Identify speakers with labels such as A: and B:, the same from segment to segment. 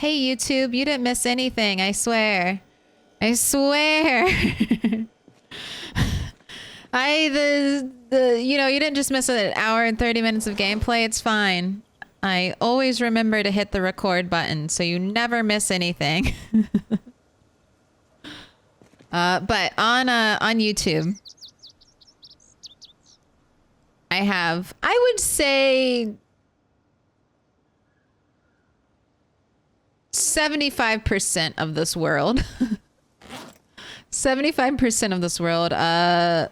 A: Hey YouTube, you didn't miss anything, I swear. I swear. You know, you didn't just miss an hour and 30 minutes of gameplay, it's fine. I always remember to hit the record button, so you never miss anything. But on YouTube, I would say 75% of this world. 75% of this world. Rat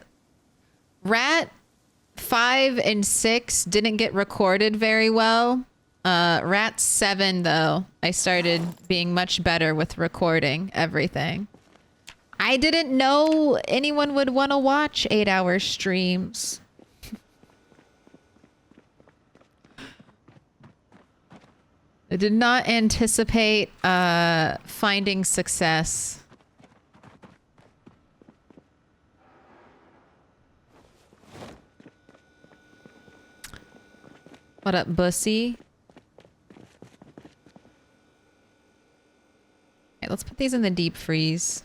A: 5 and 6 didn't get recorded very well. Rat 7 though, I started being much better with recording everything. I didn't know anyone would want to watch 8-hour streams. I did not anticipate finding success. What up, Bussy? Okay, let's put these in the deep freeze.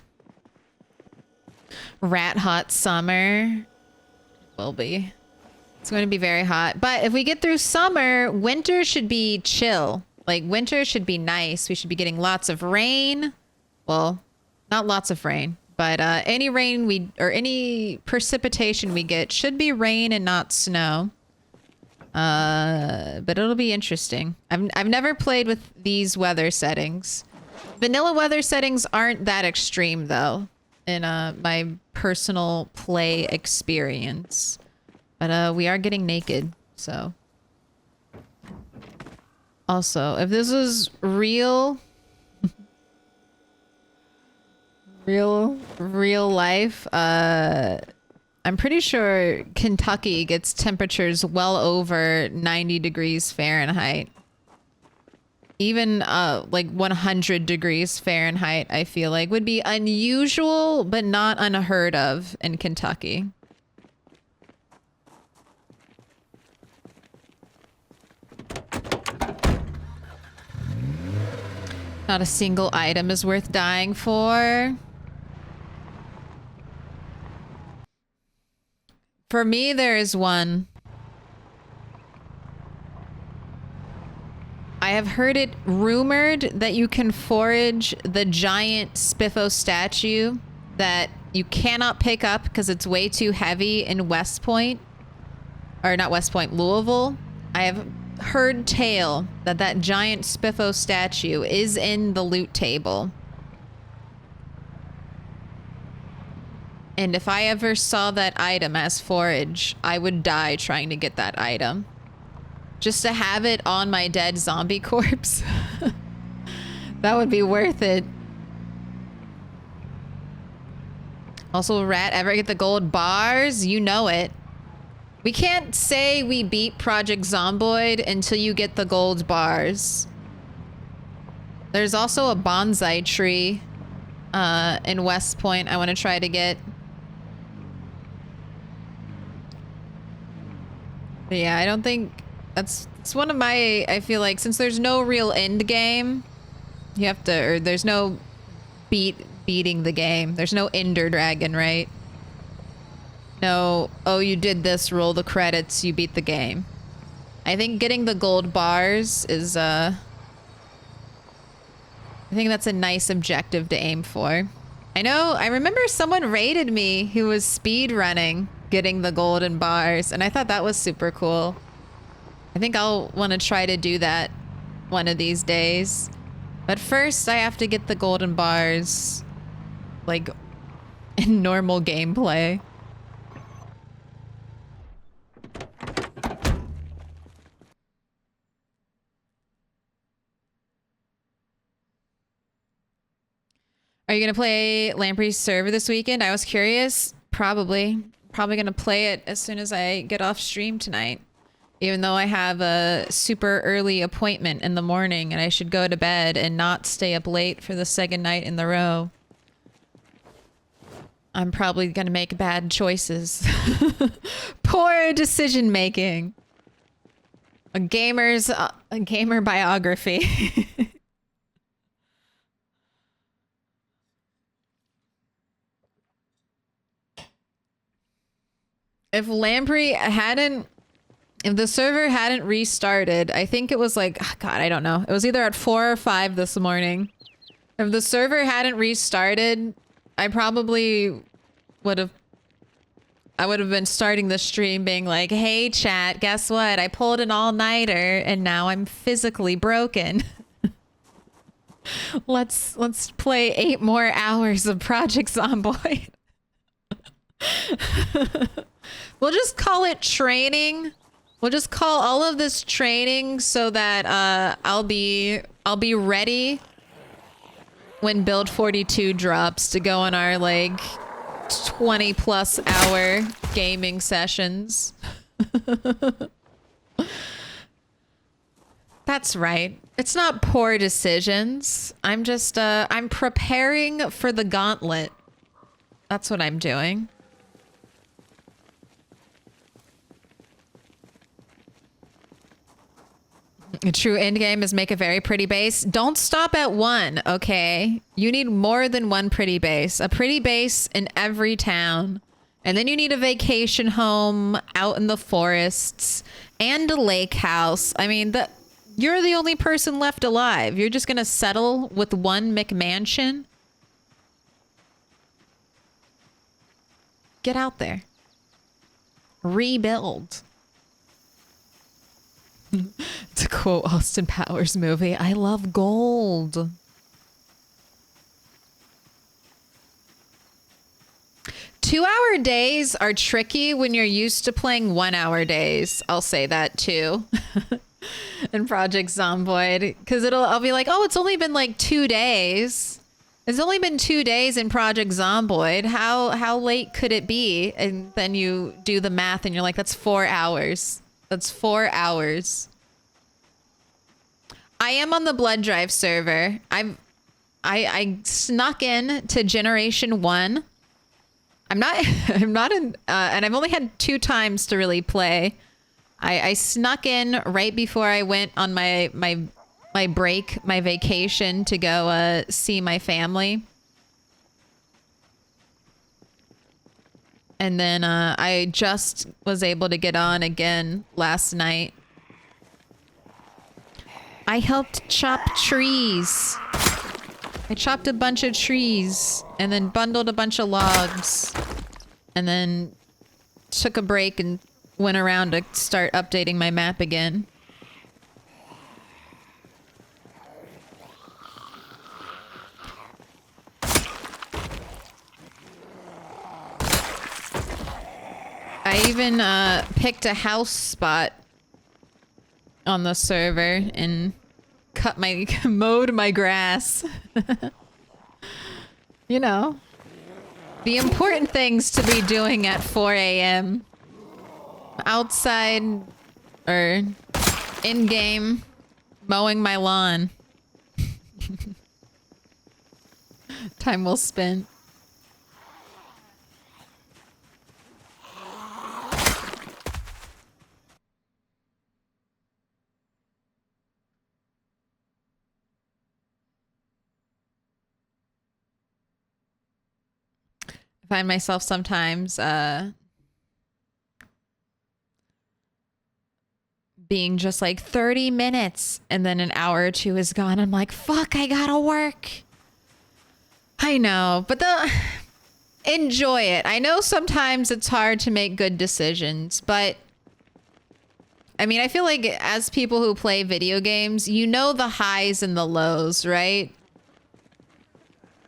A: Rat hot summer. Will be. It's going to be very hot. But if we get through summer, winter should be chill. Like, winter should be nice. We should be getting lots of rain. Well, not lots of rain, but any rain or any precipitation we get should be rain and not snow. But it'll be interesting. I've never played with these weather settings. Vanilla weather settings aren't that extreme though, in my personal play experience. But we are getting naked, so. Also, if this was real life, I'm pretty sure Kentucky gets temperatures well over 90 degrees Fahrenheit. Even like 100 degrees Fahrenheit, I feel like would be unusual, but not unheard of in Kentucky. Not a single item is worth dying for. For me, there is one. I have heard it rumored that you can forage the giant Spiffo statue that you cannot pick up because it's way too heavy in West Point. Or not West Point, Louisville. I have heard tale that that giant Spiffo statue is in the loot table. And if I ever saw that item as forage, I would die trying to get that item. Just to have it on my dead zombie corpse. That would be worth it. Also, Rat, ever get the gold bars? You know it. We can't say we beat Project Zomboid until you get the gold bars. There's also a bonsai tree in West Point I want to try to get. But yeah, I don't think it's one of my, I feel like since there's no real end game, you have to, or there's no beating the game. There's no Ender Dragon, right? No, oh, you did this, roll the credits, you beat the game. I think getting the gold bars is, I think that's a nice objective to aim for. I remember someone raided me who was speed running, getting the golden bars, and I thought that was super cool. I think I'll want to try to do that one of these days. But first, I have to get the golden bars, like, in normal gameplay. Are you going to play Lamprey's server this weekend? I was curious. Probably. Probably going to play it as soon as I get off stream tonight. Even though I have a super early appointment in the morning and I should go to bed and not stay up late for the second night in the row. I'm probably going to make bad choices. Poor decision making. A gamer biography. If Lamprey hadn't, if the server hadn't restarted, I think it was like, oh God, I don't know. It was either at 4 or 5 this morning. If the server hadn't restarted, I probably would have, I would have been starting the stream being like, hey chat, guess what? I pulled an all-nighter and now I'm physically broken. Let's play 8 more hours of Project Zomboid. We'll just call it training. We'll just call all of this training so that I'll be ready when build 42 drops to go on our like 20 plus hour gaming sessions. That's right. It's not poor decisions. I'm just I'm preparing for the gauntlet. That's what I'm doing. A true end game is make a very pretty base. Don't stop at one, okay? You need more than one pretty base. A pretty base in every town. And then you need a vacation home out in the forests and a lake house. I mean, you're the only person left alive. You're just gonna settle with one McMansion? Get out there. Rebuild. To quote Austin Powers movie, I love gold. Two-hour days are tricky when you're used to playing 1-hour days. I'll say that too. In Project Zomboid. Because I'll be like, oh, it's only been like 2 days. It's only been 2 days in Project Zomboid. How late could it be? And then you do the math and you're like, that's 4 hours. That's 4 hours. I am on the blood drive server. I snuck in to Generation 1. I'm not in, and I've only had 2 times to really play. I snuck in right before I went on my break, my vacation to go see my family. And then I just was able to get on again last night. I helped chop trees. I chopped a bunch of trees and then bundled a bunch of logs and then took a break and went around to start updating my map again. I even picked a house spot on the server and mowed my grass. You know, the important things to be doing at 4 a.m. Outside or in-game mowing my lawn. Time well spent. I find myself sometimes being just like 30 minutes and then an hour or 2 is gone. I'm like, fuck, I gotta work. I know, but enjoy it. I know sometimes it's hard to make good decisions, but I mean, I feel like as people who play video games, you know the highs and the lows, right?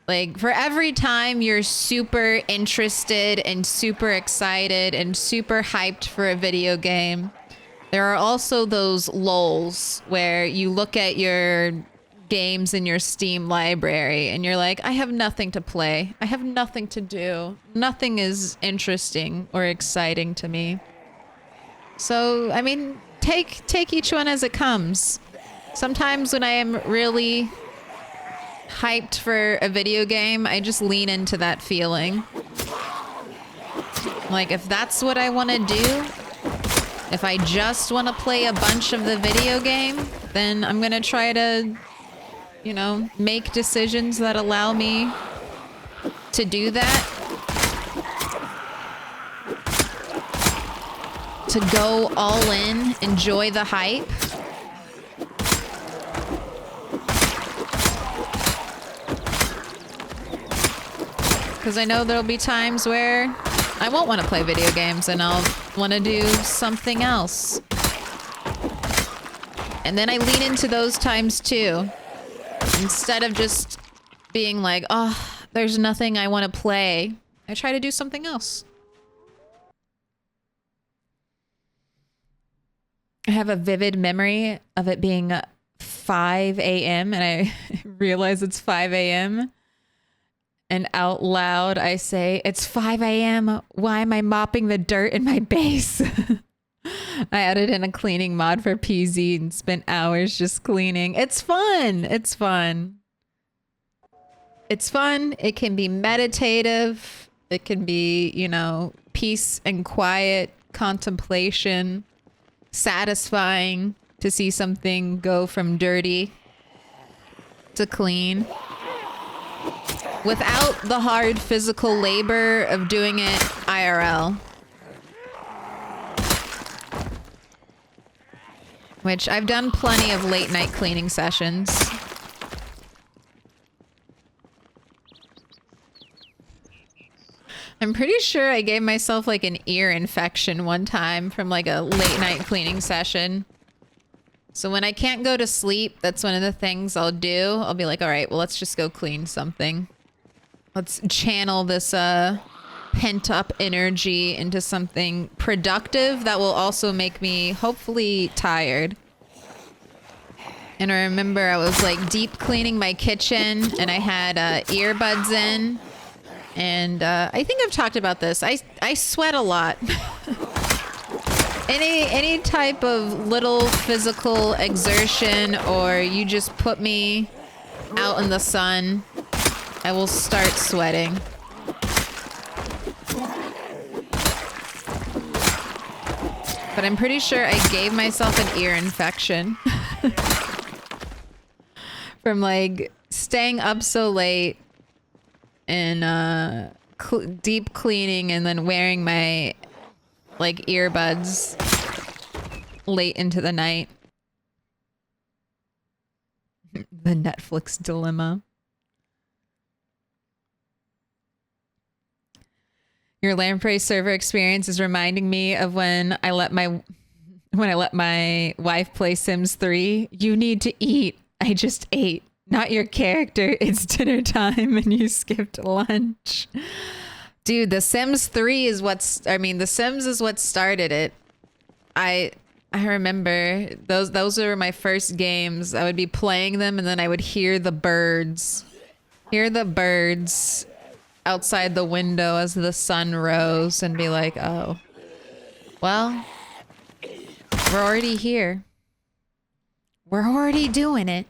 A: Like, for every time you're super interested and super excited and super hyped for a video game, there are also those lulls where you look at your games in your Steam library and you're like, I have nothing to play. I have nothing to do. Nothing is interesting or exciting to me. So, I mean, take each one as it comes. Sometimes when I am really hyped for a video game, I just lean into that feeling. Like, if that's what I want to do, if I just want to play a bunch of the video game, then I'm gonna try to, you know, make decisions that allow me to do that. to go all in, enjoy the hype. Because I know there'll be times where I won't want to play video games and I'll want to do something else. And then I lean into those times too. Instead of just being like, oh, there's nothing I want to play, I try to do something else. I have a vivid memory of it being 5 a.m. and I realize it's 5 a.m. And out loud I say, it's 5 a.m. Why am I mopping the dirt in my base? I added in a cleaning mod for PZ and spent hours just cleaning. It's fun. It's fun. It's fun. It can be meditative. It can be, you know, peace and quiet, contemplation, satisfying to see something go from dirty to clean without the hard physical labor of doing it IRL. Which I've done plenty of late night cleaning sessions. I'm pretty sure I gave myself like an ear infection one time from like a late night cleaning session. So when I can't go to sleep, that's one of the things I'll do. I'll be like, all right, well, let's just go clean something. Let's channel this pent up energy into something productive that will also make me hopefully tired. And I remember I was like deep cleaning my kitchen and I had earbuds in. And I think I've talked about this. I sweat a lot. Any type of little physical exertion or you just put me out in the sun, I will start sweating. But I'm pretty sure I gave myself an ear infection from like staying up so late and deep cleaning and then wearing my like earbuds late into the night. The Netflix dilemma. Your Lamprey server experience is reminding me of when I let my wife play Sims 3. You need to eat. I just ate. Not your character. It's dinner time and you skipped lunch. Dude, The Sims 3 is The Sims is what started it. I remember those were my first games. I would be playing them and then I would hear the birds. Outside the window as the sun rose and be like, oh, well, we're already here. We're already doing it.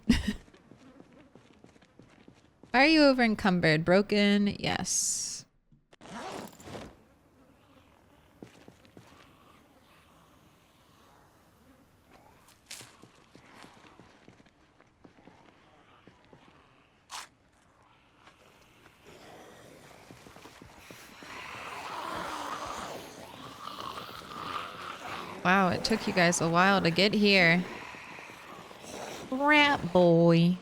A: Why are you over encumbered? Broken? Yes. Wow, it took you guys a while to get here. Rat boy.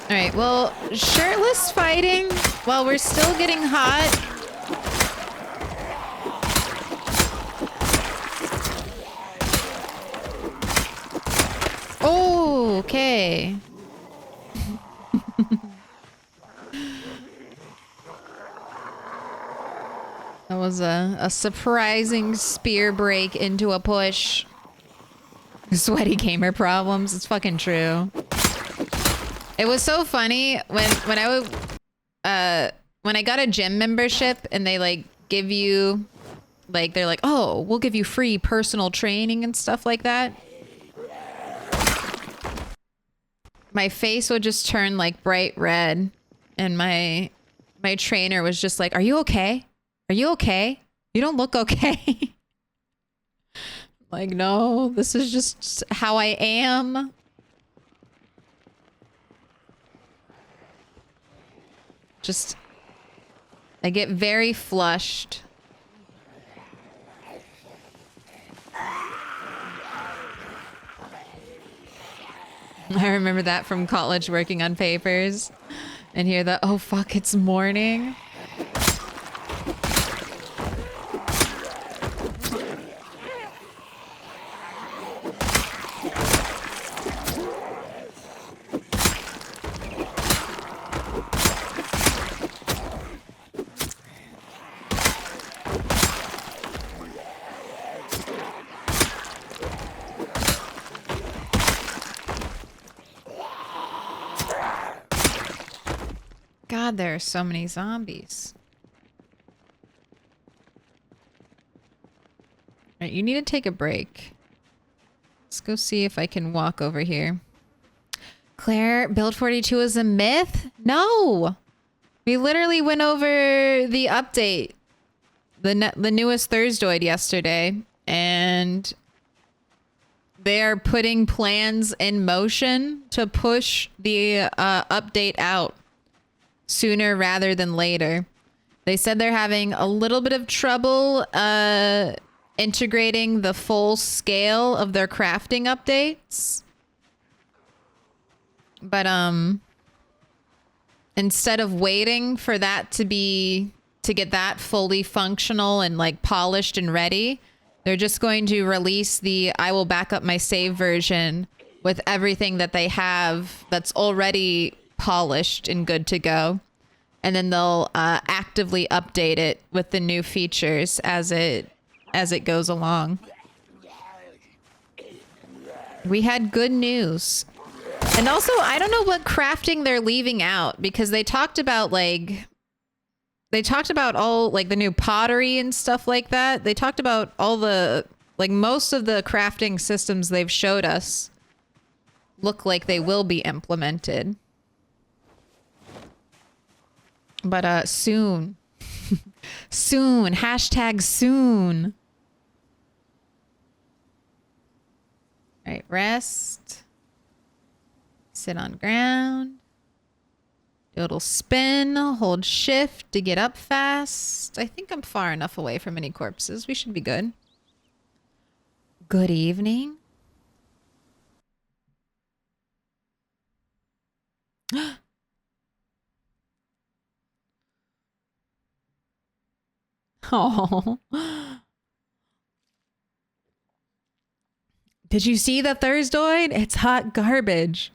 A: Alright, well, shirtless fighting while we're still getting hot. Oh, okay. That was a surprising spear break into a push. Sweaty gamer problems. It's fucking true. It was so funny when I got a gym membership and they like give you like they're like, oh, we'll give you free personal training and stuff like that. My face would just turn like bright red and my trainer was just like, are you okay? Are you okay? You don't look okay. Like, no, this is just how I am. Just, I get very flushed. I remember that from college working on papers. And hear that, oh fuck, it's morning. God, there are so many zombies. Alright, you need to take a break. Let's go see if I can walk over here. Claire, Build 42 is a myth? No! We literally went over the update. The newest Thursdoid yesterday. And they are putting plans in motion to push the update out sooner rather than later. They said they're having a little bit of trouble integrating the full scale of their crafting updates. But instead of waiting for that to get that fully functional and like polished and ready, they're just going to release the I will back up my save version with everything that they have that's already polished and good to go. And then they'll actively update it with the new features as it goes along. We had good news. And also, I don't know what crafting they're leaving out, because they talked about all like the new pottery and stuff like that. They talked about all the, like, most of the crafting systems they've showed us look like they will be implemented. But soon. Soon. Hashtag soon. All right, rest. Sit on ground. Do a little spin. Hold shift to get up fast. I think I'm far enough away from any corpses. We should be good. Good evening. Oh. Did you see the Thursdoid? It's hot garbage.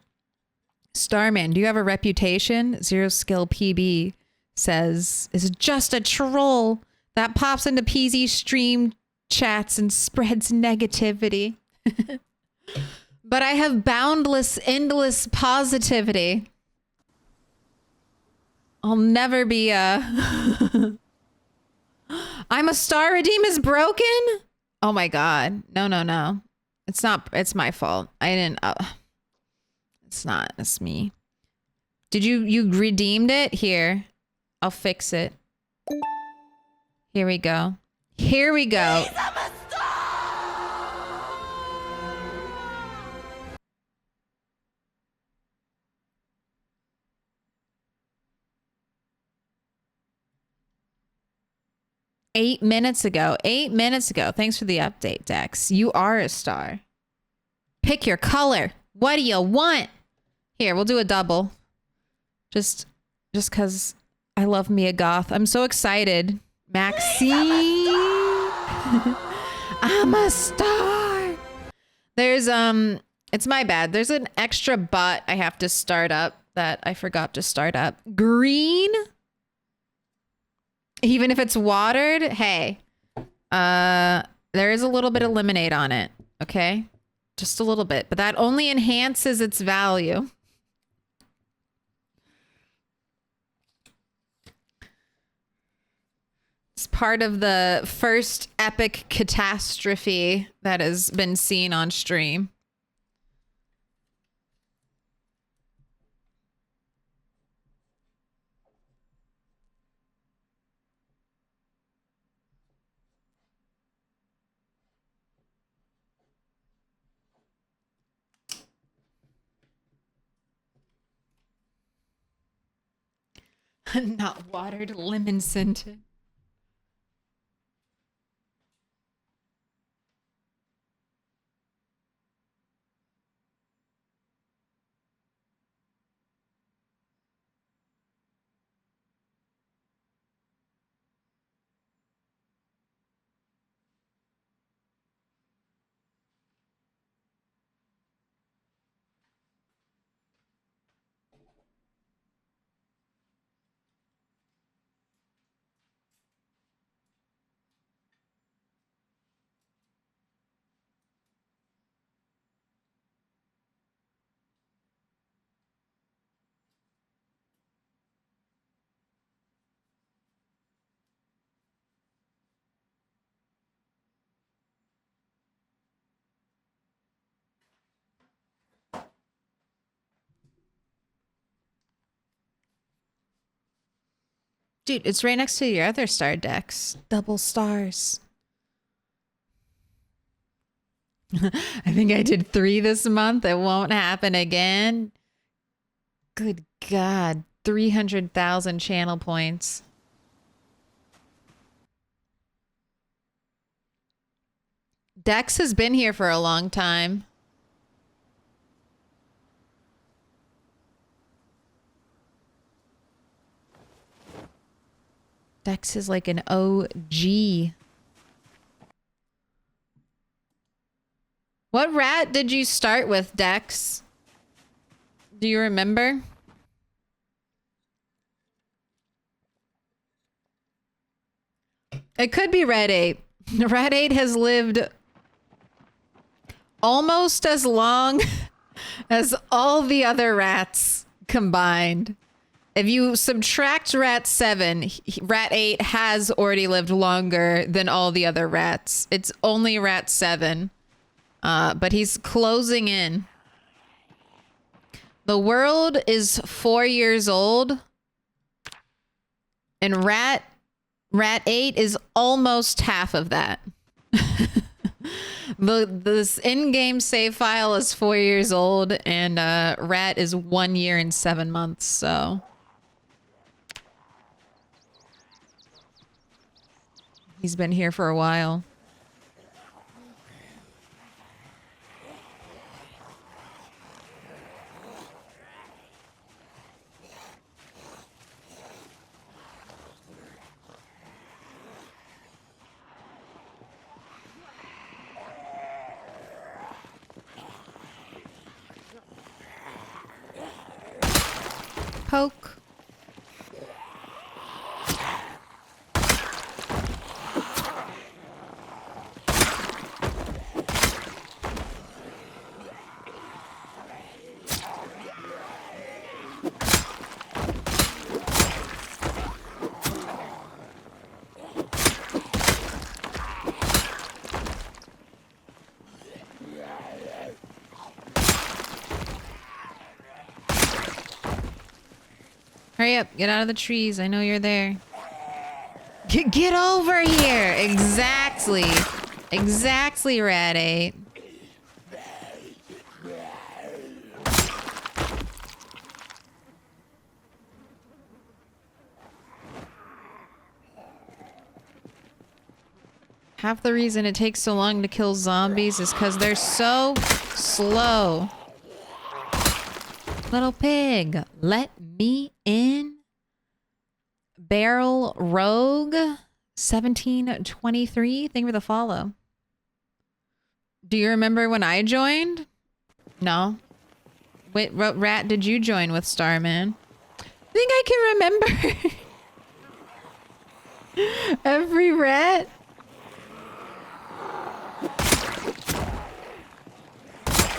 A: Starman, do you have a reputation? Zero Skill PB says, is just a troll that pops into PZ stream chats and spreads negativity. But I have boundless, endless positivity. I'll never be a... I'm a star. Redeem is broken? Oh my god. No, no, no. It's not. It's my fault. I didn't... it's not. It's me. Did you redeemed it? Here. I'll fix it. Here we go. Here we go. 8 minutes ago. 8 minutes ago. Thanks for the update, Dex. You are a star. Pick your color. What do you want? Here, we'll do a double. Just because I love me a goth. I'm so excited. Maxine. I'm a star. There's, it's my bad. There's an extra bot I have to start up that I forgot to start up. Green. Even if it's watered, hey, there is a little bit of lemonade on it, okay? Just a little bit, but that only enhances its value. It's part of the first epic catastrophe that has been seen on stream. Not watered, lemon scented. Dude, it's right next to your other star decks. Double stars. I think I did 3 this month. It won't happen again. Good God. 300,000 channel points. Dex has been here for a long time. Dex is like an OG. What rat did you start with, Dex? Do you remember? It could be Red 8. Red 8 has lived almost as long as all the other rats combined. If you subtract Rat 7, Rat 8 has already lived longer than all the other rats. It's only Rat 7. But he's closing in. The world is 4 years old. And Rat 8 is almost half of that. This in-game save file is 4 years old, and Rat is 1 year and 7 months, so... He's been here for a while. Poke. Hurry up, get out of the trees. I know you're there. Get over here. Exactly. Exactly, Rat 8. Half the reason it takes so long to kill zombies is because they're so slow. Little pig, let me in. Barrel Rogue 1723. Thank you for the follow. Do you remember when I joined? No. Wait, what rat did you join with, Starman? I think I can remember every rat.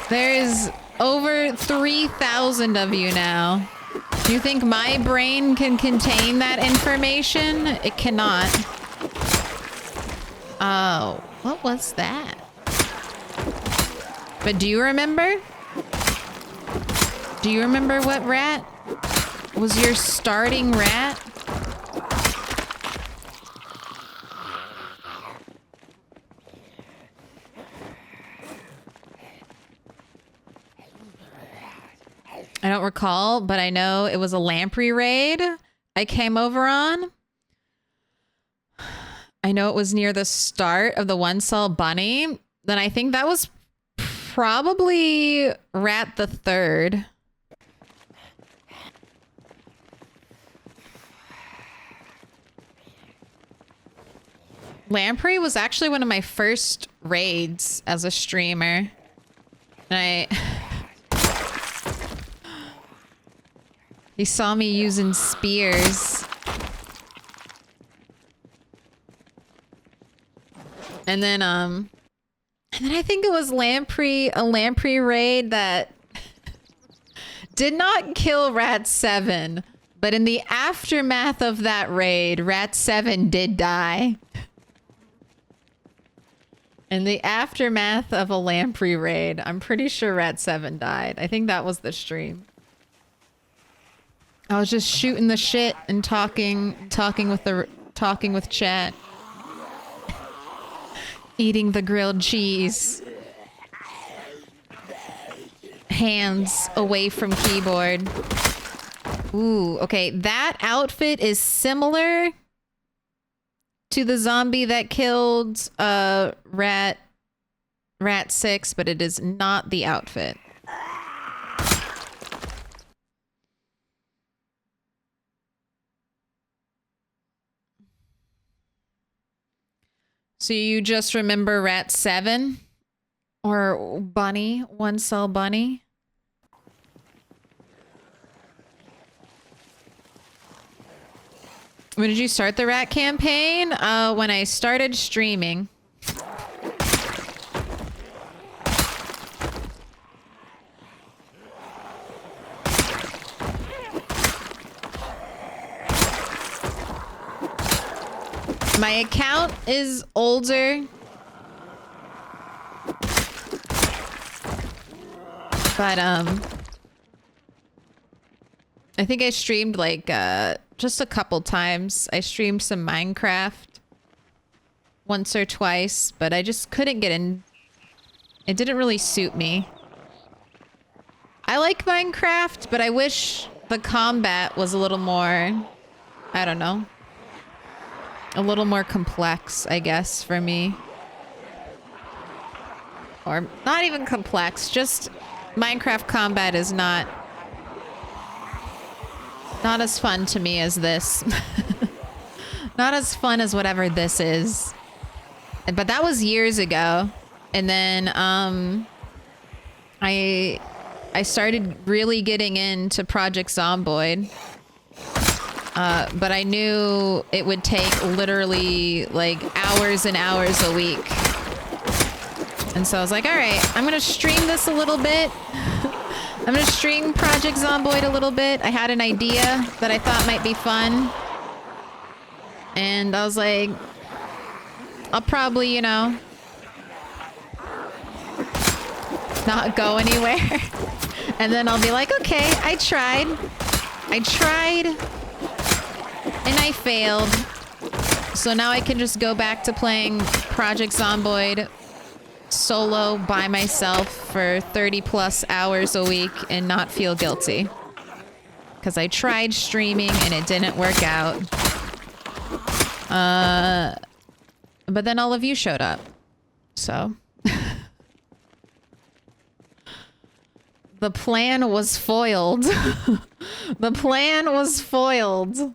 A: There's over 3,000 of you now. Do you think my brain can contain that information? It cannot. Oh, what was that? But do you remember? Do you remember what rat was your starting rat? I don't recall, but I know it was a lamprey raid. I came over on. I know it was near the start of the One Cell Bunny. Then I think that was probably Rat the Third. Lamprey was actually one of my first raids as a streamer. And he saw me using spears. And then I think it was a lamprey raid that did not kill Rat 7, but in the aftermath of that raid, Rat 7 did die. In the aftermath of a lamprey raid, I'm pretty sure Rat 7 died. I think that was the stream. I was just shooting the shit and talking with chat. Eating the grilled cheese. Hands away from keyboard. Ooh, okay. That outfit is similar to the zombie that killed Rat 6, but it is not the outfit. So you just remember Rat 7? Or Bunny? One Cell Bunny? When did you start the Rat campaign? When I started streaming. My account is older. But, I think I streamed like, just a couple times. I streamed some Minecraft once or twice, but I just couldn't get in. It didn't really suit me. I like Minecraft, but I wish the combat was a little more, I don't know, a little more complex, I guess, for me. Or not even complex, just Minecraft combat is not as fun to me as this. Not as fun as whatever this is. But that was years ago. And then I started really getting into Project Zomboid. But I knew it would take literally like hours and hours a week. And so I was like, all right, I'm going to stream this a little bit. I'm going to stream Project Zomboid a little bit. I had an idea that I thought might be fun. And I was like, I'll probably, you know, not go anywhere. And then I'll be like, okay, I tried. And I failed. So now I can just go back to playing Project Zomboid solo by myself for 30 plus hours a week and not feel guilty. Because I tried streaming and it didn't work out. But then all of you showed up. So. The plan was foiled. The plan was foiled.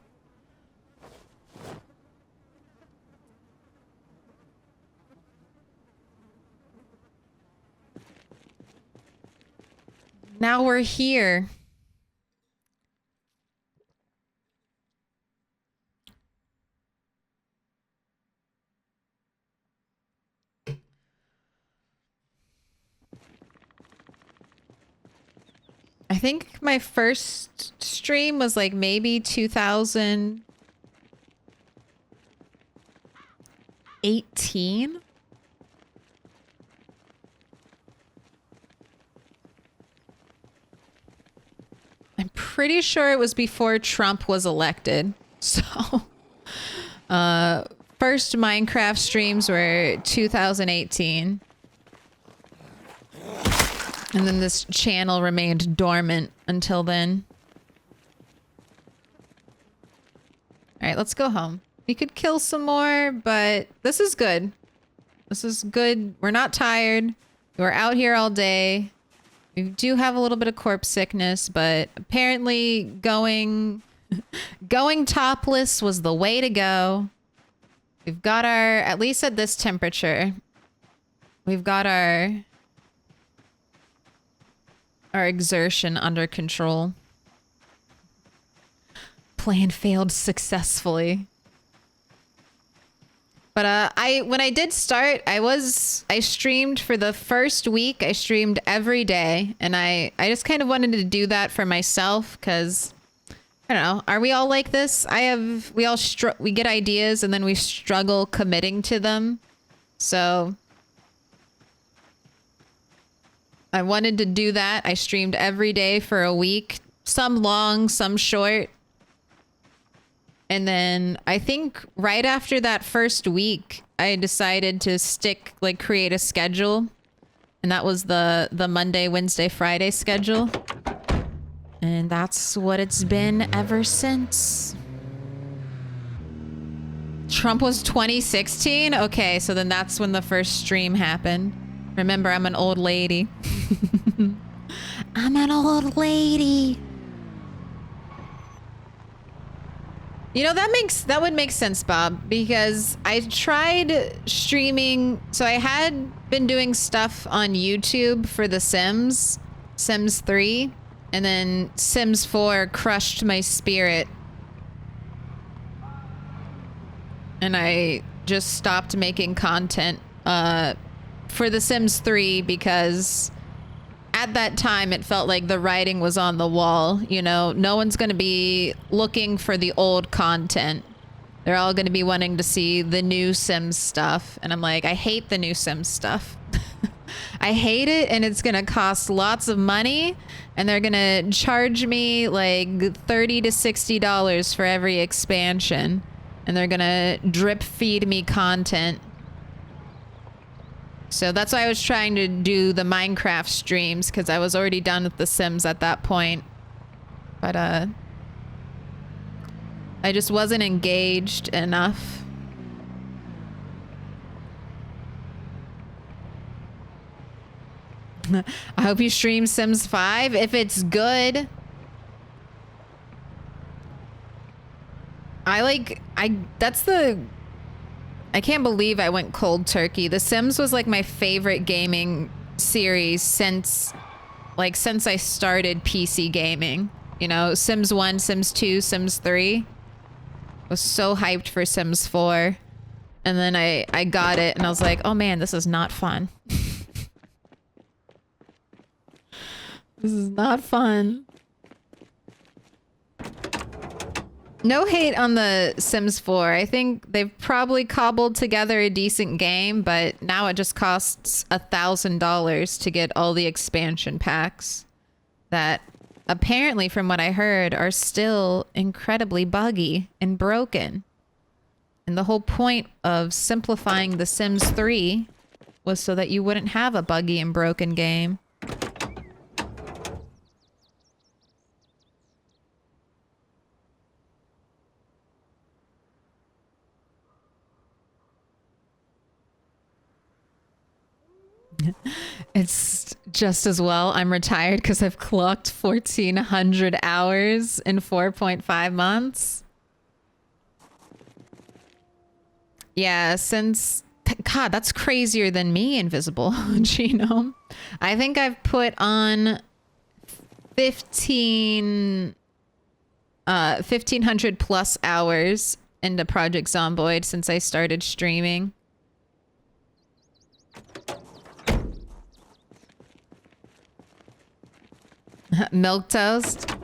A: Now we're here. I think my first stream was like maybe 2018. I'm pretty sure it was before Trump was elected. So, first Minecraft streams were 2018. And then this channel remained dormant until then. All right, let's go home. We could kill some more, but this is good. This is good. We're not tired. We're out here all day. We do have a little bit of corpse sickness, but apparently going topless was the way to go. We've got our, at least at this temperature, we've got our exertion under control. Plan failed successfully. But when I did start, I streamed for the first week. I streamed every day, and I just kind of wanted to do that for myself because I don't know. Are we all like this? We get ideas and then we struggle committing to them. So I wanted to do that. I streamed every day for a week, some long, some short. And then I think right after that first week, I decided to create a schedule. And that was the Monday, Wednesday, Friday schedule. And that's what it's been ever since. Trump was 2016? Okay, so then that's when the first stream happened. Remember, I'm an old lady. I'm an old lady. You know, that would make sense, Bob, because I tried streaming. So I had been doing stuff on YouTube for The Sims 3, and then Sims 4 crushed my spirit. And I just stopped making content for The Sims 3 because at that time, it felt like the writing was on the wall. You know, no one's going to be looking for the old content. They're all going to be wanting to see the new Sims stuff. And I'm like, I hate the new Sims stuff. I hate it, and it's going to cost lots of money. And they're going to charge me like $30 to $60 for every expansion. And they're going to drip feed me content. So that's why I was trying to do the Minecraft streams, because I was already done with The Sims at that point. But I just wasn't engaged enough. I hope you stream Sims 5 if it's good. I can't believe I went cold turkey. The Sims was like my favorite gaming series since I started PC gaming. You know, Sims 1, Sims 2, Sims 3. Was so hyped for Sims 4. And then I got it and I was like, oh man, this is not fun. This is not fun. No hate on the Sims 4. I think they've probably cobbled together a decent game, but now it just costs $1,000 to get all the expansion packs that apparently, from what I heard, are still incredibly buggy and broken. And the whole point of simplifying The Sims 3 was so that you wouldn't have a buggy and broken game. It's just as well I'm retired because I've clocked 1,400 hours in 4.5 months. Yeah, since... God, that's crazier than me, Invisible Genome. I think I've put on 1,500 plus hours into Project Zomboid since I started streaming. Milquetoast.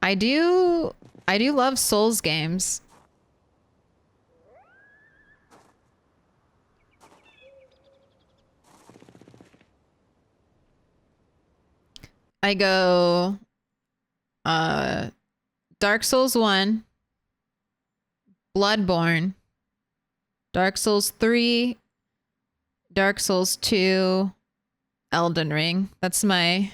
A: I do love Souls games. I go Dark Souls 1, Bloodborne, Dark Souls 3, Dark Souls 2, Elden Ring. That's my...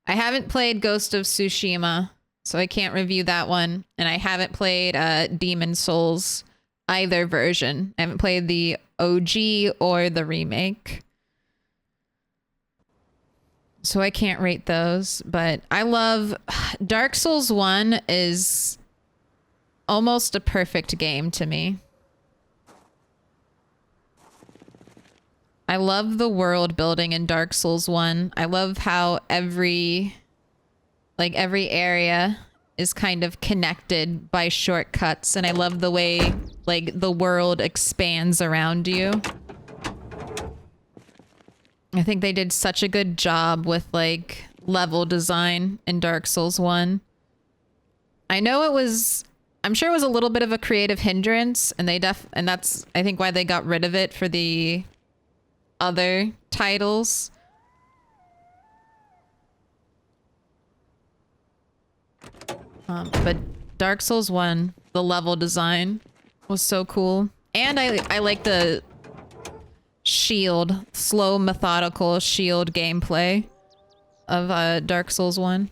A: I haven't played Ghost of Tsushima. so I can't review that one. And I haven't played Demon Souls either version. I haven't played the OG or the remake. So I can't rate those, but I love Dark Souls 1 is almost a perfect game to me. I love the world building in Dark Souls 1. I love how every area is kind of connected by shortcuts, and I love the way like the world expands around you. I think they did such a good job with like level design in Dark Souls 1. I'm sure it was a little bit of a creative hindrance, and and that's I think why they got rid of it for the other titles. But Dark Souls 1, the level design was so cool. And I like the slow, methodical shield gameplay of Dark Souls 1.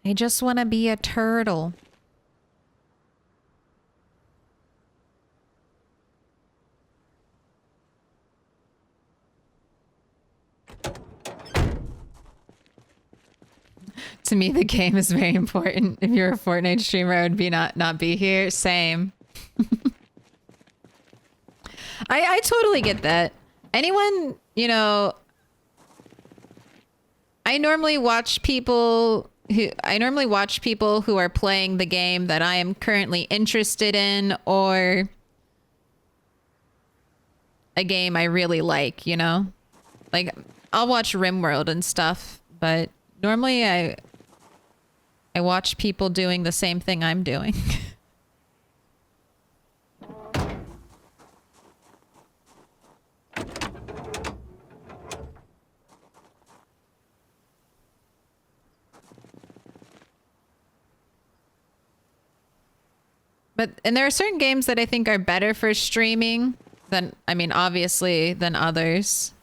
A: I just want to be a turtle. To me, the game is very important. If you're a Fortnite streamer, I would not be here. Same. I totally get that. Anyone, you know, I normally watch people who are playing the game that I am currently interested in, or a game I really like, you know? Like, I'll watch RimWorld and stuff, but normally I watch people doing the same thing I'm doing. And there are certain games that I think are better for streaming obviously than others.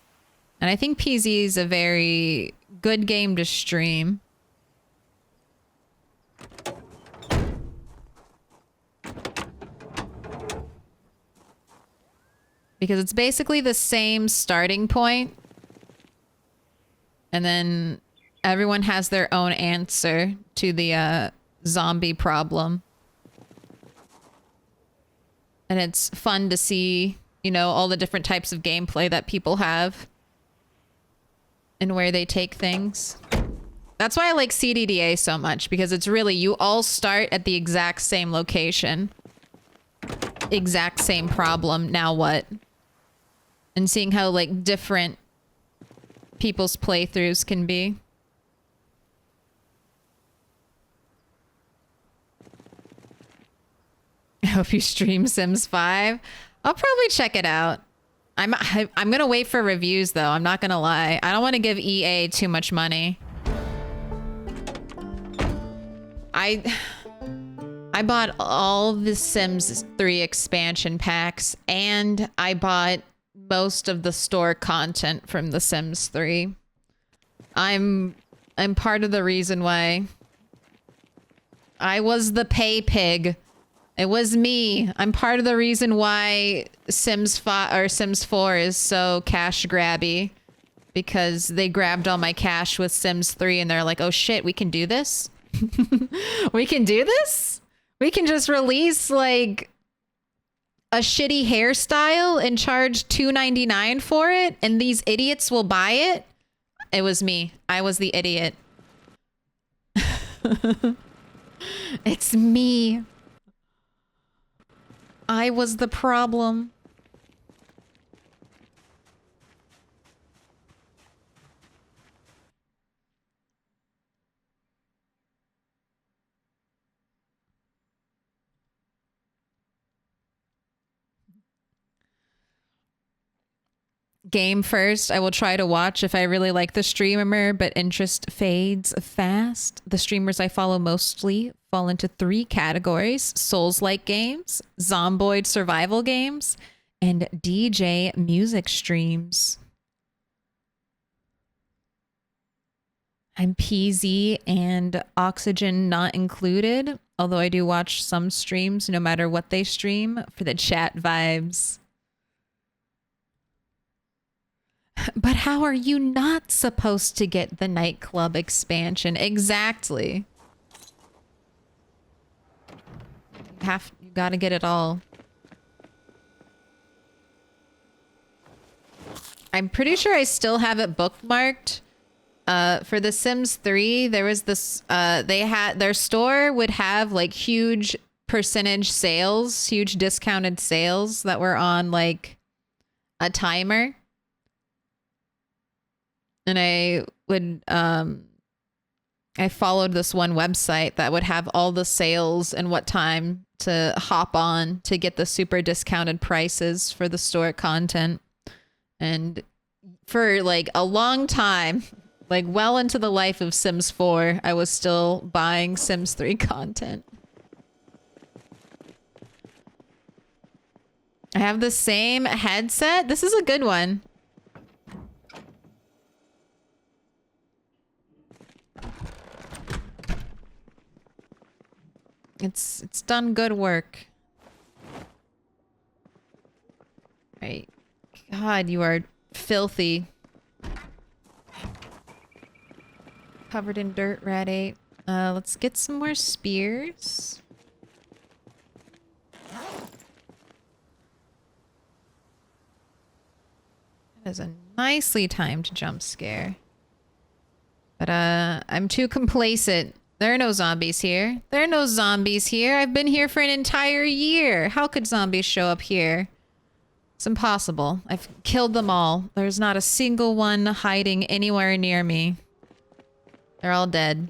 A: And I think PZ is a very good game to stream. Because it's basically the same starting point. And then everyone has their own answer to the zombie problem. And it's fun to see, you know, all the different types of gameplay that people have. And where they take things. That's why I like CDDA so much. Because it's really, you all start at the exact same location. Exact same problem. Now what? And seeing how, like, different people's playthroughs can be. I hope you stream Sims 5. I'll probably check it out. I'm gonna wait for reviews, though. I'm not gonna lie. I don't want to give EA too much money. I bought all the Sims 3 expansion packs, and I bought most of the store content from The Sims 3. I'm part of the reason why I was the pay pig. It was me. I'm part of the reason why Sims 5 or Sims 4 is so cash grabby, because they grabbed all my cash with Sims 3 and they're like, "Oh shit, we can do this? We can do this? We can just release like a shitty hairstyle and charge $2.99 for it, and these idiots will buy it." It was me. I was the idiot. It's me. I was the problem. Game first. I will try to watch if I really like the streamer, but interest fades fast. The streamers I follow mostly fall into 3 categories: Souls-like games, Zomboid survival games, and DJ music streams. I'm PZ and oxygen not included, although I do watch some streams no matter what they stream for the chat vibes. But how are you not supposed to get the nightclub expansion? Exactly. You gotta get it all. I'm pretty sure I still have it bookmarked. For The Sims 3, there was this, their store would have like huge percentage sales, huge discounted sales that were on like a timer. And I followed this one website that would have all the sales and what time to hop on to get the super discounted prices for the store content. And for like a long time, like well into the life of Sims 4, I was still buying Sims 3 content. I have the same headset. This is a good one. It's done good work. Right. God, you are filthy. Covered in dirt, rat 8. Let's get some more spears. That is a nicely timed jump scare. But I'm too complacent. There are no zombies here. There are no zombies here. I've been here for an entire year. How could zombies show up here? It's impossible. I've killed them all. There's not a single one hiding anywhere near me. They're all dead.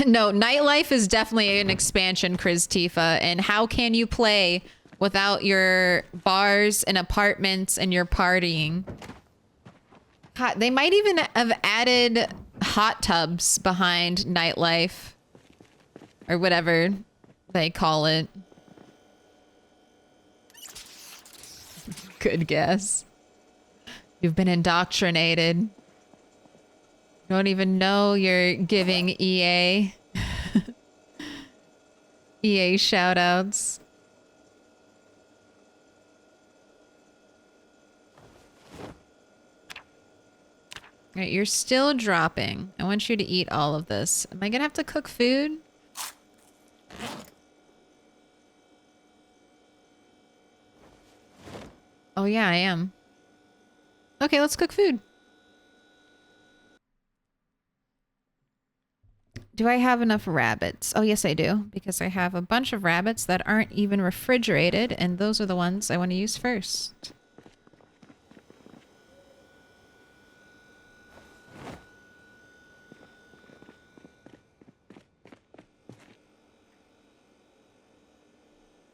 A: No, nightlife is definitely an expansion, Chris Tifa. And how can you play without your bars and apartments and your partying? God, they might even have added hot tubs behind nightlife. Or whatever they call it. Good guess. You've been indoctrinated. You don't even know you're giving EA. EA shoutouts. All right, you're still dropping. I want you to eat all of this. Am I gonna have to cook food? Oh yeah, I am. Okay, let's cook food. Do I have enough rabbits? Oh, yes, I do. Because I have a bunch of rabbits that aren't even refrigerated, and those are the ones I want to use first.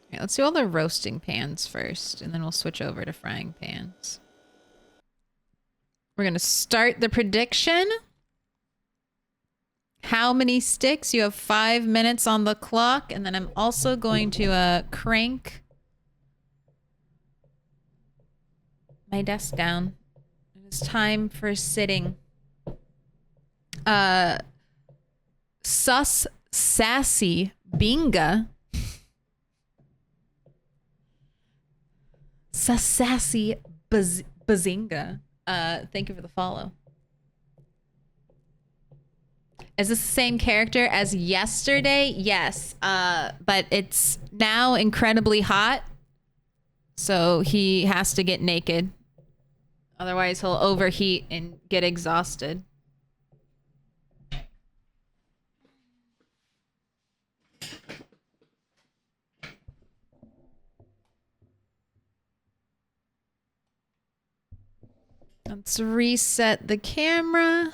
A: Okay, let's do all the roasting pans first, and then we'll switch over to frying pans. We're going to start the prediction. How many sticks? You have 5 minutes on the clock, and then I'm also going to crank my desk down. It is time for sitting. Sus Sassy Binga. Sus Sassy Bazinga. Thank you for the follow. Is this the same character as yesterday? Yes. But it's now incredibly hot. So he has to get naked. Otherwise he'll overheat and get exhausted. Let's reset the camera.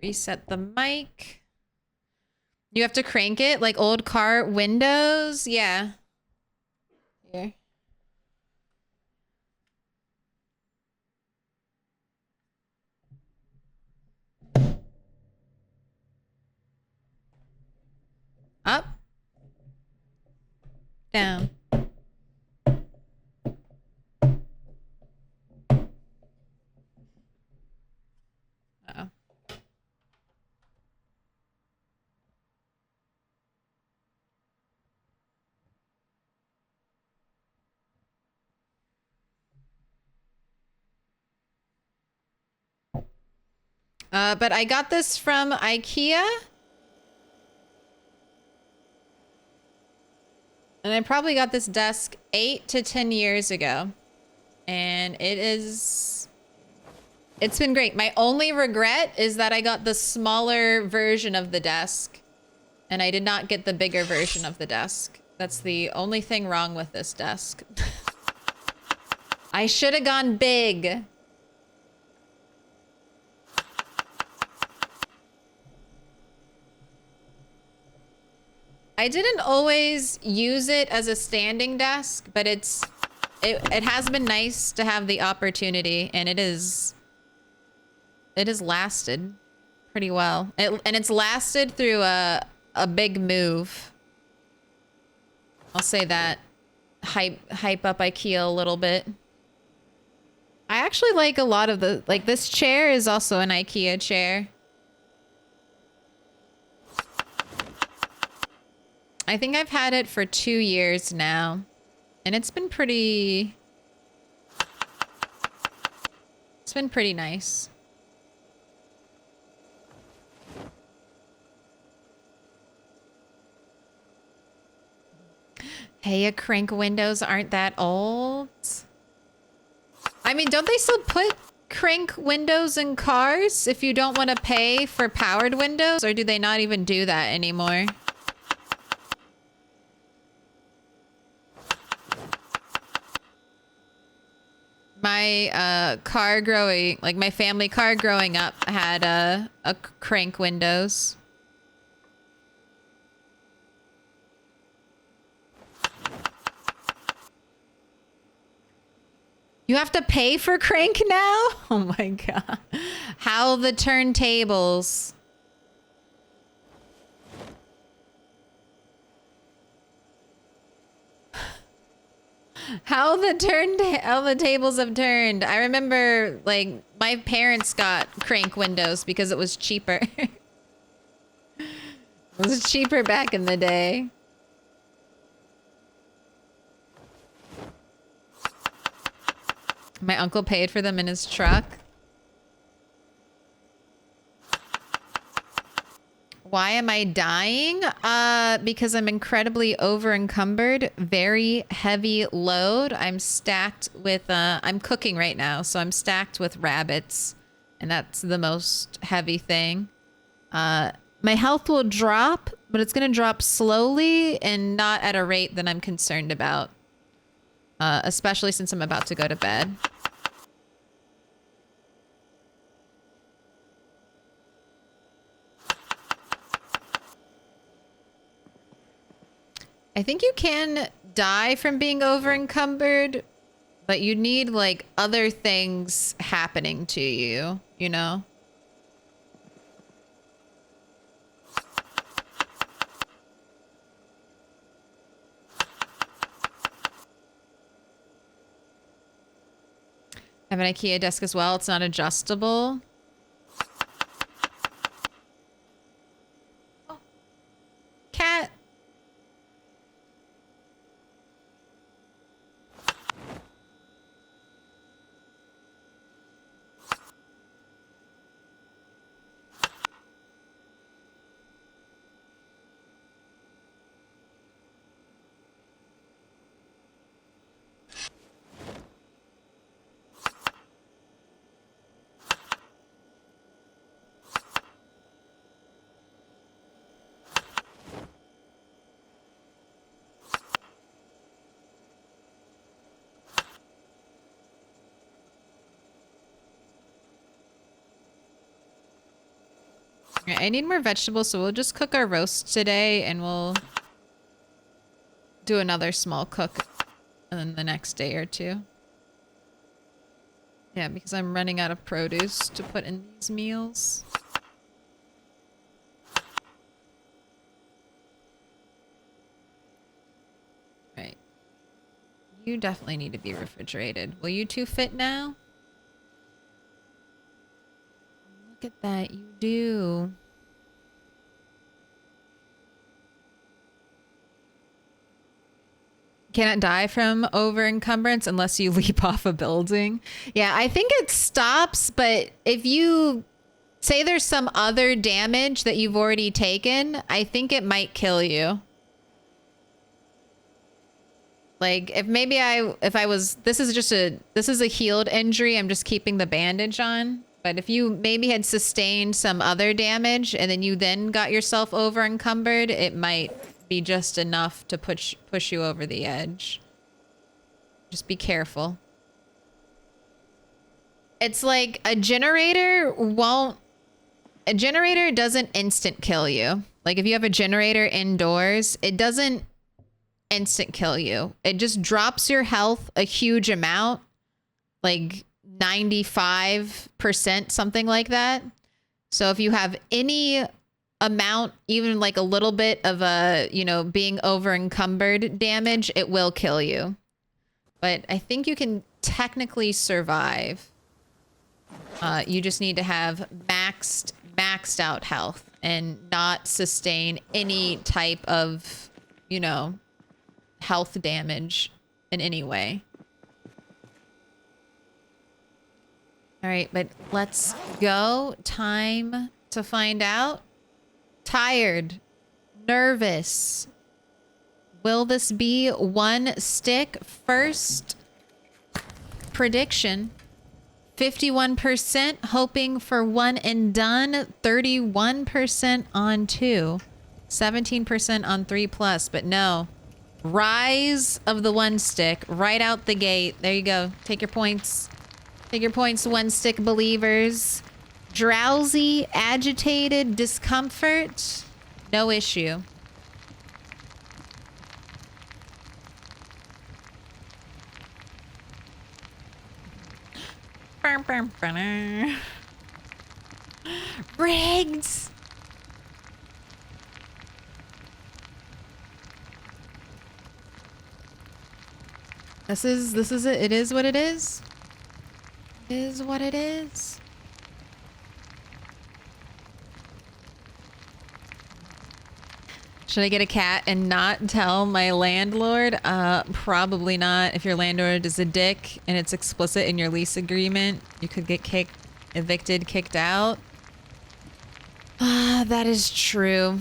A: Reset the mic. You have to crank it like old car windows? Yeah. Here. Up. Down. Uh-oh. But I got this from IKEA. And I probably got this desk 8 to 10 years ago. And it's been great. My only regret is that I got the smaller version of the desk. And I did not get the bigger version of the desk. That's the only thing wrong with this desk. I should have gone big. I didn't always use it as a standing desk, but it has been nice to have the opportunity, and it has lasted pretty well. And it's lasted through a big move. I'll say that. Hype up IKEA a little bit. I actually like a lot of the, like, this chair is also an IKEA chair. I think I've had it for 2 years now, and it's been pretty nice. Hey, crank windows aren't that old. I mean, don't they still put crank windows in cars if you don't want to pay for powered windows, or do they not even do that anymore? My my family car growing up had a crank windows. You have to pay for crank now? Oh my god. How the turntables. How the tables have turned. I remember, like, my parents got crank windows because it was cheaper. It was cheaper back in the day. My uncle paid for them in his truck. Why am I dying? Because I'm incredibly over encumbered. Very heavy load. I'm stacked with, I'm cooking right now, so I'm stacked with rabbits. And that's the most heavy thing. My health will drop, but it's going to drop slowly and not at a rate that I'm concerned about. Especially since I'm about to go to bed. I think you can die from being over encumbered, but you need, like, other things happening to you, you know? I have an IKEA desk as well. It's not adjustable. Oh. Cat. I need more vegetables, so we'll just cook our roast today, and we'll do another small cook in the next day or two. Yeah, because I'm running out of produce to put in these meals. Right. You definitely need to be refrigerated. Will you two fit now? Look at that, you do. Cannot die from over encumbrance unless you leap off a building. Yeah, I think it stops, but if you say there's some other damage that you've already taken, I think it might kill you. Like if I was, this is a healed injury. I'm just keeping the bandage on. But if you maybe had sustained some other damage and then you then got yourself over encumbered, it might be just enough to push you over the edge. Just be careful. It's like a generator doesn't instant kill you. Like if you have a generator indoors, it doesn't instant kill you. It just drops your health a huge amount, like 95%, something like that. So if you have any amount, even like a little bit of a, being over encumbered damage, it will kill you. But I think you can technically survive. You just need to have maxed out health and not sustain any type of, health damage in any way. All right, but let's go. Time to find out. Tired, nervous. Will this be one stick? First prediction, 51% hoping for one and done, 31% on 2, 17% on 3+, but no. Rise of the one stick right out the gate. There you go. Take your points. Take your points, one stick believers. Drowsy, agitated, discomfort, no issue. Rigged. This is it. It is what it is. It is what it is. Should I get a cat and not tell my landlord? Probably not. If your landlord is a dick and it's explicit in your lease agreement, you could get evicted, kicked out. That is true.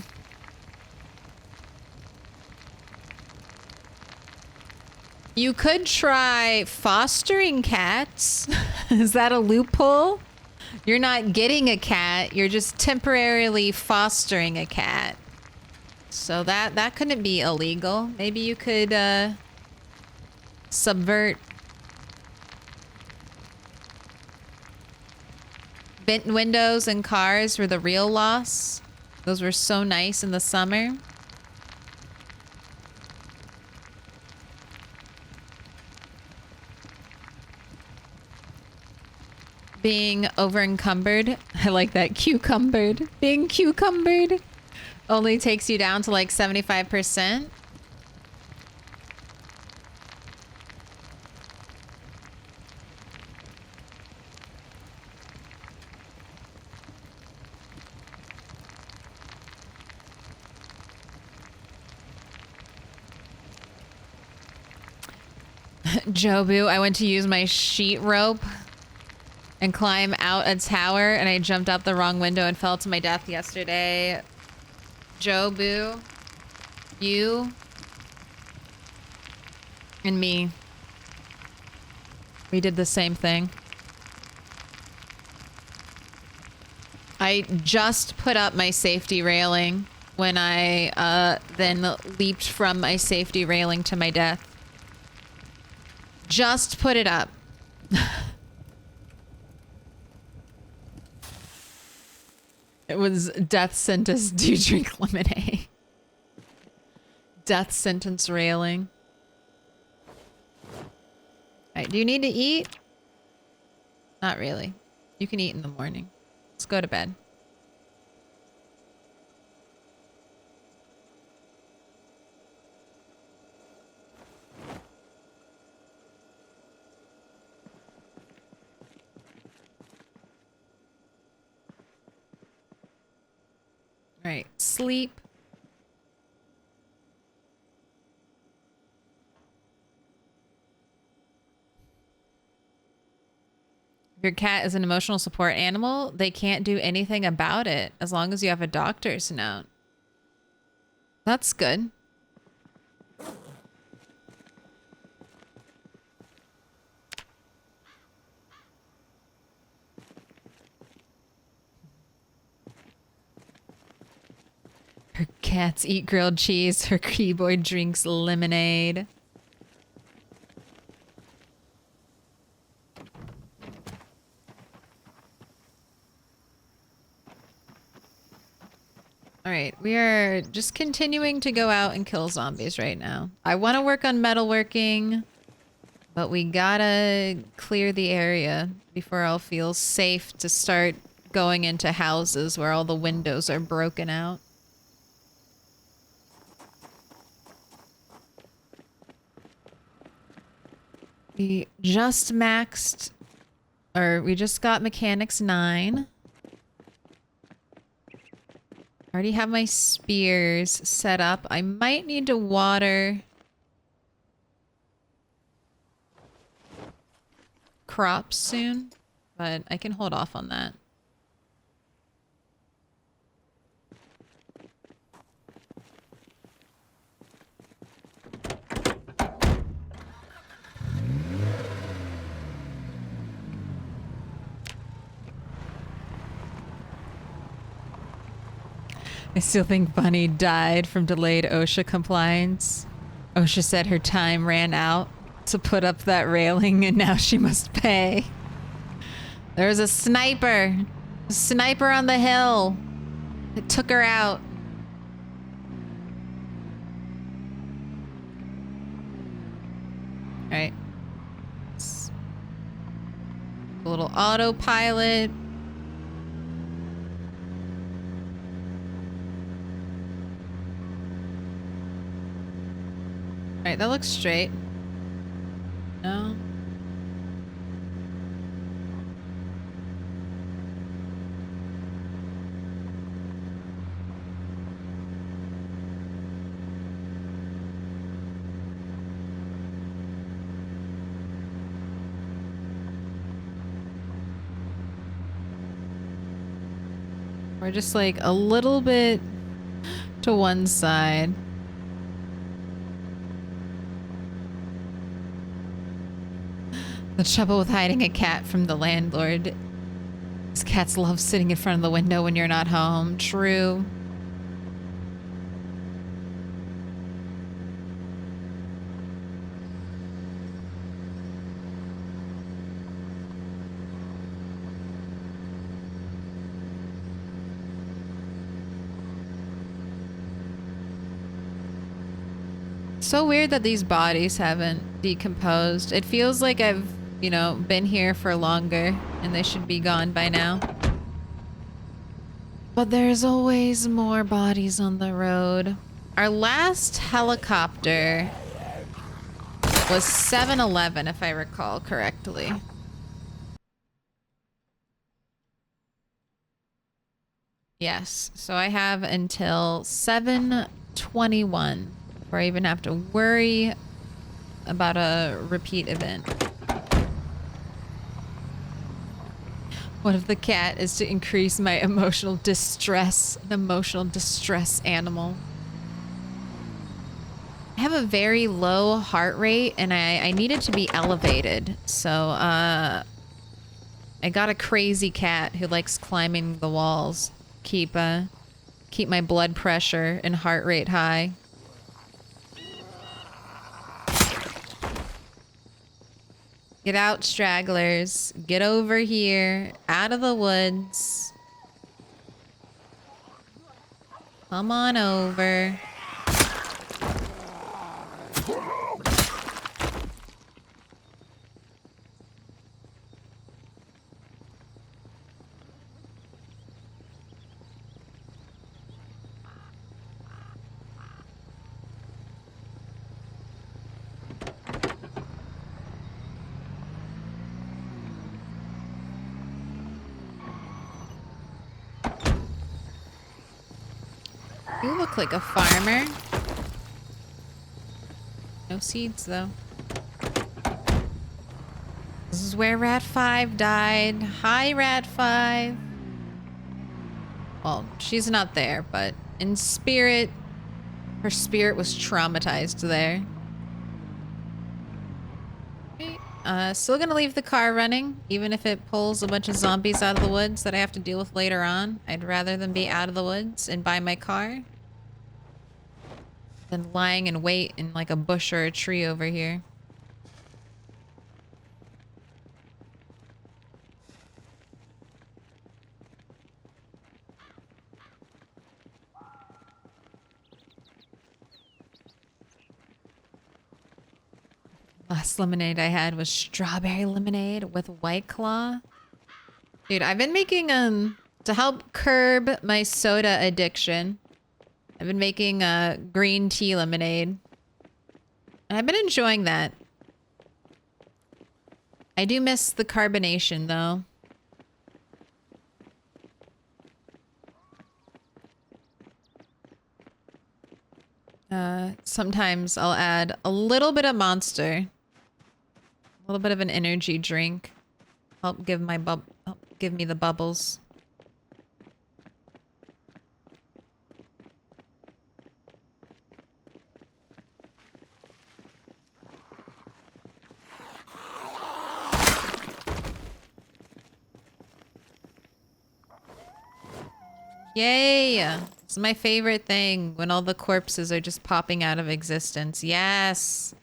A: You could try fostering cats. Is that a loophole? You're not getting a cat. You're just temporarily fostering a cat. So that couldn't be illegal. Maybe you could subvert. Bent windows and cars were the real loss. Those were so nice in the summer. Being over encumbered. I like that. Cucumbered. Being cucumbered only takes you down to like 75%. Jobu, I went to use my sheet rope and climb out a tower, and I jumped out the wrong window and fell to my death yesterday. Jobu, you and me, we did the same thing. I just put up my safety railing when I then leaped from my safety railing to my death. Just put it up. It was death sentence, do you drink lemonade? Death sentence railing. Alright, do you need to eat? Not really. You can eat in the morning. Let's go to bed. All right, sleep. If your cat is an emotional support animal, they can't do anything about it as long as you have a doctor's note. That's good. Her cats eat grilled cheese. Her keyboard drinks lemonade. All right, we are just continuing to go out and kill zombies right now. I want to work on metalworking, but we gotta clear the area before I'll feel safe to start going into houses where all the windows are broken out. We just maxed, or we just got Mechanics 9. I already have my spears set up. I might need to water crops soon, but I can hold off on that. I still think Bunny died from delayed OSHA compliance. OSHA said her time ran out to put up that railing and now she must pay. There's a sniper. A sniper on the hill. It took her out. All right. A little autopilot. All right, that looks straight. No. We're just like a little bit to one side. The trouble with hiding a cat from the landlord is cats love sitting in front of the window when you're not home. True. So weird that these bodies haven't decomposed. It feels like I've, you know, been here for longer and they should be gone by now. But there's always more bodies on the road. Our last helicopter was 7-Eleven, if I recall correctly. Yes, so I have until 7/21 before I even have to worry about a repeat event. What if the cat is to increase my emotional distress, an emotional distress animal? I have a very low heart rate and I need it to be elevated. So, I got a crazy cat who likes climbing the walls. Keep my blood pressure and heart rate high. Get out, stragglers. Get over here. Out of the woods. Come on over. You look like a farmer. No seeds, though. This is where Rat 5 died. Hi, Rat 5. Well, she's not there, but in spirit, her spirit was traumatized there. Okay, still gonna leave the car running, even if it pulls a bunch of zombies out of the woods that I have to deal with later on. I'd rather them be out of the woods and by my car than lying in wait in like a bush or a tree over here. Last lemonade I had was strawberry lemonade with White Claw. Dude, I've been making, to help curb my soda addiction, I've been making green tea lemonade. And I've been enjoying that. I do miss the carbonation, though. Sometimes I'll add a little bit of Monster. A little bit of an energy drink. Help give me the bubbles. Yay! It's my favorite thing when all the corpses are just popping out of existence. Yes!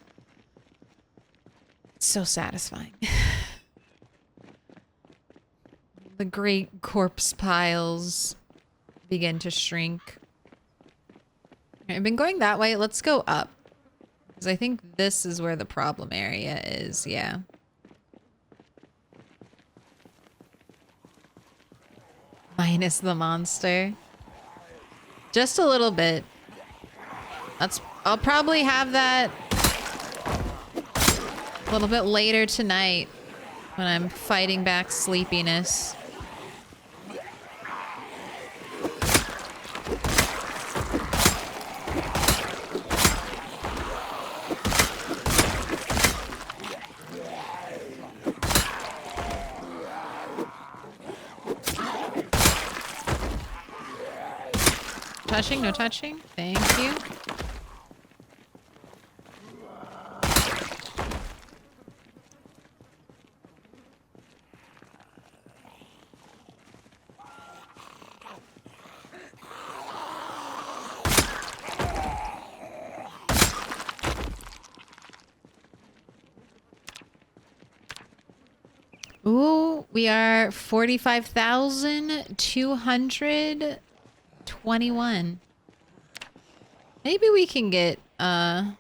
A: It's so satisfying. The great corpse piles begin to shrink. I've been going that way. Let's go up. Because I think this is where the problem area is. Yeah. Minus the monster. Just a little bit. I'll probably have that a little bit later tonight when I'm fighting back sleepiness. Touching, no touching. Thank you. Ooh, we are 45,221. Maybe we can get, I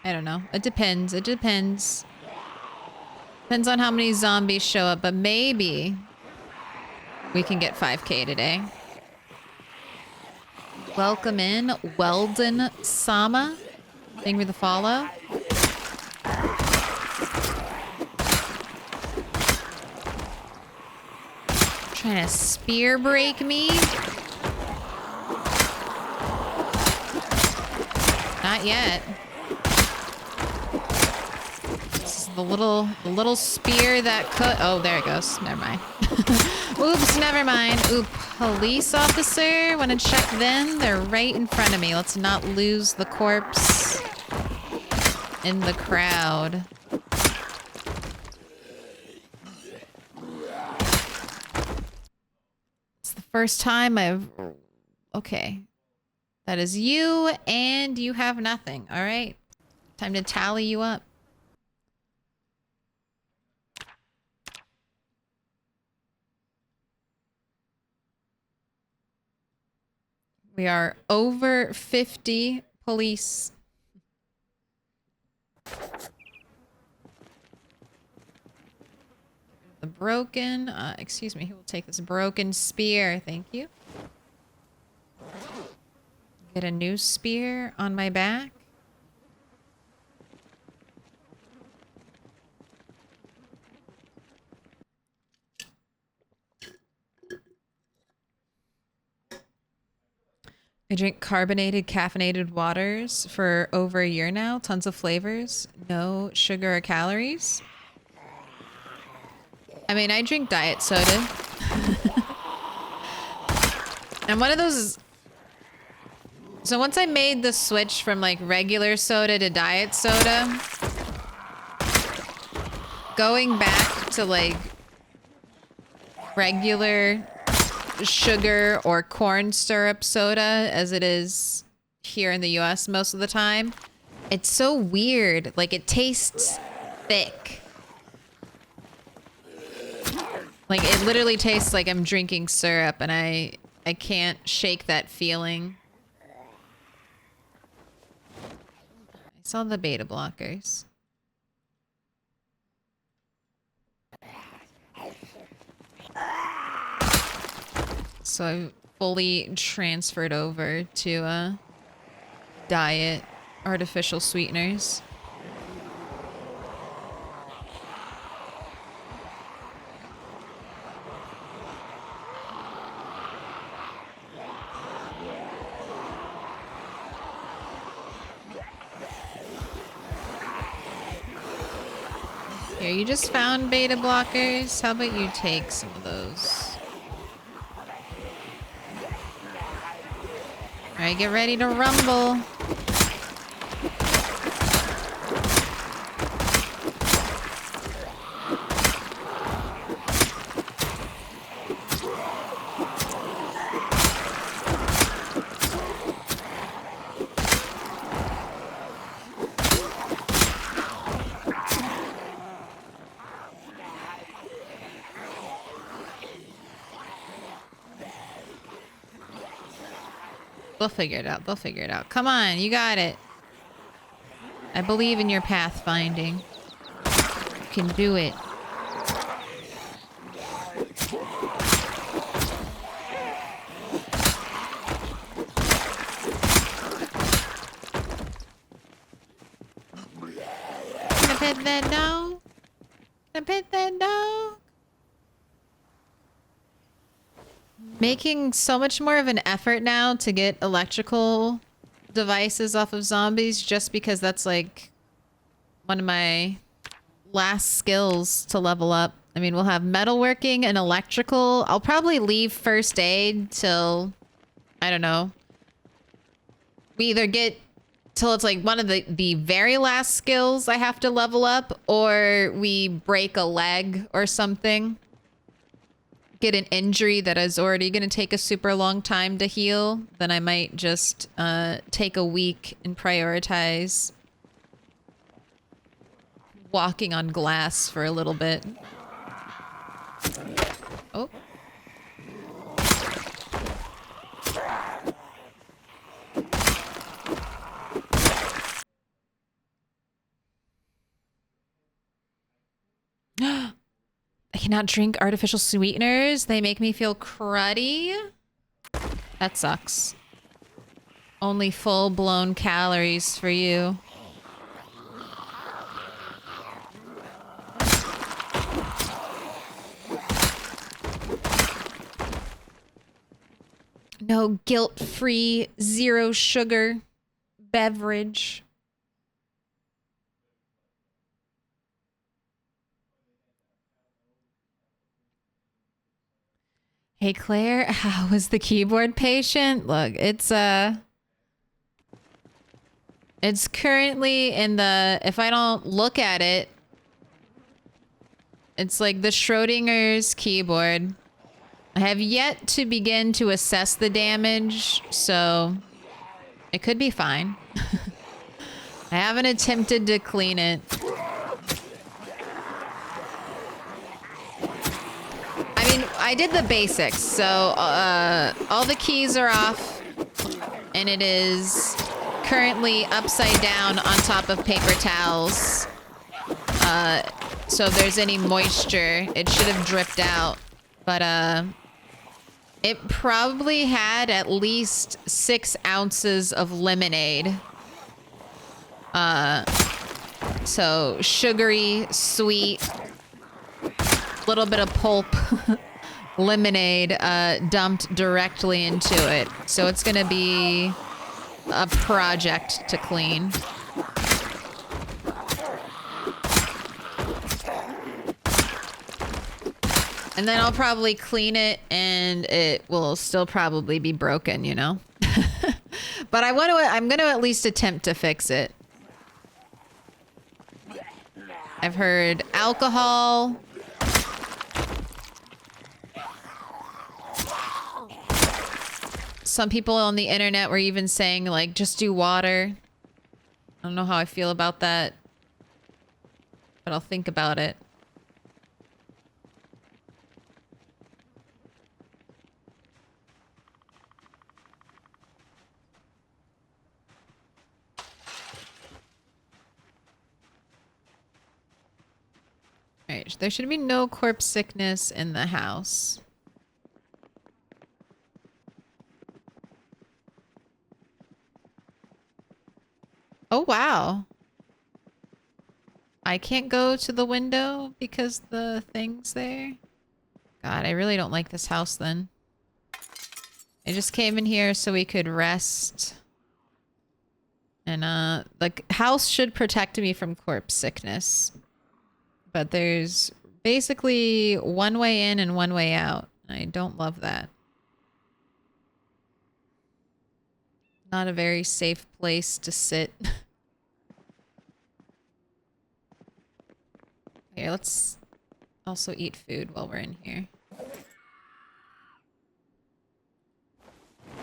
A: don't know. It depends. It depends. Depends on how many zombies show up, but maybe we can get 5K today. Welcome in, Weldon Sama. Thank you for the follow. Trying to spear break me. Not yet. This is the little spear that could. Oh, there it goes. Never mind. Oops, never mind. Oop, police officer. Want to check them? They're right in front of me. Let's not lose the corpse in the crowd. It's the first time I've. Okay. That is you, and you have nothing. All right. Time to tally you up. We are over 50 police. The broken, excuse me, he will take this broken spear. Thank you. Get a new spear on my back. I drink carbonated, caffeinated waters for over a year now. Tons of flavors. No sugar or calories. I mean, I drink diet soda. I'm one of those... So once I made the switch from like regular soda to diet soda, going back to like regular sugar or corn syrup soda as it is here in the US most of the time, it's so weird. Like it tastes thick. Like it literally tastes like I'm drinking syrup and I can't shake that feeling. I saw the beta blockers. So I fully transferred over to diet artificial sweeteners. Here, you just found beta blockers. How about you take some of those? All right, get ready to rumble. They'll figure it out. They'll figure it out. Come on, you got it. I believe in your pathfinding. You can do it. Can I pet that dog? Can I pet that dog? Making so much more of an effort now to get electrical devices off of zombies just because that's like one of my last skills to level up. I mean, we'll have metalworking and electrical. I'll probably leave first aid till, I don't know. We either get till it's like one of the very last skills I have to level up, or we break a leg or something. Get an injury that is already going to take a super long time to heal, then I might just take a week and prioritize walking on glass for a little bit. Oh. I cannot drink artificial sweeteners. They make me feel cruddy. That sucks. Only full-blown calories for you. No guilt-free, zero sugar beverage. Hey Claire, how was the keyboard patient? Look, it's currently in the, if I don't look at it, it's like the Schrodinger's keyboard. I have yet to begin to assess the damage, so it could be fine. I haven't attempted to clean it. I did the basics, so all the keys are off, and it is currently upside down on top of paper towels. So if there's any moisture, it should have dripped out. But it probably had at least 6 ounces of lemonade. So sugary, sweet, little bit of pulp. lemonade dumped directly into it. So it's gonna be a project to clean. And then I'll probably clean it and it will still probably be broken, you know? But I'm gonna at least attempt to fix it. I've heard alcohol. Some people on the internet were even saying, like, just do water. I don't know how I feel about that, but I'll think about it. Alright, there should be no corpse sickness in the house. Oh, wow. I can't go to the window because the thing's there? God, I really don't like this house then. I just came in here so we could rest. And, the house should protect me from corpse sickness. But there's basically one way in and one way out. I don't love that. Not a very safe place to sit. Here, let's also eat food while we're in here.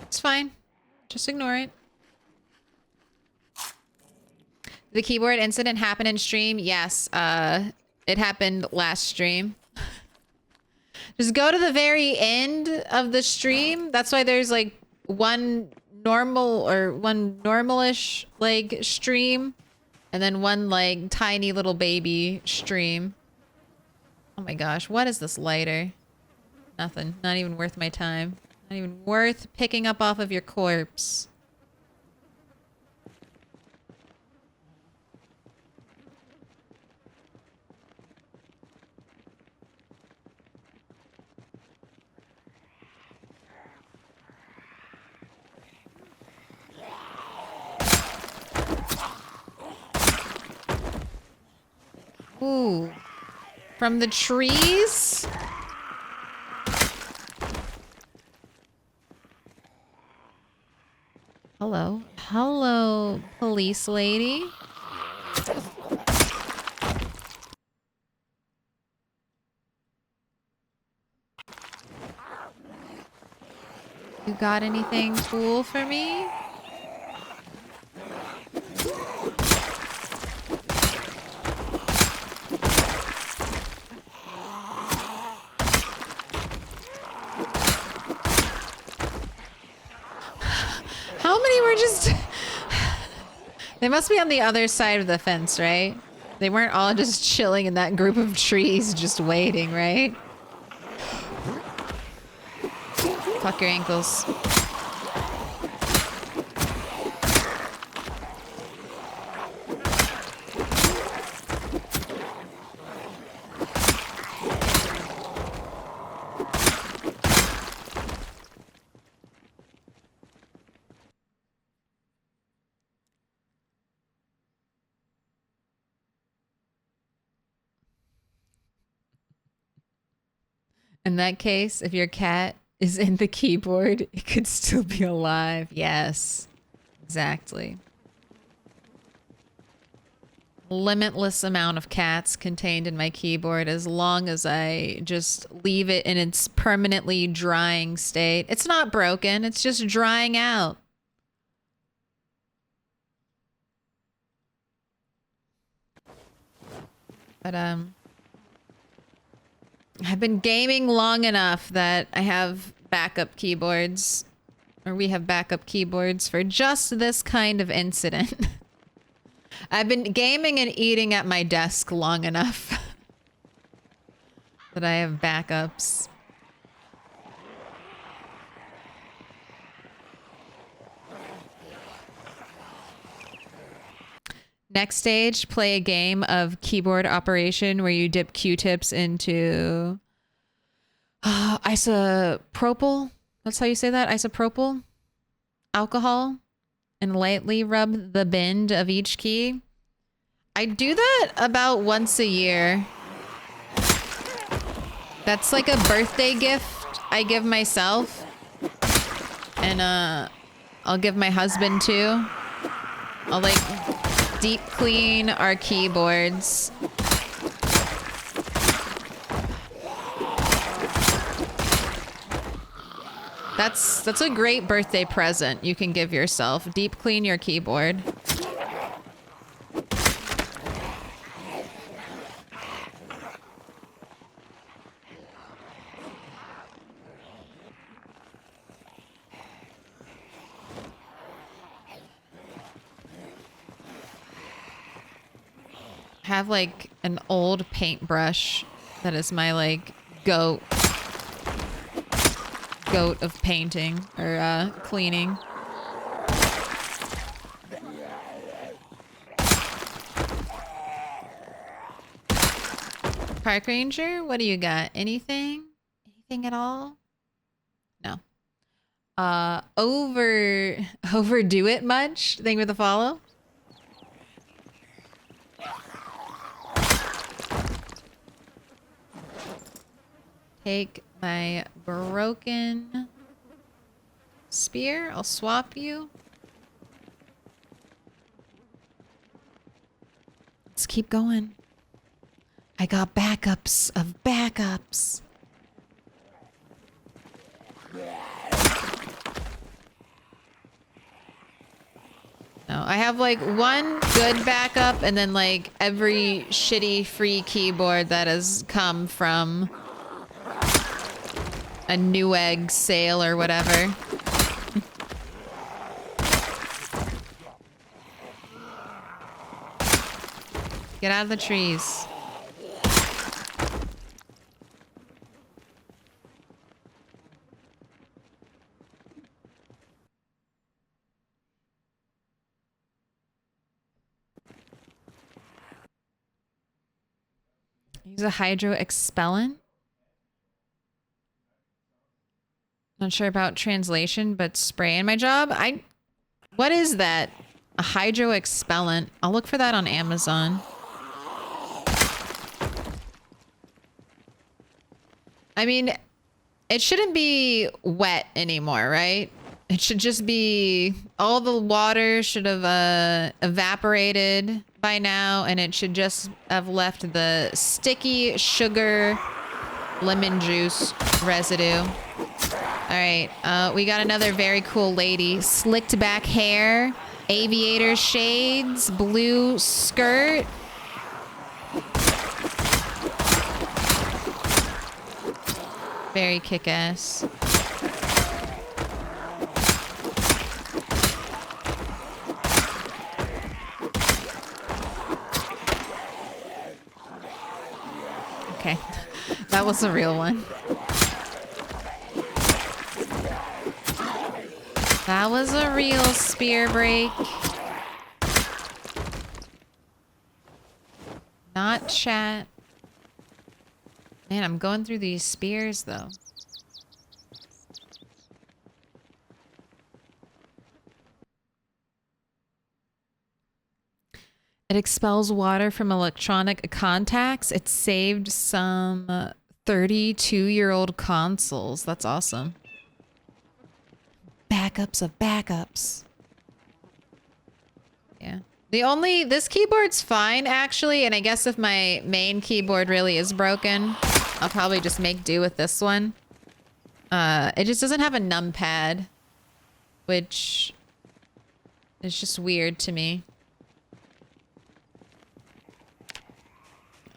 A: It's fine. Just ignore it. The keyboard incident happened in stream? Yes, it happened last stream. Just go to the very end of the stream. That's why there's like one normal or one normalish like stream and then one like tiny little baby stream. Oh my gosh, what is this lighter? Nothing. Not even worth my time. Not even worth picking up off of your corpse. Ooh. From the trees? Hello. Hello, police lady. You got anything cool for me? How many were just... They must be on the other side of the fence, right? They weren't all just chilling in that group of trees just waiting, right? Fuck your ankles. In that case, if your cat is in the keyboard, it could still be alive. Yes, exactly. Limitless amount of cats contained in my keyboard as long as I just leave it in its permanently drying state. It's not broken, it's just drying out. But, I've been gaming long enough that I have backup keyboards, or we have backup keyboards for just this kind of incident. I've been gaming and eating at my desk long enough that I have backups. Next stage, play a game of keyboard operation where you dip Q-tips into Isopropyl. That's how you say that? Isopropyl alcohol. And lightly rub the bend of each key. I do that about once a year. That's like a birthday gift I give myself. And I'll give my husband too. I'll like deep clean our keyboards. That's a great birthday present you can give yourself. Deep clean your keyboard. Have like an old paintbrush that is my like goat of painting or cleaning. Park Ranger, what do you got? Anything? Anything at all? No. Overdo it much? Thing with the follow? Take my broken spear. I'll swap you. Let's keep going. I got backups of backups. No, I have like one good backup and then like every shitty free keyboard that has come from a Newegg sale or whatever. Get out of the trees. Use a hydro expellant. Not sure about translation, but spray in my job. What is that? A hydro expellant. I'll look for that on Amazon. I mean, it shouldn't be wet anymore, right? It should just be, all the water should have evaporated by now, and it should just have left the sticky sugar lemon juice residue. All right, we got another very cool lady. Slicked back hair, aviator shades, blue skirt. Very kick-ass. Okay, that was a real one. That was a real spear break. Not chat. Man, I'm going through these spears though. It expels water from electronic contacts. It saved some 32-year-old consoles. That's awesome. Backups of backups. Yeah. This keyboard's fine actually, and I guess if my main keyboard really is broken, I'll probably just make do with this one. It just doesn't have a numpad, which is just weird to me.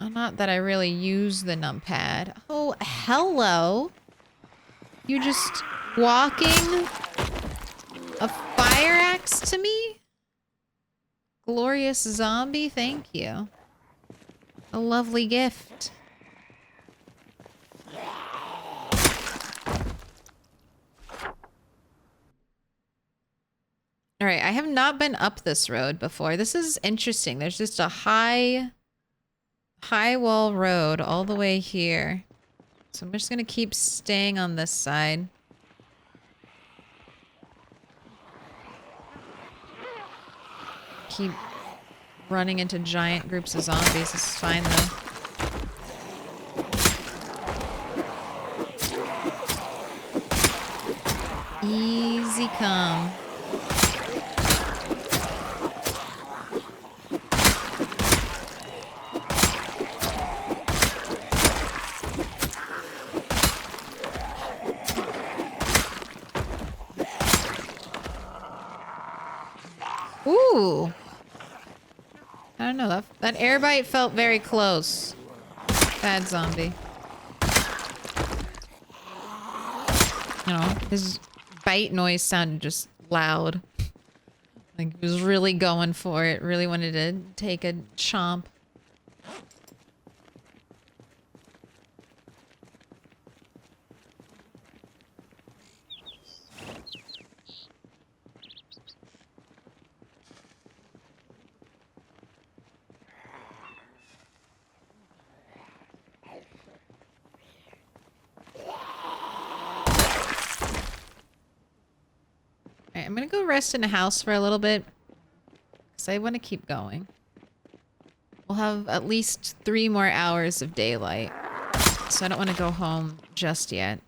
A: Not that I really use the numpad. Oh, hello. You just walking a fire axe to me? Glorious zombie, thank you. A lovely gift. All right, I have not been up this road before. This is interesting. There's just a high wall road all the way here. So I'm just gonna keep staying on this side. Keep running into giant groups of zombies. This is fine though. Easy come. Ooh. I don't know. That air bite felt very close. Bad zombie. You know, his bite noise sounded just loud. Like he was really going for it. Really wanted to take a chomp. I'm gonna go rest in a house for a little bit because I want to keep going. We'll have at least 3 more hours of daylight, so I don't want to go home just yet.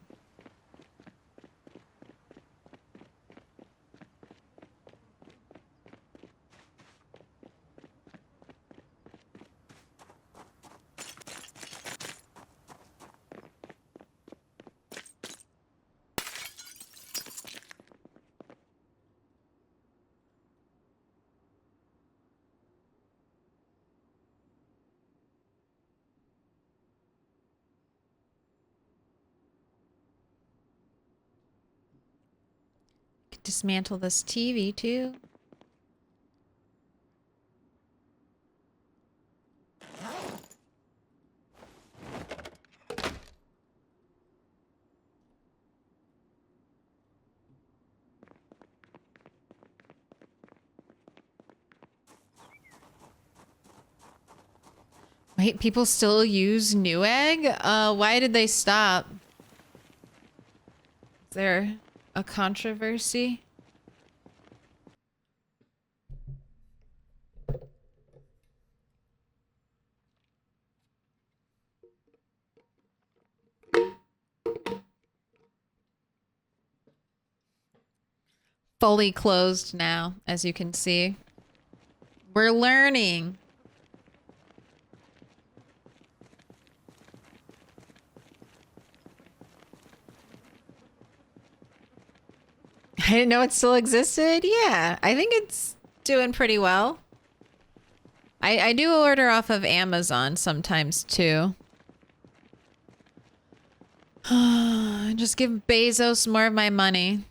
A: Dismantle this TV too. Wait, people still use Newegg? Why did they stop? Is there a controversy? Fully closed now, as you can see. We're learning. I didn't know it still existed. Yeah, I think it's doing pretty well. I do order off of Amazon sometimes too. Just give Bezos more of my money.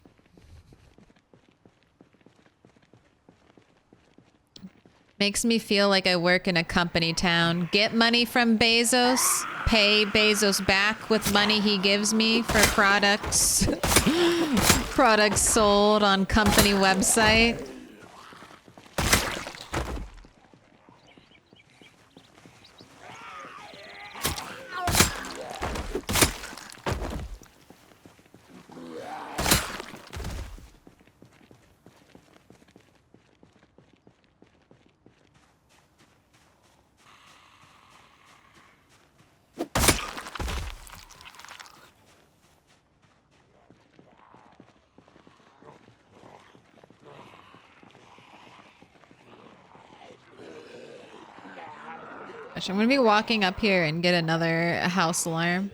A: Makes me feel like I work in a company town. Get money from Bezos, pay Bezos back with money he gives me for products. Products sold on company website. Gosh, I'm gonna be walking up here and get another house alarm.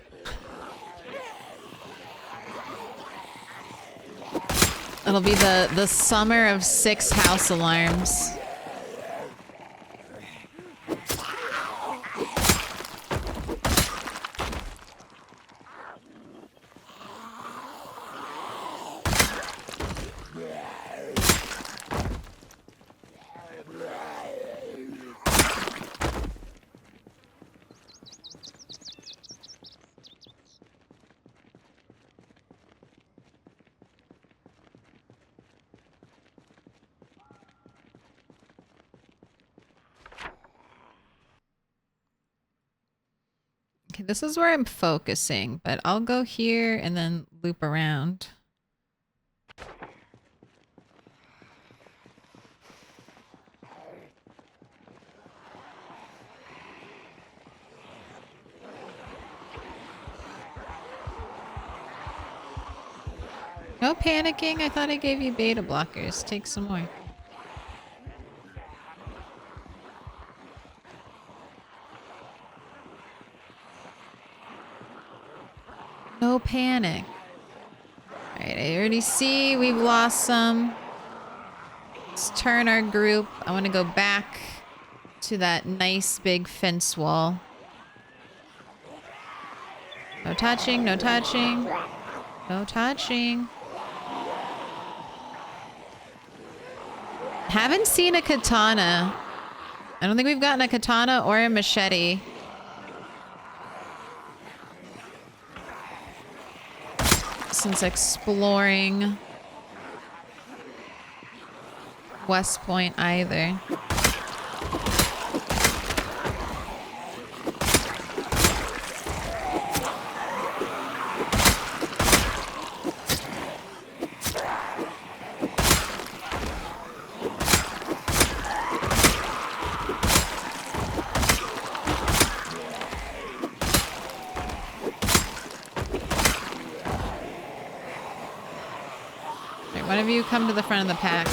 A: It'll be the summer of 6 house alarms. Okay, this is where I'm focusing, but I'll go here and then loop around. No panicking. I thought I gave you beta blockers. Take some more. No panic. Alright, I already see we've lost some. Let's turn our group. I want to go back to that nice big fence wall. No touching, no touching. No touching. Haven't seen a katana. I don't think we've gotten a katana or a machete. Since exploring West Point either. One of you come to the front of the pack.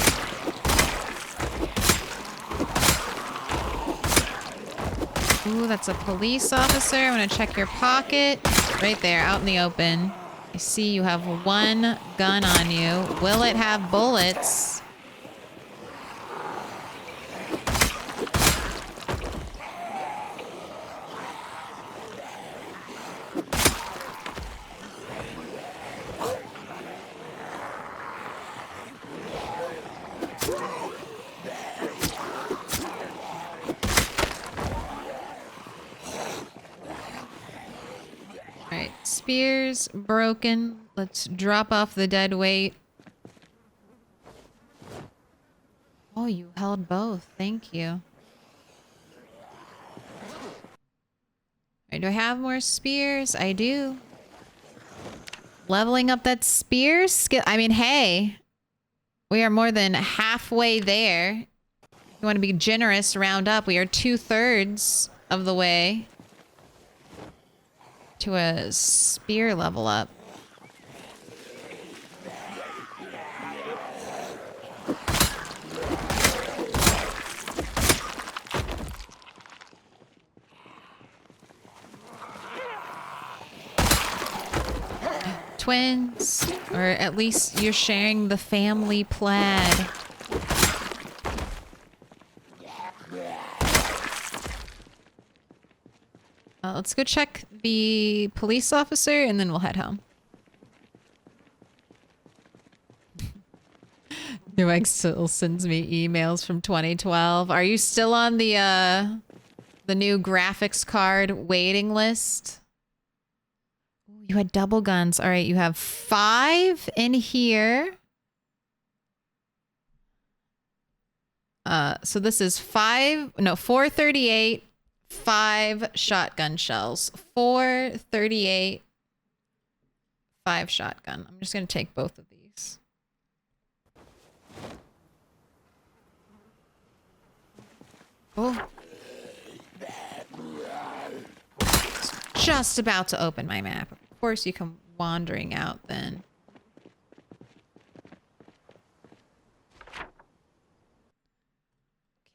A: Ooh, that's a police officer. I'm gonna check your pocket. Right there, out in the open. I see you have one gun on you. Will it have bullets? Spears broken. Let's drop off the dead weight. Oh, you held both. Thank you. Right, do I have more spears? I do. Leveling up that spear skill. I mean, hey, we are more than halfway there. You want to be generous, round up. We are 2/3 of the way to a spear level up. Twins, or at least you're sharing the family plaid. Let's go check the police officer and then we'll head home. Newegg still sends me emails from 2012. Are you still on the new graphics card waiting list? Ooh, you had double guns. All right, you have 5 in here. So this is 438. 5 shotgun shells. 438. 5 shotgun. I'm just going to take both of these. Oh. Just about to open my map. Of course you come wandering out then.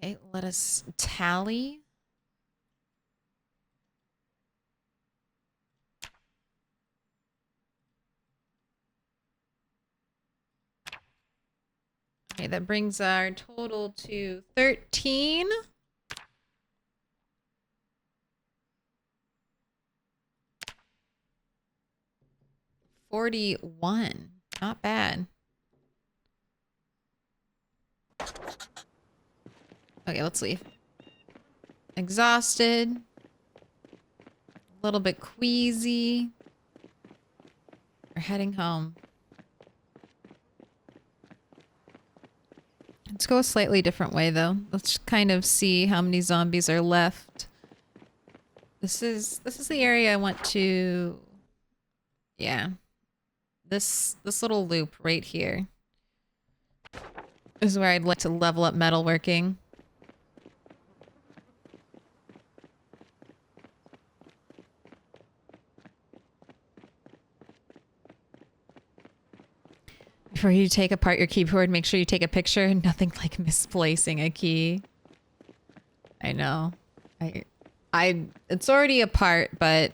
A: Okay, let us tally. Okay, that brings our total to 13. $41. Not bad. Okay, let's leave. Exhausted. A little bit queasy. We're heading home. Let's go a slightly different way, though. Let's kind of see how many zombies are left. This is the area I want to. Yeah. This little loop right here is where I'd like to level up metalworking. Before you take apart your keyboard, make sure you take a picture. Nothing like misplacing a key. I know. It's already apart, but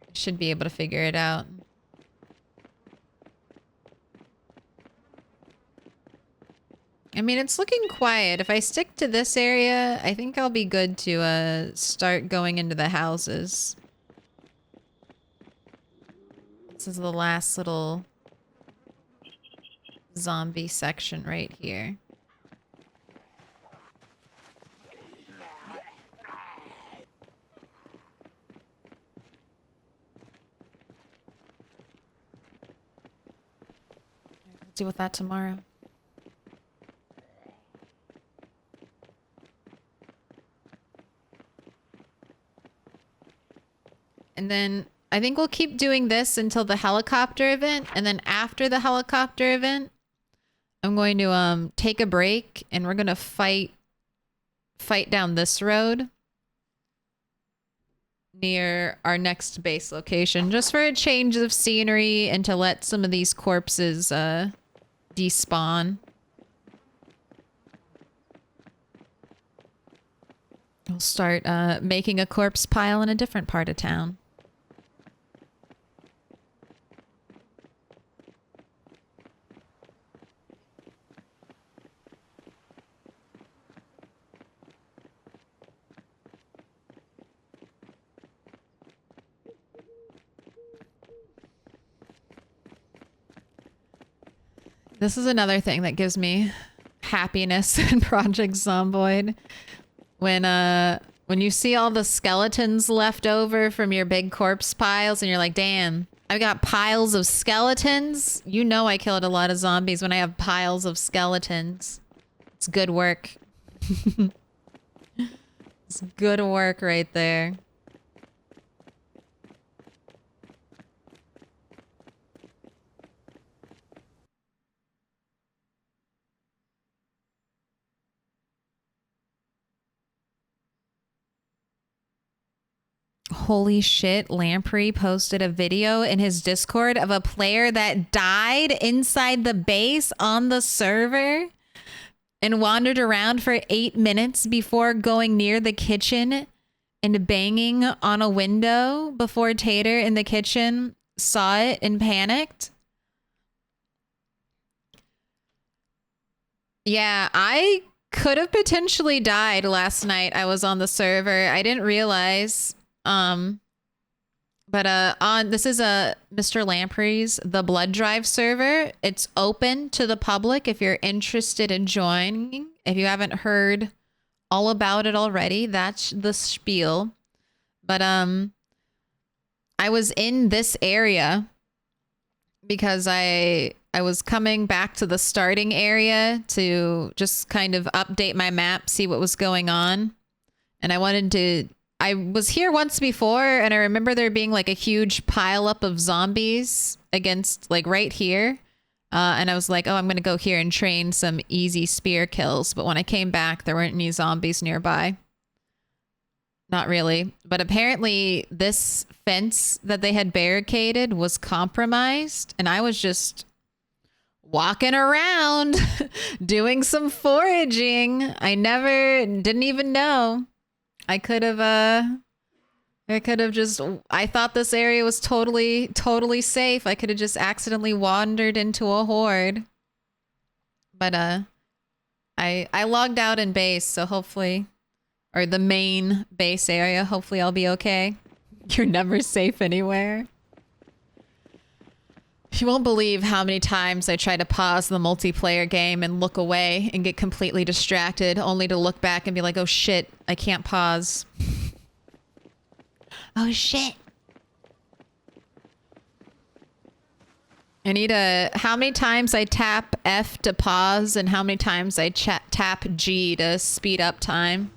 A: I should be able to figure it out. I mean, it's looking quiet. If I stick to this area, I think I'll be good to start going into the houses. This is the last little zombie section right here. I'll deal with that tomorrow. And then I think we'll keep doing this until the helicopter event. And then after the helicopter event, I'm going to take a break and we're going to fight down this road near our next base location, just for a change of scenery and to let some of these corpses despawn. We'll start making a corpse pile in a different part of town. This is another thing that gives me happiness in Project Zomboid. When you see all the skeletons left over from your big corpse piles and you're like, damn, I've got piles of skeletons. You know I killed a lot of zombies when I have piles of skeletons. It's good work. It's good work right there. Holy shit, Lamprey posted a video in his Discord of a player that died inside the base on the server and wandered around for 8 minutes before going near the kitchen and banging on a window before Tater in the kitchen saw it and panicked. Yeah, I could have potentially died last night. I was on the server. I didn't realize. This is a Mr. Lamprey's The Blood Drive server. It's open to the public if you're interested in joining. If you haven't heard all about it already, that's the spiel. But I was in this area because I was coming back to the starting area to just kind of update my map, see what was going on. And I was here once before, and I remember there being like a huge pile up of zombies against like right here. And I was like, oh, I'm going to go here and train some easy spear kills. But when I came back, there weren't any zombies nearby. Not really. But apparently this fence that they had barricaded was compromised. And I was just walking around doing some foraging. Didn't even know. I thought this area was totally safe. I could have just accidentally wandered into a horde. But I logged out in base, so hopefully, or the main base area, hopefully I'll be okay. You're never safe anywhere. You won't believe how many times I try to pause the multiplayer game and look away and get completely distracted, only to look back and be like, oh shit, I can't pause. Oh shit. I need how many times I tap F to pause and how many times I tap G to speed up time.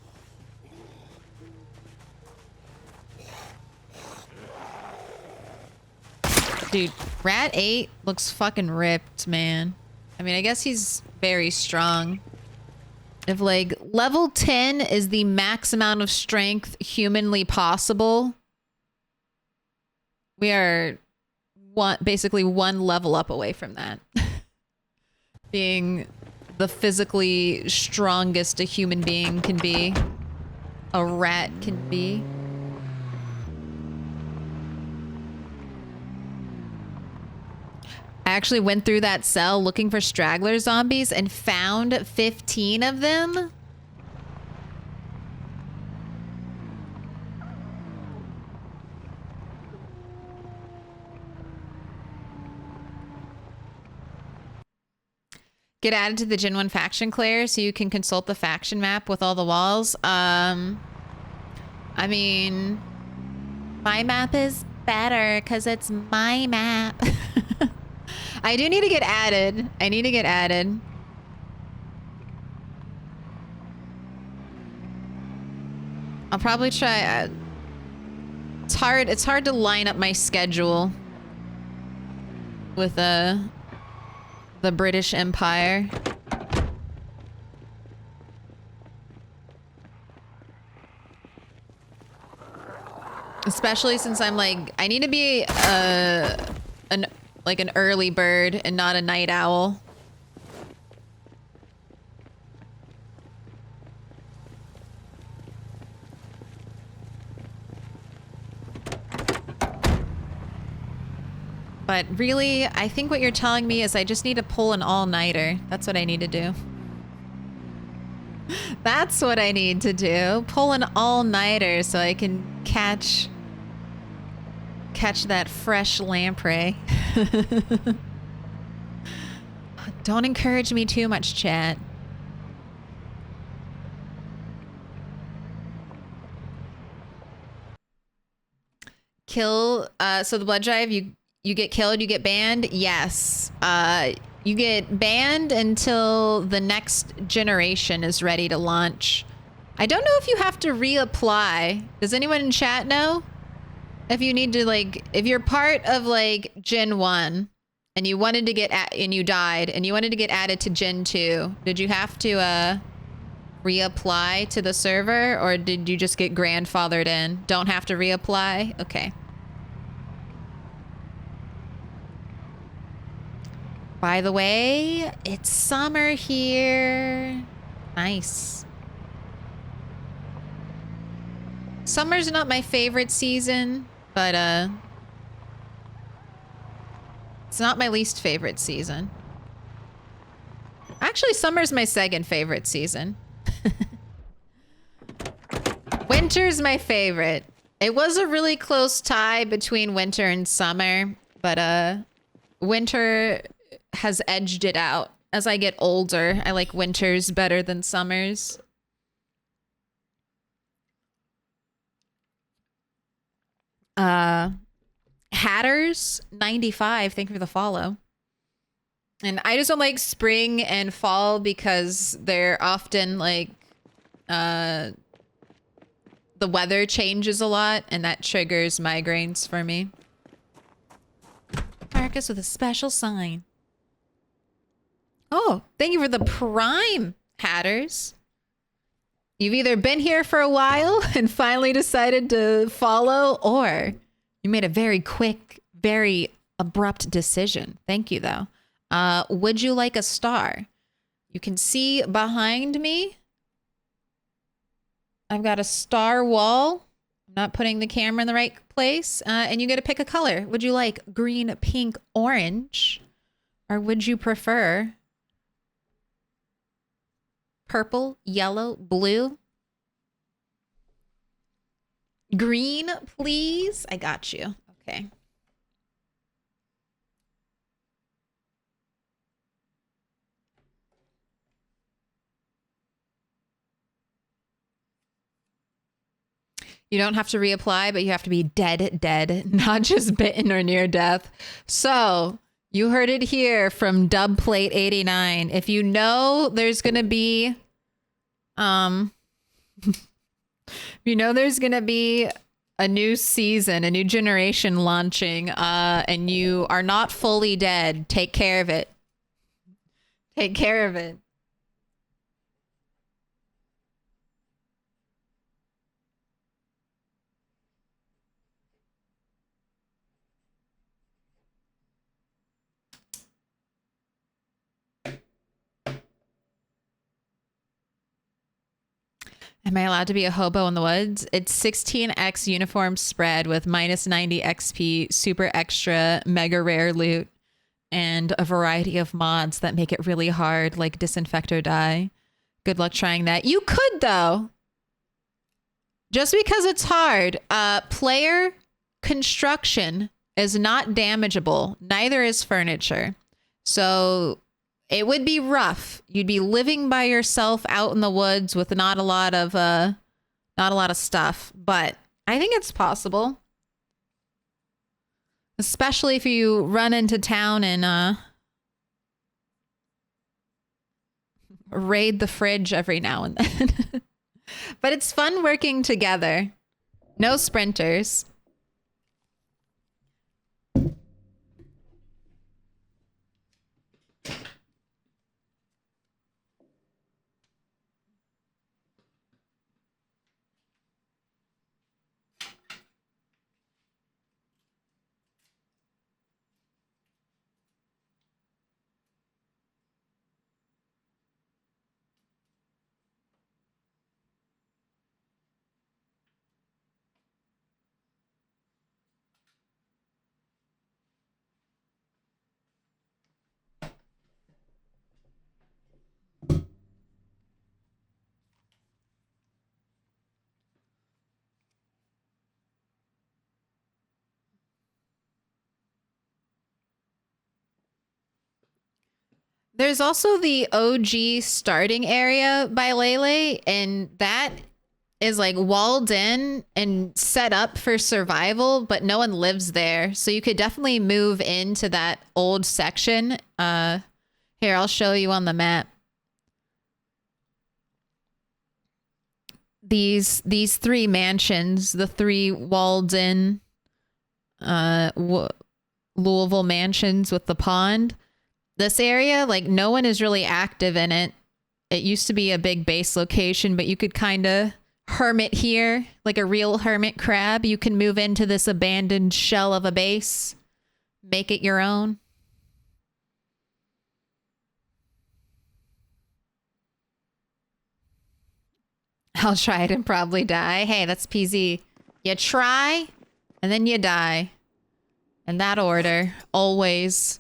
A: Dude, Rat 8 looks fucking ripped, man. I mean, I guess he's very strong. If like level 10 is the max amount of strength humanly possible, we are basically one level up away from that. Being the physically strongest a human being can be, a rat can be. I actually went through that cell looking for straggler zombies and found 15 of them. Get added to the Gen 1 faction, Claire, so you can consult the faction map with all the walls. I mean, my map is better because it's my map. I do need to get added. I need to get added. I'll probably try. It's hard. It's hard to line up my schedule with the British Empire. Especially since I'm like, I need to be like an early bird and not a night owl. But really, I think what you're telling me is I just need to pull an all-nighter. That's what I need to do. That's what I need to do. Pull an all-nighter so I can catch that fresh lamprey. Don't encourage me too much, chat. Kill, so the blood drive, you get killed, you get banned? Yes. You get banned until the next generation is ready to launch. I don't know if you have to reapply. Does anyone in chat know? If you need to, like, if you're part of, like, Gen 1 and you wanted to get, and you died and you wanted to get added to Gen 2, did you have to, reapply to the server or did you just get grandfathered in? Don't have to reapply? Okay. By the way, it's summer here. Nice. Summer's not my favorite season, but it's not my least favorite season. Actually, summer's my second favorite season. Winter's my favorite. It was a really close tie between winter and summer, but winter has edged it out. As I get older, I like winters better than summers. Hatters 95, thank you for the follow. And I just don't like spring and fall because they're often like the weather changes a lot and that triggers migraines for me. Marcus with a special sign. Oh, thank you for the prime, Hatters. You've either been here for a while and finally decided to follow, or you made a very quick, very abrupt decision. Thank you, though. Would you like a star? You can see behind me, I've got a star wall. I'm not putting the camera in the right place. And you get to pick a color. Would you like green, pink, orange? Or would you prefer purple, yellow, blue? Green, please. I got you. Okay. You don't have to reapply, but you have to be dead, not just bitten or near death. So You heard it here from Dubplate89. If you know there's gonna be, you know there's gonna be a new season, a new generation launching, and you are not fully dead, take care of it. Take care of it. Am I allowed to be a hobo in the woods? It's 16x uniform spread with minus 90 XP, super extra, mega rare loot, and a variety of mods that make it really hard, like disinfect or die. Good luck trying that. You could, though. Just because it's hard, player construction is not damageable. Neither is furniture. So it would be rough. You'd be living by yourself out in the woods with not a lot of stuff, but I think it's possible. Especially if you run into town and raid the fridge every now and then. But it's fun working together. No sprinters. There's also the OG starting area by Lele, and that is like walled in and set up for survival, but no one lives there. So you could definitely move into that old section. Here, I'll show you on the map. These three mansions, the three walled in Louisville mansions with the pond. This area, like, no one is really active in it. It used to be a big base location, but you could kind of hermit here, like a real hermit crab. You can move into this abandoned shell of a base, make it your own. I'll try it and probably die. Hey, that's PZ. You try, and then you die. In that order, always.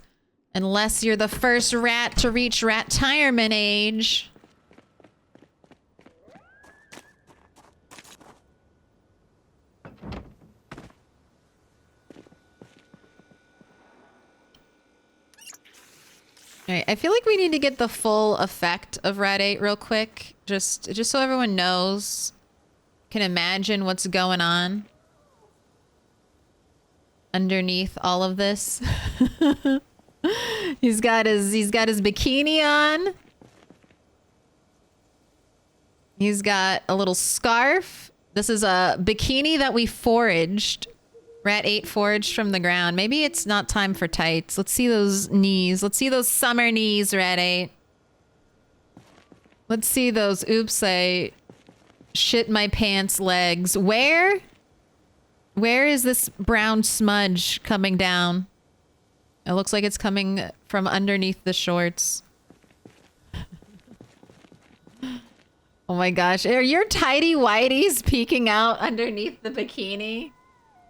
A: Unless you're the first rat to reach rat-tirement age. Alright, I feel like we need to get the full effect of Rat 8 real quick. Just so everyone knows, can imagine what's going on underneath all of this. He's got his bikini on. He's got a little scarf. This is a bikini that we foraged. Rat 8 foraged from the ground. Maybe it's not time for tights. Let's see those knees. Let's see those summer knees, Rat 8. Let's see those oops, I shit my pants legs. Where is this brown smudge coming down? It looks like it's coming from underneath the shorts. Oh my gosh. Are your tidy whities peeking out underneath the bikini?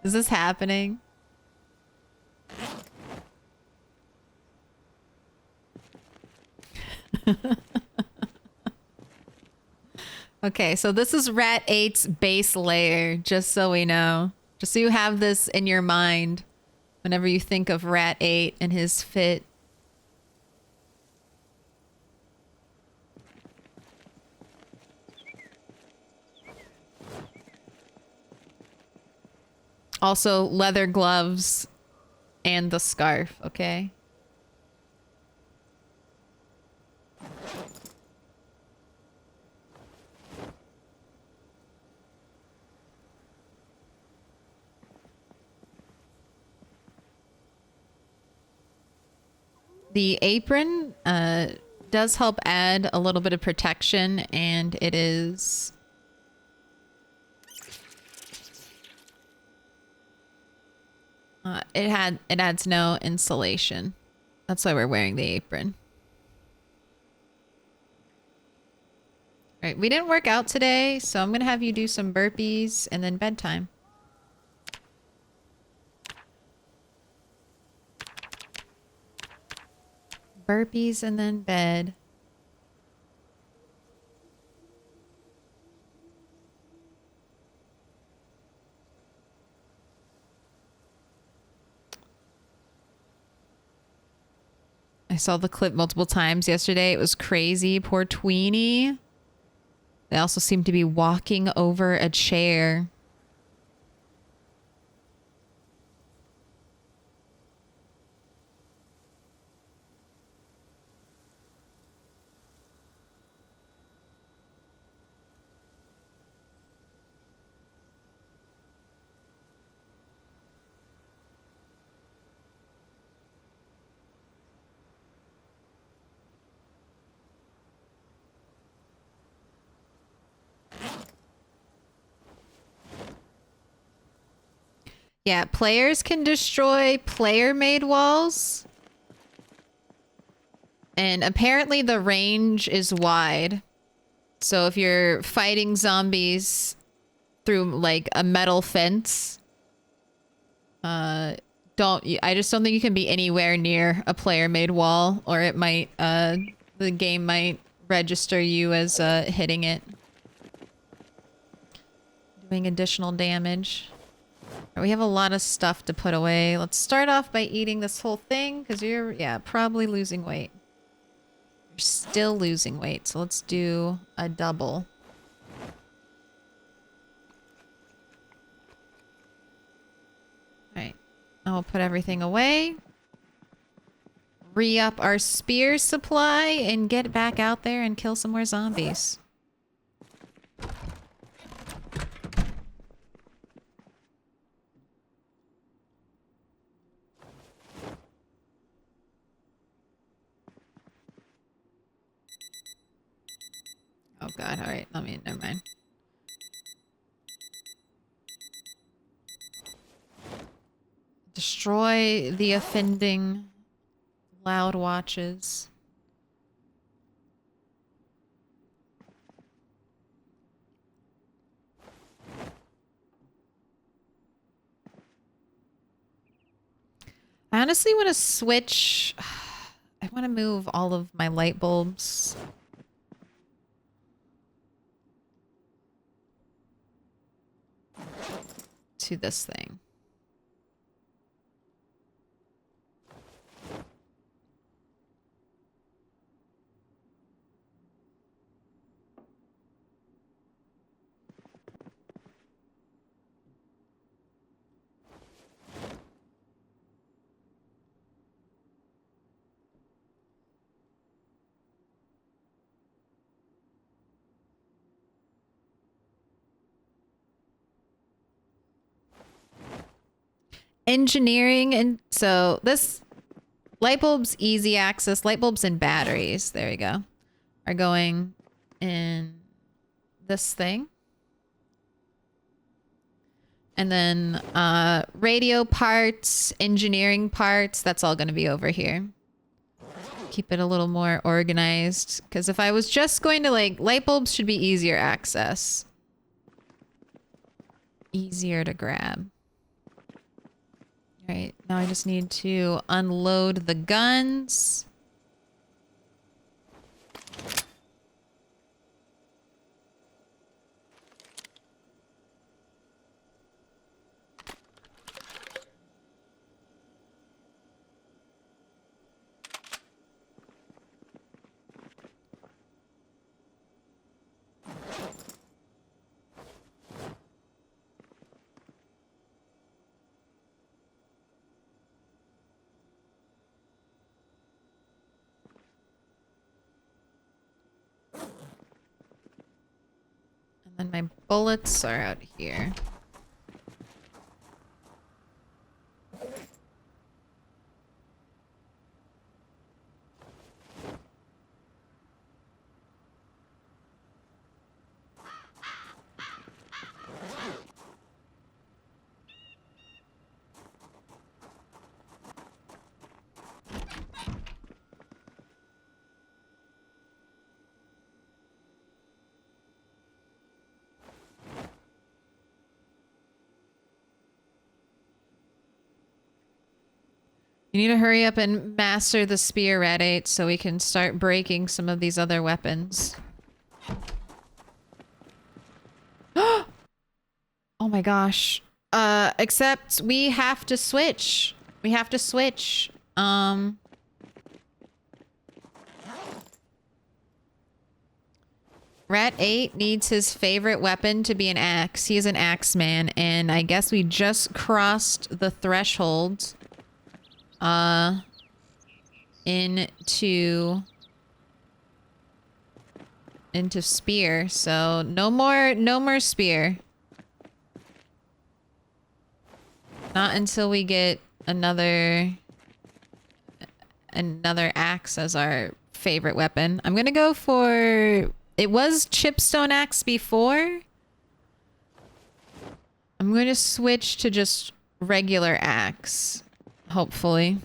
A: Is this happening? Okay, so this is Rat 8's base layer, just so we know. Just so you have this in your mind whenever you think of Rat 8 and his fit. Also, leather gloves and the scarf, okay? The apron does help add a little bit of protection, and it is... it adds no insulation. That's why we're wearing the apron. All right, we didn't work out today, so I'm gonna have you do some burpees and then bedtime. Burpees and then bed. I saw the clip multiple times yesterday. It was crazy. Poor Tweenie. They also seem to be walking over a chair. Yeah, players can destroy player-made walls. And apparently the range is wide. So if you're fighting zombies through like a metal fence, I just don't think you can be anywhere near a player-made wall, or it might, the game might register you as hitting it. Doing additional damage. We have a lot of stuff to put away. Let's start off by eating this whole thing, because you're, yeah, probably losing weight. You're still losing weight, so let's do a double. Alright, now we'll put everything away. Re-up our spear supply and get back out there and kill some more zombies. Oh god, alright, never mind. Destroy the offending loud watches. I honestly want to switch. I want to move all of my light bulbs to this thing. Engineering, and so this light bulbs, easy access, light bulbs and batteries, there we go, are going in this thing. And then radio parts, engineering parts, that's all going to be over here. Keep it a little more organized, because if I was just going to, like, light bulbs should be easier access. Easier to grab. Alright, now I just need to unload the guns. And my bullets are out here. You need to hurry up and master the spear, Red 8, so we can start breaking some of these other weapons. Oh my gosh. Except we have to switch. We have to switch. Rat 8 needs his favorite weapon to be an axe. He is an axe man, and I guess we just crossed the threshold into spear. So no more spear. Not until we get another axe as our favorite weapon. I'm gonna go for, it was chipstone axe before. I'm going to switch to just regular axe, hopefully.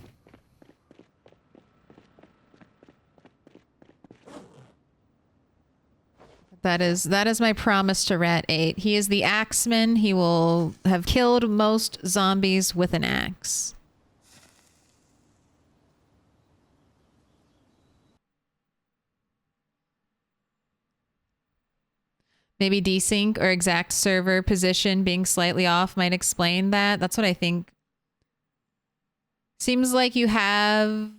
A: That is my promise to Rat 8. He is the axeman. He will have killed most zombies with an axe. Maybe desync or exact server position being slightly off might explain that. That's what I think. Seems like you have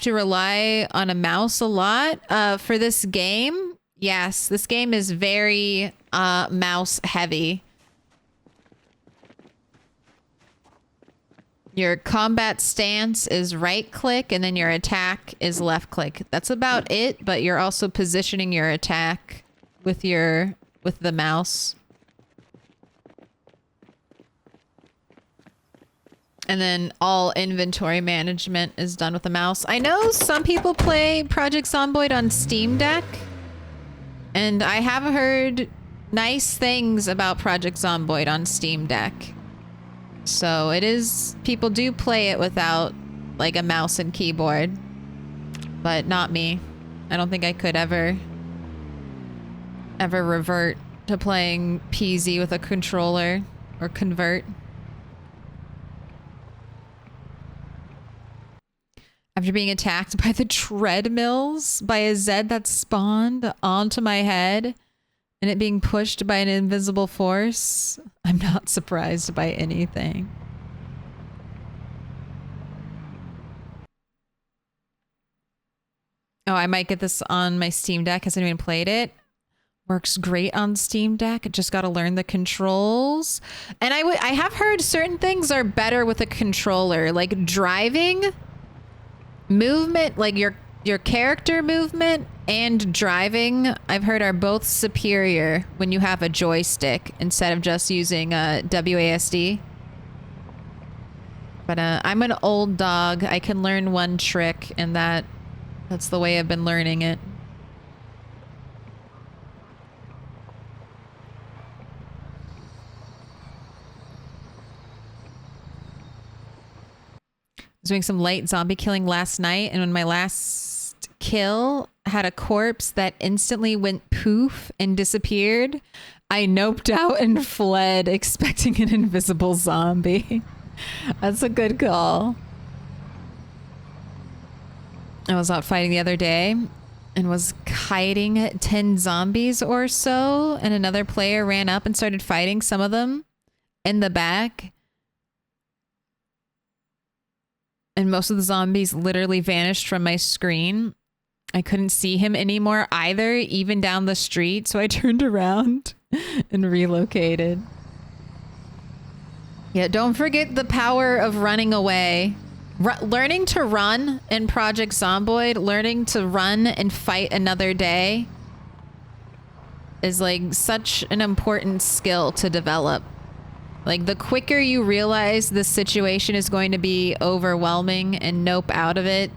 A: to rely on a mouse a lot for this game. Yes, this game is very mouse heavy. Your combat stance is right click and then your attack is left click. That's about it, but you're also positioning your attack with the mouse. And then all inventory management is done with the mouse. I know some people play Project Zomboid on Steam Deck, and I have heard nice things about Project Zomboid on Steam Deck. So it is, people do play it without like a mouse and keyboard, but not me. I don't think I could ever revert to playing PZ with a controller or convert. After being attacked by the treadmills by a Zed that spawned onto my head and it being pushed by an invisible force, I'm not surprised by anything. Oh, I might get this on my Steam Deck. Hasn't even played it. Works great on Steam Deck. Just got to learn the controls. And I have heard certain things are better with a controller, like driving, movement, like your character movement and driving, I've heard are both superior when you have a joystick instead of just using a WASD. But I'm an old dog. I can learn one trick, and that's the way I've been learning it. I was doing some light zombie killing last night, and when my last kill had a corpse that instantly went poof and disappeared, I noped out and fled, expecting an invisible zombie. That's a good call. I was out fighting the other day and was kiting 10 zombies or so, and another player ran up and started fighting some of them in the back. And most of the zombies literally vanished from my screen. I couldn't see him anymore either, even down the street. So I turned around and relocated. Yeah, don't forget the power of running away. Learning to run in Project Zomboid, learning to run and fight another day is like such an important skill to develop. Like, the quicker you realize the situation is going to be overwhelming and nope out of it,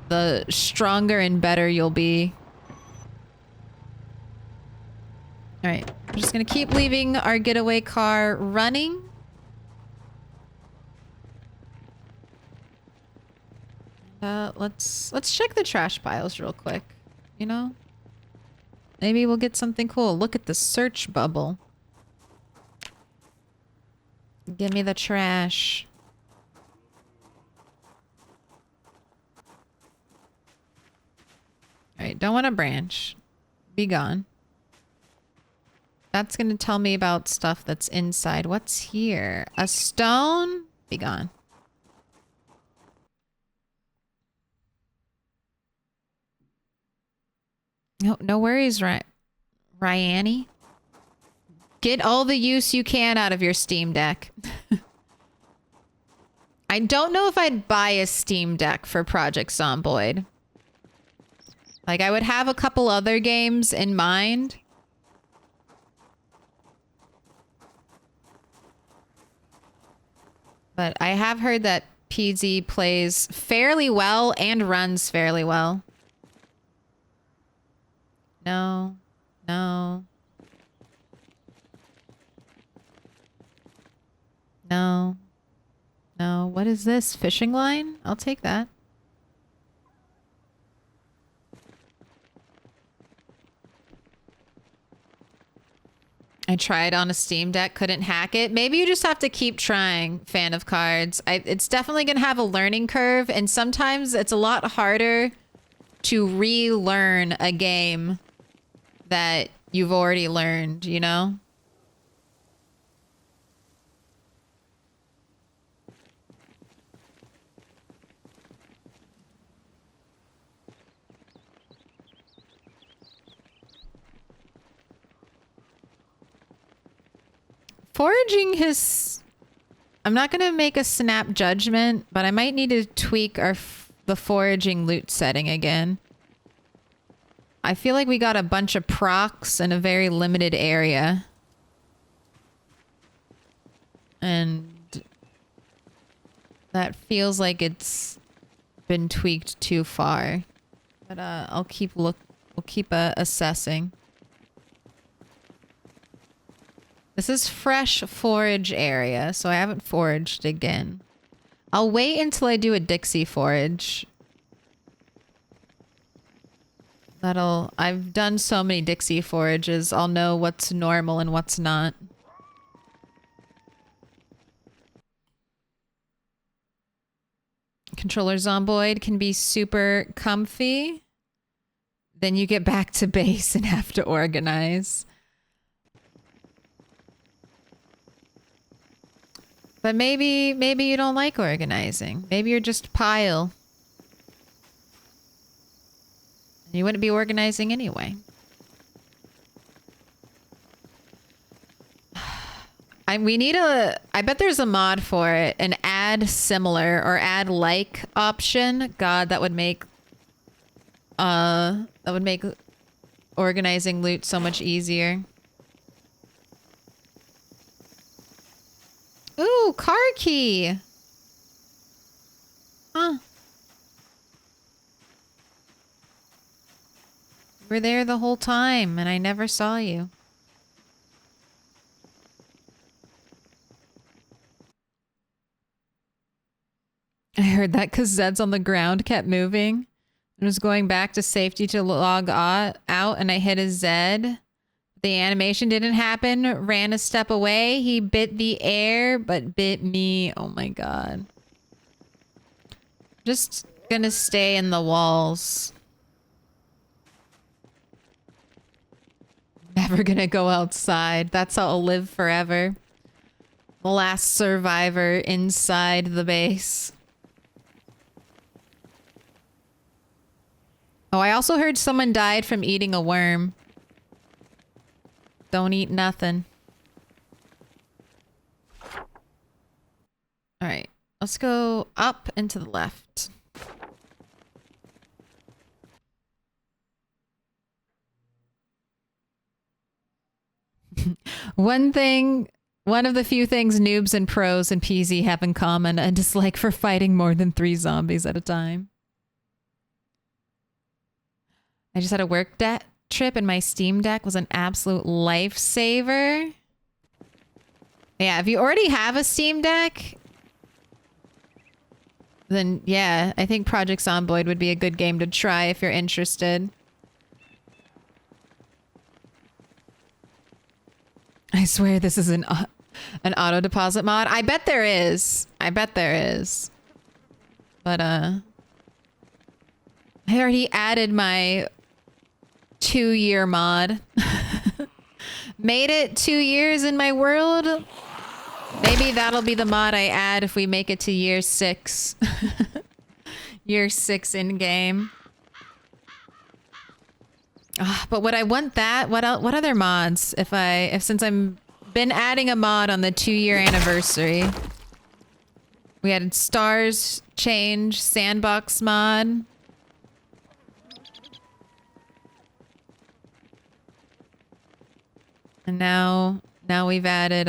A: the stronger and better you'll be. All right, I'm just gonna keep leaving our getaway car running. Let's check the trash piles real quick. You know, maybe we'll get something cool. Look at the search bubble. Give me the trash. Alright, don't want to branch. Be gone. That's gonna tell me about stuff that's inside. What's here? A stone? Be gone. No worries, Ryani. Get all the use you can out of your Steam Deck. I don't know if I'd buy a Steam Deck for Project Zomboid. Like, I would have a couple other games in mind. But I have heard that PZ plays fairly well and runs fairly well. No. No. No. No. What is this? Fishing line? I'll take that. I tried on a Steam Deck, couldn't hack it. Maybe you just have to keep trying, fan of cards. It's definitely going to have a learning curve, and sometimes it's a lot harder to relearn a game that you've already learned, you know? Foraging his... I'm not going to make a snap judgment, but I might need to tweak the foraging loot setting again. I feel like we got a bunch of procs in a very limited area. And that feels like it's been tweaked too far. But we'll keep assessing. This is fresh forage area, so I haven't foraged again. I'll wait until I do a Dixie forage. I've done so many Dixie forages, I'll know what's normal and what's not. Controller Zomboid can be super comfy. Then you get back to base and have to organize. But maybe you don't like organizing. Maybe you're just pile. You wouldn't be organizing anyway. I bet there's a mod for it. An add similar or add like option. God, that would make organizing loot so much easier. Ooh, car key. Huh. You were there the whole time and I never saw you. I heard that because Zed's on the ground kept moving and was going back to safety to log out and I hit a Zed. The animation didn't happen. Ran a step away. He bit the air, but bit me. Oh my god. Just gonna stay in the walls. Never gonna go outside. That's how I'll live forever. The last survivor inside the base. Oh, I also heard someone died from eating a worm. Don't eat nothing. All right, let's go up and to the left. One of the few things noobs and pros and PZ have in common, a dislike for fighting more than 3 zombies at a time. I just had a work trip and my Steam Deck was an absolute lifesaver. Yeah, if you already have a Steam Deck, then yeah, I think Project Zomboid would be a good game to try if you're interested. I swear this is an An auto deposit mod? I bet there is. I bet there is. But, I already added my 2-year mod. Made it 2 years in my world. Maybe that'll be the mod I add if we make it to year 6. Year 6 in game. But would I want that? What other mods? Since I'm been adding a mod on the 2-year anniversary. We added stars change, sandbox mod. And now we've added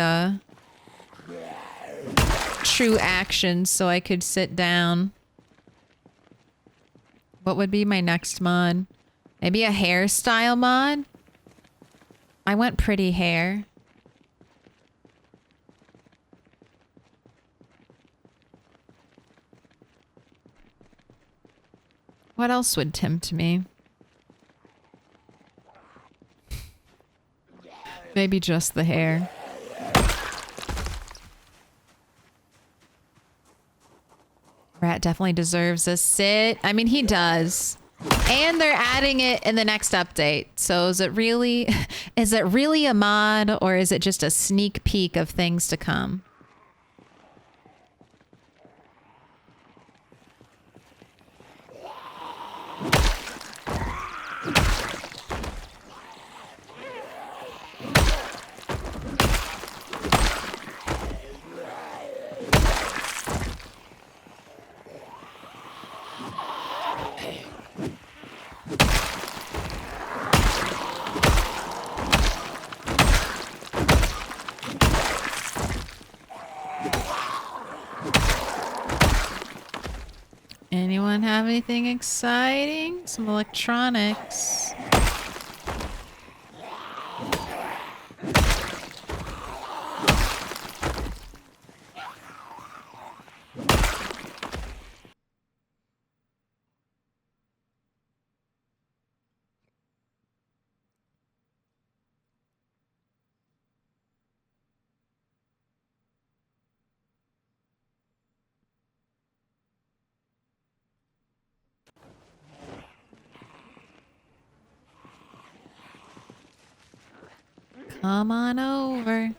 A: true actions so I could sit down. What would be my next mod? Maybe a hairstyle mod? I want pretty hair. What else would tempt me? Maybe just the hair. Rat definitely deserves a sit. I mean, he does. And they're adding it in the next update. So is it really a mod, or is it just a sneak peek of things to come? Anyone have anything exciting? Some electronics. Come on over.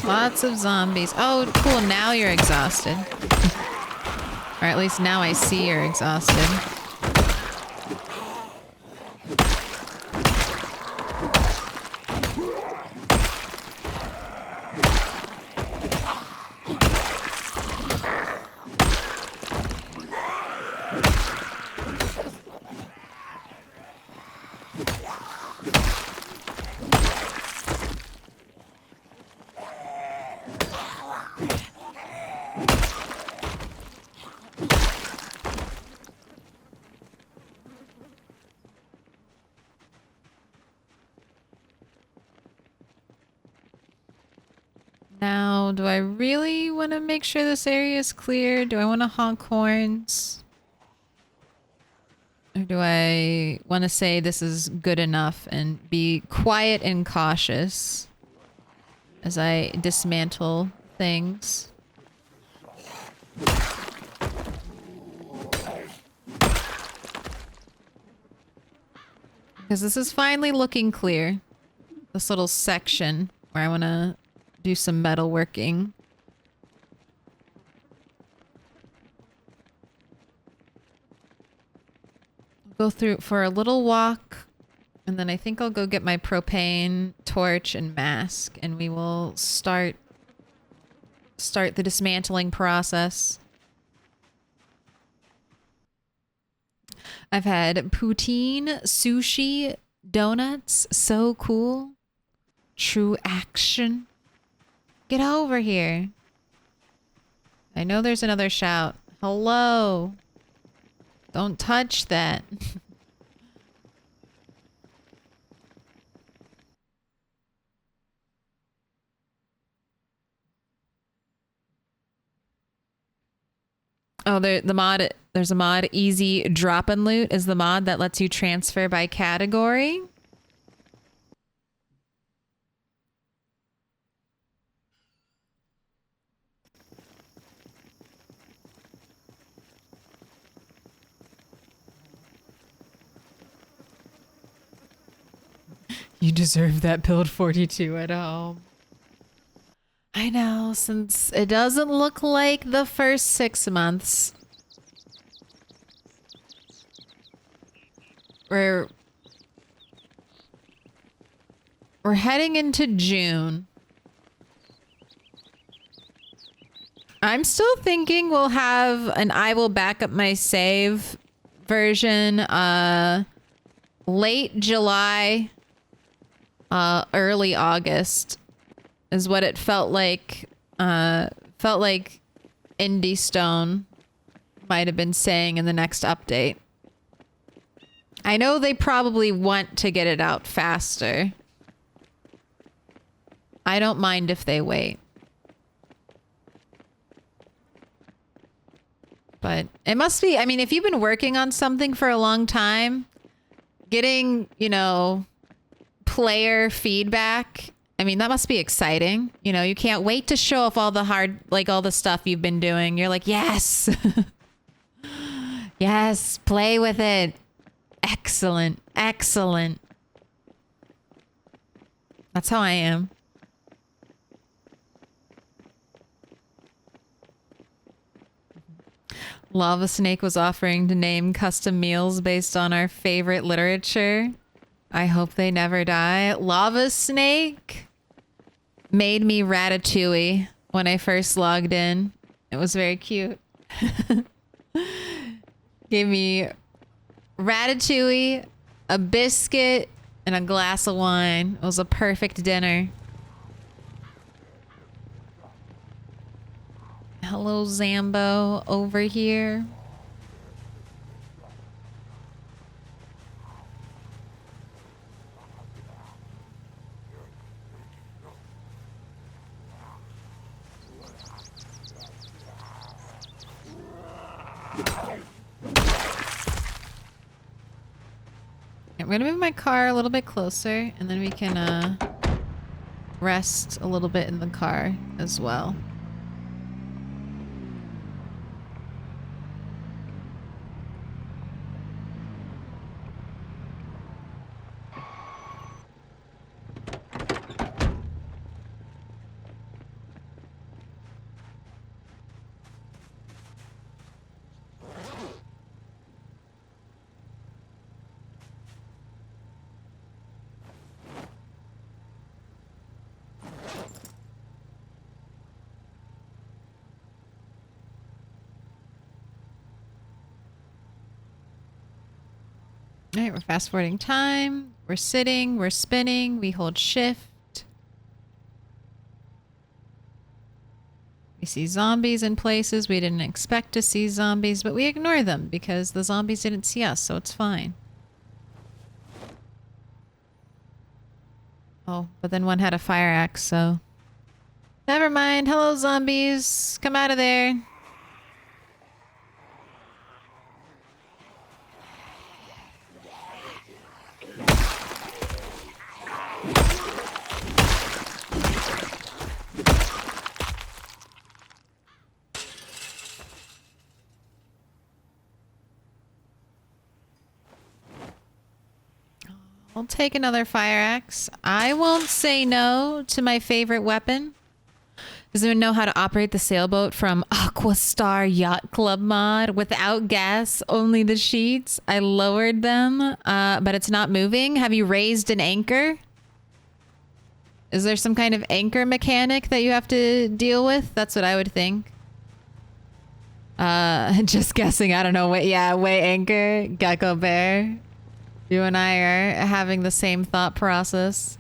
A: Lots of zombies. Oh, cool. Now you're exhausted. Or at least now I see you're exhausted. Now, do I really want to make sure this area is clear? Do I want to honk horns? Or do I want to say this is good enough and be quiet and cautious as I dismantle things? Because this is finally looking clear. This little section where I want to do some metal working. Go through for a little walk, and then I think I'll go get my propane torch and mask, and we will start the dismantling process. I've had poutine, sushi, donuts, so cool. True action. Get over here. I know there's another shout. Hello. Don't touch that. Oh, there's a mod, Easy Drop and Loot is the mod that lets you transfer by category. You deserve that build 42 at home. I know, since it doesn't look like the first 6 months. We're heading into June. I'm still thinking we'll have an I will back up my save version late July, early August is what it felt like. Felt like Indie Stone might have been saying in the next update. I know they probably want to get it out faster. I don't mind if they wait. But it must be, I mean, if you've been working on something for a long time, getting, you know, player feedback, I mean, that must be exciting. You know, you can't wait to show off all the hard, like all the stuff you've been doing. You're like, yes. Yes, play with it. Excellent. Excellent. That's how I am. Lava Snake was offering to name custom meals based on our favorite literature. I hope they never die. Lava Snake made me ratatouille when I first logged in. It was very cute. Gave me ratatouille, a biscuit, and a glass of wine. It was a perfect dinner. Hello, Zambo, over here. I'm gonna move my car a little bit closer, and then we can rest a little bit in the car as well. All right, we're fast forwarding time. We're sitting, we're spinning, we hold shift. We see zombies in places we didn't expect to see zombies, but we ignore them because the zombies didn't see us, so it's fine. Oh, but then one had a fire axe, so... Never mind. Hello, zombies. Come out of there. I'll take another fire axe. I won't say no to my favorite weapon. Does anyone know how to operate the sailboat from Aquastar Yacht Club mod without gas, only the sheets? I lowered them, but it's not moving. Have you raised an anchor? Is there some kind of anchor mechanic that you have to deal with? That's what I would think. Just guessing. I don't know. Wait, yeah, weigh anchor, Gecko Bear. You and I are having the same thought process.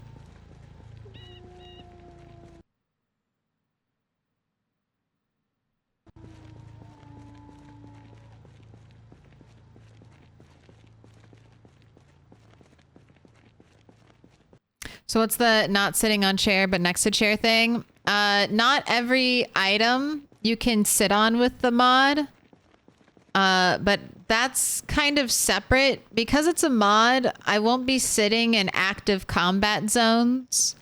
A: So what's the not sitting on chair but next to chair thing? Not every item you can sit on with the mod. But that's kind of separate. Because it's a mod, I won't be sitting in active combat zones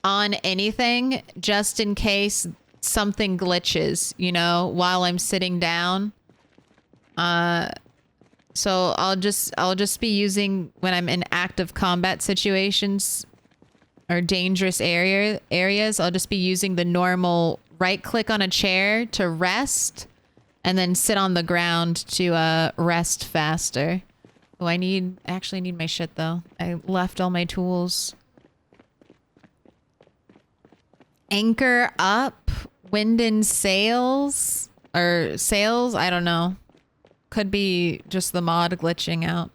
A: on anything just in case something glitches, you know, while I'm sitting down. So I'll just be using when I'm in active combat situations or dangerous areas, I'll just be using the normal right click on a chair to rest and then sit on the ground to rest faster. Oh, I actually need my shit though. I left all my tools. Anchor up, wind and sails, or sails, I don't know. Could be just the mod glitching out.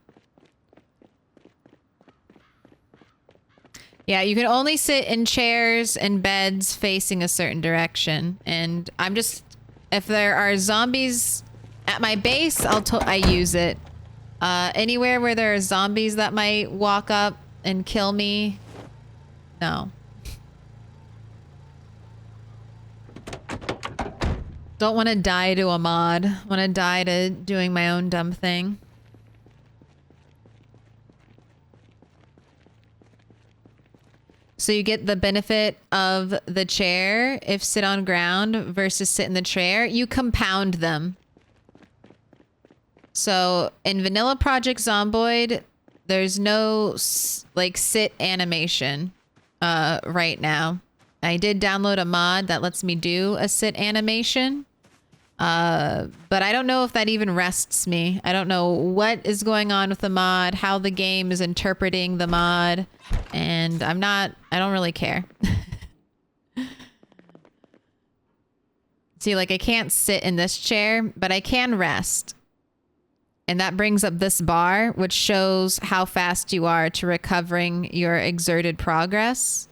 A: Yeah, you can only sit in chairs and beds facing a certain direction. And I'm just, if there are zombies at my base, I use it. Anywhere where there are zombies that might walk up and kill me, no. Don't want to die to a mod. Want to die to doing my own dumb thing. So you get the benefit of the chair if sit on ground versus sit in the chair. You compound them. So in Vanilla Project Zomboid, there's no like sit animation right now. I did download a mod that lets me do a sit animation. But I don't know if that even rests me. I don't know what is going on with the mod, how the game is interpreting the mod, and I don't really care. See, like I can't sit in this chair, but I can rest. And that brings up this bar, which shows how fast you are to recovering your exerted progress.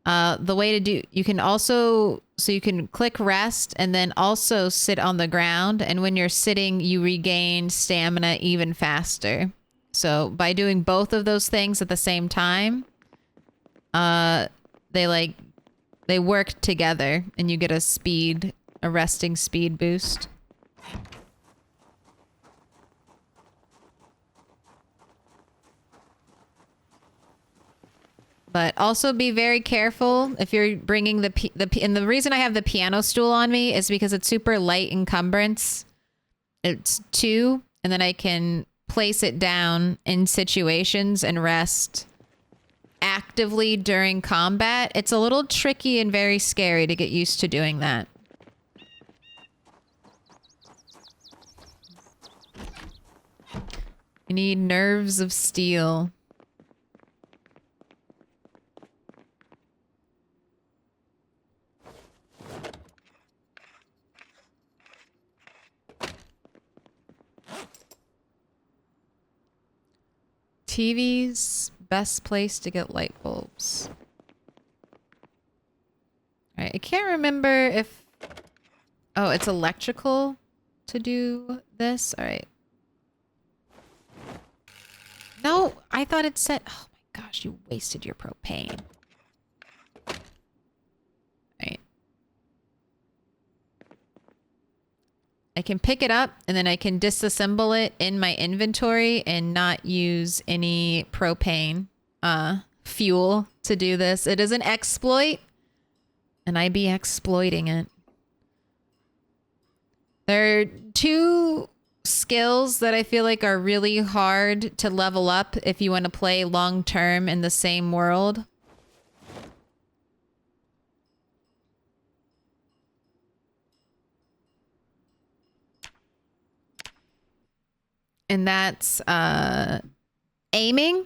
A: The way to do, you can also, so you can click rest and then also sit on the ground. And when you're sitting, you regain stamina even faster. So by doing both of those things at the same time, they work together and you get a resting speed boost. But also be very careful if you're bringing and the reason I have the piano stool on me is because it's super light encumbrance. It's 2, and then I can place it down in situations and rest actively during combat. It's a little tricky and very scary to get used to doing that. You need nerves of steel. TV's best place to get light bulbs. All right, I can't remember if... Oh, it's electrical to do this? All right. No, I thought it said... Oh my gosh, you wasted your propane. All right. I can pick it up and then I can disassemble it in my inventory and not use any propane fuel to do this. It is an exploit and I be exploiting it. There are 2 skills that I feel like are really hard to level up if you want to play long term in the same world. And that's aiming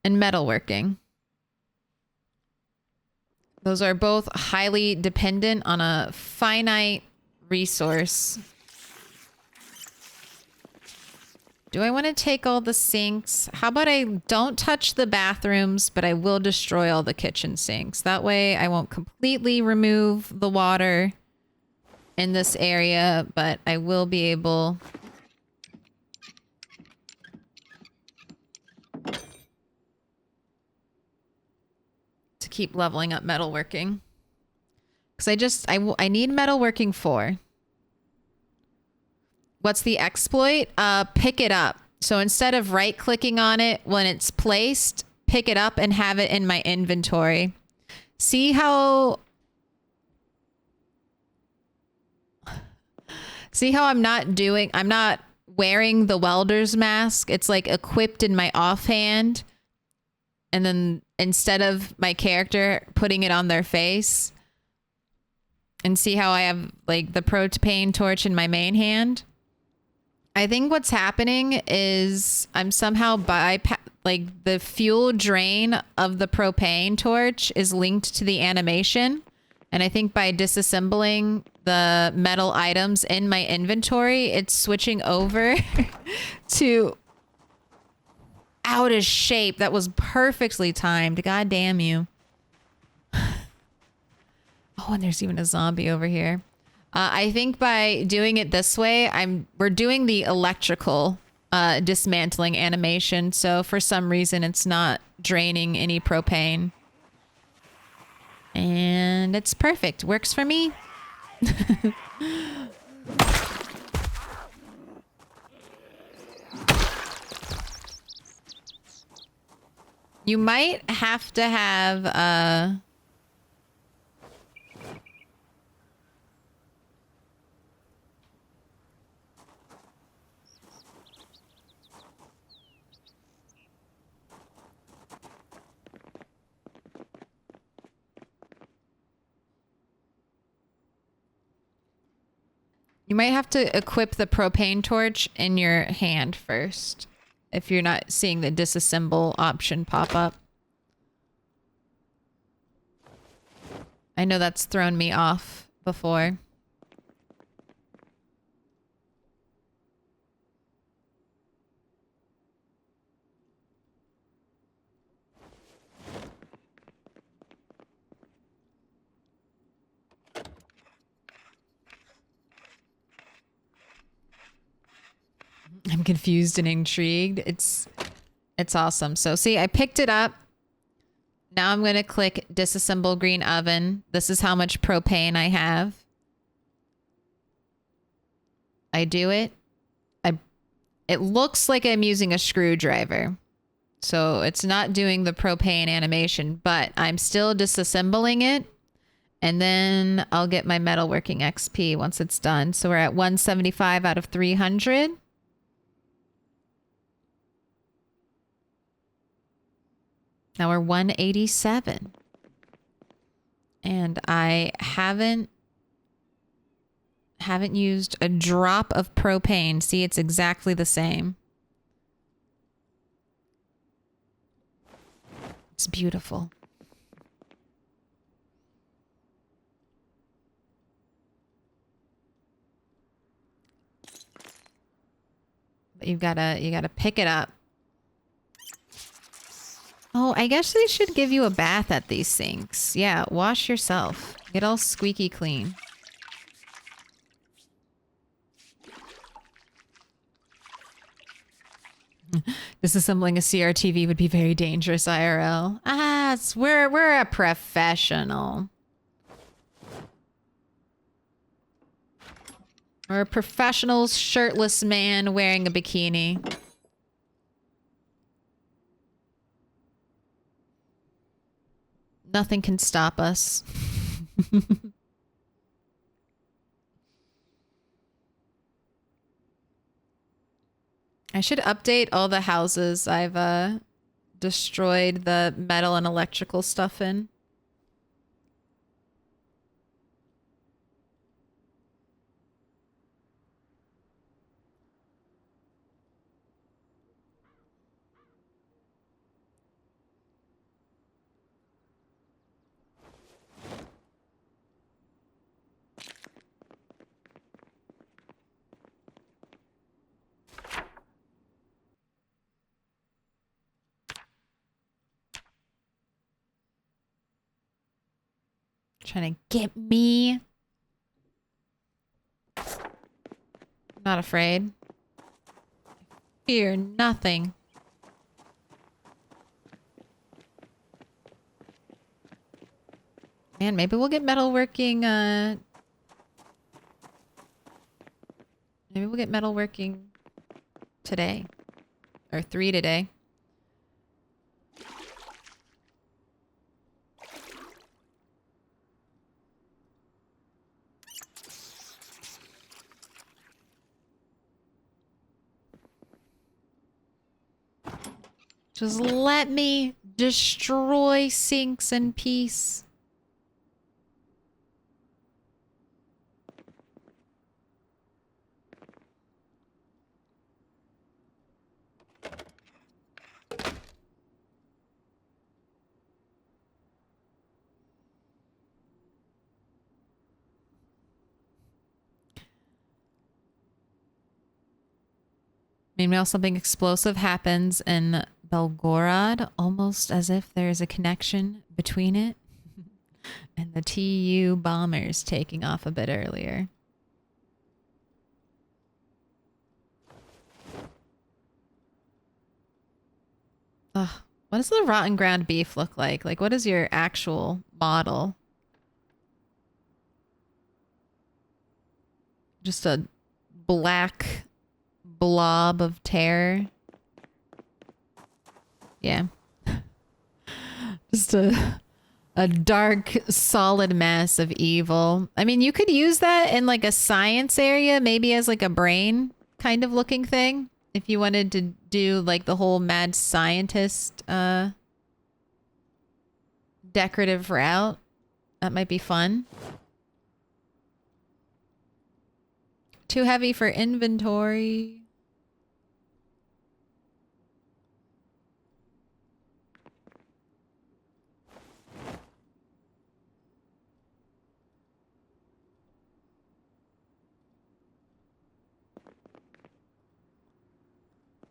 A: and metalworking. Those are both highly dependent on a finite resource. Do I want to take all the sinks? How about I don't touch the bathrooms, but I will destroy all the kitchen sinks. That way I won't completely remove the water in this area, but I will be able keep leveling up metalworking. Because I need metalworking 4. What's the exploit? Pick it up. So instead of right-clicking on it when it's placed, pick it up and have it in my inventory. See how I'm not wearing the welder's mask. It's like equipped in my offhand. And then instead of my character putting it on their face. And see how I have like the propane torch in my main hand. I think what's happening is I'm somehow like the fuel drain of the propane torch is linked to the animation. And I think by disassembling the metal items in my inventory, it's switching over to out of shape. That was perfectly timed. God damn you. Oh, and there's even a zombie over here. I think by doing it this way, we're doing the electrical dismantling animation. So for some reason, it's not draining any propane. And it's perfect. Works for me. You might have to have you might have to equip the propane torch in your hand first if you're not seeing the disassemble option pop up. I know that's thrown me off before. I'm confused and intrigued. It's awesome. So see, I picked it up. Now I'm going to click disassemble green oven. This is how much propane I have. I do it. It looks like I'm using a screwdriver. So it's not doing the propane animation, but I'm still disassembling it. And then I'll get my metalworking XP once it's done. So we're at 175 out of 300. Now we're 187. And I haven't used a drop of propane. See, it's exactly the same. It's beautiful. But you gotta pick it up. Oh, I guess they should give you a bath at these sinks. Yeah, wash yourself. Get all squeaky clean. Disassembling a CRTV would be very dangerous IRL. Ah, we're a professional. We're a professional shirtless man wearing a bikini. Nothing can stop us. I should update all the houses I've destroyed the metal and electrical stuff in. Trying to get me. Not afraid. Fear nothing. And maybe we'll get metalworking, maybe we'll get metalworking today. Or 3 today. Just let me destroy sinks in peace. Meanwhile, something explosive happens in Belgorod, almost as if there is a connection between it and the TU bombers taking off a bit earlier. Ugh, what does the rotten ground beef look like? Like, what is your actual model? Just a black blob of terror. Yeah. Just a dark, solid mess of evil. I mean, you could use that in like a science area, maybe as like a brain kind of looking thing. If you wanted to do like the whole mad scientist decorative route, that might be fun. Too heavy for inventory.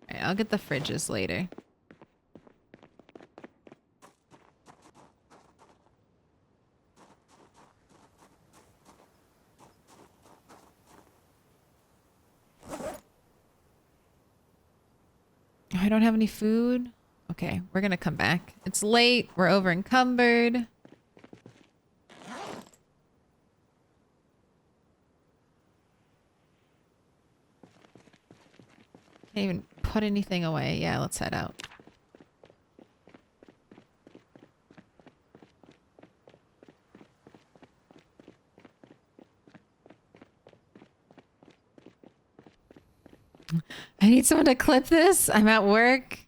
A: Alright, I'll get the fridges later. I don't have any food. Okay, we're gonna come back. It's late. We're over encumbered. Can't even put anything away. Yeah, let's head out. I need someone to clip this. I'm at work.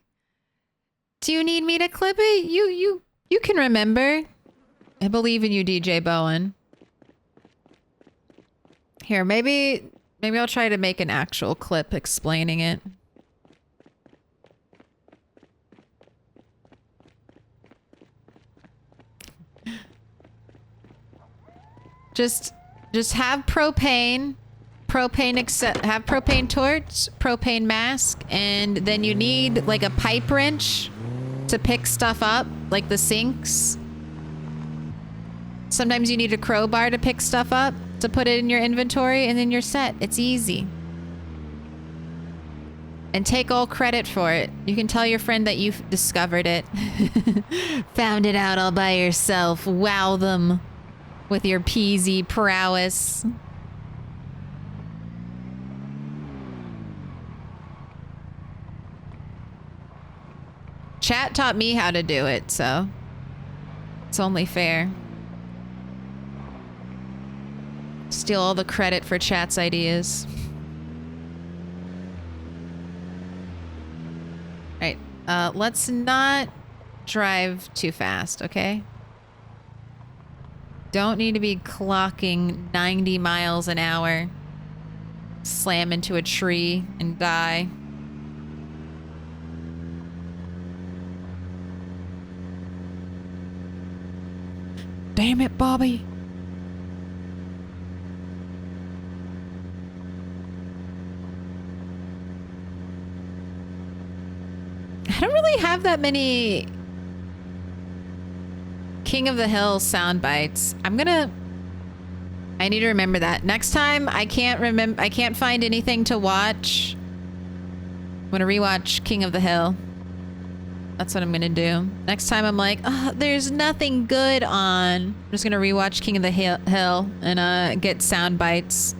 A: Do you need me to clip it? You can remember. I believe in you, DJ Bowen. Here, maybe I'll try to make an actual clip explaining it. Just have propane. Have propane torch, propane mask, and then you need like a pipe wrench to pick stuff up, like the sinks. Sometimes you need a crowbar to pick stuff up, to put it in your inventory, and then you're set. It's easy. And take all credit for it. You can tell your friend that you've discovered it. Found it out all by yourself. Wow them with your peasy prowess. Chat taught me how to do it, so it's only fair. Steal all the credit for chat's ideas. Right, let's not drive too fast, okay? Don't need to be clocking 90 miles an hour. Slam into a tree and die. Damn it, Bobby. I don't really have that many King of the Hill sound bites. I need to remember that. Next time I can't find anything to watch. I'm gonna rewatch King of the Hill. That's what I'm gonna do. Next time I'm like, oh, there's nothing good on. I'm just gonna rewatch King of the Hill and get sound bites.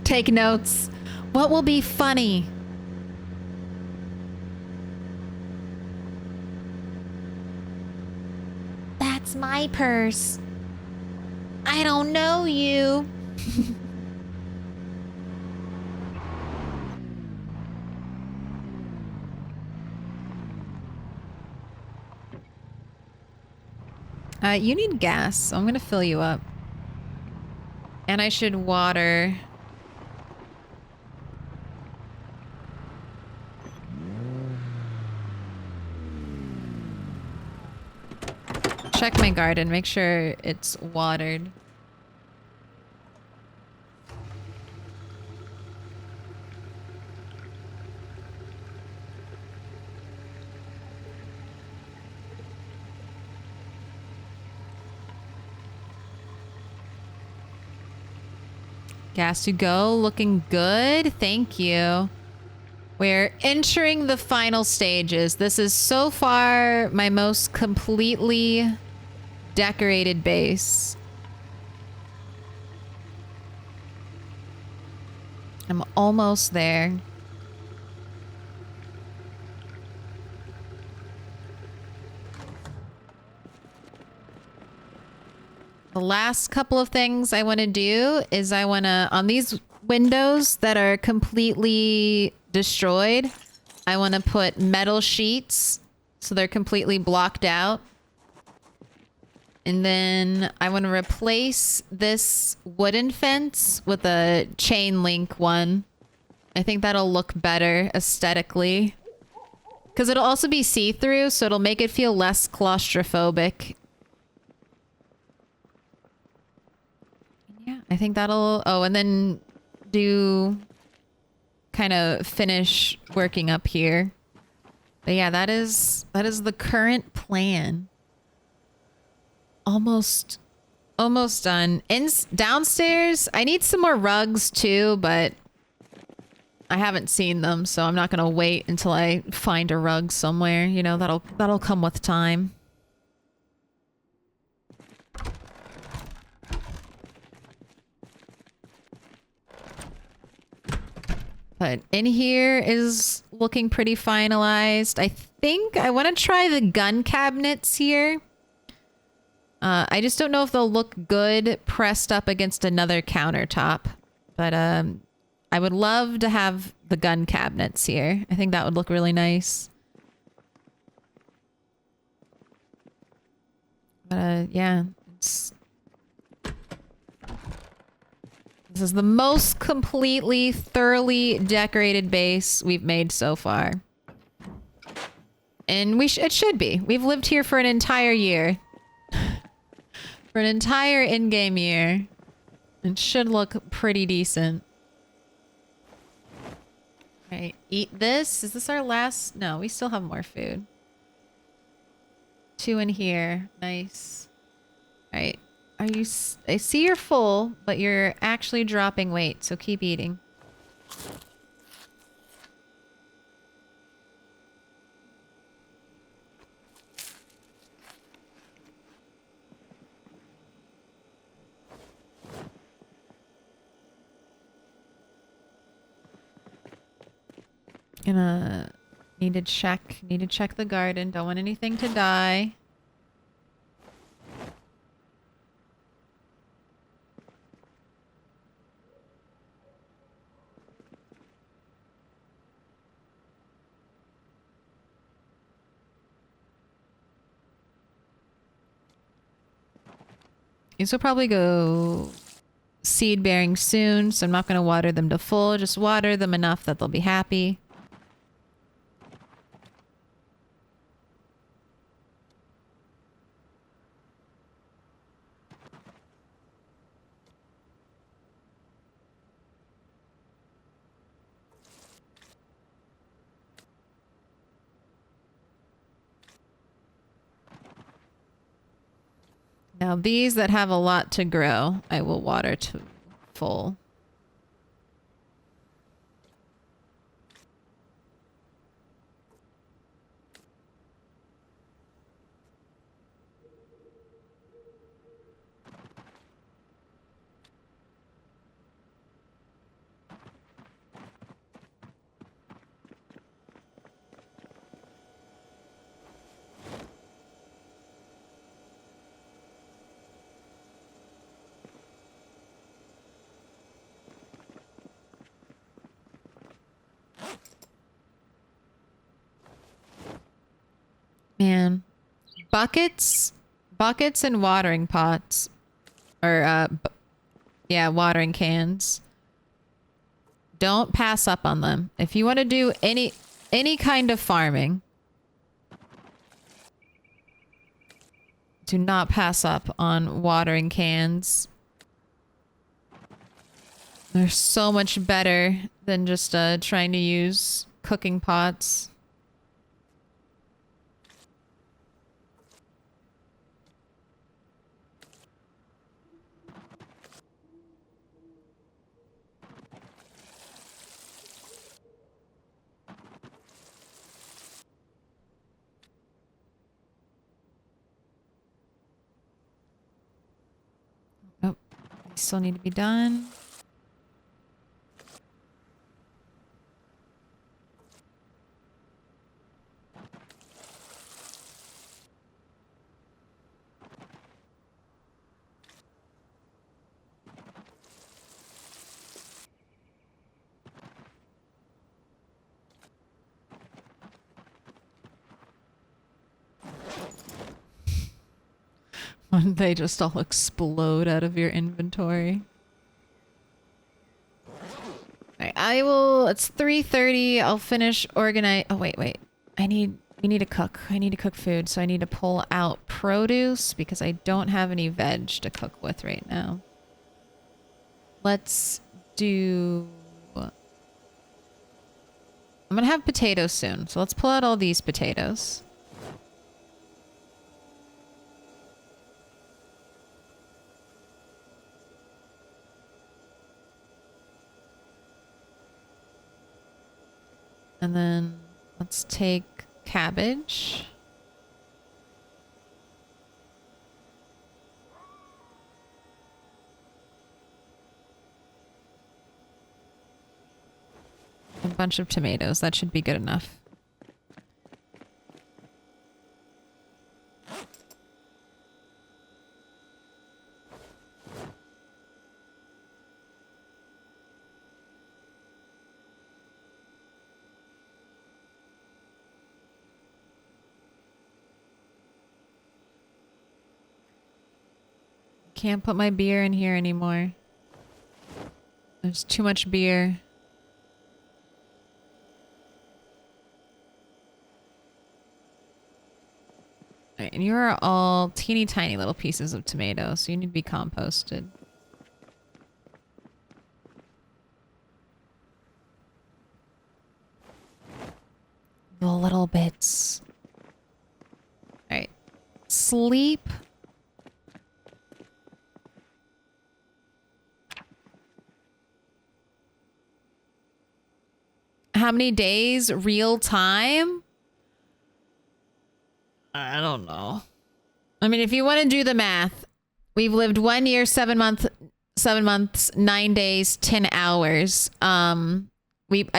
A: Take notes. What will be funny? That's my purse. I don't know you. You need gas, so I'm gonna fill you up. And I should water. Check my garden, make sure it's watered. Gas to go, looking good. Thank you. We're entering the final stages. This is so far my most completely decorated base. I'm almost there. The last couple of things I want to do is I want to, on these windows that are completely destroyed, I want to put metal sheets so they're completely blocked out. And then I want to replace this wooden fence with a chain link one. I think that'll look better aesthetically. Because it'll also be see-through, so it'll make it feel less claustrophobic. Yeah, I think that'll... Oh, and then do... kind of finish working up here. But yeah, that is the current plan. Almost done. Downstairs, I need some more rugs too, but I haven't seen them, so I'm not gonna wait until I find a rug somewhere. You know, that'll come with time. But in here is looking pretty finalized. I think I want to try the gun cabinets here. I just don't know if they'll look good pressed up against another countertop. But I would love to have the gun cabinets here. I think that would look really nice. But yeah, this is the most completely, thoroughly decorated base we've made so far. And it should be. We've lived here for an entire year. For an entire in-game year. It should look pretty decent. Alright, eat this. Is this our last? No, we still have more food. 2 in here. Nice. Alright. I see you're full, but you're actually dropping weight, so keep eating. Need to check the garden. Don't want anything to die. These will probably go seed bearing soon, so I'm not going to water them to full. Just water them enough that they'll be happy. Now these that have a lot to grow, I will water to full. buckets and watering pots. Or, yeah, watering cans. Don't pass up on them. If you want to do any kind of farming, do not pass up on watering cans. They're so much better than just trying to use cooking pots. Oh, they still need to be done. When they just all explode out of your inventory. Alright, I will... It's 3:30. I'll finish organize... Oh, wait. We need to cook. I need to cook food, so I need to pull out produce because I don't have any veg to cook with right now. Let's do... I'm gonna have potatoes soon, so let's pull out all these potatoes. And then let's take cabbage. A bunch of tomatoes. That should be good enough. Can't put my beer in here anymore. There's too much beer. Alright, and you are all teeny tiny little pieces of tomato, so you need to be composted. The little bits. Alright. Sleep. How many days? Real time? I don't know. I mean, if you want to do the math, we've lived 1 year, 7 months, 9 days, 10 hours. I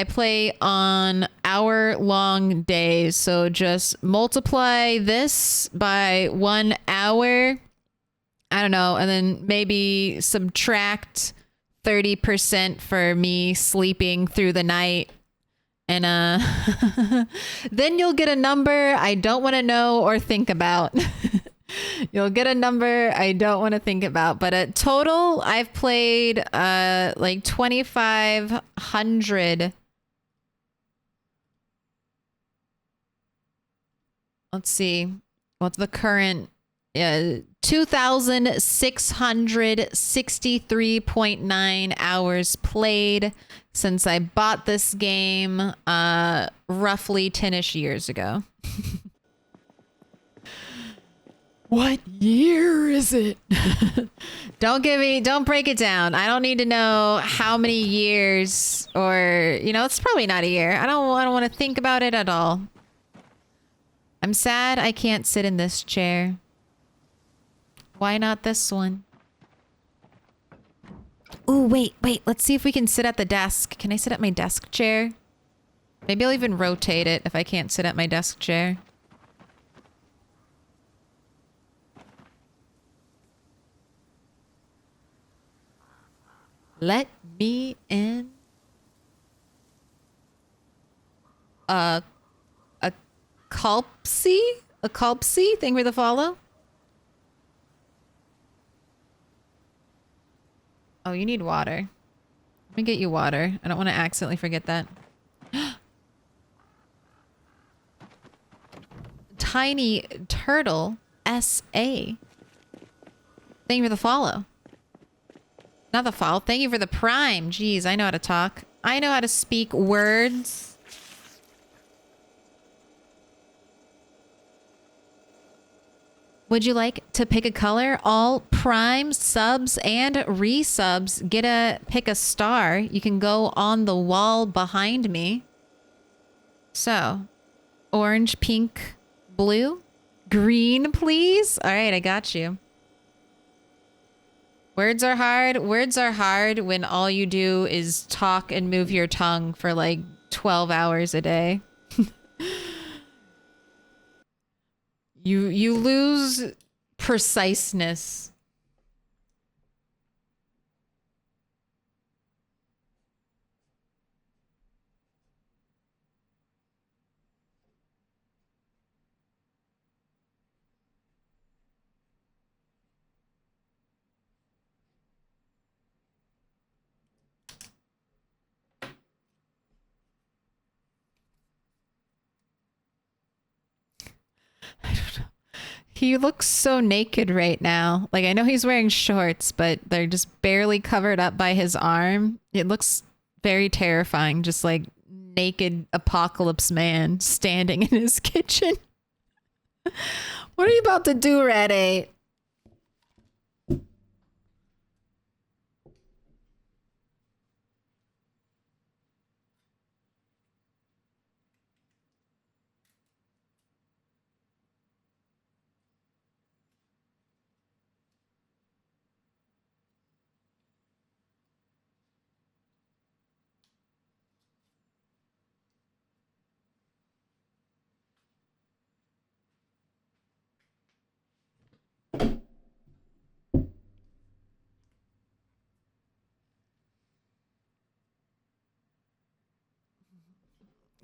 A: play on hour-long days, so just multiply this by 1 hour. I don't know, and then maybe subtract 30% for me sleeping through the night. And then you'll get a number I don't want to know or think about. You'll get a number I don't want to think about. But at total, I've played like 2,500. Let's see. What's the current? 2,663.9 hours played since I bought this game roughly 10-ish years ago. What year is it? Don't break it down. I don't need to know how many years, or, you know, it's probably not a year. I don't want to think about it at all. I'm sad I can't sit in this chair. Why not this one? Ooh, wait. Let's see if we can sit at the desk. Can I sit at my desk chair? Maybe I'll even rotate it if I can't sit at my desk chair. Let me in. A Calpsy? A Culpsy, thank you for the follow. Oh, you need water. Let me get you water. I don't want to accidentally forget that. Tiny Turtle SA. Thank you for the follow. Not the follow. Thank you for the prime. Jeez, I know how to talk. I know how to speak words. Would you like to pick a color? All prime subs and resubs get to pick a star. You can go on the wall behind me. So, orange, pink, blue, green, please. All right, I got you. Words are hard. Words are hard when all you do is talk and move your tongue for like 12 hours a day. You lose preciseness. He looks so naked right now. Like, I know he's wearing shorts, but they're just barely covered up by his arm. It looks very terrifying. Just like naked apocalypse man standing in his kitchen. What are you about to do, Red 8?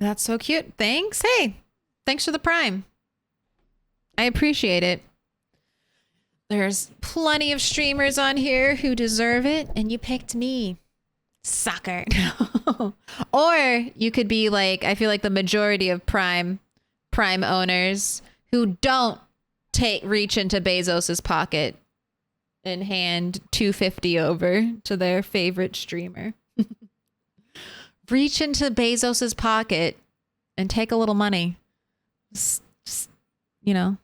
A: That's so cute. Thanks. Hey, thanks for the prime. I appreciate it. There's plenty of streamers on here who deserve it, and you picked me. Sucker. Or you could be like, I feel like the majority of prime owners who don't reach into Bezos's pocket and hand 250 over to their favorite streamer. Reach into Bezos's pocket and take a little money. Just, you know.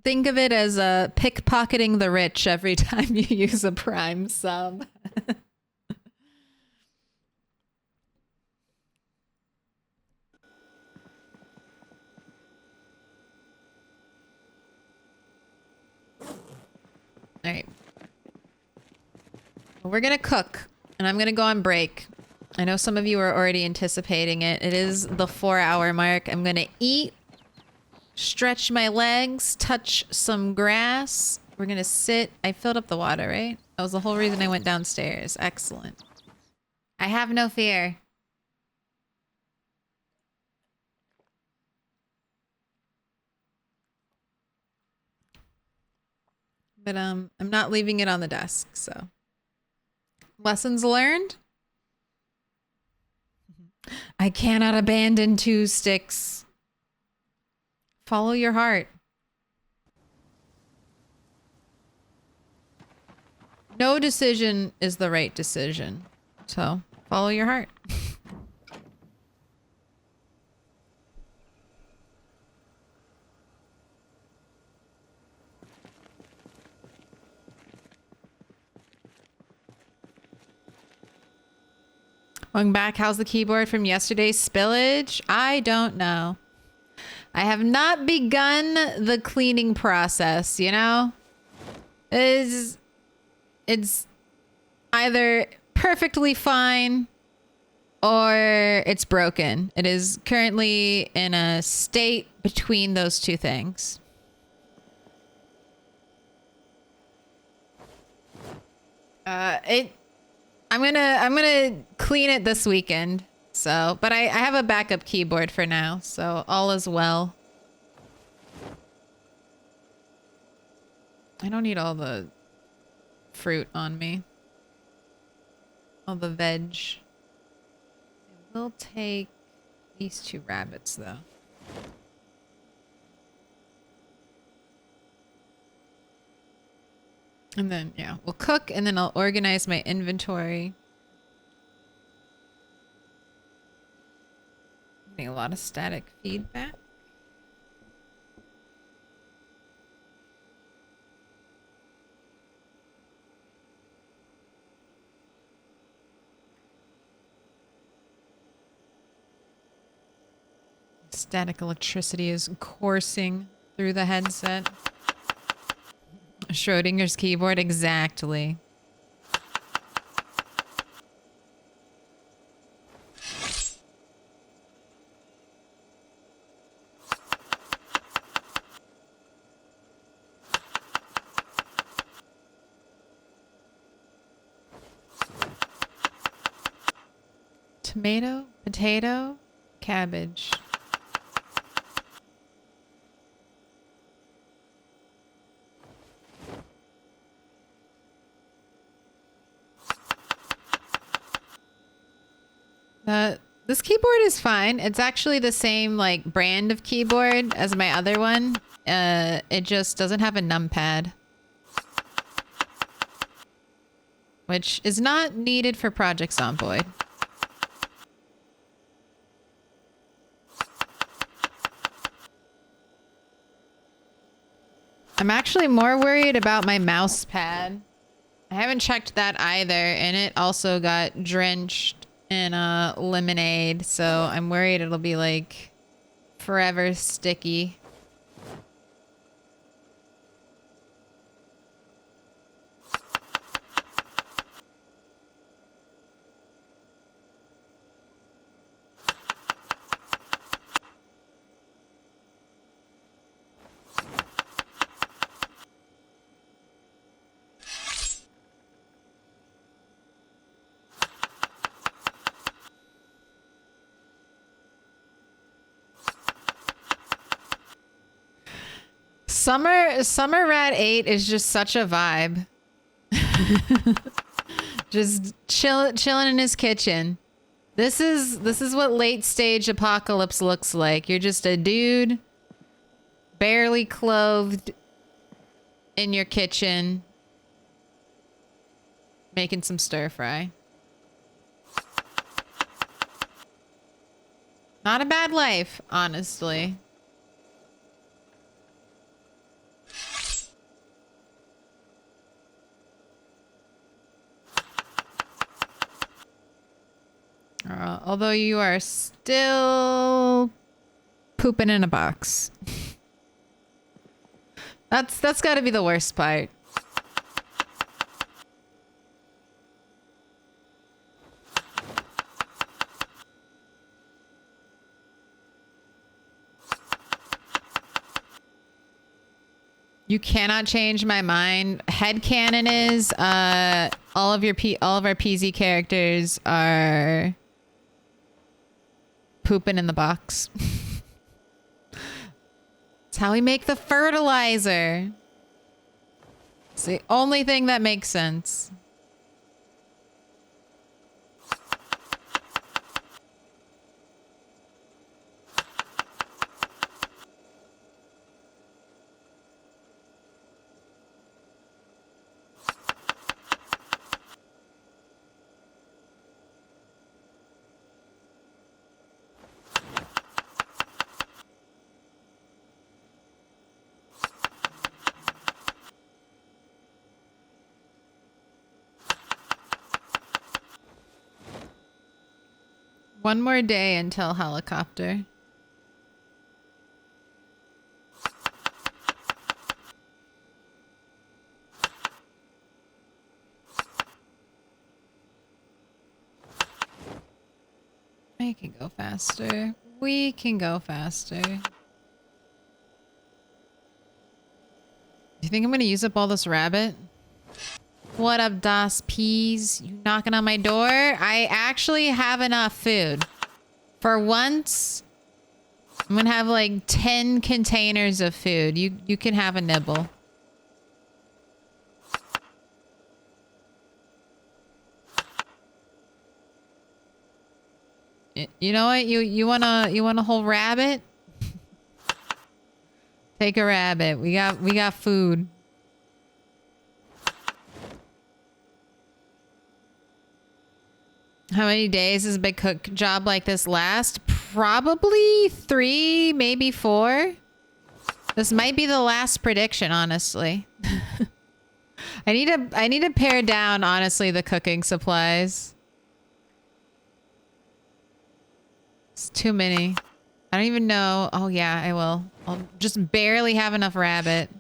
A: Think of it as pickpocketing the rich every time you use a prime sub. All right. We're going to cook, and I'm going to go on break. I know some of you are already anticipating it. It is the 4-hour mark. I'm going to eat, stretch my legs, touch some grass. We're going to sit. I filled up the water, right? That was the whole reason I went downstairs. Excellent. I have no fear. But I'm not leaving it on the desk, so. Lessons learned? I cannot abandon 2 sticks. Follow your heart. No decision is the right decision. So, follow your heart. Going back, how's the keyboard from yesterday's spillage? I don't know. I have not begun the cleaning process, you know? It's either perfectly fine or it's broken. It is currently in a state between those two things. I'm gonna clean it this weekend. So so. But I have a backup keyboard for now, so all is well. I don't need all the fruit on me. All the veg. I will take these 2 rabbits, though. And then, yeah, we'll cook, and then I'll organize my inventory. Getting a lot of static feedback. Static electricity is coursing through the headset. Schrodinger's keyboard, exactly. Tomato, potato, cabbage. This keyboard is fine. It's actually the same like brand of keyboard as my other one. It just doesn't have a numpad, which is not needed for Project Zomboid. I'm actually more worried about my mouse pad. I haven't checked that either, and it also got drenched in lemonade, so I'm worried it'll be like forever sticky. Summer Rat 8 is just such a vibe. Just chilling in his kitchen. This is what late stage apocalypse looks like. You're just a dude, barely clothed, in your kitchen, making some stir fry. Not a bad life, honestly. Although you are still pooping in a box. That's got to be the worst part. You cannot change my mind. Headcanon is all of our PZ characters are pooping in the box. It's how we make the fertilizer. It's the only thing that makes sense. One more day until helicopter. I can go faster. We can go faster. Do you think I'm gonna use up all this rabbit? What up, Das Peas? You knocking on my door? I actually have enough food. For once, I'm gonna have like 10 containers of food. You can have a nibble. You know what? You want a whole rabbit? Take a rabbit. We got food. How many days does a big cook job like this last? Probably 3, maybe 4. This might be the last prediction, honestly. I need to pare down, honestly, the cooking supplies. It's too many. I don't even know. Oh yeah, I will. I'll just barely have enough rabbit.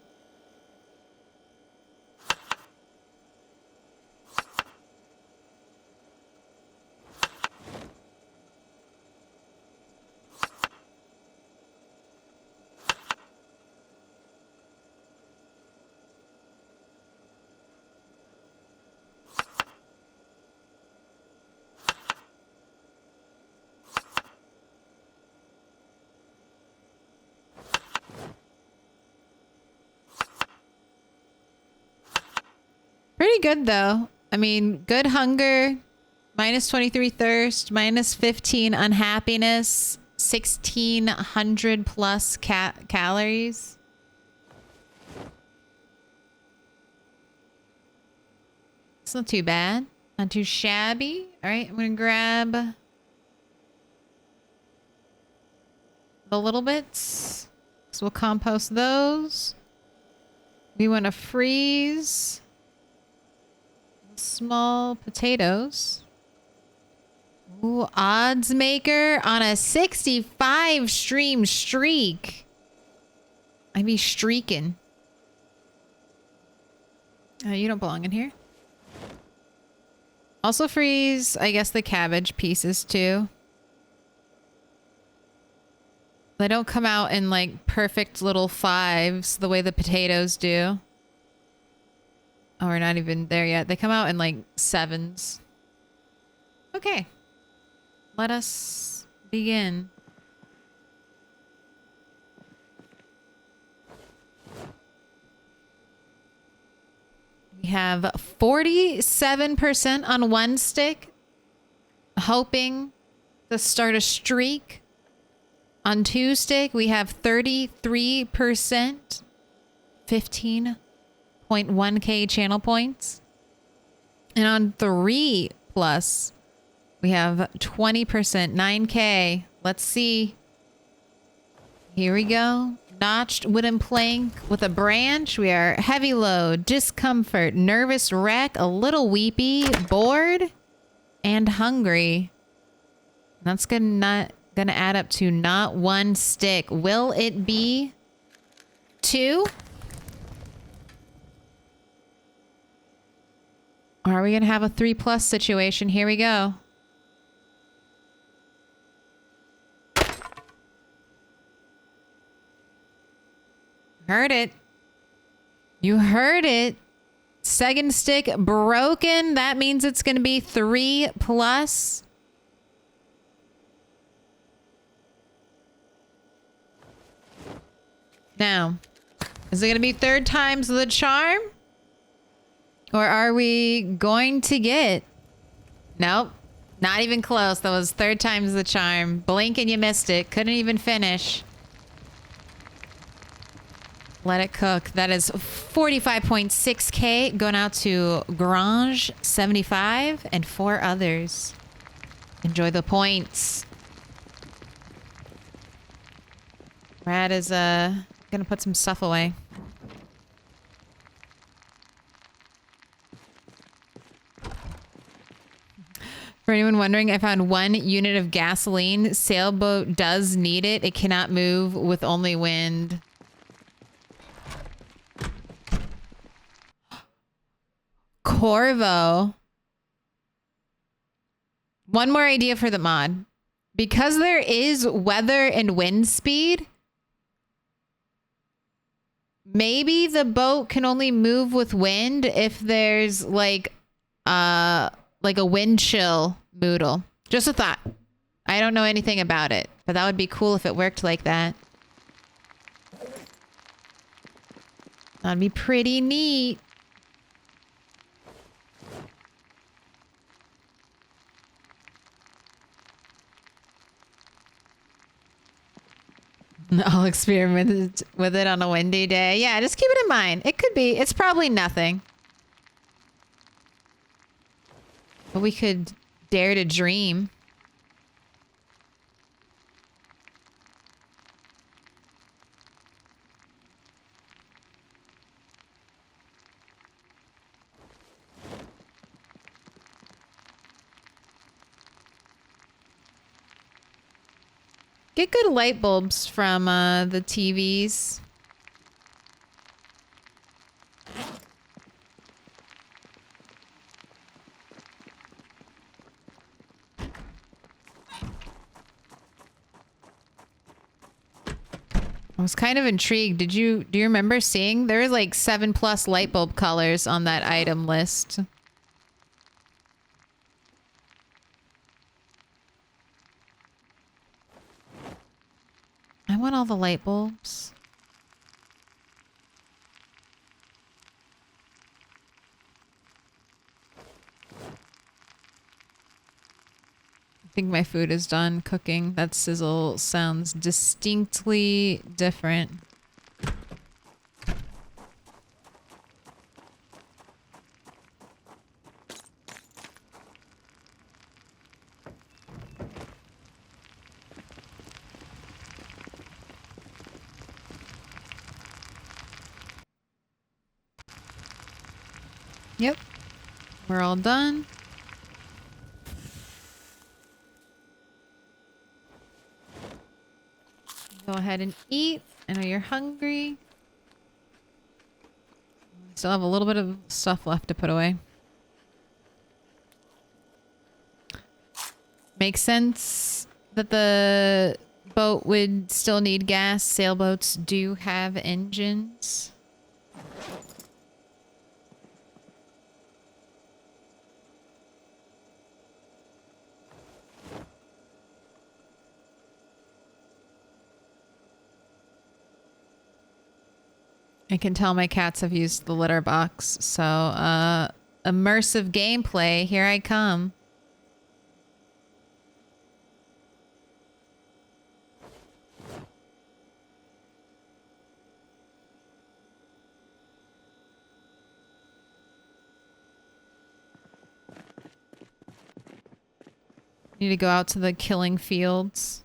A: Pretty good though. I mean, good hunger, minus 23 thirst, minus 15 unhappiness, 1,600 plus calories. It's not too bad. Not too shabby. All right, I'm gonna grab the little bits. So we'll compost those. We want to freeze small potatoes. Ooh, odds maker on a 65 stream streak. I be streaking. You don't belong in here. Also freeze, I guess, the cabbage pieces too. They don't come out in like perfect little 5s the way the potatoes do. Oh, we're not even there yet. They come out in like 7s. Okay. Let us begin. We have 47% on one stick, hoping to start a streak. On 2 stick, we have 33%, 15.1k channel points. And on 3 plus, we have 20%, 9k. Let's see. Here we go. Notched wooden plank with a branch. We are heavy load, discomfort, nervous wreck, a little weepy, bored, and hungry. That's gonna add up to not 1 stick. Will it be 2? Or are we gonna have a 3 plus situation? Here we go. Heard it. You heard it. Second stick broken. That means it's going to be 3 plus. Now, is it going to be 3rd time's the charm? Or are we going to get... Nope. Not even close. That was 3rd time's the charm. Blink and you missed it. Couldn't even finish. Let it cook. That is 45.6k going out to Grange 75 and 4 others. Enjoy the points. Brad is gonna put some stuff away. For anyone wondering, I found 1 unit of gasoline. Sailboat does need it. It cannot move with only wind. Corvo. One more idea for the mod. Because there is weather and wind speed, maybe the boat can only move with wind if there's like a wind chill moodle. Just a thought. I I don't know anything about it, but that would be cool if it worked like that. That'd be pretty neat. I'll experiment with it on a windy day. Yeah, just keep it in mind. It could be. It's probably nothing. But we could dare to dream. Get good light bulbs from the TVs. I was kind of intrigued. Do you remember seeing there was like 7+ light bulb colors on that item list? I want all the light bulbs. I think my food is done cooking. That sizzle sounds distinctly different. Yep. We're all done. Go ahead and eat. I know you're hungry. Still have a little bit of stuff left to put away. Makes sense that the boat would still need gas. Sailboats do have engines. I can tell my cats have used the litter box, so immersive gameplay, here I come. Need to go out to the killing fields.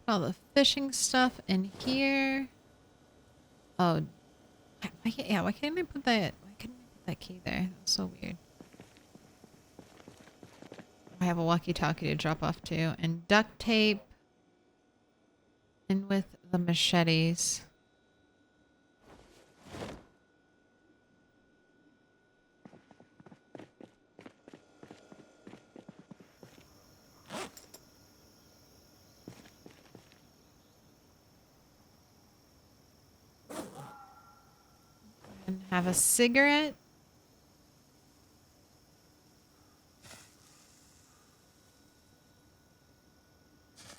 A: All the fishing stuff in here. Oh, yeah. Why can't I put that? Why couldn't I put that key there? That's so weird. I have a walkie-talkie to drop off too, and duct tape, and with the machetes. Have a cigarette.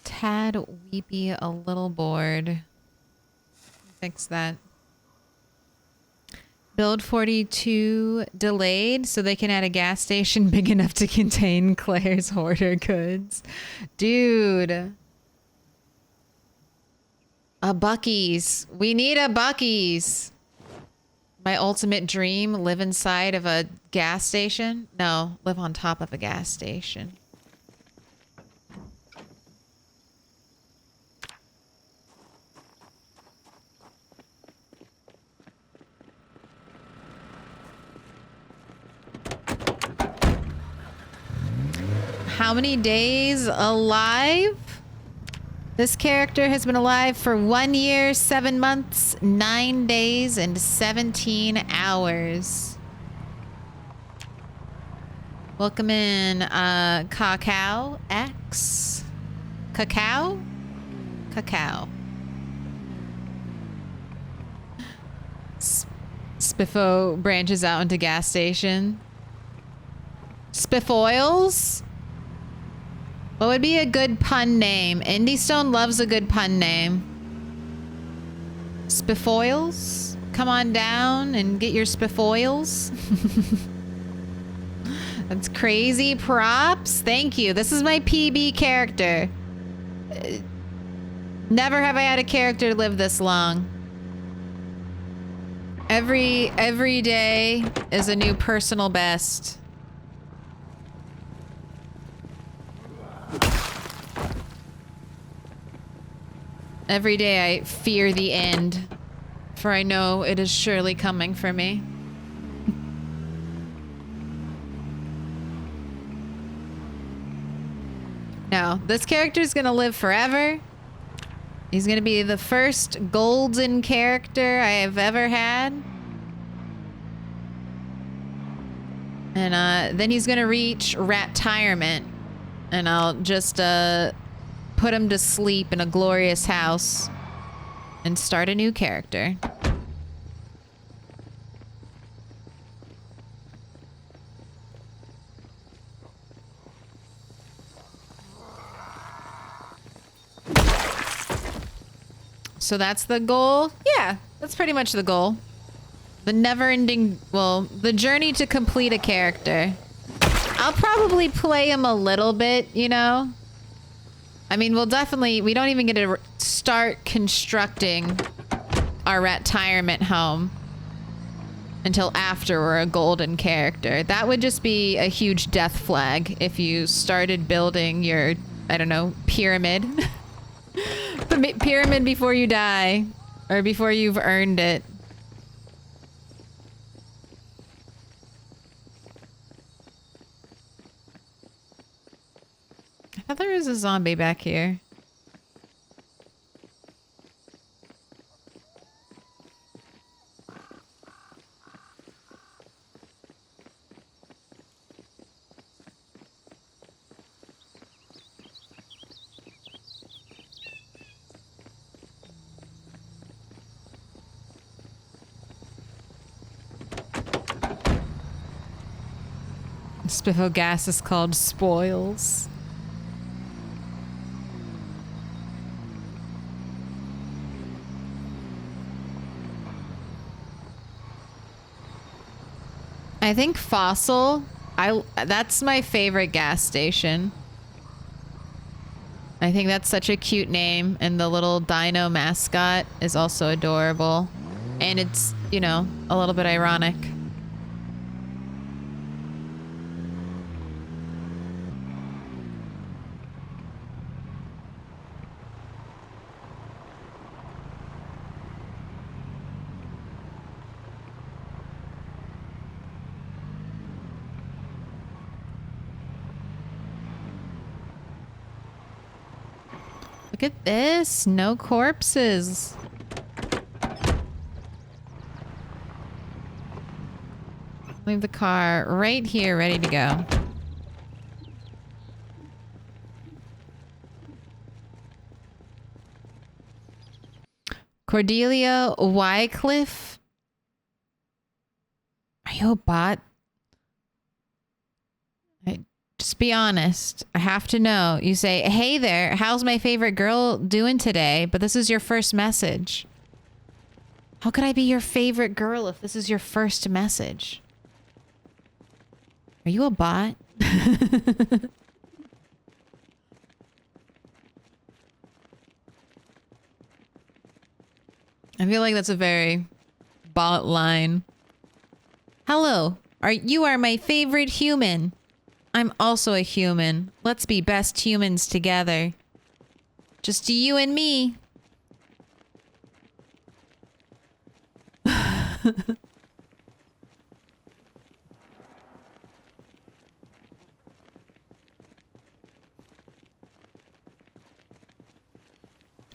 A: Tad weepy, a little bored. Fix that. Build 42 delayed so they can add a gas station big enough to contain Claire's hoarder goods. Dude. A Buc-ee's. We need a Buc-ee's. My ultimate dream, live inside of a gas station? No, live on top of a gas station. How many days alive? This character has been alive for 1 year, 7 months, 9 days, and 17 hours. Welcome in, Cacao X. Cacao? Cacao. Spiffo branches out into gas station. Spiffoils? What would be a good pun name? Indy Stone loves a good pun name. Spiffoils? Come on down and get your spiffoils. That's crazy. Props. Thank you. This is my PB character. Never have I had a character live this long. Every day is a new personal best. Every day I fear the end, for I know it is surely coming for me. No, this character is gonna live forever. He's gonna be the first golden character I have ever had. And then he's gonna reach rat-tirement. And I'll just put him to sleep in a glorious house and start a new character. So that's the goal? Yeah, that's pretty much the goal. The never-ending, well, the journey to complete a character. I'll probably play him a little bit, you know? I mean, we don't even get to start constructing our rat-tirement home until after we're a golden character. That would just be a huge death flag if you started building your, I don't know, pyramid. The pyramid before you die, or before you've earned it. I thought there was a zombie back here. Spiffo gas is called spoils. I think Fossil, that's my favorite gas station. I think that's such a cute name, and the little dino mascot is also adorable. And it's, you know, a little bit ironic. Look at this. No corpses. Leave the car right here, ready to go. Cordelia Wycliffe? Are you a bot? Just be honest. I have to know. You say, hey there, how's my favorite girl doing today? But this is your first message. How could I be your favorite girl if this is your first message? Are you a bot? I feel like that's a very bot line. Hello. You are my favorite human. I'm also a human. Let's be best humans together. Just you and me.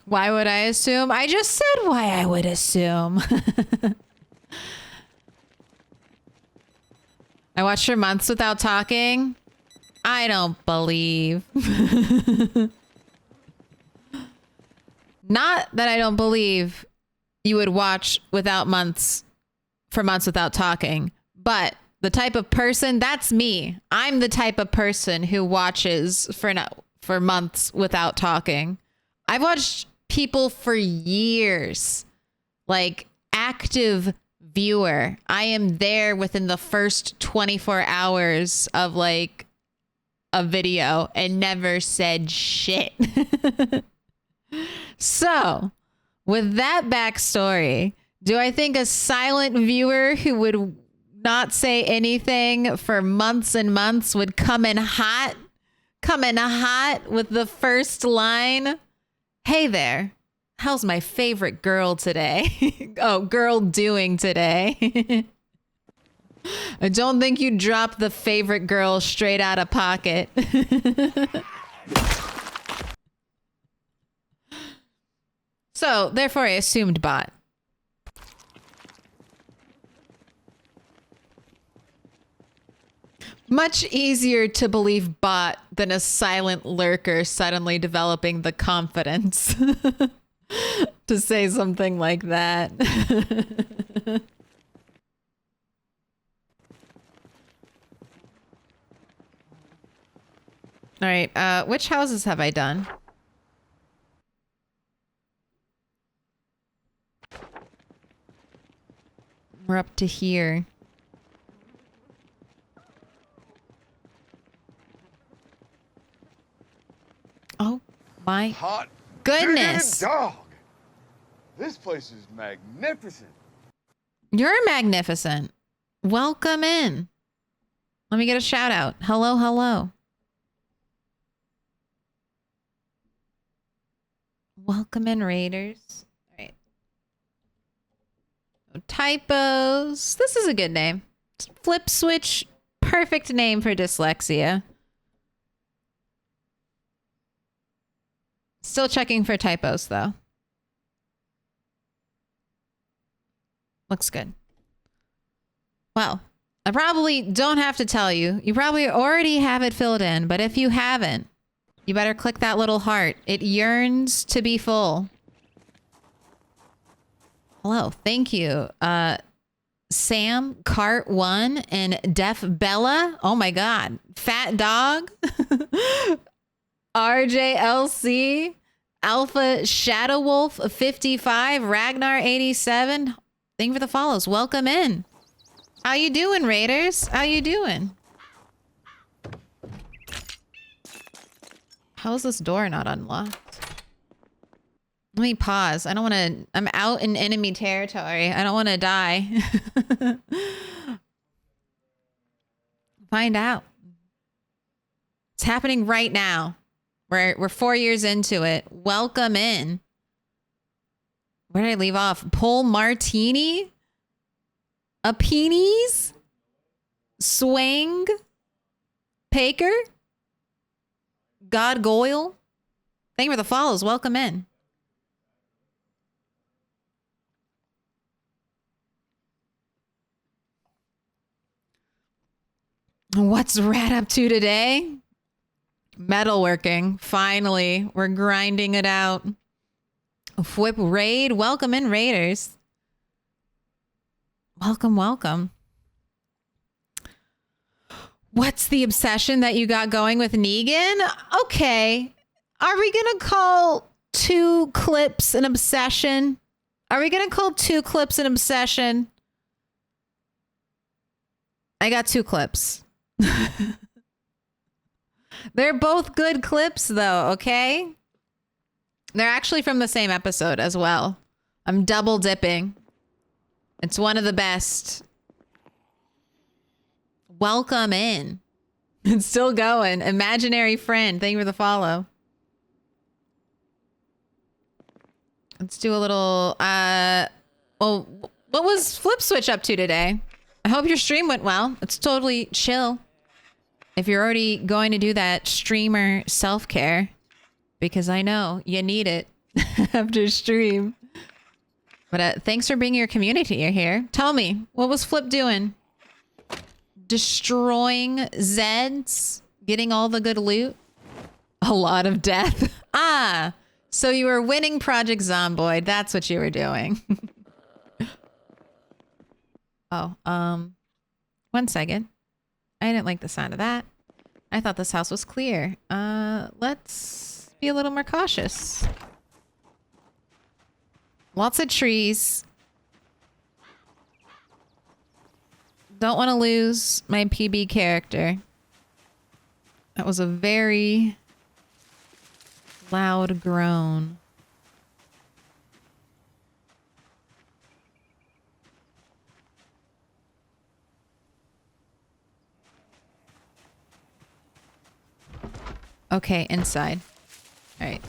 A: Why would I assume? I just said why I would assume. I watched for months without talking. I don't believe. Not that I don't believe you would watch without months without talking, but the type of person, that's me. I'm the type of person who watches for months without talking. I've watched people for years, like active viewer. I am there within the first 24 hours of like a video and never said shit. So, with that backstory, do I think a silent viewer who would not say anything for months and months would come in hot with the first line? Hey there, how's my favorite girl today? Oh, girl doing today? I don't think you dropped the favorite girl straight out of pocket. So, therefore, I assumed bot. Much easier to believe bot than a silent lurker suddenly developing the confidence to say something like that. All right, which houses have I done? We're up to here. Oh my
B: Hot
A: goodness.
B: dog. This place is magnificent.
A: You're magnificent. Welcome in. Let me get a shout out. Hello, hello. Welcome in, Raiders. All right. No typos. This is a good name. Flip switch. Perfect name for dyslexia. Still checking for typos, though. Looks good. Well, I probably don't have to tell you. You probably already have it filled in, but if you haven't, you better click that little heart. It yearns to be full. Hello. Thank you. Sam, Cart 1, and Deaf Bella. Oh my God. Fat Dog. RJLC. Alpha Shadow Wolf 55. Ragnar 87. Thank you for the follows. Welcome in. How you doing, Raiders? How you doing? How is this door not unlocked? Let me pause. I don't want to... I'm out in enemy territory. I don't want to die. Find out. It's happening right now. We're 4 years into it. Welcome in. Where did I leave off? Pole Martini? A Peenies? Swang? Paker? God Goyle? Thank you for the follows. Welcome in. What's Rat up to today? Metalworking. Finally, we're grinding it out. Whip Raid. Welcome in, Raiders. Welcome, welcome. What's the obsession that you got going with Negan? Okay. Are we going to call 2 clips an obsession? Are we going to call 2 clips an obsession? I got 2 clips. They're both good clips, though, okay? They're actually from the same episode as well. I'm double dipping. It's one of the best. Welcome in. It's still going. Imaginary friend. Thank you for the follow. Let's do a little... well, what was Flip Switch up to today? I hope your stream went well. It's totally chill. If you're already going to do that streamer self-care, because I know you need it. after stream. But thanks for bringing your community here. Tell me, what was Flip doing? Destroying Zeds? Getting all the good loot? A lot of death. Ah, so you were winning Project Zomboid. That's what you were doing. Oh, 1 second. I didn't like the sound of that. I thought this house was clear. Let's be a little more cautious. Lots of trees. Don't want to lose my PB character. That was a very loud groan. Okay, inside. All right.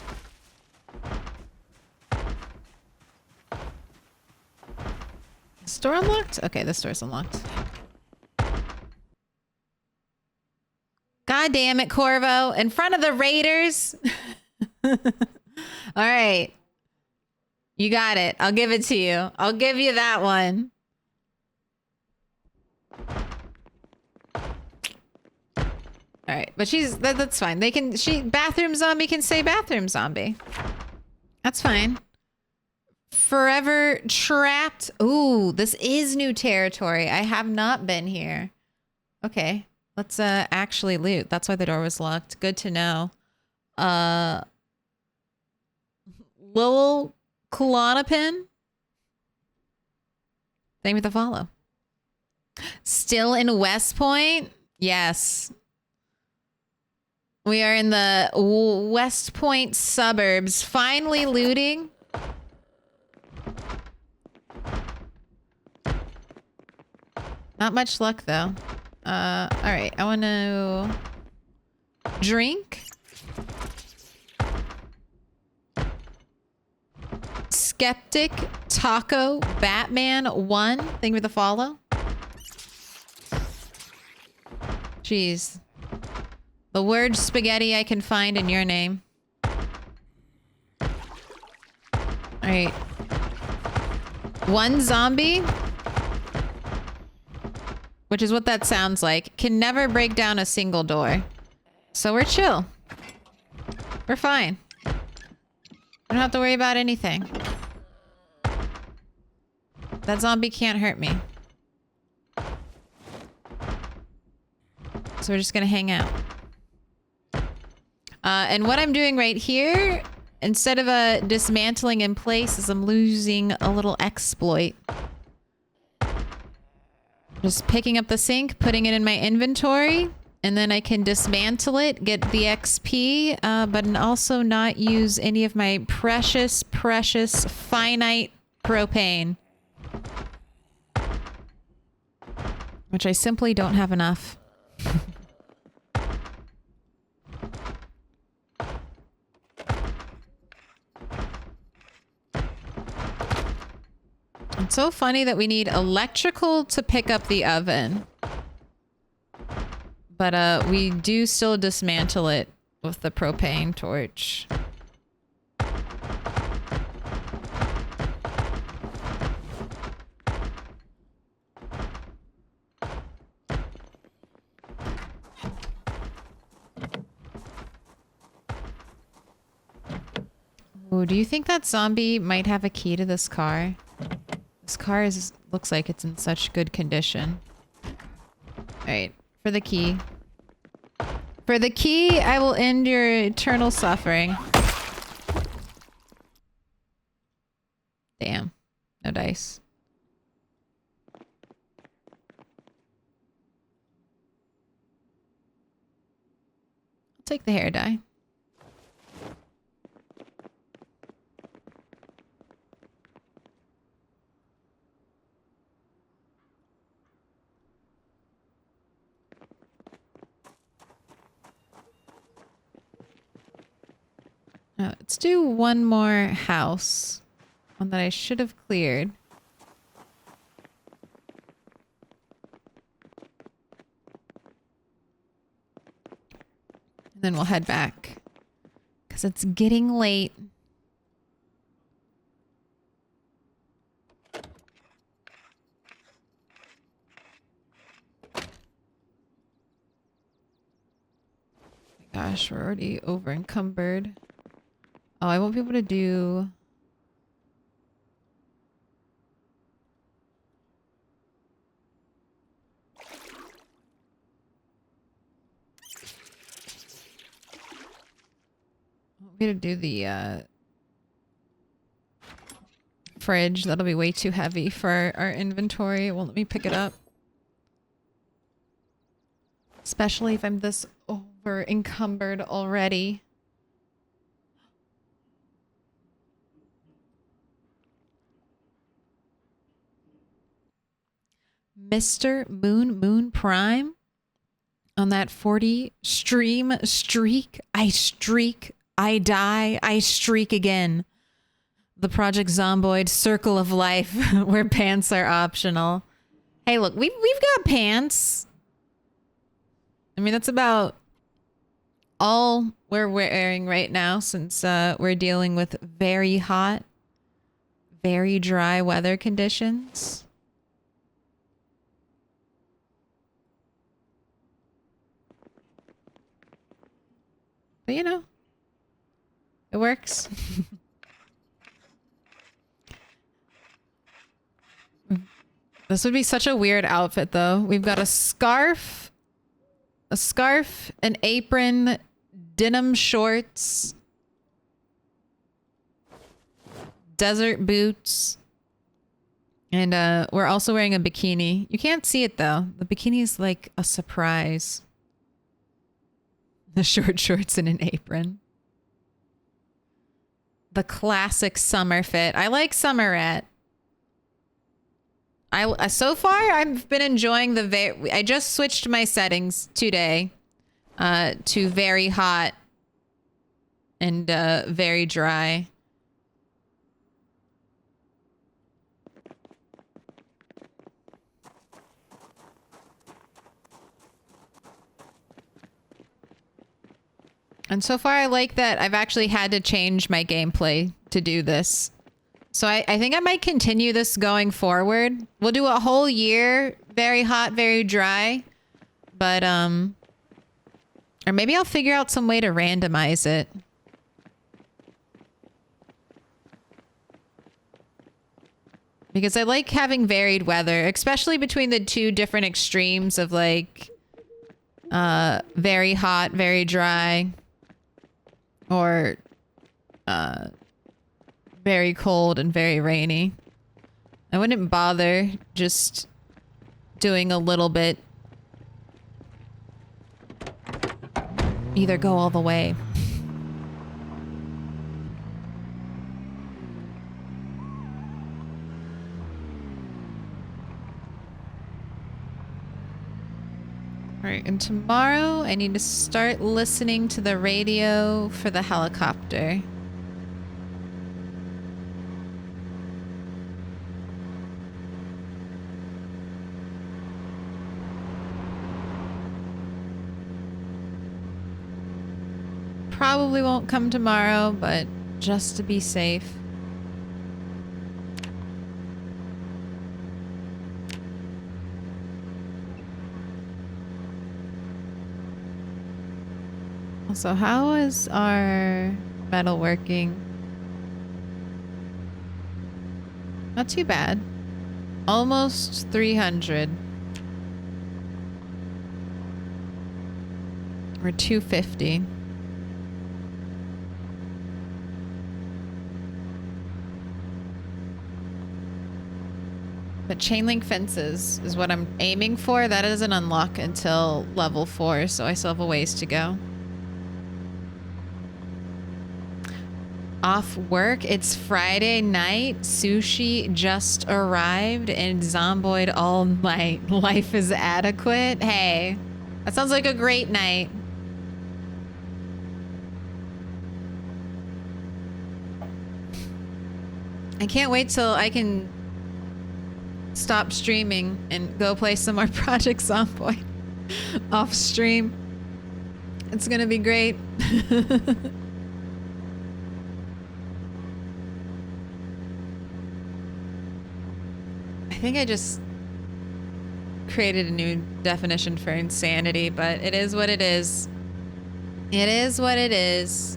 A: Store unlocked? Okay, this door's unlocked. God damn it, Corvo. In front of the Raiders. All right. You got it. I'll give it to you. I'll give you that one. All right, but that's fine. Bathroom zombie can say bathroom zombie. That's fine. Forever trapped. Ooh, this is new territory. I have not been here. Okay, let's actually loot. That's why the door was locked. Good to know. Lowell Klonopin. Thank you for the follow. Still in West Point? Yes. We are in the West Point suburbs, finally looting. Not much luck, though. All right, I want to drink. Skeptic, Taco, Batman, 1. Thank you for the follow. Jeez. The word spaghetti I can find in your name. All right. 1 zombie, which is what that sounds like, can never break down a single door. So we're chill. We're fine. We don't have to worry about anything. That zombie can't hurt me. So we're just gonna hang out. And what I'm doing right here, instead of dismantling in place, is I'm losing a little exploit. Just picking up the sink, putting it in my inventory, and then I can dismantle it, get the XP, but also not use any of my precious, precious, finite propane. Which I simply don't have enough. It's so funny that we need electrical to pick up the oven. But we do still dismantle it with the propane torch. Ooh, do you think that zombie might have a key to this car? This car looks like it's in such good condition. Alright, for the key. For the key, I will end your eternal suffering. Damn. No dice. I'll take the hair dye. Let's do one more house. One that I should have cleared. And then we'll head back. Because it's getting late. gosh, we're already over encumbered. Oh, I won't be able to do... I won't be able to do the fridge. That'll be way too heavy for our inventory. It won't let me pick it up. Especially if I'm this over encumbered already. Mr. Moon Prime on that 40 stream streak. I streak, I die, I streak again. The Project Zomboid Circle of Life where pants are optional. Hey, look, we've got pants. I mean, that's about all we're wearing right now since we're dealing with very hot, very dry weather conditions. But you know, it works. This would be such a weird outfit though. We've got a scarf, an apron, denim shorts, desert boots, and we're also wearing a bikini. You can't see it though. The bikini is like a surprise. The short shorts and an apron. The classic summer fit. I like summerette. So far I've been enjoying I just switched my settings today to very hot and very dry. And so far I like that I've actually had to change my gameplay to do this. So I think I might continue this going forward. We'll do a whole year, very hot, very dry. But, or maybe I'll figure out some way to randomize it. Because I like having varied weather, especially between the two different extremes of like, very hot, very dry. Or, very cold and very rainy. I wouldn't bother just doing a little bit. Either go all the way. Alright, and tomorrow I need to start listening to the radio for the helicopter. Probably won't come tomorrow, but just to be safe. Also, how is our metalworking? Not too bad. Almost 300. Or 250. But chain link fences is what I'm aiming for. That doesn't unlock until level 4, so I still have a ways to go. Off work, it's Friday night. Sushi just arrived and Zomboid all night. Life is adequate. Hey, that sounds like a great night. I can't wait till I can stop streaming and go play some more Project Zomboid off stream. It's gonna be great. I think I just created a new definition for insanity, but it is what it is. It is what it is.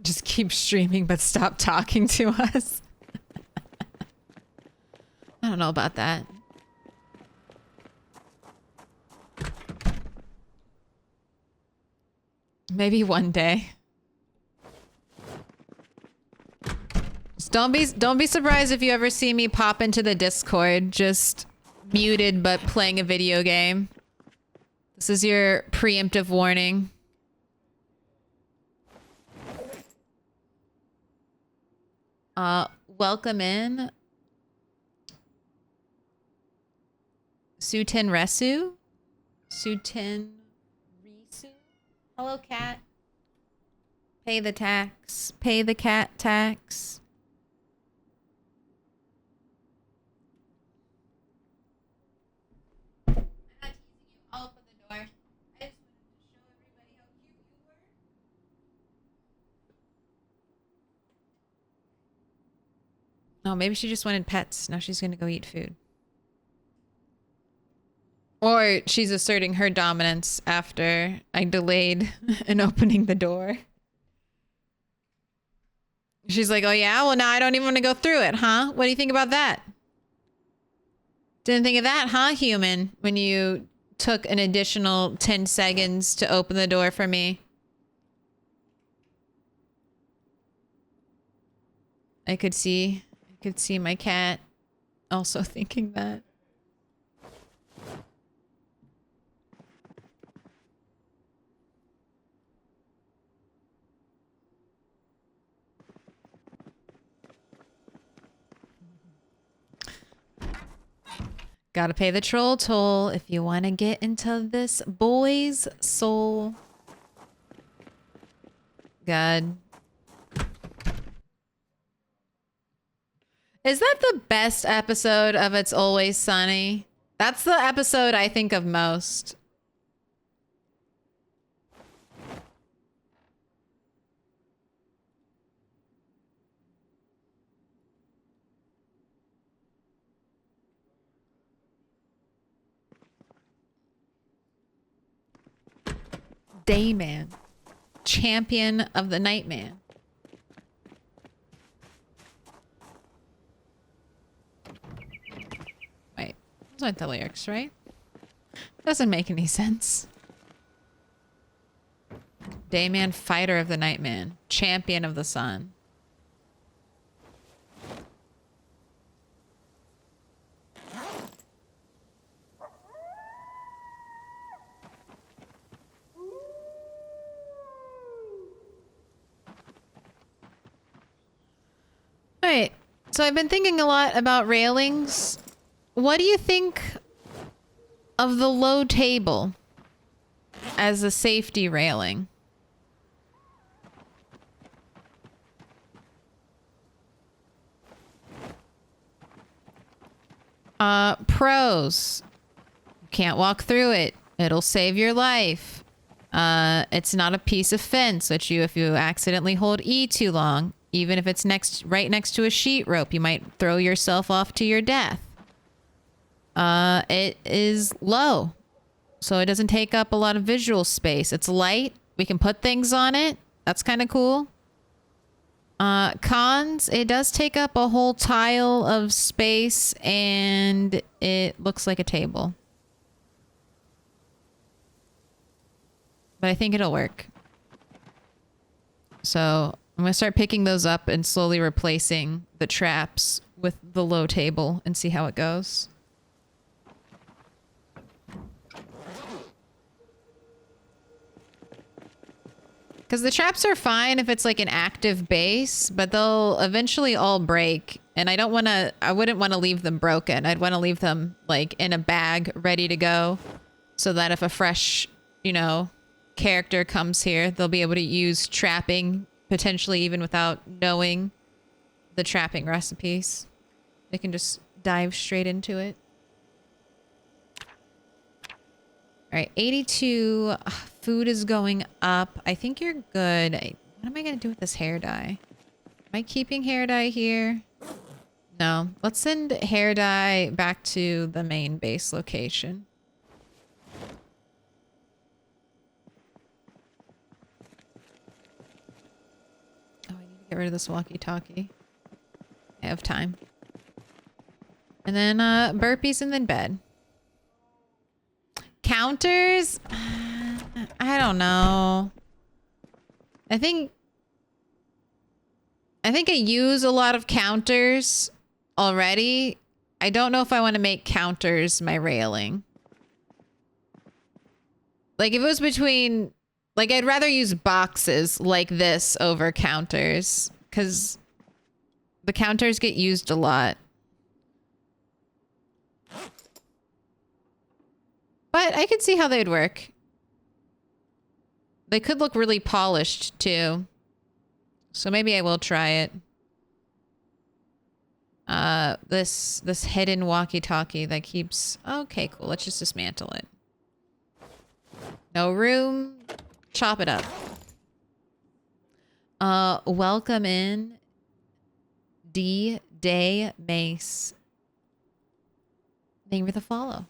A: Just keep streaming, but stop talking to us. I don't know about that. Maybe one day. Just don't be surprised if you ever see me pop into the Discord, just muted but playing a video game. This is your preemptive warning. Welcome in. Suten Resu? Suten Risu? Hello, cat. Pay the tax. Pay the cat tax. I'm not teasing you. I'll open the door. I just wanted to show everybody how cute you were. Oh, maybe she just wanted pets. Now she's gonna go eat food. Or she's asserting her dominance after I delayed in opening the door. She's like, oh yeah? Well, now I don't even want to go through it, huh? What do you think about that? Didn't think of that, huh, human? When you took an additional 10 seconds to open the door for me. I could see my cat also thinking that. Gotta pay the troll toll if you want to get into this boy's soul. God. Is that the best episode of It's Always Sunny? That's the episode I think of most. Dayman. Champion of the Nightman. Wait, those aren't the lyrics, right? Doesn't make any sense. Dayman, fighter of the Nightman. Champion of the sun. Right. So I've been thinking a lot about railings. What do you think of the low table as a safety railing? Pros. You can't walk through it. It'll save your life. It's not a piece of fence, which if you accidentally hold E too long, even if it's right next to a sheet rope, you might throw yourself off to your death. It is low, so it doesn't take up a lot of visual space. It's light. We can put things on it. That's kind of cool. Cons, it does take up a whole tile of space, and it looks like a table. But I think it'll work. So I'm going to start picking those up and slowly replacing the traps with the low table and see how it goes. Because the traps are fine if it's like an active base, but they'll eventually all break. And I wouldn't want to leave them broken. I'd want to leave them like in a bag ready to go so that if a fresh, character comes here, they'll be able to use trapping potentially even without knowing the trapping recipes. We can just dive straight into it. All right, 82. Ugh, food is going up. I think you're good. What am I going to do with this hair dye? Am I keeping hair dye here? No. Let's send hair dye back to the main base location. Oh, I need to get rid of this walkie-talkie. I have time. And then burpees and then bed. Counters? I don't know. I think I use a lot of counters already. I don't know if I want to make counters my railing. Like if it was between, like I'd rather use boxes like this over counters because the counters get used a lot. But I could see how they'd work. They could look really polished too. So maybe I will try it. This hidden walkie-talkie that keeps... Okay, cool. Let's just dismantle it. No room. Chop it up. Welcome in. D-Day Mace. Thank you for the follow.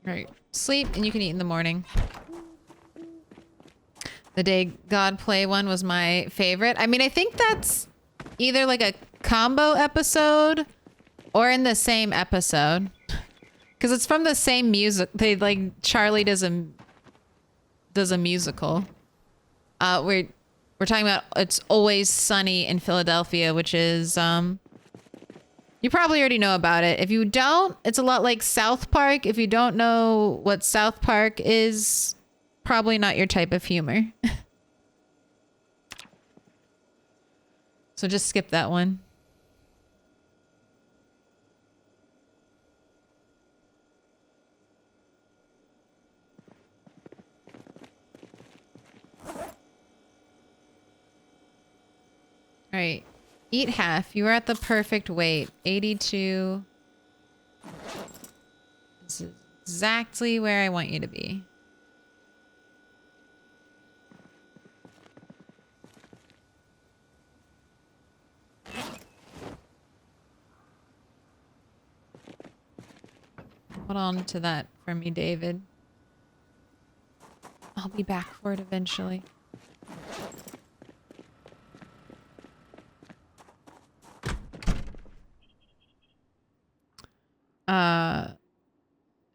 A: Right. Sleep and you can eat in the morning. The Day God Play one was my favorite. I mean, I think that's either like a combo episode or in the same episode. Because it's from the same music. They like Charlie does a musical. We're talking about It's Always Sunny in Philadelphia, which is you probably already know about it. If you don't, it's a lot like South Park. If you don't know what South Park is, probably not your type of humor. So just skip that one. All right. Eat half. You are at the perfect weight. 82. This is exactly where I want you to be. Hold on to that for me, David. I'll be back for it eventually.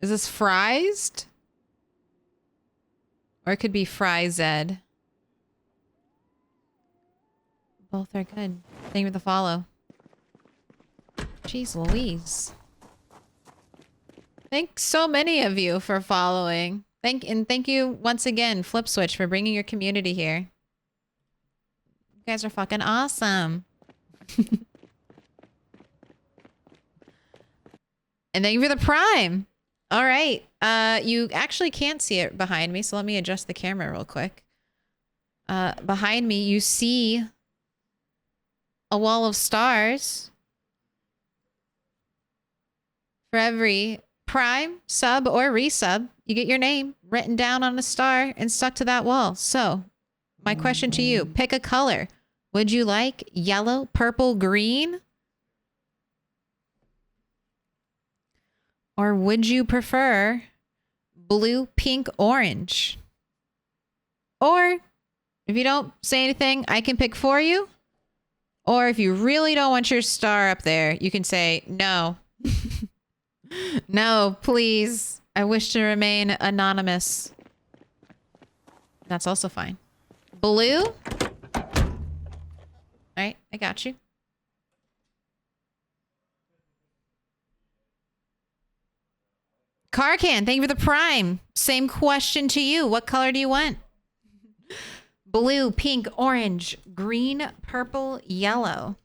A: Is this fried? Or it could be fry-zed. Both are good. Thank you for the follow. Jeez Louise. Thanks so many of you for following. Thank you once again, Flip Switch, for bringing your community here. You guys are fucking awesome. And thank you for the Prime. All right. You actually can't see it behind me, so let me adjust the camera real quick. Behind me, you see a wall of stars. For every Prime, sub, or resub, you get your name written down on a star and stuck to that wall. So, my question to you, pick a color. Would you like yellow, purple, green? Or would you prefer blue, pink, orange? Or if you don't say anything, I can pick for you. Or if you really don't want your star up there, you can say no. No, please. I wish to remain anonymous. That's also fine. Blue? All right, I got you. Carcan, thank you for the Prime. Same question to you. What color do you want? Blue, pink, orange, green, purple, yellow.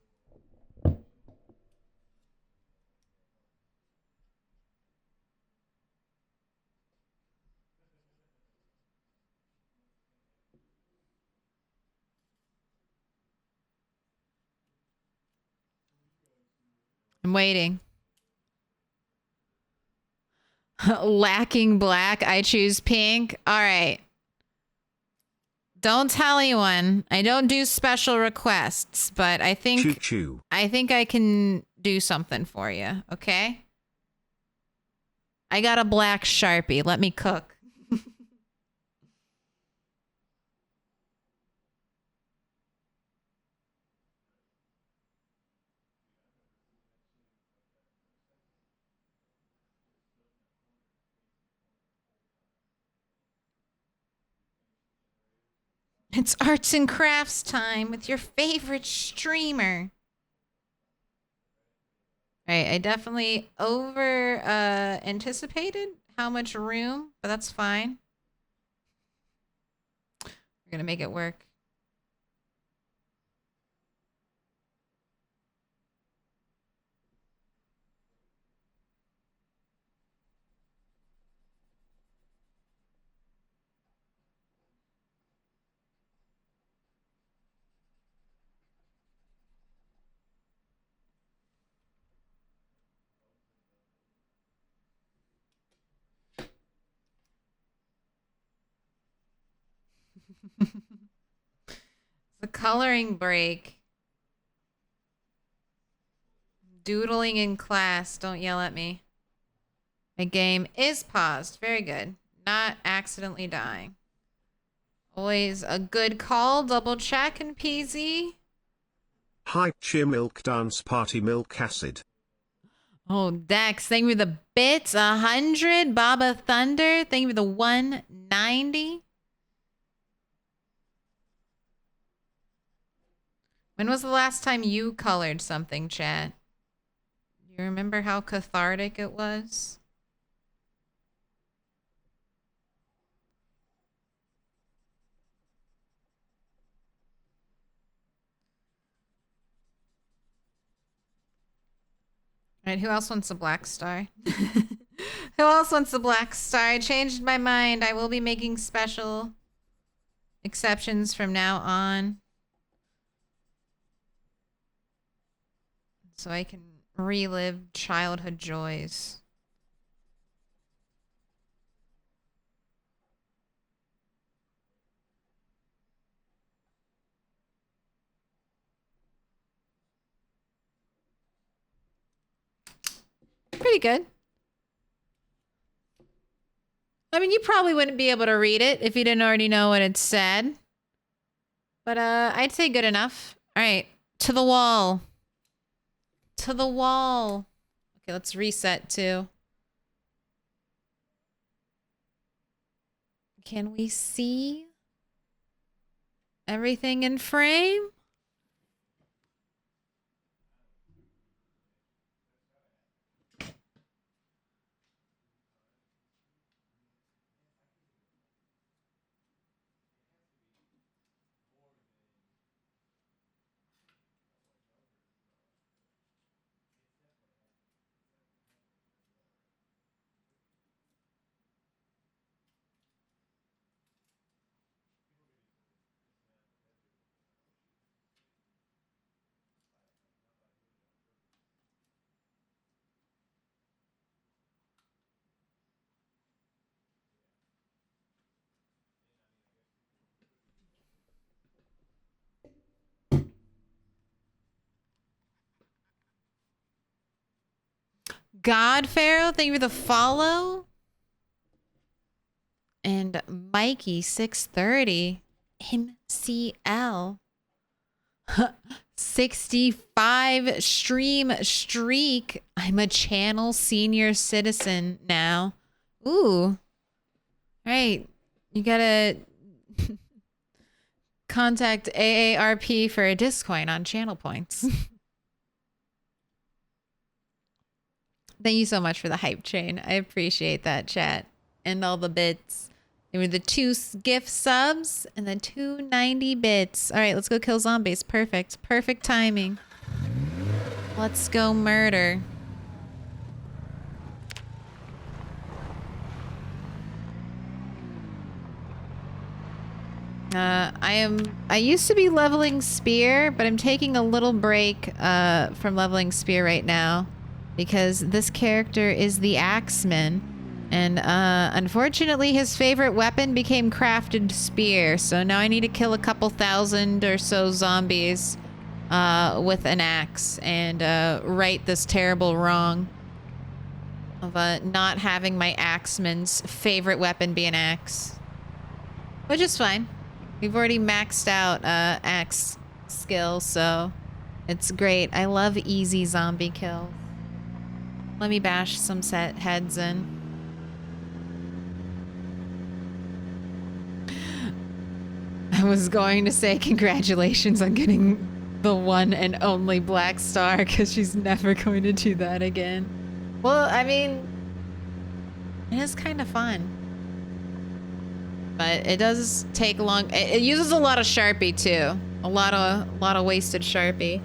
A: I'm waiting. Lacking black, I choose pink. All right. Don't tell anyone. I don't do special requests, but I think I think I can do something for you, okay? I got a black Sharpie. Let me cook. It's arts and crafts time with your favorite streamer. All right, I definitely over anticipated how much room, but that's fine. We're gonna make it work. The coloring break. Doodling in class. Don't yell at me. My game is paused. Very good. Not accidentally dying. Always a good call. Double check and PZ.
C: Hype cheer milk dance party milk acid.
A: Oh, Dex, thank you for the bits. 100. Baba Thunder, thank you for the 190. When was the last time you colored something, chat? You remember how cathartic it was? All right, who else wants a black star? Who else wants a black star? I changed my mind. I will be making special exceptions from now on. So I can relive childhood joys. Pretty good. I mean, you probably wouldn't be able to read it if you didn't already know what it said. But I'd say good enough. All right, to the wall. To the wall. Okay, let's reset too. Can we see everything in frame? God Pharaoh, thank you for the follow. And Mikey 630 MCL 65 stream streak. I'm a channel senior citizen now. Ooh. All right. You gotta contact AARP for a discoin on channel points. Thank you so much for the hype train. I appreciate that, chat. And all the bits. I Give me the 2 gift subs and then 290 bits. All right, let's go kill zombies. Perfect. Perfect timing. Let's go murder. I used to be leveling spear, but I'm taking a little break from leveling spear right now because this character is the Axeman, and unfortunately his favorite weapon became crafted spear, so now I need to kill a couple thousand or so zombies with an axe and right this terrible wrong of not having my Axeman's favorite weapon be an axe, which is fine. We've already maxed out axe skill, so it's great. I love easy zombie kills. Let me bash some set heads in. I was going to say congratulations on getting the one and only black star, because she's never going to do that again. Well, I mean, it is kind of fun. But it does take long. It uses a lot of Sharpie too. A lot of wasted Sharpie.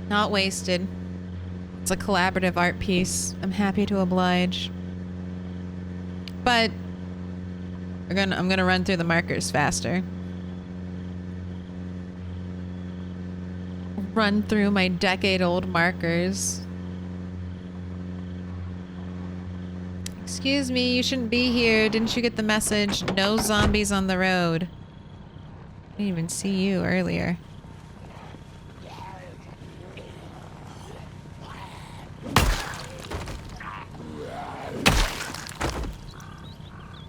A: Not wasted. It's a collaborative art piece. I'm happy to oblige. But I'm gonna run through the markers faster. Run through my decade-old markers. Excuse me, you shouldn't be here. Didn't you get the message? No zombies on the road. I didn't even see you earlier.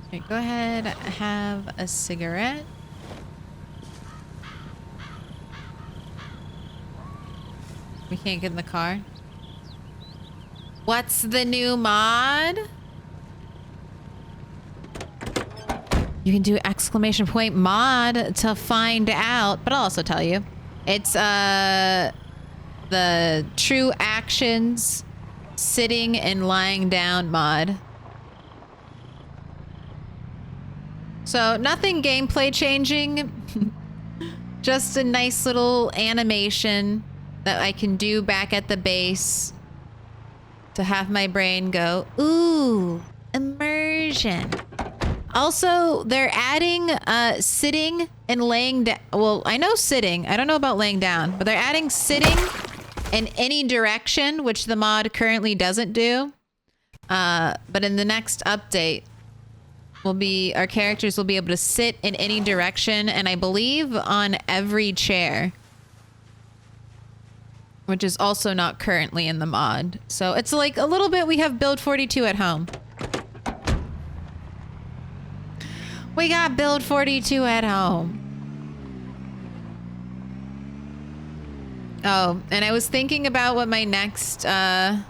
A: Okay, go ahead, have a cigarette. We can't get in the car. What's the new mod? You can do exclamation point mod to find out, but I'll also tell you. It's the true actions sitting and lying down mod. So nothing gameplay changing, just a nice little animation that I can do back at the base to have my brain go, ooh, immersion. Also, they're adding sitting and laying down. Well, I know sitting. I don't know about laying down, but they're adding sitting in any direction, which the mod currently doesn't do. But in the next update, our characters will be able to sit in any direction, and I believe on every chair, which is also not currently in the mod. So it's like a little bit we have Build 42 at home. We got Build 42 at home. Oh, and I was thinking about what my next, so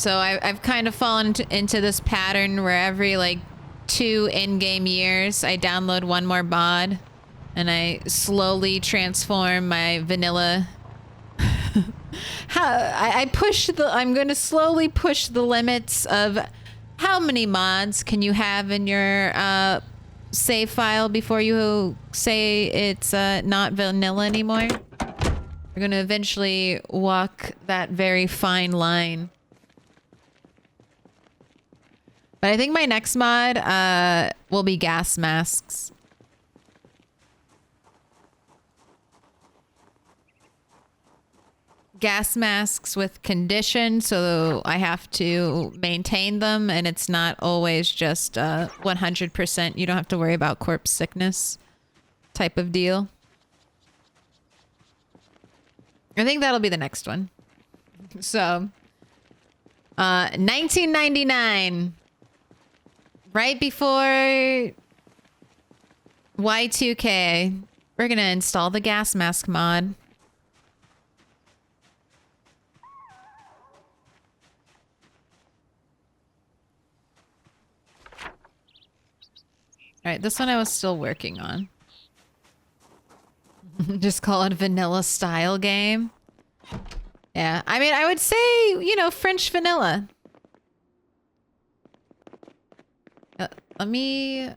A: I've kind of fallen into this pattern where every like 2 in-game years, I download one more mod and I slowly transform my vanilla. I'm going to slowly push the limits of how many mods can you have in your save file before you say it's not vanilla anymore. We're going to eventually walk that very fine line. But I think my next mod will be gas masks. Gas masks with condition, so I have to maintain them, and it's not always just 100%. You don't have to worry about corpse sickness type of deal. I think that'll be the next one. So, 1999, right before Y2K, we're gonna install the gas mask mod. All right, this one I was still working on. Just call it vanilla style game. Yeah, I mean, I would say, you know, French vanilla. Let me...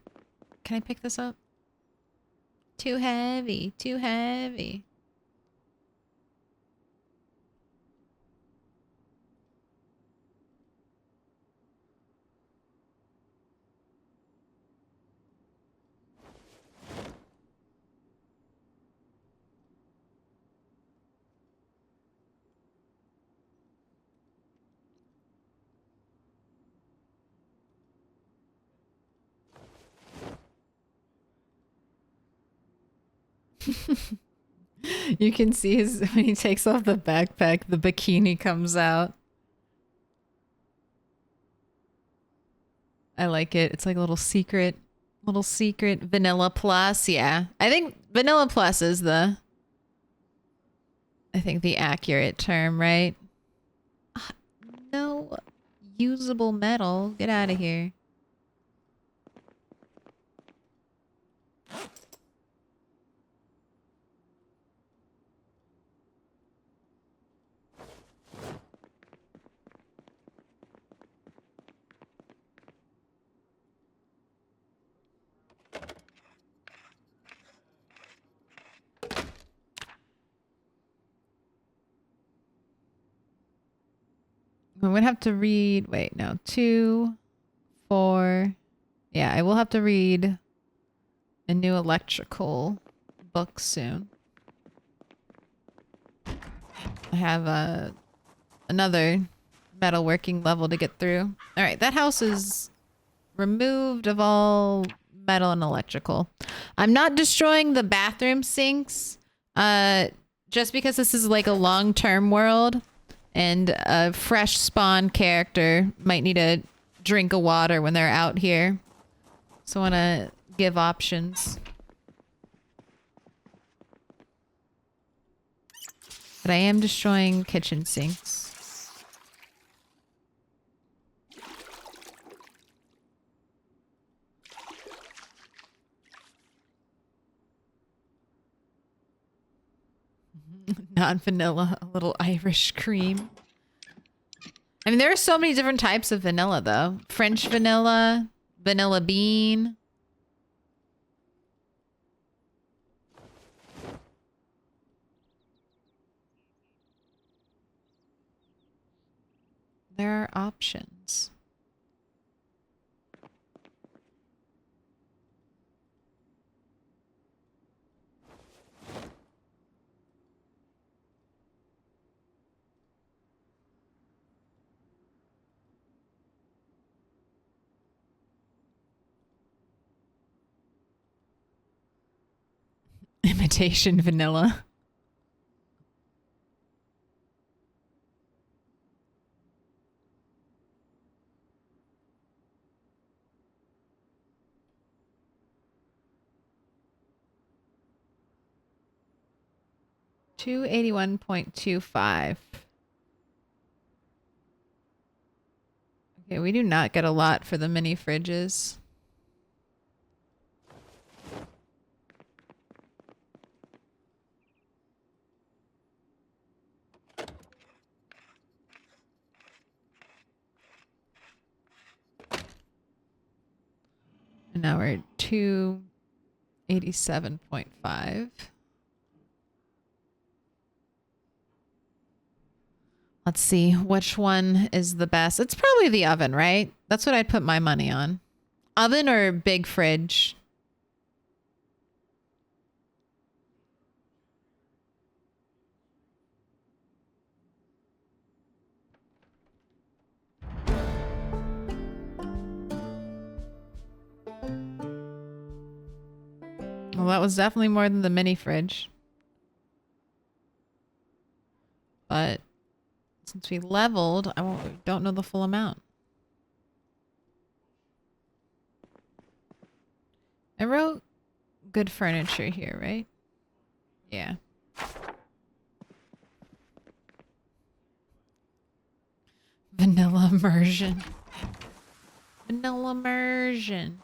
A: Can I pick this up? Too heavy, too heavy. You can see his when he takes off the backpack, the bikini comes out. I like it. It's like a little secret vanilla plus. Yeah, I think vanilla plus is I think the accurate term, right? No usable metal. Get out of here. I'm gonna have to read. Wait, no. 2, 4. Yeah, I will have to read a new electrical book soon. I have another metalworking level to get through. All right, that house is removed of all metal and electrical. I'm not destroying the bathroom sinks, just because this is like a long-term world, and a fresh spawn character might need a drink of water when they're out here. So I want to give options. But I am destroying kitchen sinks. Not vanilla, a little Irish cream. I mean, there are so many different types of vanilla, though. French vanilla, vanilla bean. There are options. Imitation vanilla. $281.25. Okay, we do not get a lot for the mini fridges. And now we're at 287.5. Let's see which one is the best. It's probably the oven, right? That's what I'd put my money on. Oven or big fridge? Well, that was definitely more than the mini fridge. But since we leveled, don't know the full amount. I wrote good furniture here, right? Yeah. Vanilla immersion. Vanilla immersion.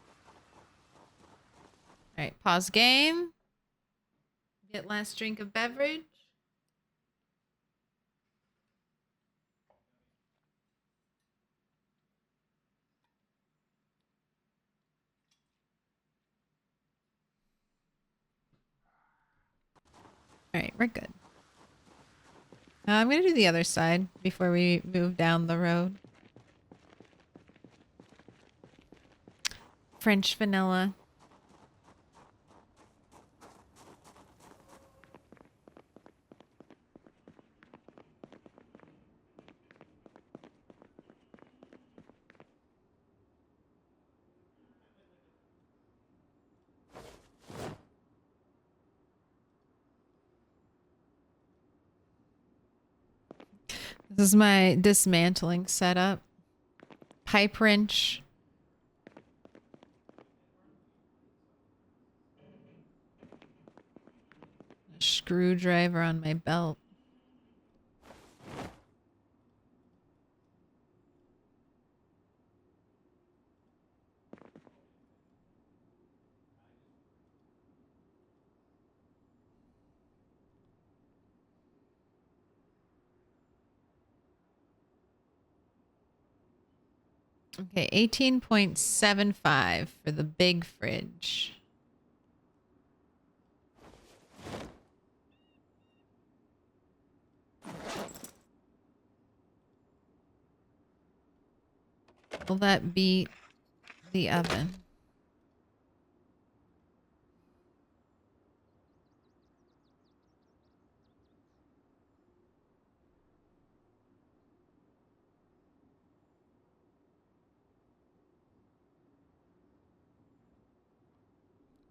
A: All right, pause game. Get last drink of beverage. Alright, we're good. I'm gonna do the other side before we move down the road. French vanilla. This is my dismantling setup. Pipe wrench. Screwdriver on my belt. Okay, 18.75 for the big fridge. Will that beat the oven?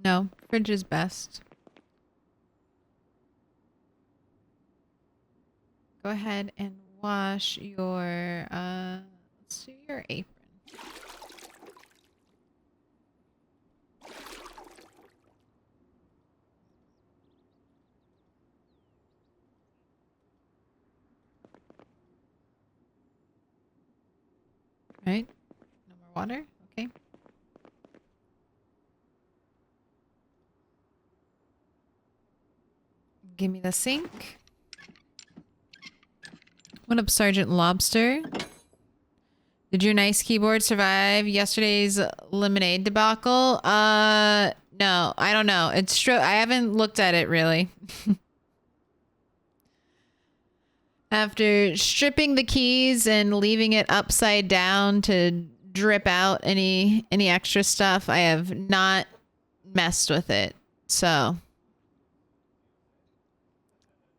A: No, fridge is best. Go ahead and wash your, let's do your apron. Right? No more water? Okay. Give me the sink. What up, Sergeant Lobster? Did your nice keyboard survive yesterday's lemonade debacle? No, I don't know. I haven't looked at it really. After stripping the keys and leaving it upside down to drip out any extra stuff, I have not messed with it. So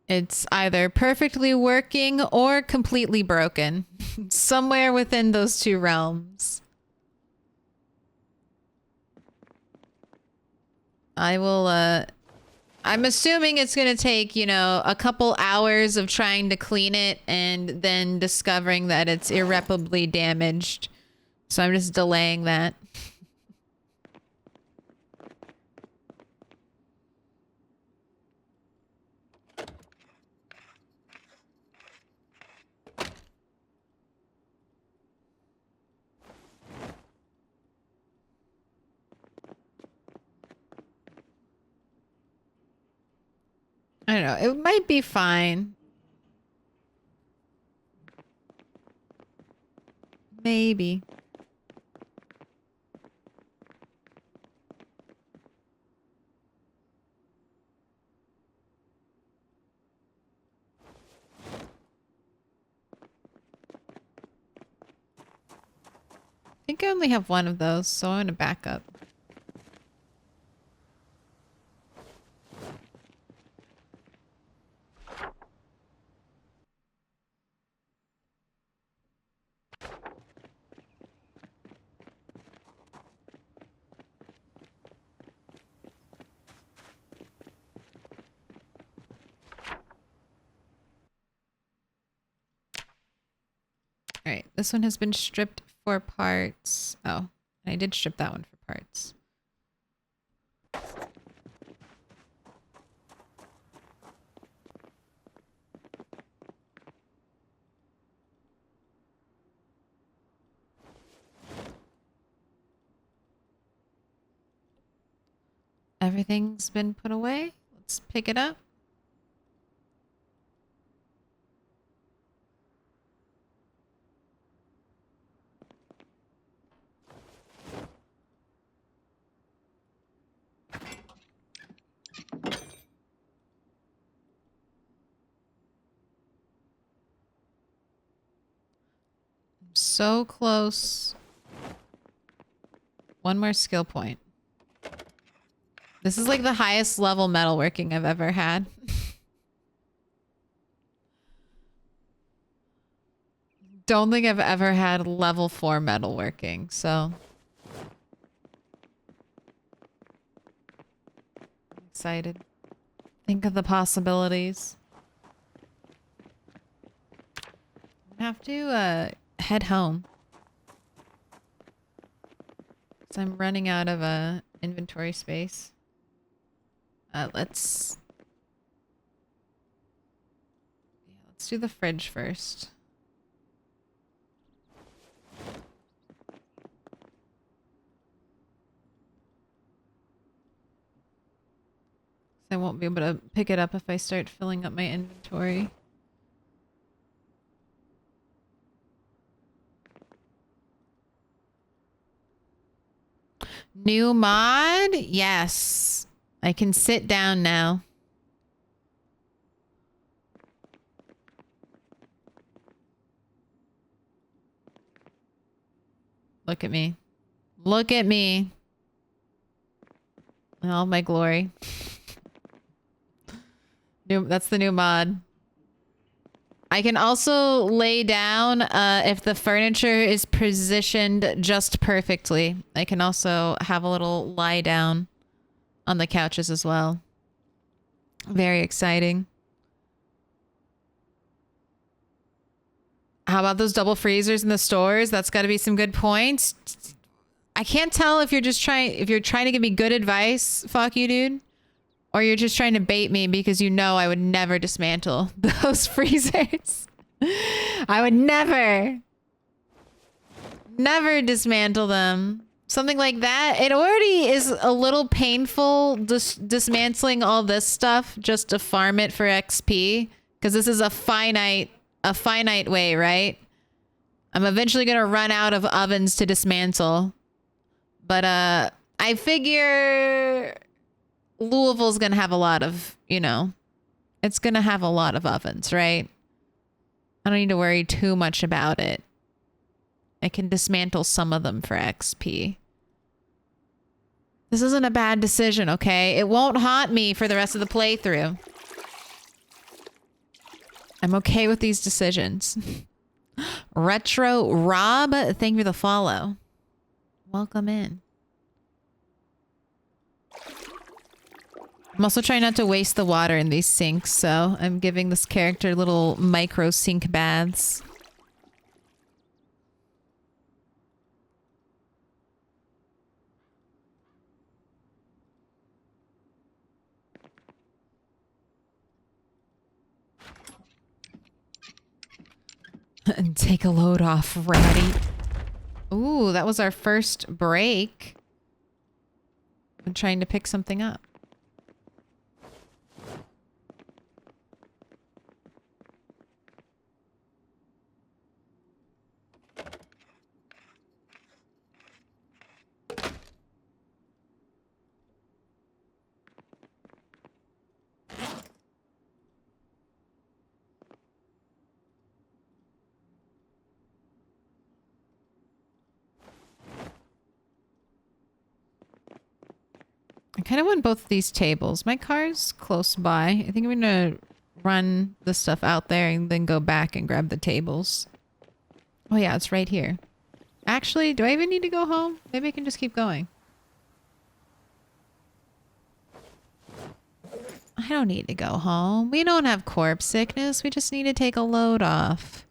A: it's either perfectly working or completely broken. Somewhere within those two realms. I will, I'm assuming it's going to take, you know, a couple hours of trying to clean it and then discovering that it's irreparably damaged. So I'm just delaying that. I don't know. It might be fine. Maybe. I think I only have one of those, so I'm going to back up. All right, this one has been stripped for parts. Oh, I did strip that one for parts. Everything's been put away. Let's pick it up. so close. One more skill point. This is like the highest level metalworking I've ever had. Don't think I've ever had level 4 metalworking, so. Excited. Think of the possibilities. I have to head home. So I'm running out of inventory space. Let's do the fridge first. I won't be able to pick it up if I start filling up my inventory. New mod? Yes. I can sit down now. Look at me. Look at me. In all my glory. That's the new mod. I can also lay down if the furniture is positioned just perfectly. I can also have a little lie down on the couches as well. Very exciting. How about those double freezers in the stores? That's got to be some good points. I can't tell if you're trying to give me good advice, fuck you, dude. Or you're just trying to bait me because you know I would never dismantle those freezers. I would never dismantle them. Something like that. It already is a little painful dismantling all this stuff just to farm it for XP. Because this is a finite way, right? I'm eventually going to run out of ovens to dismantle. But I figure Louisville's going to have a lot of, it's going to have a lot of ovens, right? I don't need to worry too much about it. I can dismantle some of them for XP. This isn't a bad decision, okay? It won't haunt me for the rest of the playthrough. I'm okay with these decisions. Retro Rob, thank you for the follow. Welcome in. I'm also trying not to waste the water in these sinks, so I'm giving this character little micro sink baths. And take a load off, ratty. Ooh, that was our first break. I'm trying to pick something up. I kind of want both of these tables. My car's close by. I think I'm going to run the stuff out there and then go back and grab the tables. Oh yeah, it's right here. Actually, do I even need to go home? Maybe I can just keep going. I don't need to go home. We don't have corpse sickness. We just need to take a load off.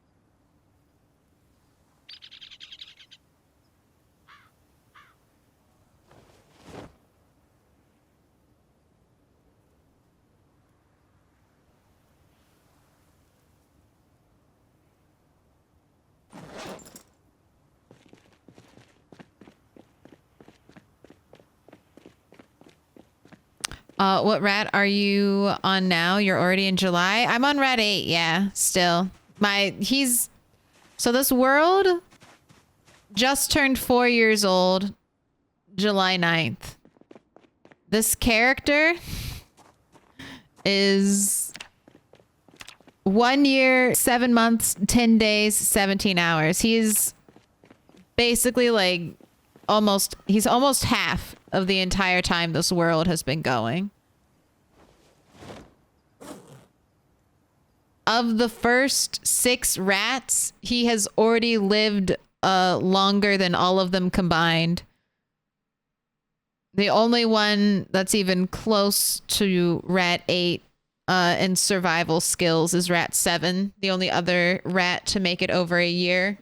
A: What rat are you on now? You're already in July? I'm on rat 8, yeah, still. So this world just turned 4 years old, July 9th. This character is 1 year, 7 months, 10 days, 17 hours. He's basically like he's almost half of the entire time this world has been going. Of the first 6 rats, he has already lived longer than all of them combined. The only one that's even close to rat 8 in survival skills is rat 7, the only other rat to make it over a year.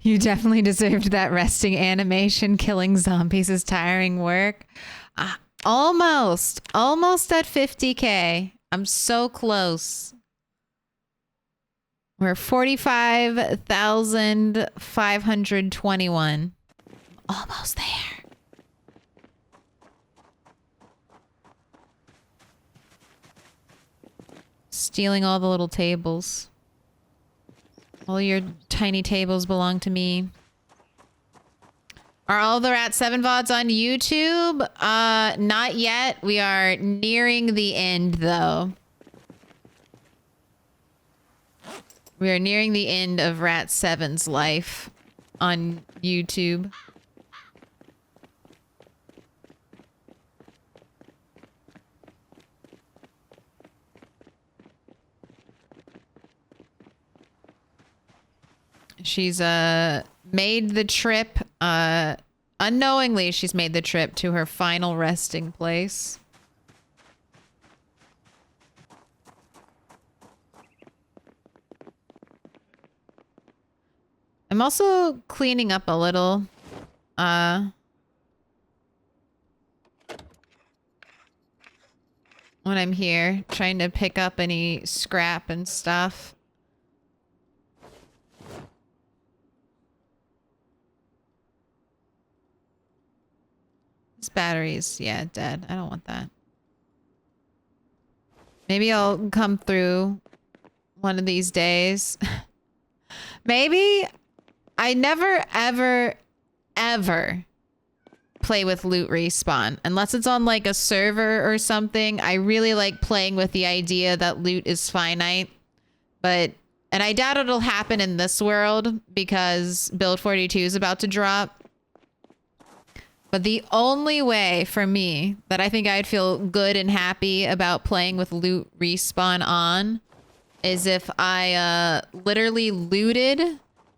A: You definitely deserved that resting animation. Killing zombies is tiring work. Almost at 50K. I'm so close. We're 45,521. Almost there. Stealing all the little tables. All your tiny tables belong to me. Are all the Rat 7 VODs on YouTube? Not yet. We are nearing the end, though. We are nearing the end of Rat 7's life on YouTube. She's made the trip, unknowingly she's made the trip to her final resting place. I'm also cleaning up a little. When I'm here, trying to pick up any scrap and stuff. This battery's, yeah, dead. I don't want that. Maybe I'll come through one of these days. Maybe I never, ever play with loot respawn. Unless it's on like a server or something. I really like playing with the idea that loot is finite. And I doubt it'll happen in this world because Build 42 is about to drop. But the only way for me that I think I'd feel good and happy about playing with loot respawn on is if I literally looted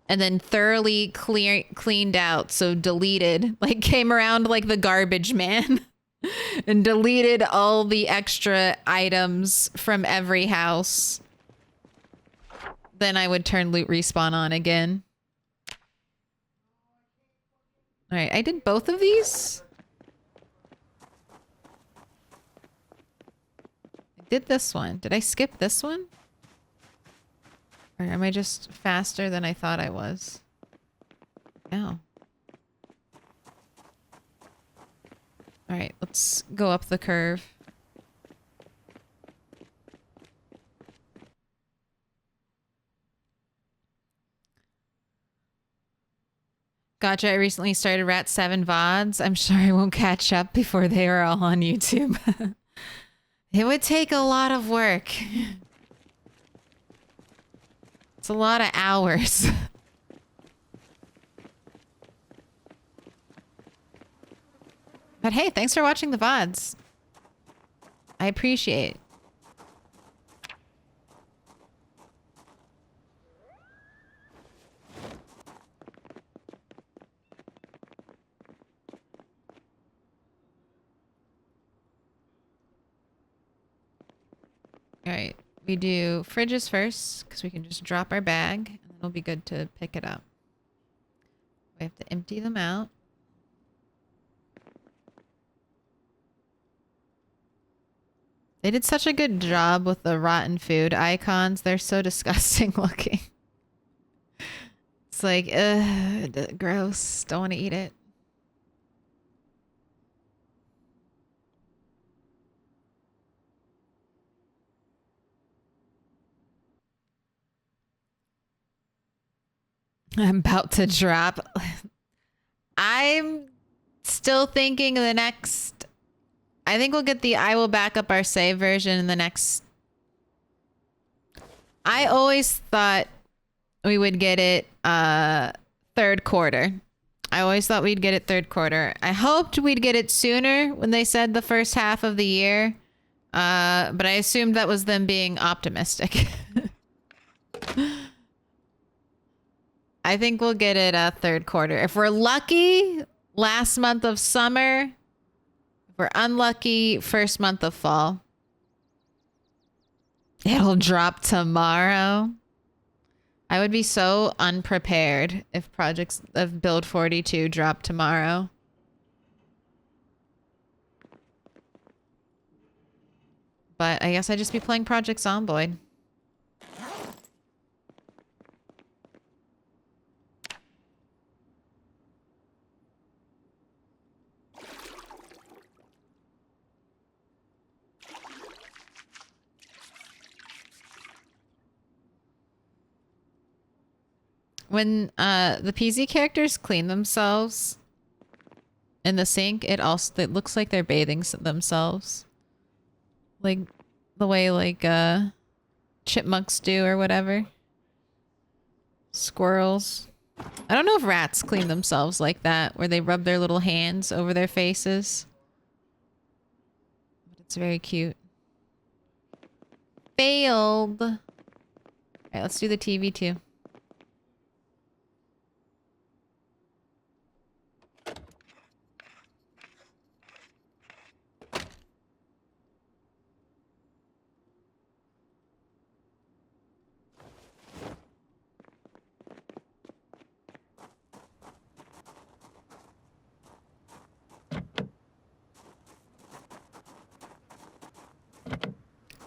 A: and then thoroughly cleaned out. So deleted, like came around like the garbage man and deleted all the extra items from every house. Then I would turn loot respawn on again. All right, I did both of these. I did this one. Did I skip this one? Or am I just faster than I thought I was? No. All right, let's go up the curve. Gotcha. I recently started Rat 7 VODs. I'm sure I won't catch up before they are all on YouTube. It would take a lot of work. It's a lot of hours. But hey, thanks for watching the VODs. I appreciate it. All right, we do fridges first because we can just drop our bag and it'll be good to pick it up. We have to empty them out. They did such a good job with the rotten food icons. They're so disgusting looking. It's like, ugh, gross. Don't want to eat it. I'm about to drop. I'm still thinking the next... I think we'll get the I will back up our save version in the next... I always thought we would get it third quarter. I always thought we'd get it third quarter. I hoped we'd get it sooner when they said the first half of the year. But I assumed that was them being optimistic. I think we'll get it third quarter. If we're lucky, last month of summer. If we're unlucky, first month of fall. It'll drop tomorrow. I would be so unprepared if projects of Build 42 dropped tomorrow. But I guess I'd just be playing Project Zomboid. When the PZ characters clean themselves in the sink, it looks like they're bathing themselves. Like the way like chipmunks do or whatever. Squirrels. I don't know if rats clean themselves like that, where they rub their little hands over their faces. But it's very cute. Failed. Alright, let's do the TV too.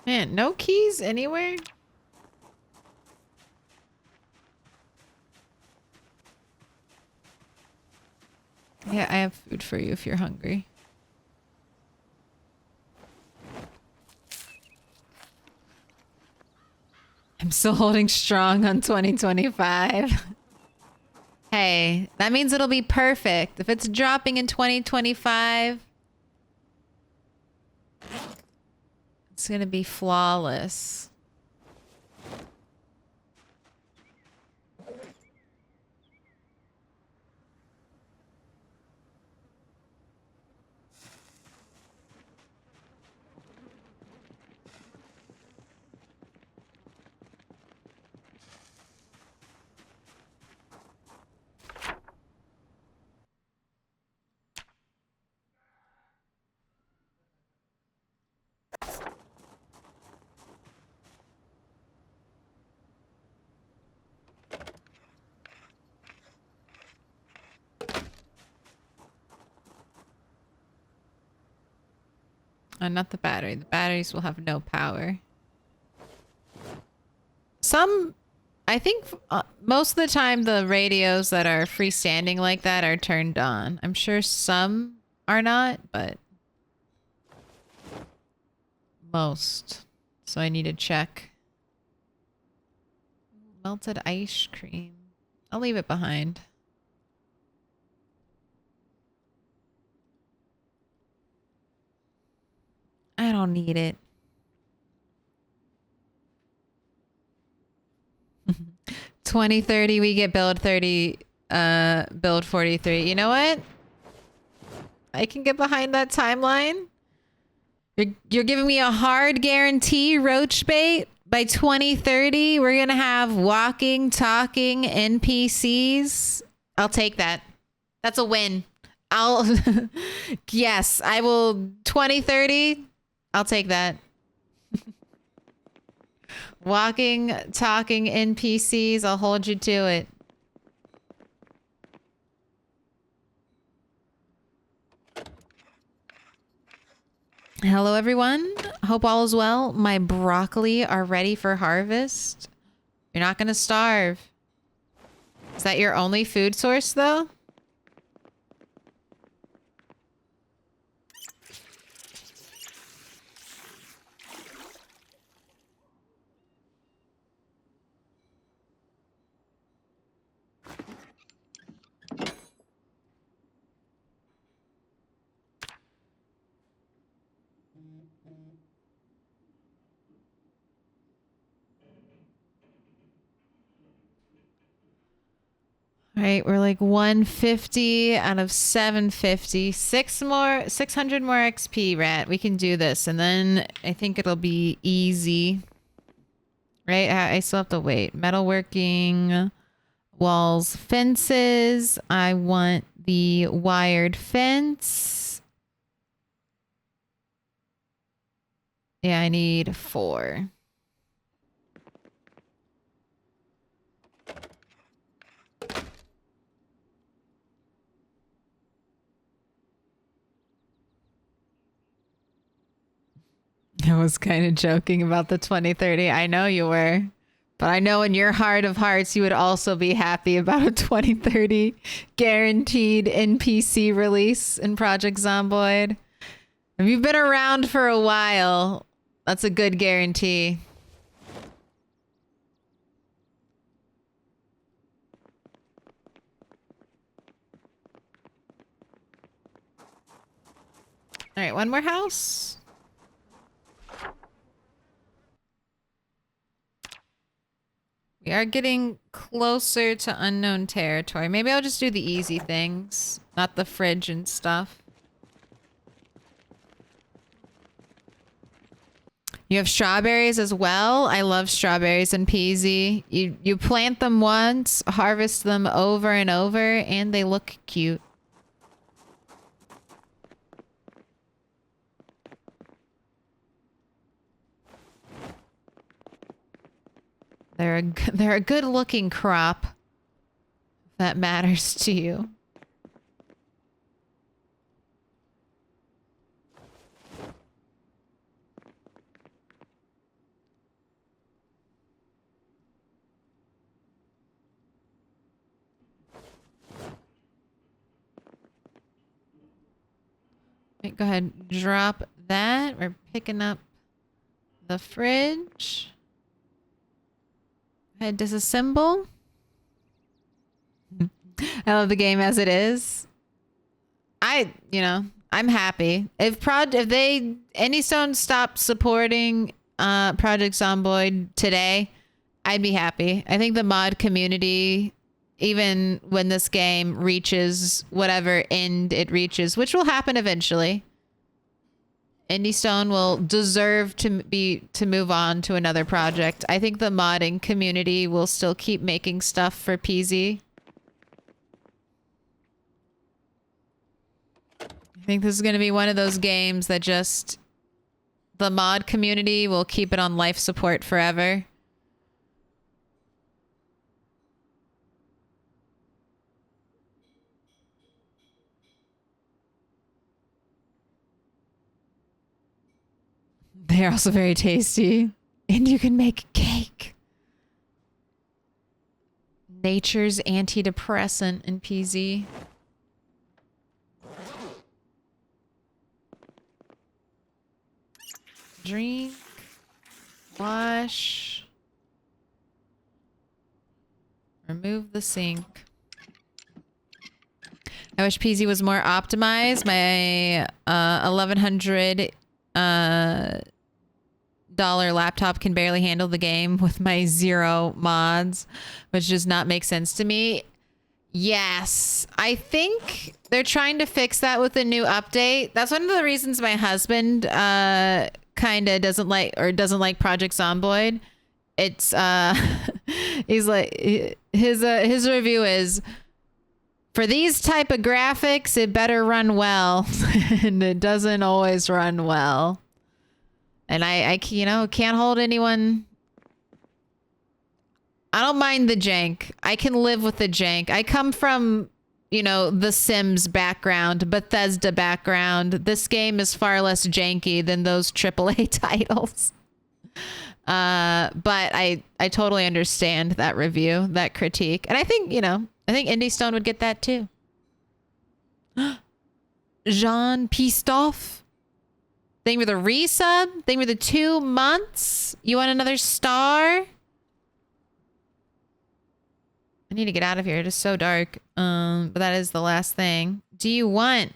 A: Man, no keys anywhere? Yeah, I have food for you if you're hungry. I'm still holding strong on 2025. Hey, that means it'll be perfect. If it's dropping in 2025, it's gonna be flawless. Not the battery. The batteries will have no power. I think most of the time the radios that are freestanding like that are turned on. I'm sure some are not, but most. So I need to check. Melted ice cream. I'll leave it behind. I don't need it. 2030 we get build 30 build 43. You know what? I can get behind that timeline. You're giving me a hard guarantee, Roach Bait. By 2030 we're gonna have walking, talking NPCs. I'll take that. That's a win. Yes, I will. 2030, I'll take that. Walking, talking NPCs, I'll hold you to it. Hello, everyone. Hope all is well. My broccoli are ready for harvest. You're not going to starve. Is that your only food source, though? All right, we're like 150 out of 750. 600 more XP, Rat. We can do this, and then I think it'll be easy. Right? I still have to wait. Metalworking, walls, fences. I want the wired fence. Yeah, I need 4. I was kind of joking about the 2030. I know you were. But I know in your heart of hearts, you would also be happy about a 2030 guaranteed NPC release in Project Zomboid. If you've been around for a while, that's a good guarantee. All right, one more house. We are getting closer to unknown territory. Maybe I'll just do the easy things, not the fridge and stuff. You have strawberries as well. I love strawberries and peasy. You plant them once, harvest them over and over, and they look cute. They're a good looking crop. If that matters to you. Okay, go ahead, drop that. We're picking up the fridge. Disassemble. I love the game as it is. I'm happy. If Anystone stopped supporting Project Zomboid today, I'd be happy. I think the mod community, even when this game reaches whatever end it reaches, which will happen eventually, Indystone will deserve to move on to another project. I think the modding community will still keep making stuff for PZ. I think this is going to be one of those games that just the mod community will keep it on life support forever. They're also very tasty. And you can make cake. Nature's antidepressant in PZ. Drink. Wash. Remove the sink. I wish PZ was more optimized. My $1,100 dollar laptop can barely handle the game with my 0 mods, which does not make sense to me. Yes, I think they're trying to fix that with a new update. That's one of the reasons my husband kind of doesn't like Project Zomboid. It's he's like his review is, for these type of graphics it better run well. And it doesn't always run well. And I can't hold anyone. I don't mind the jank. I can live with the jank. I come from, the Sims background, Bethesda background. This game is far less janky than those AAA titles. But I totally understand that review, that critique. And I think, Indystone would get that too. Jean Pistoff. Thank you for the resub. Thank you for the 2 months. You want another star? I need to get out of here. It is so dark. But that is the last thing. Do you want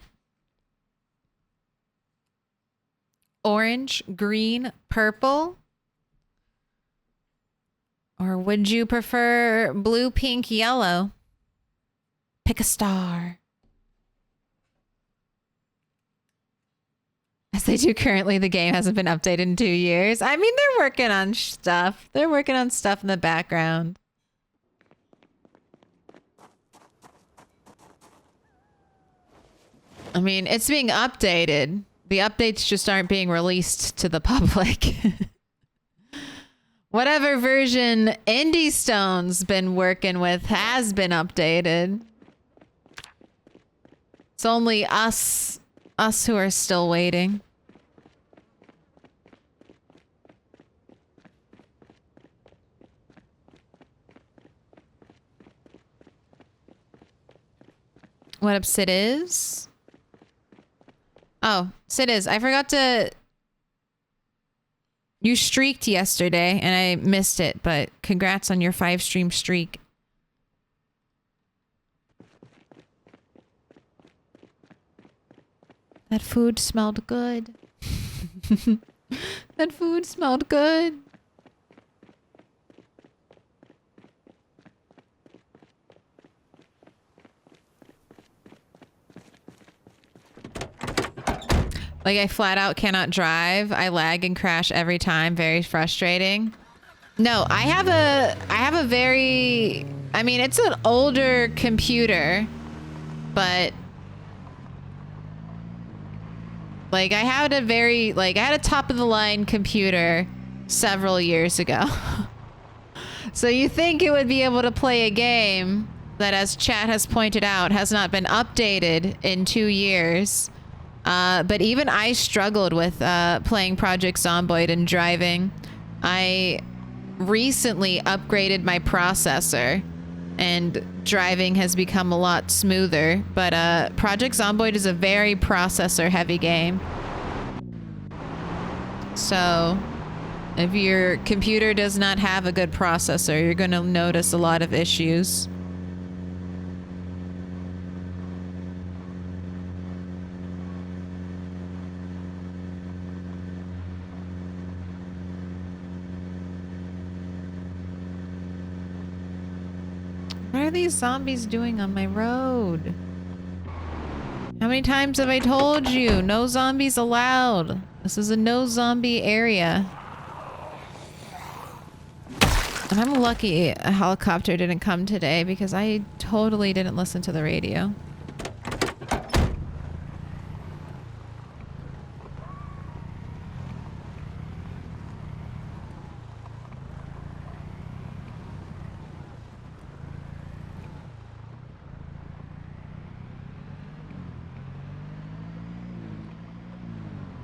A: orange, green, purple? Or would you prefer blue, pink, yellow? Pick a star. As they do currently, the game hasn't been updated in 2 years. I mean, they're working on stuff. They're working on stuff in the background. I mean, it's being updated. The updates just aren't being released to the public. Whatever version Indie Stone's been working with has been updated. It's only us who are still waiting. What up, Sid is? Oh, Sid is. I forgot to... You streaked yesterday, and I missed it, but congrats on your 5-stream streak. That food smelled good. That food smelled good. Like, I flat out cannot drive. I lag and crash every time. Very frustrating. No, I have a very... I mean, it's an older computer, but... Like, I had a top-of-the-line computer several years ago. So you think it would be able to play a game that, as chat has pointed out, has not been updated in 2 years. But even I struggled with playing Project Zomboid and driving. I recently upgraded my processor, and driving has become a lot smoother. But Project Zomboid is a very processor-heavy game. So if your computer does not have a good processor, you're going to notice a lot of issues. What are these zombies doing on my road? How many times have I told you? No zombies allowed. This is a no zombie area. And I'm lucky a helicopter didn't come today because I totally didn't listen to the radio.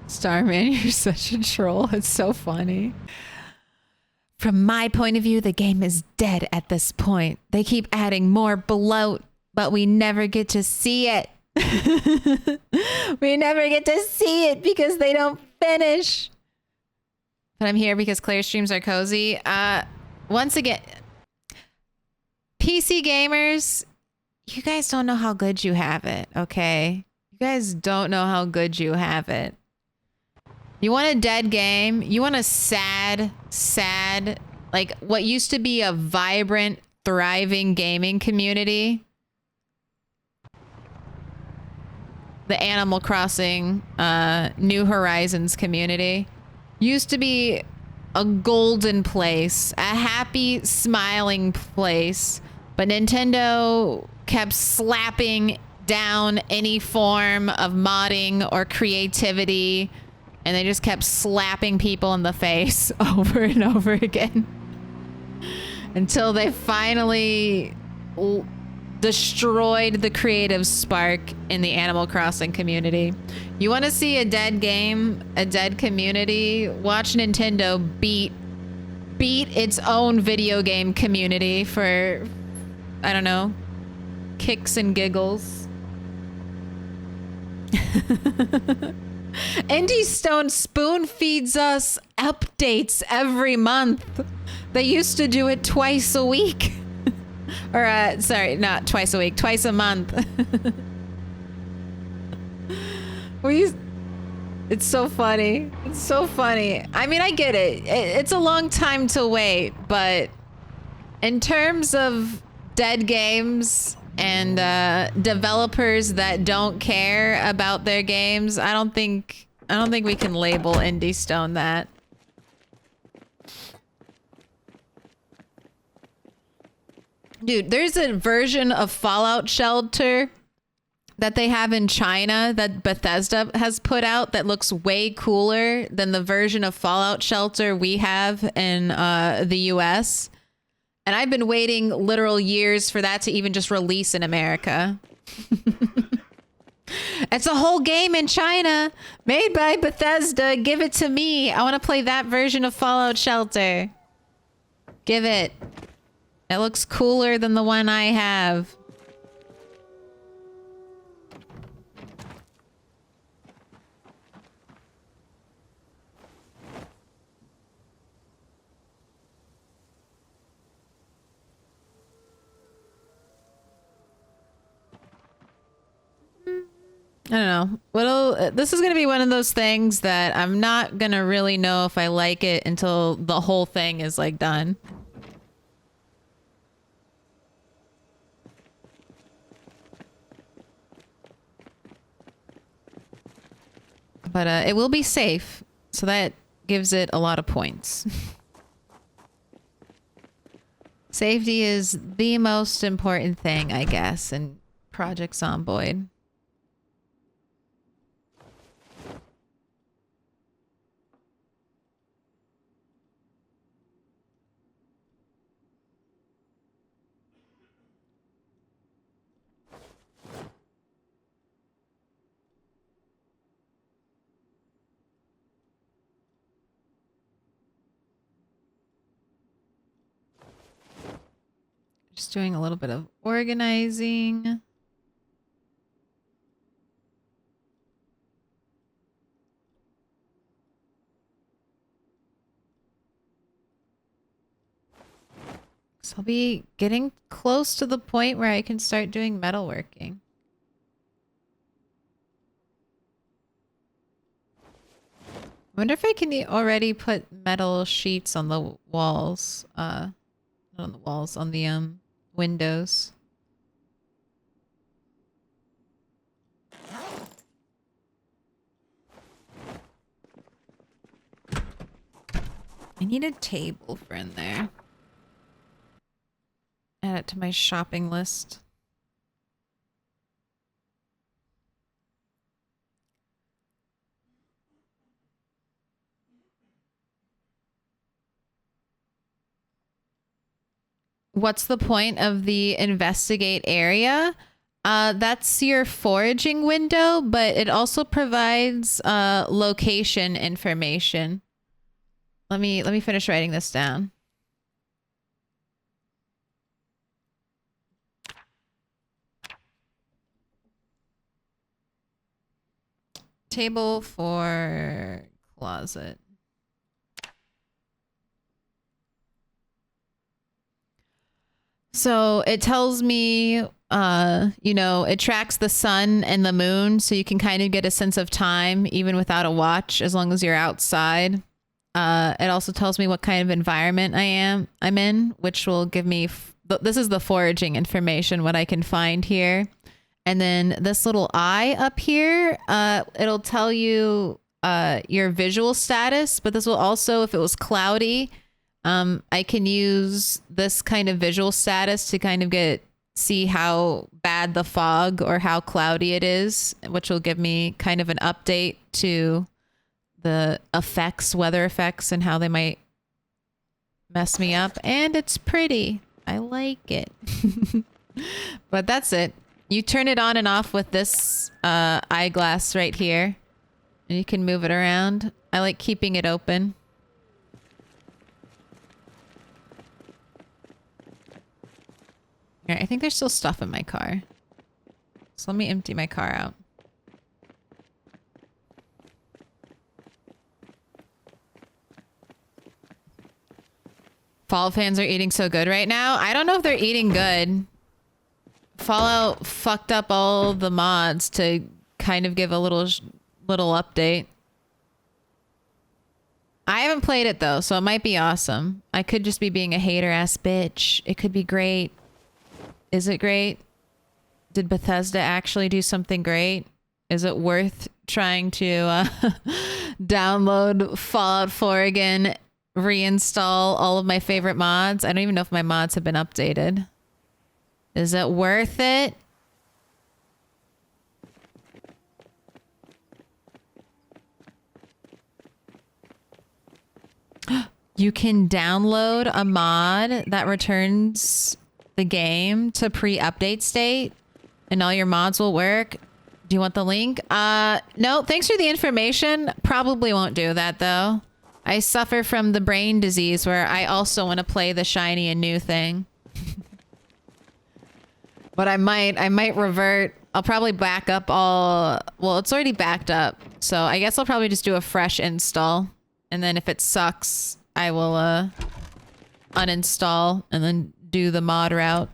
A: Starman, you're such a troll. It's so funny. From my point of view, the game is dead at this point. They keep adding more bloat, but we never get to see it. We never get to see it because they don't finish. But I'm here because Claire's streams are cozy. Once again, PC gamers, you guys don't know how good you have it, okay? You guys don't know how good you have it. You want a dead game? You want a sad, like what used to be a vibrant, thriving gaming community? The Animal Crossing New Horizons community used to be a golden place, a happy, smiling place, but Nintendo kept slapping down any form of modding or creativity. And they just kept slapping people in the face over and over again. Until they finally destroyed the creative spark in the Animal Crossing community. You want to see a dead game, a dead community? Watch Nintendo beat its own video game community for, I don't know, kicks and giggles. Indie Stone spoon feeds us updates every month. They used to do it twice a week. Or, sorry, not twice a week, twice a month. It's so funny. It's so funny. I mean, I get it. It's a long time to wait, but in terms of dead games and developers that don't care about their games. I don't think we can label Indie Stone that. Dude, there's a version of Fallout Shelter that they have in China that Bethesda has put out that looks way cooler than the version of Fallout Shelter we have in the US. And I've been waiting literal years for that to even just release in America. It's a whole game in China made by Bethesda. Give it to me. I want to play that version of Fallout Shelter. Give it. It looks cooler than the one I have. I don't know. This is going to be one of those things that I'm not going to really know if I like it until the whole thing is like done. But it will be safe, so that gives it a lot of points. Safety is the most important thing, I guess, in Project Zomboid. Just doing a little bit of organizing. So I'll be getting close to the point where I can start doing metalworking. I wonder if I can already put metal sheets on the walls. Not on the walls, on the windows. I need a table for in there. Add it to my shopping list. What's the point of the investigate area? That's your foraging window, but it also provides location information. Let me finish writing this down. Table for closet. So it tells me, you know, it tracks the sun and the moon, so you can kind of get a sense of time even without a watch, as long as you're outside. It also tells me what kind of environment I'm in, which will give me, this is the foraging information, what I can find here. And then this little eye up here, it'll tell you your visual status, but this will also, if it was cloudy, I can use this kind of visual status to kind of see how bad the fog or how cloudy it is, which will give me kind of an update to the effects, weather effects, and how they might mess me up. And it's pretty. I like it. But that's it. You turn it on and off with this eyeglass right here, and you can move it around. I like keeping it open. All right, I think there's still stuff in my car. So let me empty my car out. Fallout fans are eating so good right now. I don't know if they're eating good. Fallout fucked up all the mods to kind of give a little update. I haven't played it though, so it might be awesome. I could just be being a hater ass bitch. It could be great. Is it great? Did Bethesda actually do something great? Is it worth trying to download Fallout 4 again, reinstall all of my favorite mods? I don't even know if my mods have been updated. Is it worth it? You can download a mod that returns the game to pre-update state and all your mods will work. Do you want the link? No, thanks for the information. Probably won't do that though. I suffer from the brain disease where I also want to play the shiny and new thing. But I might revert. I'll probably back up all, well, it's already backed up. So I guess I'll probably just do a fresh install. And then if it sucks, I will uninstall and then do the mod route.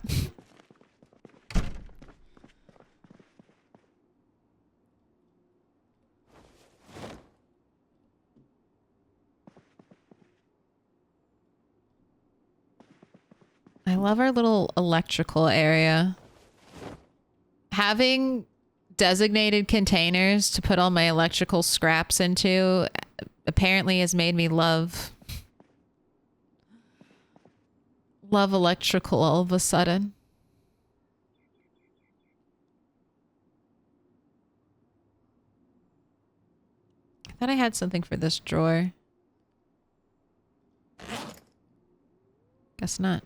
A: I love our little electrical area. Having designated containers to put all my electrical scraps into apparently has made me love electrical all of a sudden. I thought I had something for this drawer. Guess not.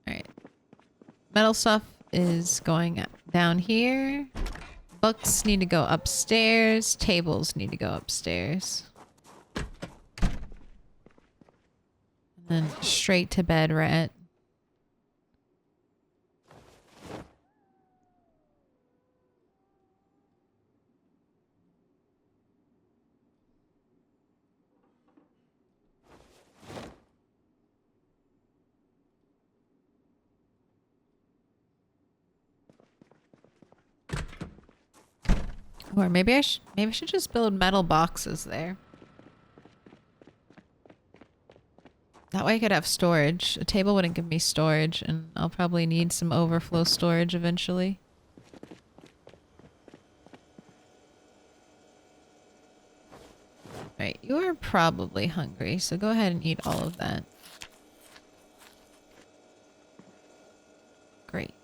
A: Alright. Metal stuff is going down here. Books need to go upstairs. Tables need to go upstairs. And then straight to bed, Rhett. Or maybe I should just build metal boxes there. That way I could have storage. A table wouldn't give me storage, and I'll probably need some overflow storage eventually. Right, you are probably hungry, so go ahead and eat all of that. Great.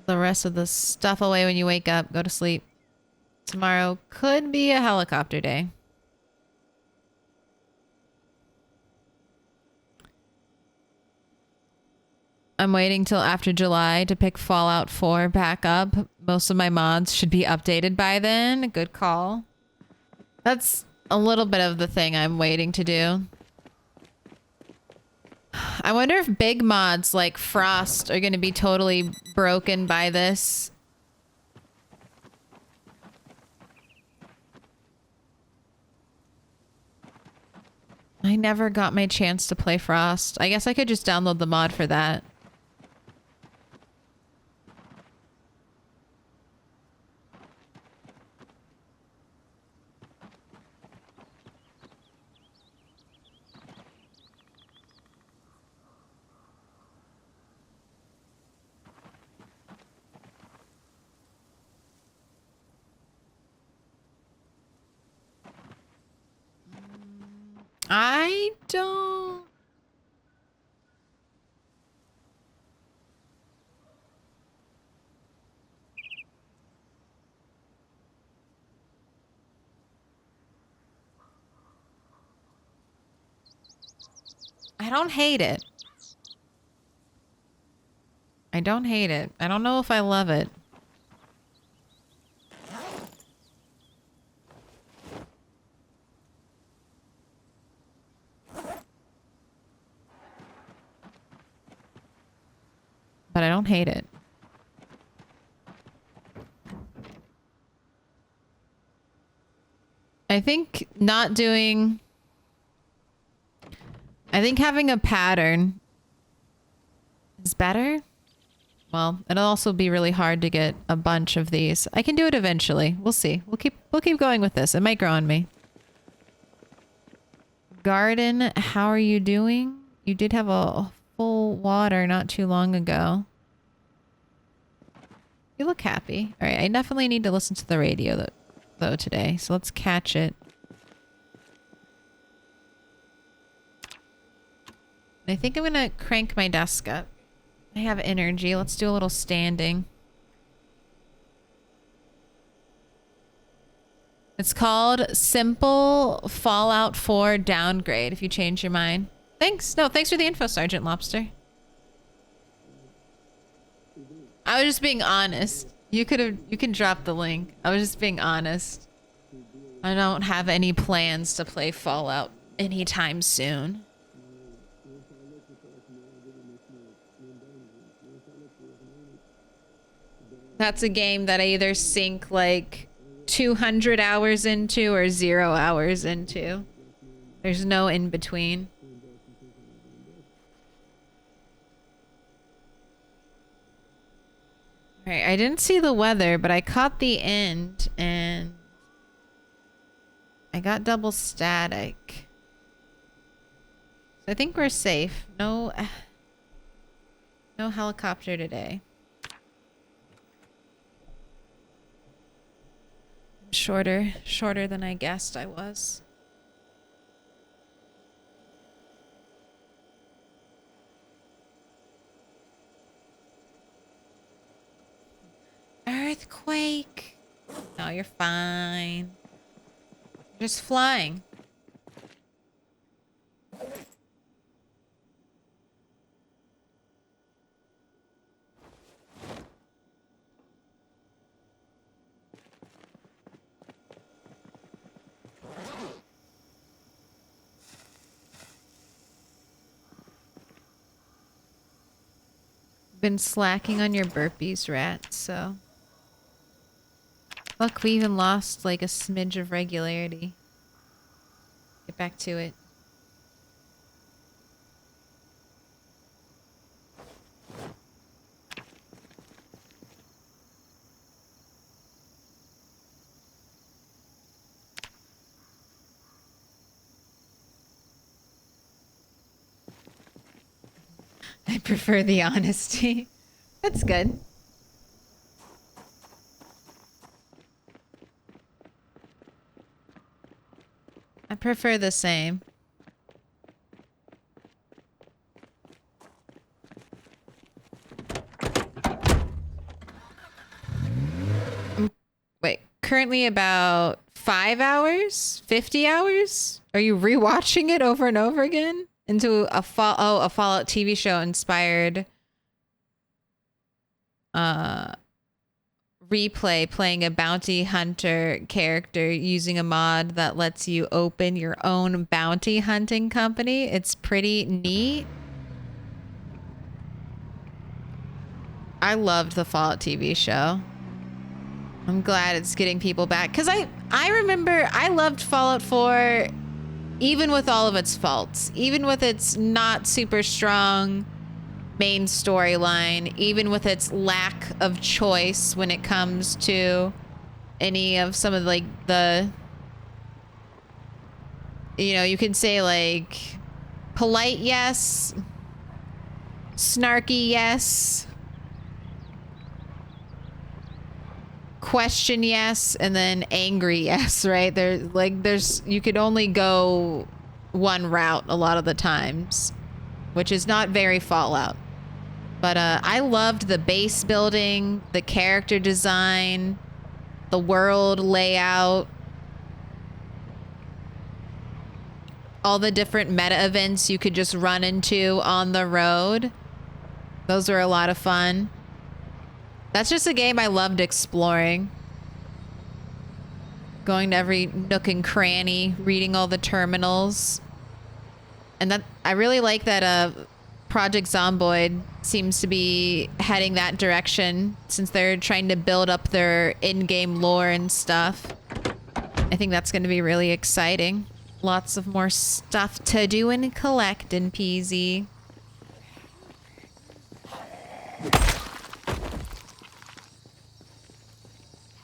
A: The rest of the stuff away when you wake up. Go to sleep. Tomorrow could be a helicopter day. I'm waiting till after July to pick Fallout 4 back up. Most of my mods should be updated by then. Good call. That's a little bit of the thing I'm waiting to do. I wonder if big mods like Frost are going to be totally broken by this. I never got my chance to play Frost. I guess I could just download the mod for that. I don't... I don't hate it. I don't hate it. I don't know if I love it. But I don't hate it. I think not doing I think having a pattern is better. Well, it'll also be really hard to get a bunch of these. I can do it eventually. We'll see. We'll keep going with this. It might grow on me. Garden, how are you doing? You did have a full water not too long ago. You look happy. All right, I definitely need to listen to the radio though today. So let's catch it. I think I'm gonna crank my desk up. I have energy. Let's do a little standing. It's called Simple Fallout 4 Downgrade if you change your mind. Thanks. No, thanks for the info, Sergeant Lobster. I was just being honest. You can drop the link. I was just being honest. I don't have any plans to play Fallout anytime soon. That's a game that I either sink like 200 hours into or 0 hours into. There's no in between. Alright, I didn't see the weather, but I caught the end and I got double static. So I think we're safe. No helicopter today. Shorter than I guessed I was. Earthquake. No, you're fine. You're just flying. Been slacking on your burpees, Rat, so. Look, we even lost like a smidge of regularity. Get back to it. I prefer the honesty. That's good. I prefer the same. Wait, currently about 5 hours? 50 hours? Are you rewatching it over and over again? Into a Fallout TV show inspired replay playing a bounty hunter character using a mod that lets you open your own bounty hunting company. It's pretty neat. I loved the Fallout TV show. I'm glad it's getting people back because I remember I loved Fallout 4 even with all of its faults, even with its not super strong main storyline, even with its lack of choice when it comes to any of some of like the, you know, you could say like polite yes, snarky yes, question yes, and then angry yes, right? There's you could only go one route a lot of the times, which is not very Fallout. But I loved the base building, the character design, the world layout, all the different meta events you could just run into on the road. Those were a lot of fun. That's just a game I loved exploring. Going to every nook and cranny, reading all the terminals. And that I really like that Project Zomboid seems to be heading that direction since they're trying to build up their in-game lore and stuff. I think that's going to be really exciting. Lots of more stuff to do and collect in PZ.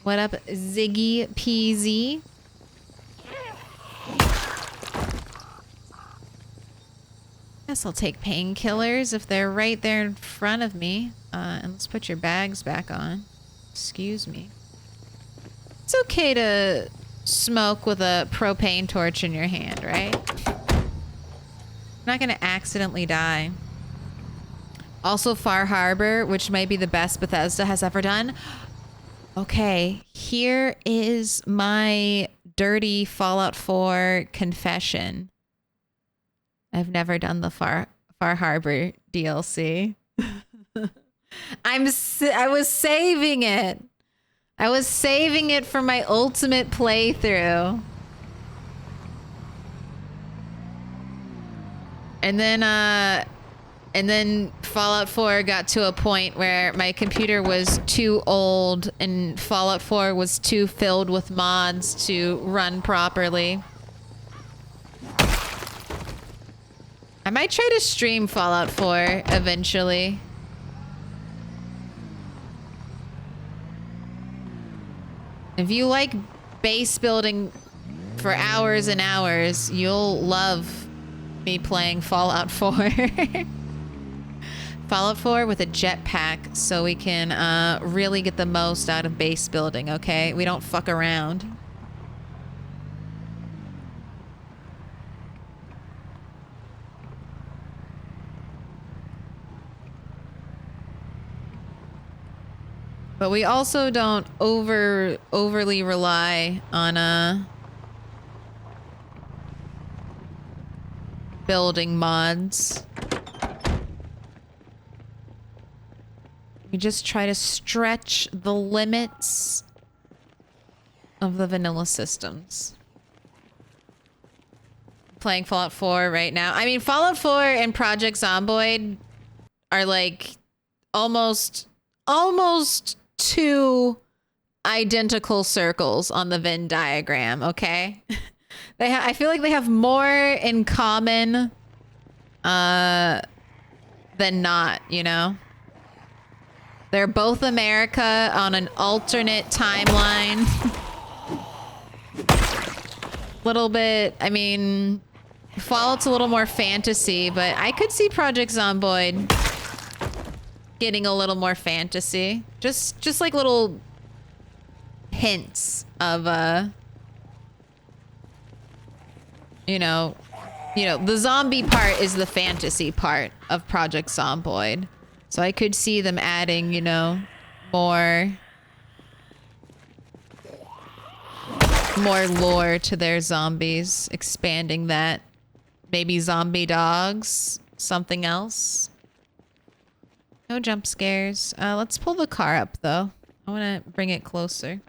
A: What up, Ziggy PZ? Guess I'll take painkillers if they're right there in front of me. And let's put your bags back on. Excuse me. It's okay to smoke with a propane torch in your hand, right? I'm not gonna accidentally die. Also, Far Harbor, which might be the best Bethesda has ever done. Okay, here is my dirty Fallout 4 confession. I've never done the Far Harbor DLC. I was saving it. I was saving it for my ultimate playthrough. And then Fallout 4 got to a point where my computer was too old and Fallout 4 was too filled with mods to run properly. I might try to stream Fallout 4 eventually. If you like base building for hours and hours, you'll love me playing Fallout 4. Fallout 4 with a jetpack so we can really get the most out of base building, okay? We don't fuck around. But we also don't overly rely on building mods. We just try to stretch the limits of the vanilla systems. Playing Fallout 4 right now. I mean, Fallout 4 and Project Zomboid are like almost two identical circles on the Venn diagram, okay? I feel like they have more in common than not, you know? They're both America on an alternate timeline. Little bit, I mean, Fallout's a little more fantasy, but I could see Project Zomboid getting a little more fantasy. Just like little hints of you know, the zombie part is the fantasy part of Project Zomboid. So I could see them adding, you know, more lore to their zombies, expanding that. Maybe zombie dogs, something else. No jump scares. Let's pull the car up, though. I want to bring it closer.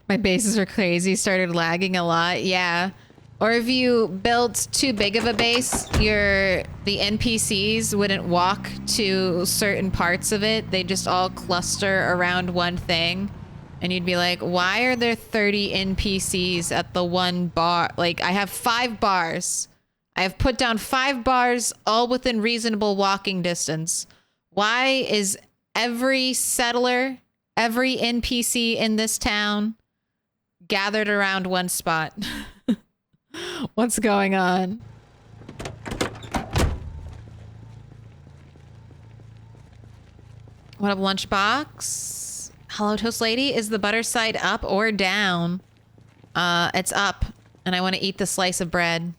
A: My bases are crazy. Started lagging a lot. Yeah. Or if you built too big of a base, the NPCs wouldn't walk to certain parts of it. They just all cluster around one thing. And you'd be like, why are there 30 NPCs at the one bar? Like, I have 5 bars. I have put down 5 bars, all within reasonable walking distance. Why is every settler, every NPC in this town gathered around one spot? What's going on? What up, Lunchbox? Hello, Toast Lady. Is the butter side up or down? It's up, and I want to eat the slice of bread.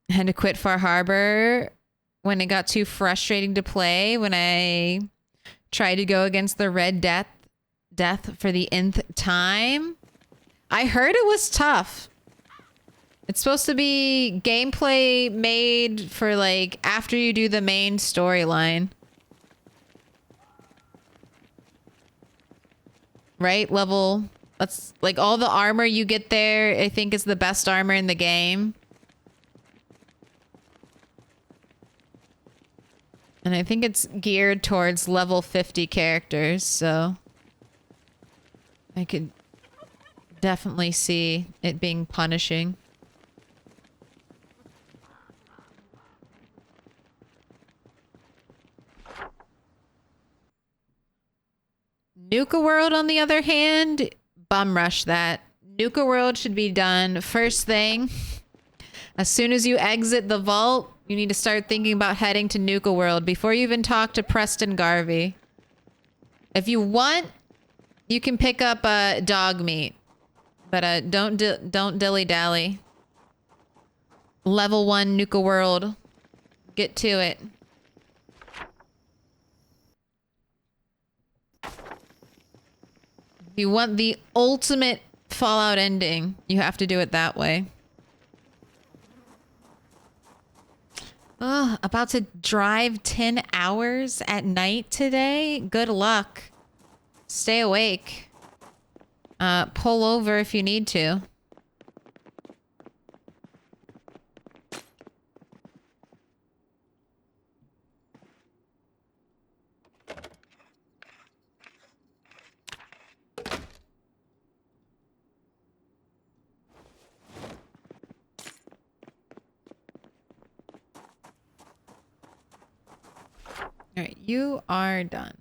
A: Had to quit Far Harbor when it got too frustrating to play, when I tried to go against the Red Death for the nth time. I heard it was tough. It's supposed to be gameplay made for like after you do the main storyline. Right? Level. That's like all the armor you get there, I think is the best armor in the game. And I think it's geared towards level 50 characters, so I could definitely see it being punishing. Nuka World, on the other hand, bum rush that. Nuka World should be done first thing. As soon as you exit the vault, you need to start thinking about heading to Nuka World before you even talk to Preston Garvey. If you want, you can pick up dog meat, but don't dilly-dally. Level 1 Nuka World. Get to it. If you want the ultimate Fallout ending, you have to do it that way. Oh, about to drive 10 hours at night today? Good luck. Stay awake. Pull over if you need to. All right, you are done.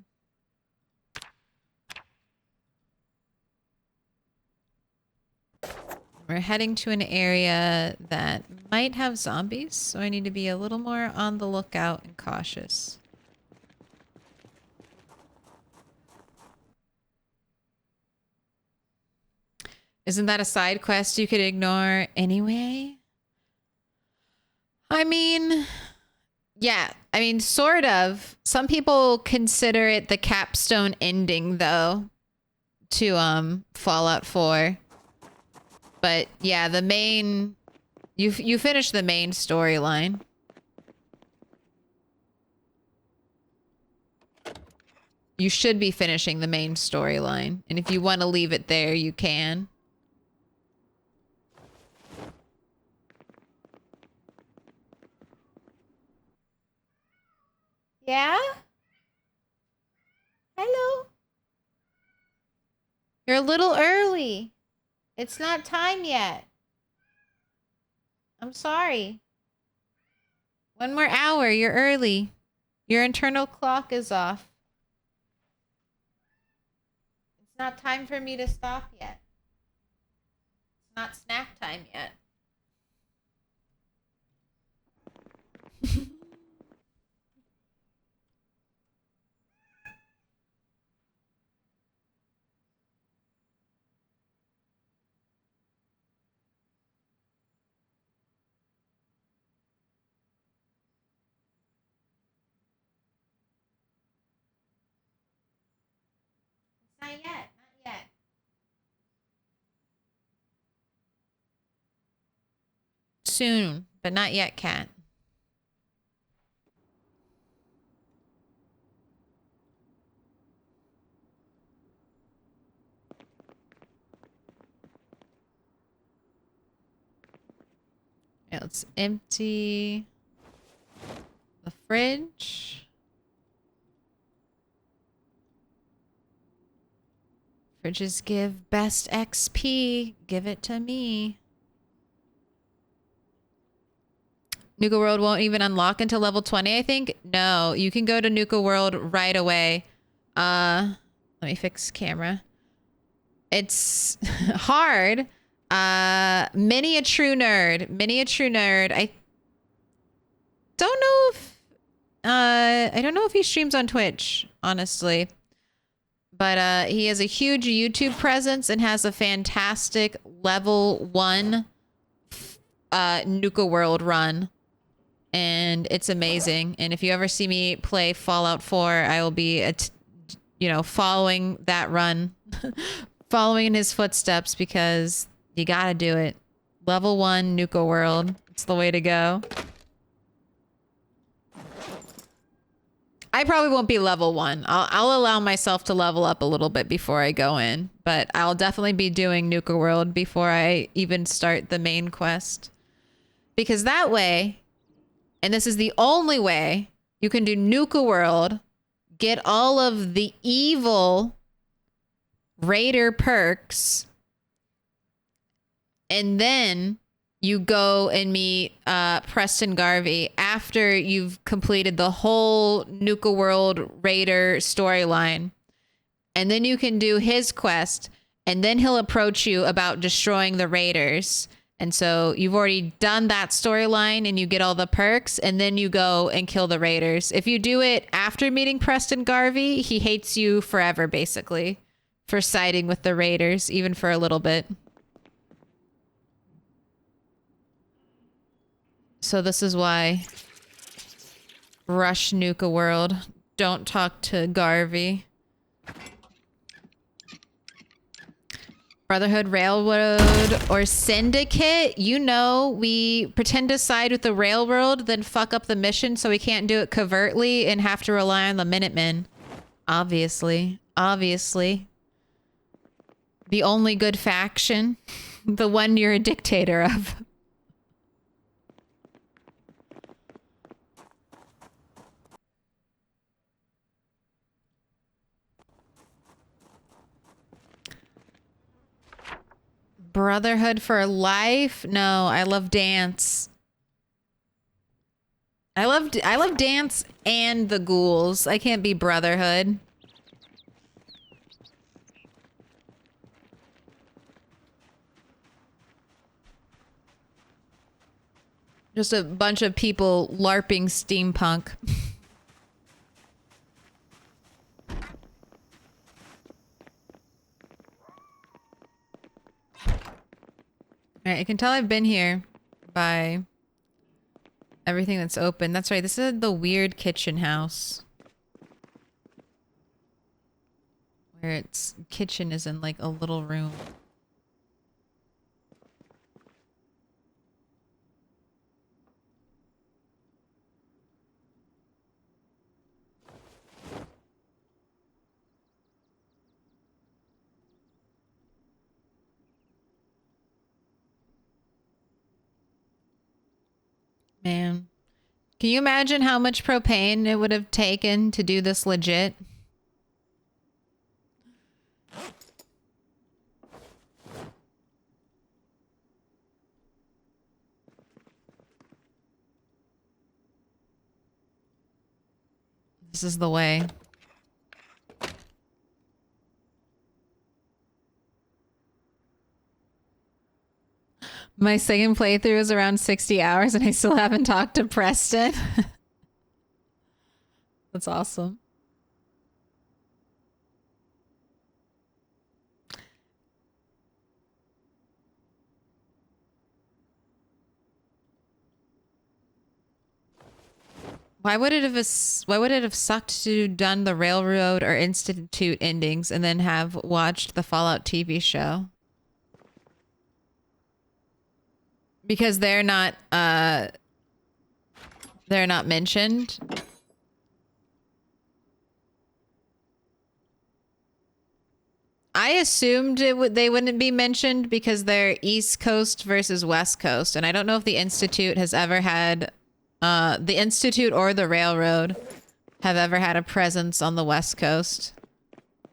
A: We're heading to an area that might have zombies, so I need to be a little more on the lookout and cautious. Isn't that a side quest you could ignore anyway? I mean, yeah, I mean, sort of. Some people consider it the capstone ending, though, to Fallout 4. But yeah, the main, you finish the main storyline. You should be finishing the main storyline, and if you want to leave it there, you can. Yeah? Hello? You're a little early. It's not time yet. I'm sorry. One more hour, you're early. Your internal clock is off. It's not time for me to stop yet. It's not snack time yet. Not yet, not yet. Soon, but not yet, Cat. Yeah, let's empty the fridge. Fridges give best XP. Give it to me. Nuka World won't even unlock until level 20, I think. No, you can go to Nuka World right away. Let me fix camera. It's hard. Mini a true nerd. I don't know if he streams on Twitch, honestly. But he has a huge YouTube presence and has a fantastic level 1 Nuka World run. And it's amazing. And if you ever see me play Fallout 4, I will be, following that run. Following in his footsteps, because you gotta do it. Level 1 Nuka World. It's the way to go. I probably won't be level 1. I'll allow myself to level up a little bit before I go in. But I'll definitely be doing Nuka World before I even start the main quest. Because that way, and this is the only way, You can do Nuka World, get all of the evil raider perks, and then you go and meet Preston Garvey after you've completed the whole Nuka World raider storyline. And then you can do his quest, and then he'll approach you about destroying the raiders. And so you've already done that storyline and you get all the perks, and then you go and kill the raiders. If you do it after meeting Preston Garvey, he hates you forever, basically, for siding with the raiders, even for a little bit. So this is why rush Nuka World. Don't talk to Garvey. Brotherhood, Railroad, or Syndicate. You know, we pretend to side with the Railroad, then fuck up the mission so we can't do it covertly and have to rely on the Minutemen. Obviously. Obviously. The only good faction. The one you're a dictator of. Brotherhood for life? No, I love dance. I love dance and the ghouls. I can't be Brotherhood. Just a bunch of people LARPing steampunk. Alright, I can tell I've been here by everything that's open. That's right, this is the weird kitchen house. Where its kitchen is in like a little room. Man. Can you imagine how much propane it would have taken to do this legit? This is the way. My second playthrough is around 60 hours and I still haven't talked to Preston. That's awesome. Why would it have sucked to done the Railroad or Institute endings and then have watched the Fallout TV show? Because they're not mentioned. I assumed they wouldn't be mentioned because they're East Coast versus West Coast, and I don't know if the Institute has ever had the Institute or the Railroad have ever had a presence on the West Coast.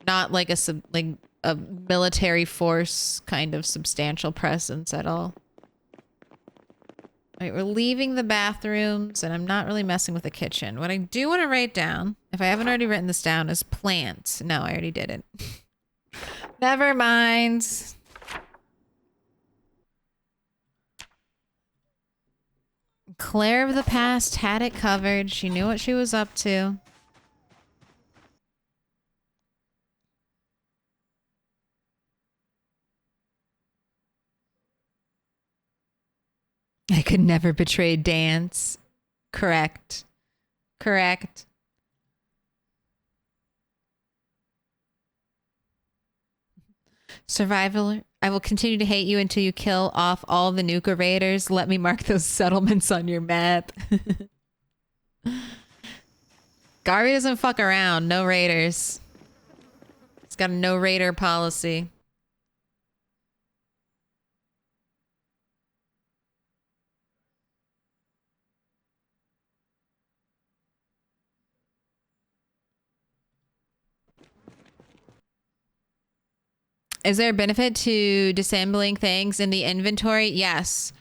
A: Not like a military force kind of substantial presence at all. All right, we're leaving the bathrooms, and I'm not really messing with the kitchen. What I do want to write down, if I haven't already written this down, is plants. No, I already did it. Never mind. Claire of the past had it covered. She knew what she was up to. I could never betray Dance. Correct. Correct. Survival. I will continue to hate you until you kill off all the Nuka Raiders. Let me mark those settlements on your map. Garvey doesn't fuck around. No raiders. He's got a no raider policy. Is there a benefit to disassembling things in the inventory? Yes.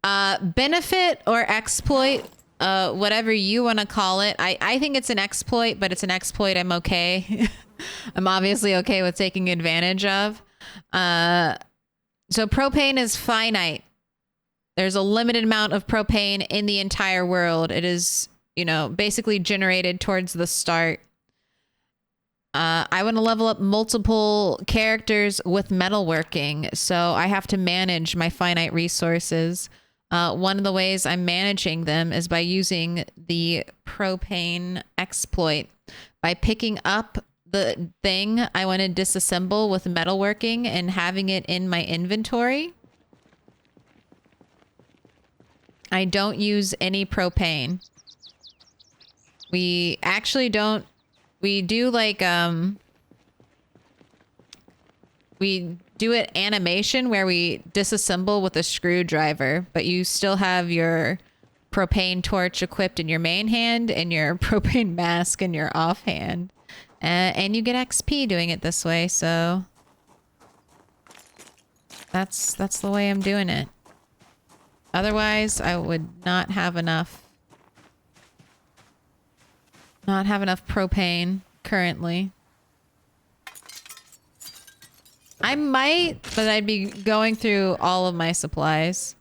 A: Benefit or exploit, whatever you want to call it. I think it's an exploit, but it's an exploit I'm okay. I'm obviously okay with taking advantage of. So propane is finite. There's a limited amount of propane in the entire world. It is, you know, basically generated towards the start. I want to level up multiple characters with metalworking, so I have to manage my finite resources. One of the ways I'm managing them is by using the propane exploit. By picking up the thing I want to disassemble with metalworking and having it in my inventory. I don't use any propane. We actually don't. We do like, we do it animation where we disassemble with a screwdriver, but you still have your propane torch equipped in your main hand and your propane mask in your offhand. And you get XP doing it this way, so that's the way I'm doing it. Otherwise, I would not have enough propane currently. I might, but I'd be going through all of my supplies.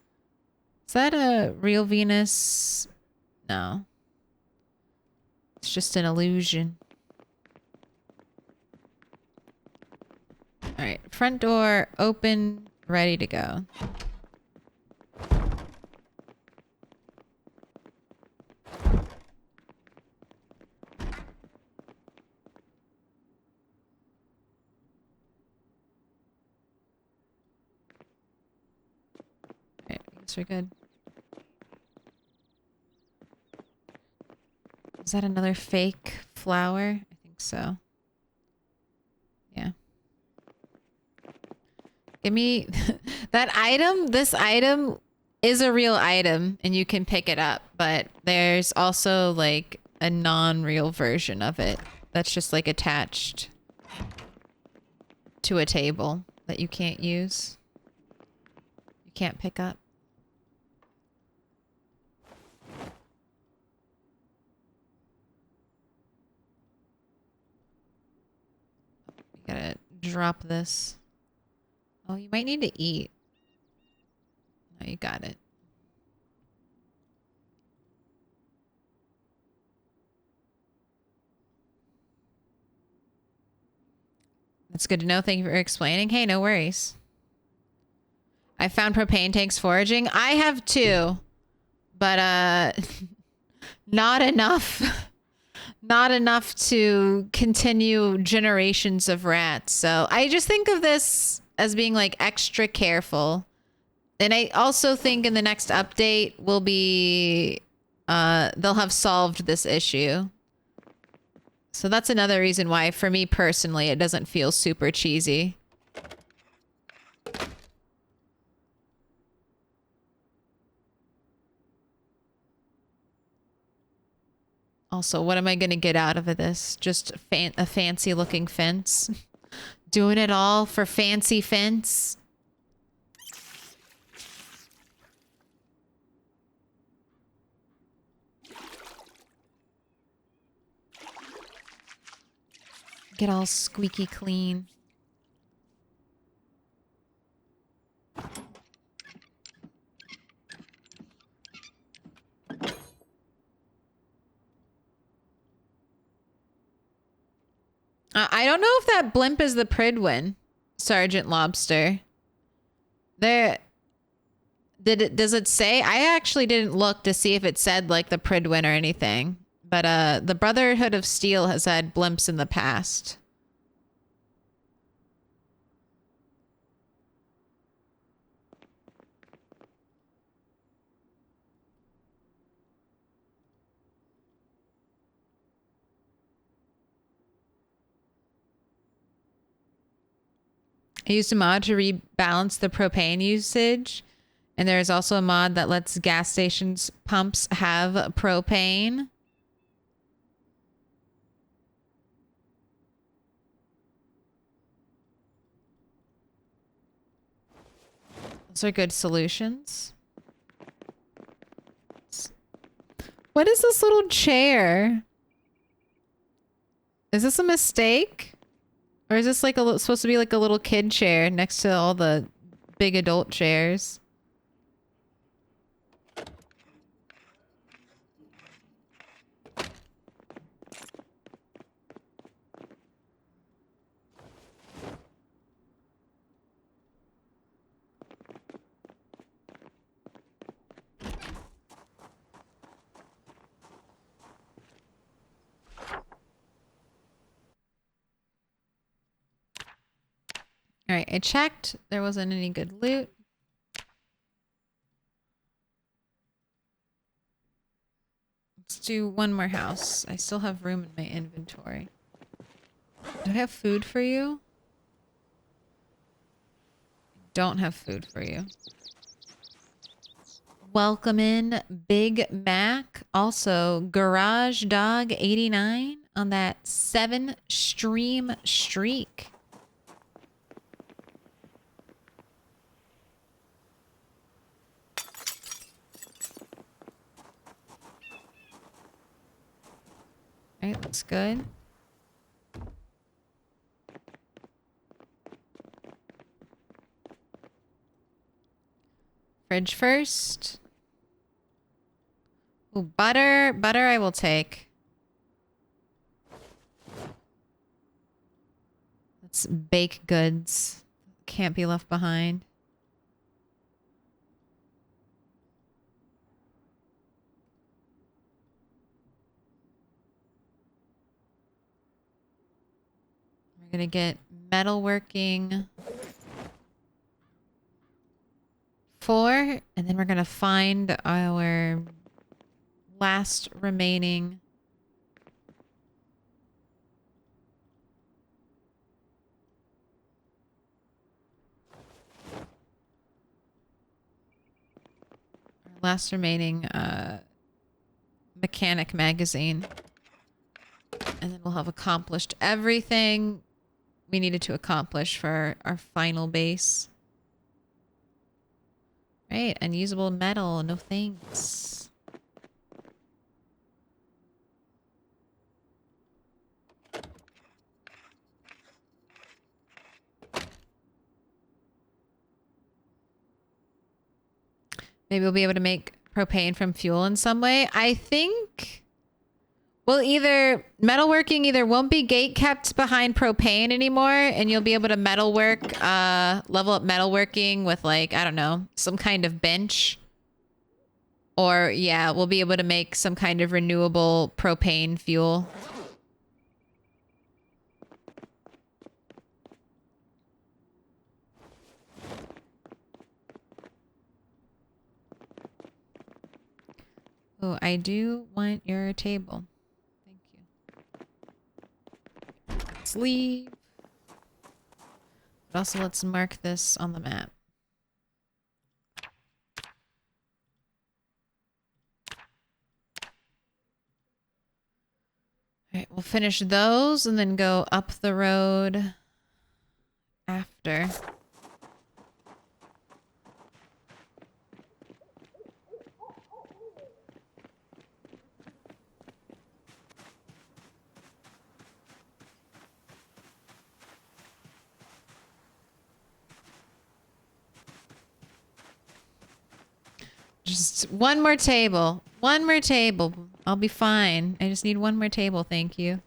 A: Is that a real Venus? No. It's just an illusion. All right, front door open, ready to go. Alright, I guess we're good. Is that another fake flower? I think so. Yeah. Give me that item. This item is a real item and you can pick it up, but there's also like a non-real version of it that's just like attached to a table that you can't use. You can't pick up. You gotta drop this. Oh, you might need to eat. No, you got it. That's good to know. Thank you for explaining. Hey, no worries. I found propane tanks foraging. I have too, but not enough. Not enough to continue generations of rats. So I just think of this as being like extra careful. And I also think in the next update will be they'll have solved this issue. So that's another reason why for me personally it doesn't feel super cheesy. Also, what am I going to get out of this? Just a fancy looking fence? Doing it all for fancy fence? Get all squeaky clean. I don't know if that blimp is the Pridwin, Sergeant Lobster. There, does it say? I actually didn't look to see if it said like the Pridwin or anything. But the Brotherhood of Steel has had blimps in the past. I used a mod to rebalance the propane usage. And there's also a mod that lets gas stations pumps have propane. Those are good solutions. What is this little chair? Is this a mistake? Or is this like supposed to be like a little kid chair next to all the big adult chairs? All right, I checked. There wasn't any good loot. Let's do one more house. I still have room in my inventory. Do I have food for you? Don't have food for you. Welcome in, Big Mac. Also, Garage Dog 89 on that 7-stream streak. All right, looks good. Fridge first. Ooh, butter. Butter I will take. That's baked goods. Can't be left behind. We're gonna get metalworking 4, and then we're gonna find our last remaining mechanic magazine, and then we'll have accomplished everything we needed to accomplish for our final base. Right, unusable metal, no thanks. Maybe we'll be able to make propane from fuel in some way. I think well, either metalworking either won't be gate kept behind propane anymore, and you'll be able to metalwork, level up metalworking with like, I don't know, some kind of bench. Or yeah, we'll be able to make some kind of renewable propane fuel. Oh, I do want your table. Let's leave. But also let's mark this on the map. Alright, we'll finish those and then go up the road after. Just one more table. One more table. I'll be fine. I just need one more table, thank you.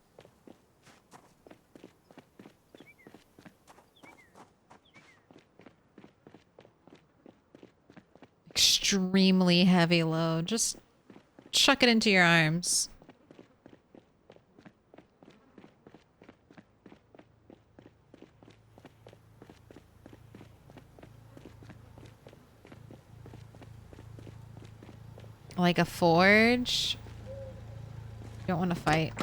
A: Extremely heavy load. Just chuck it into your arms. Like a forge? Don't want to fight.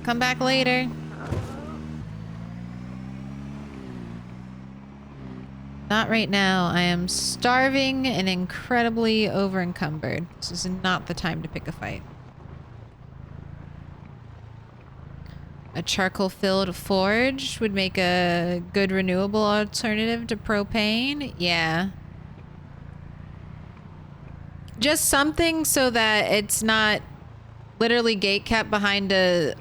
A: Come back later. Not right now. I am starving and incredibly over-encumbered. This is not the time to pick a fight. A charcoal-filled forge would make a good renewable alternative to propane. Yeah. Just something so that it's not literally gate-kept behind a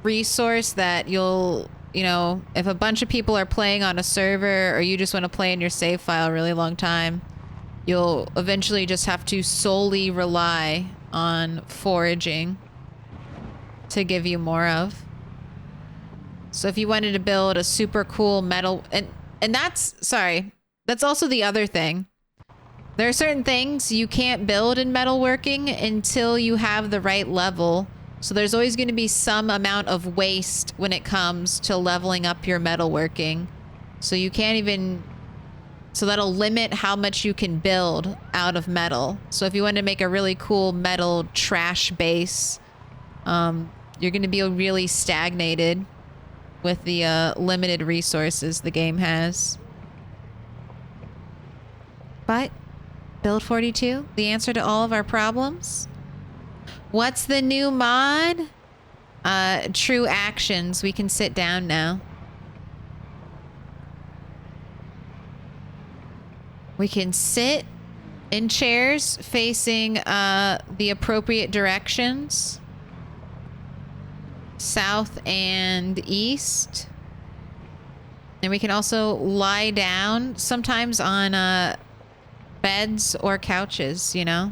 A: resource that you'll, you know, if a bunch of people are playing on a server or you just want to play in your save file a really long time, you'll eventually just have to solely rely on foraging to give you more of. So if you wanted to build a super cool metal, and that's, sorry, that's also the other thing. There are certain things you can't build in metalworking until you have the right level. So there's always going to be some amount of waste when it comes to leveling up your metalworking. So you can't even, so that'll limit how much you can build out of metal. So if you want to make a really cool metal trash base, you're going to be really stagnated with the limited resources the game has. But Build 42, the answer to all of our problems. What's the new mod? True actions. We can sit down now. We can sit in chairs facing the appropriate directions. South and east. And we can also lie down sometimes on beds or couches, you know?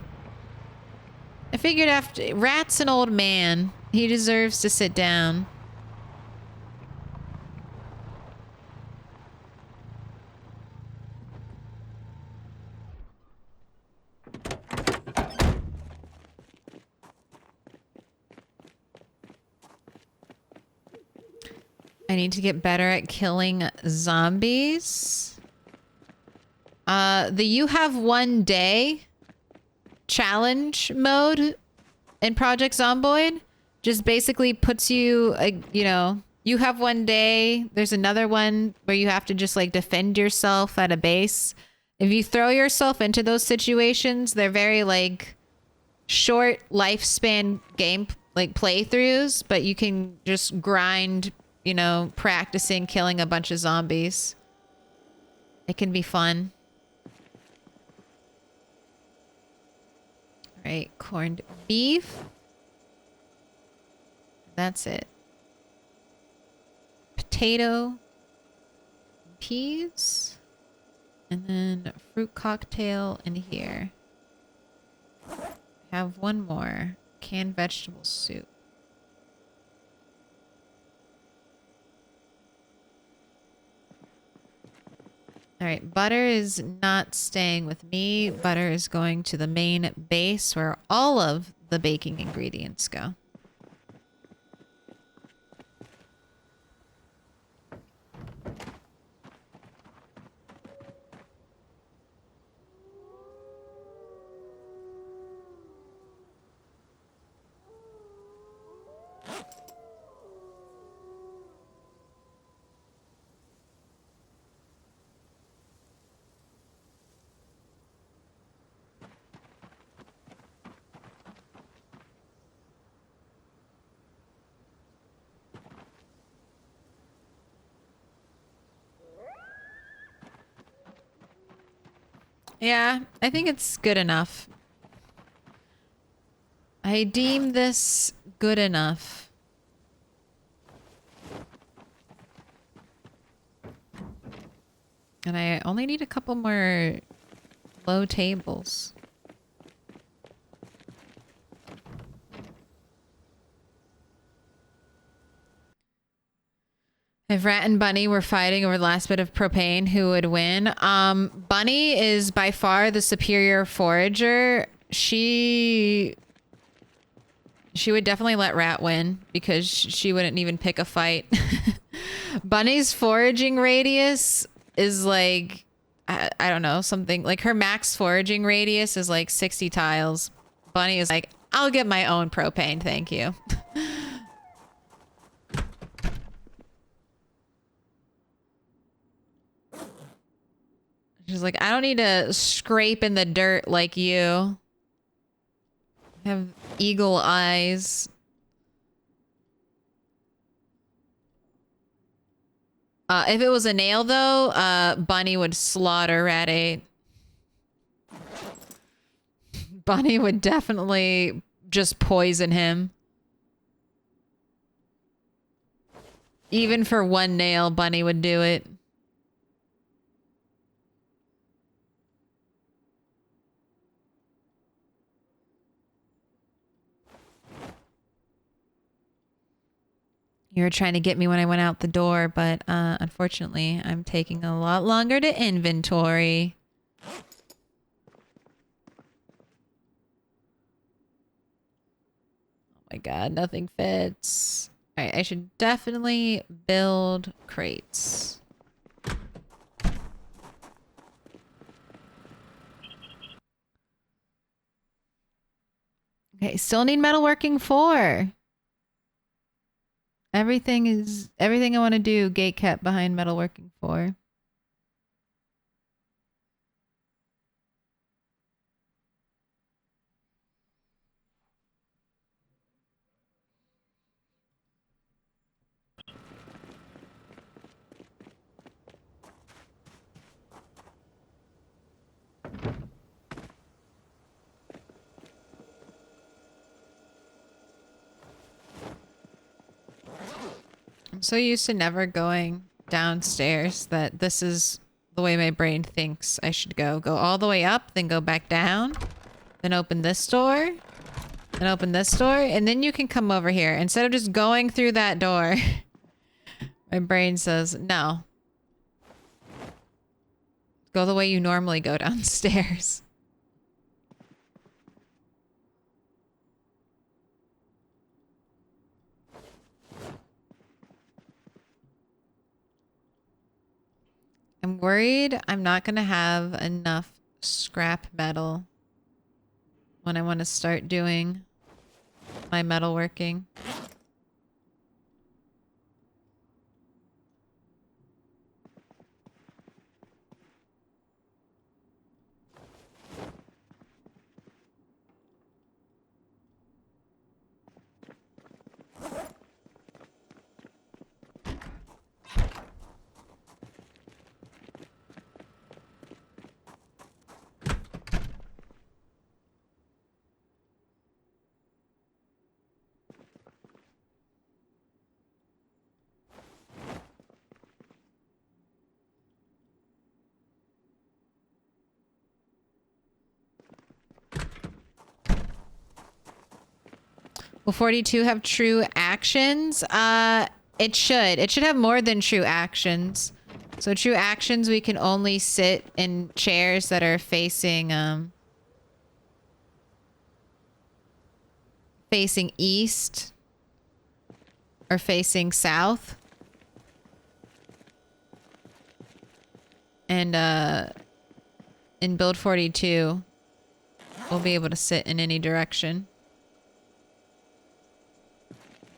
A: I figured after Rat's an old man. He deserves to sit down. I need to get better at killing zombies. The you have one day challenge mode in Project Zomboid just basically puts you, you know, you have one day. There's another one where you have to just like defend yourself at a base. If you throw yourself into those situations, they're very like short lifespan game like playthroughs, but you can just grind, you know, practicing killing a bunch of zombies. It can be fun. All right, corned beef. That's it. Potato, peas, and then a fruit cocktail in here. Have one more. Canned vegetable soup. All right, butter is not staying with me. Butter is going to the main base where all of the baking ingredients go. Yeah, I think it's good enough. I deem this good enough. And I only need a couple more low tables. If Rat and Bunny were fighting over the last bit of propane, who would win? Bunny is by far the superior forager. She would definitely let Rat win because she wouldn't even pick a fight. Bunny's foraging radius is like, I don't know, something like her max foraging radius is like 60 tiles. Bunny is like, I'll get my own propane, thank you. She's like, I don't need to scrape in the dirt like you. Have eagle eyes. If it was a nail, though, Bunny would slaughter Rat 8. Bunny would definitely just poison him. Even for one nail, Bunny would do it. You were trying to get me when I went out the door, but unfortunately, I'm taking a lot longer to inventory. Oh my god, nothing fits. Alright, I should definitely build crates. Okay, still need metalworking 4. Everything I want to do gate kept behind metalworking 4. I'm so used to never going downstairs that this is the way my brain thinks I should go. Go all the way up, then go back down, then open this door, then open this door, and then you can come over here. Instead of just going through that door, my brain says, no. Go the way you normally go downstairs. I'm worried I'm not going to have enough scrap metal when I want to start doing my metalworking. Will 42 have true actions? It should. It should have more than true actions. So true actions, we can only sit in chairs that are facing east or facing south. And in build 42, we'll be able to sit in any direction.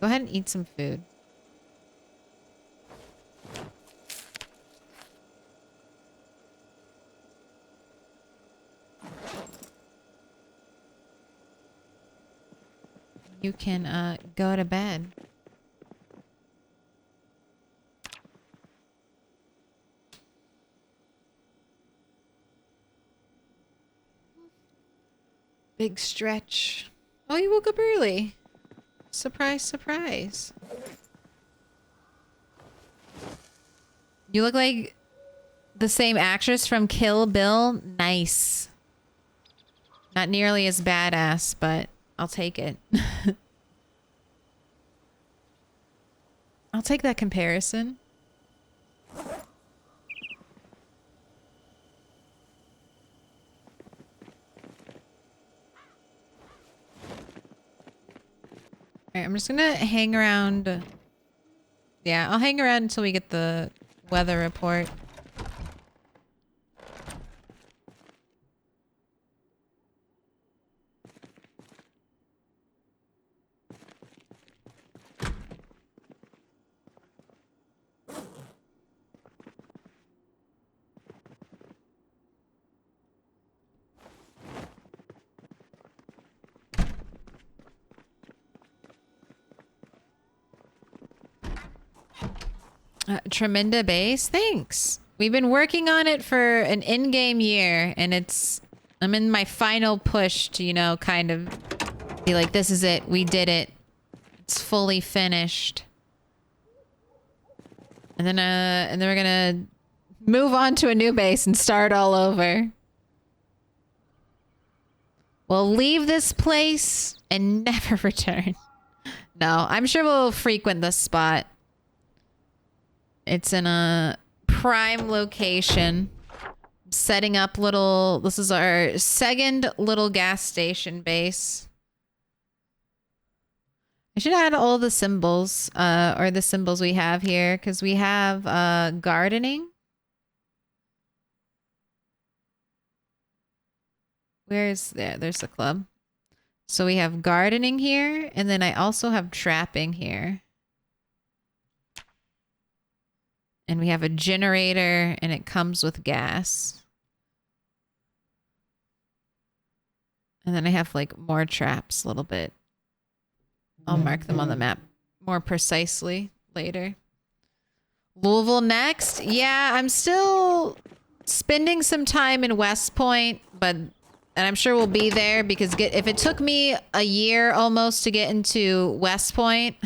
A: Go ahead and eat some food. You can go to bed. Big stretch. Oh, you woke up early. Surprise, surprise. You look like the same actress from Kill Bill. Nice. Not nearly as badass, but I'll take it. I'll take that comparison. Alright, I'm just gonna hang around. Yeah, I'll hang around until we get the weather report. Tremenda base, thanks. We've been working on it for an in-game year, and I'm in my final push to, you know, kind of be like, this is it. We did it. It's fully finished. And then we're gonna move on to a new base and start all over. We'll leave this place and never return. No, I'm sure we'll frequent this spot. It's in a prime location. Setting up this is our second little gas station base. I should add all the symbols, or the symbols we have here, because we have gardening. There's the club. So we have gardening here, and then I also have trapping here. And we have a generator, and it comes with gas. And then I have like more traps a little bit. I'll mark them on the map more precisely later. Louisville next. Yeah, I'm still spending some time in West Point, and I'm sure we'll be there because if it took me a year almost to get into West Point,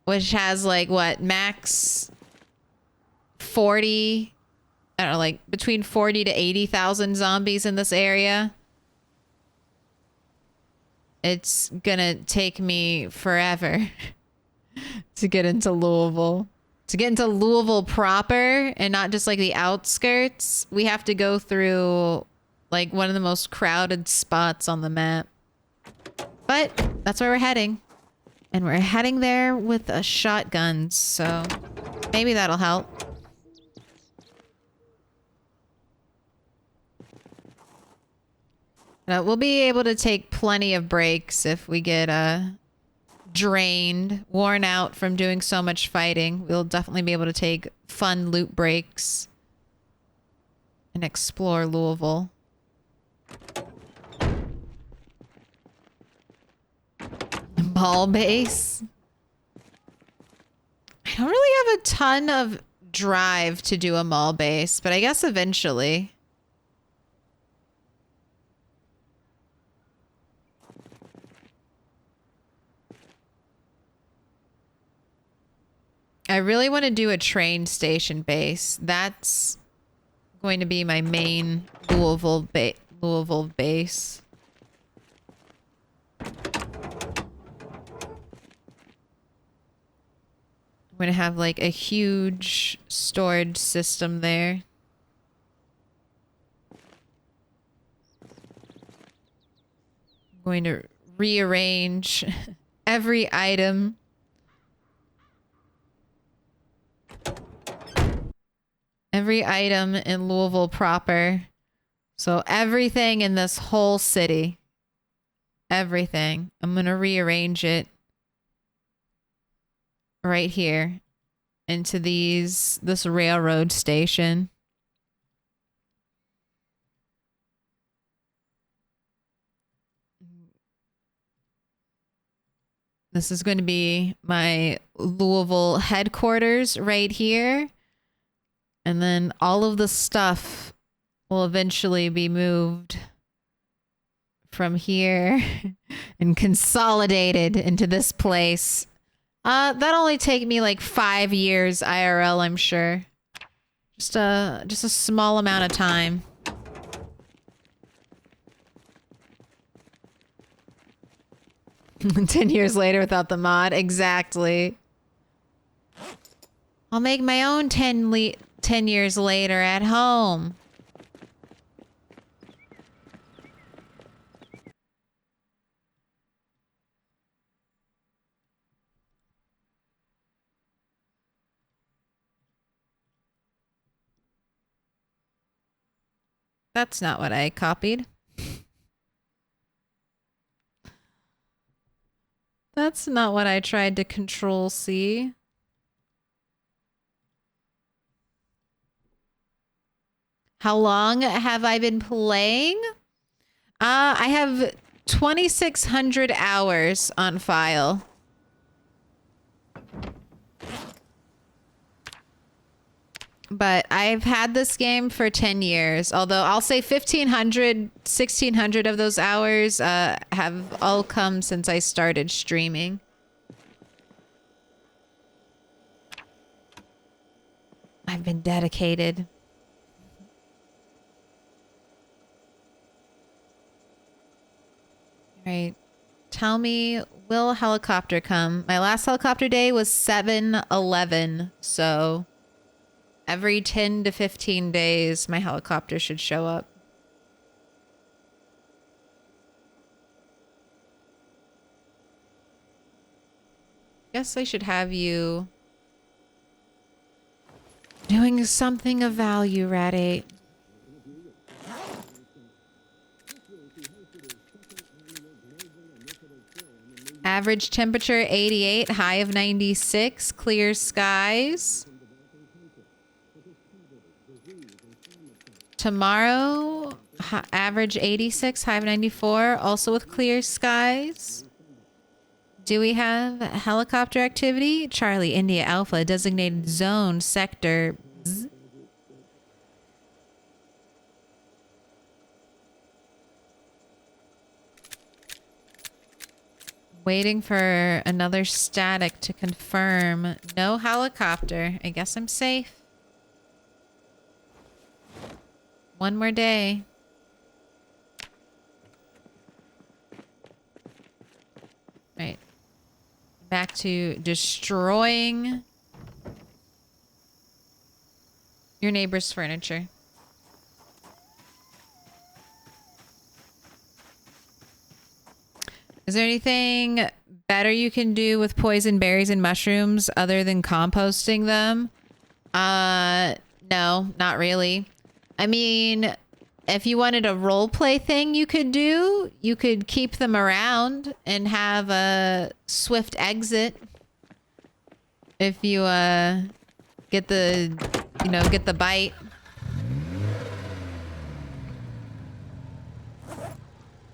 A: which has like what, max 40, I don't know, like between 40 to 80,000 zombies in this area. It's gonna take me forever to get into Louisville. To get into Louisville proper and not just like the outskirts, we have to go through like one of the most crowded spots on the map. But that's where we're heading. And we're heading there with a shotgun, so maybe that'll help. We'll be able to take plenty of breaks if we get drained, worn out from doing so much fighting. We'll definitely be able to take fun loot breaks and explore Louisville. Mall base. I don't really have a ton of drive to do a mall base, but I guess eventually. I really want to do a train station base. That's going to be my main Louisville base. I'm going to have like a huge storage system there. I'm going to rearrange every item. Every item in Louisville proper. So everything in this whole city. Everything. I'm going to rearrange it right here into this railroad station. This is going to be my Louisville headquarters right here. And then all of the stuff will eventually be moved from here and consolidated into this place. That'll only take me like 5 years IRL, I'm sure. Just a small amount of time. "10 years later without the mod." Exactly. I'll make my own 10 years later at home. That's not what I copied. That's not what I tried to Control C. How long have I been playing? I have 2,600 hours on file. But I've had this game for 10 years, although I'll say 1,500, 1,600 of those hours have all come since I started streaming. I've been dedicated. All right. Tell me, will a helicopter come? My last helicopter day was 7/11, so every 10 to 15 days, my helicopter should show up. Guess I should have you doing something of value, Rat 8. Average temperature 88, high of 96, clear skies. Tomorrow, average 86, high of 94, also with clear skies. Do we have helicopter activity? Charlie, India, Alpha, designated zone, sector. Bzz. Waiting for another static to confirm. No helicopter. I guess I'm safe. One more day. Right. Back to destroying your neighbor's furniture. Is there anything better you can do with poison berries and mushrooms other than composting them? No, not really. I mean, if you wanted a role play thing you could do, you could keep them around and have a swift exit. If you get the bite.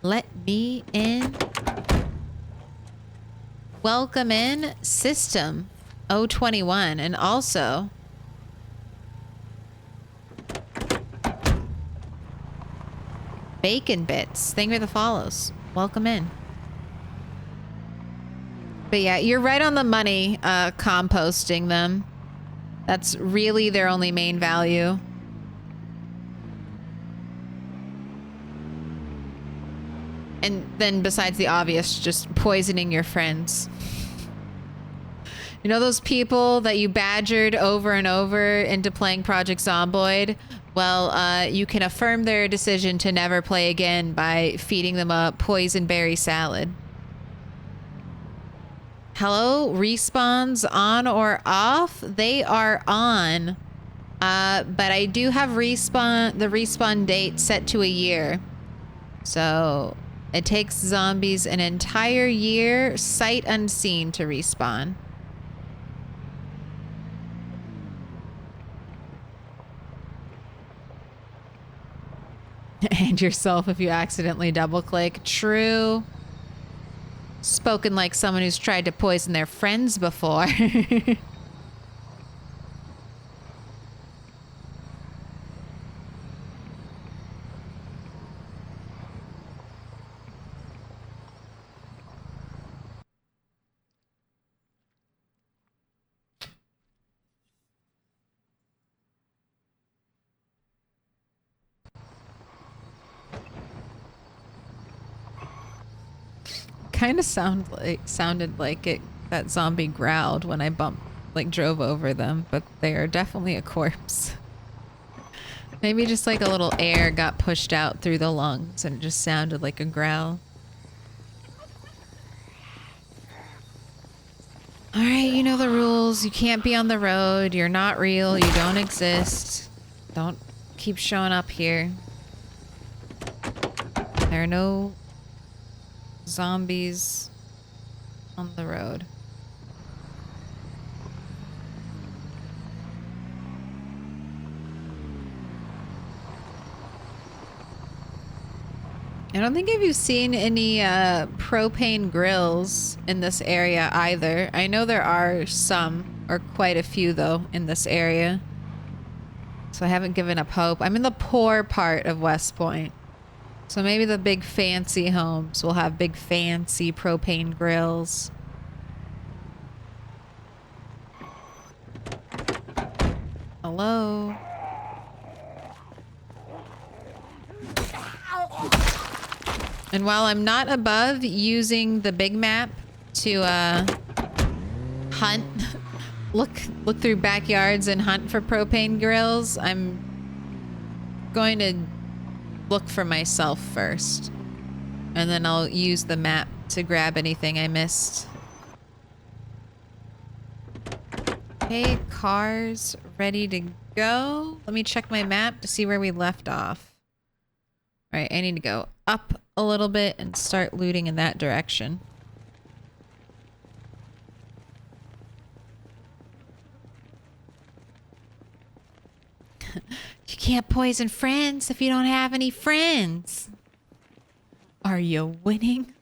A: Let me in. Welcome in, System 021, and also Bacon Bits. Thank you for the follows. Welcome in. But yeah, you're right on the money, composting them. That's really their only main value. And then besides the obvious, just poisoning your friends. You know those people that you badgered over and over into playing Project Zomboid? Well, you can affirm their decision to never play again by feeding them a poison berry salad. Hello? Respawns on or off? They are on. But I do have the respawn date set to a year. So it takes zombies an entire year, sight unseen, to respawn. And yourself if you accidentally double click. True. Spoken like someone who's tried to poison their friends before. Kind of sounded like that zombie growled when I drove over them, but they are definitely a corpse. Maybe just like a little air got pushed out through the lungs and it just sounded like a growl. All right, you know the rules. You can't be on the road. You're not real. You don't exist. Don't keep showing up here. There are no zombies on the road. I don't think I've seen any propane grills in this area either. I know there are some, or quite a few though, in this area. So I haven't given up hope. I'm in the poor part of West Point. So maybe the big fancy homes will have big fancy propane grills. Hello? And while I'm not above using the big map to hunt, look through backyards and hunt for propane grills, I'm going to look for myself first. And then I'll use the map to grab anything I missed. Okay, cars ready to go. Let me check my map to see where we left off. All right, I need to go up a little bit and start looting in that direction. You can't poison friends if you don't have any friends. Are you winning?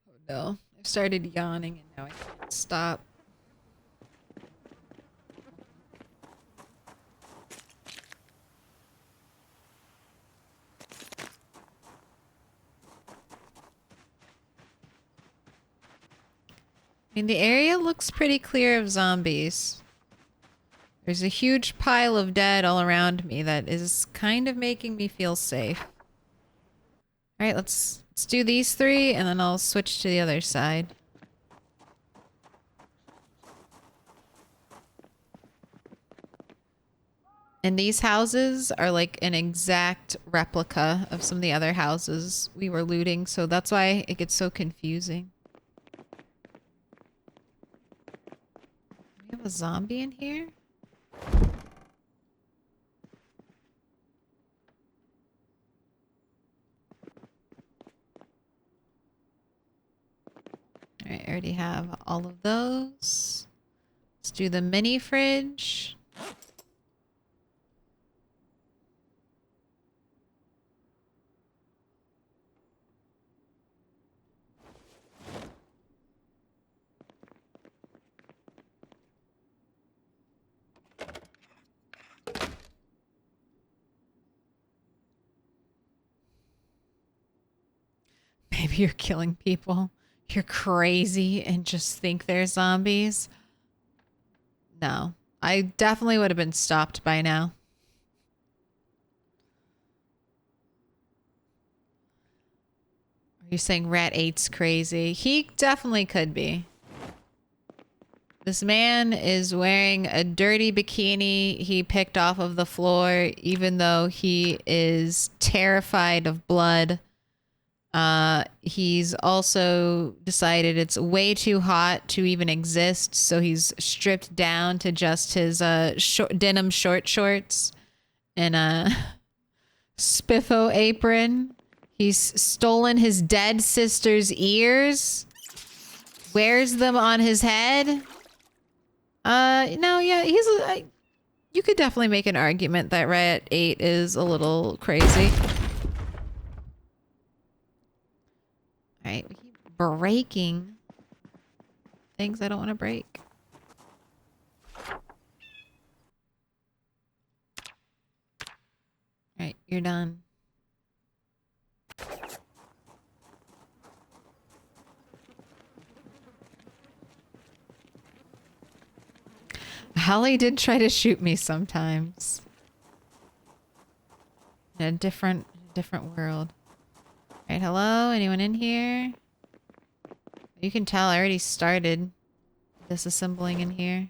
A: Oh no, I've started yawning and now I can't stop. I mean, the area looks pretty clear of zombies. There's a huge pile of dead all around me that is kind of making me feel safe. Alright, let's do these three and then I'll switch to the other side. And these houses are like an exact replica of some of the other houses we were looting, so that's why it gets so confusing. We have a zombie in here? Alright, I already have all of those. Let's do the mini fridge. Maybe you're killing people. You're crazy and just think they're zombies. No, I definitely would have been stopped by now. Are you saying Rat 8's crazy? He definitely could be. This man is wearing a dirty bikini he picked off of the floor, even though he is terrified of blood. He's also decided it's way too hot to even exist, so he's stripped down to just his denim short shorts and a spiffo apron. He's stolen his dead sister's ears, wears them on his head. No, yeah, you could definitely make an argument that Rat 8 is a little crazy. Alright, we keep breaking things I don't want to break. Alright, you're done. Holly did try to shoot me sometimes. In a different world. Alright, hello? Anyone in here? You can tell I already started disassembling in here.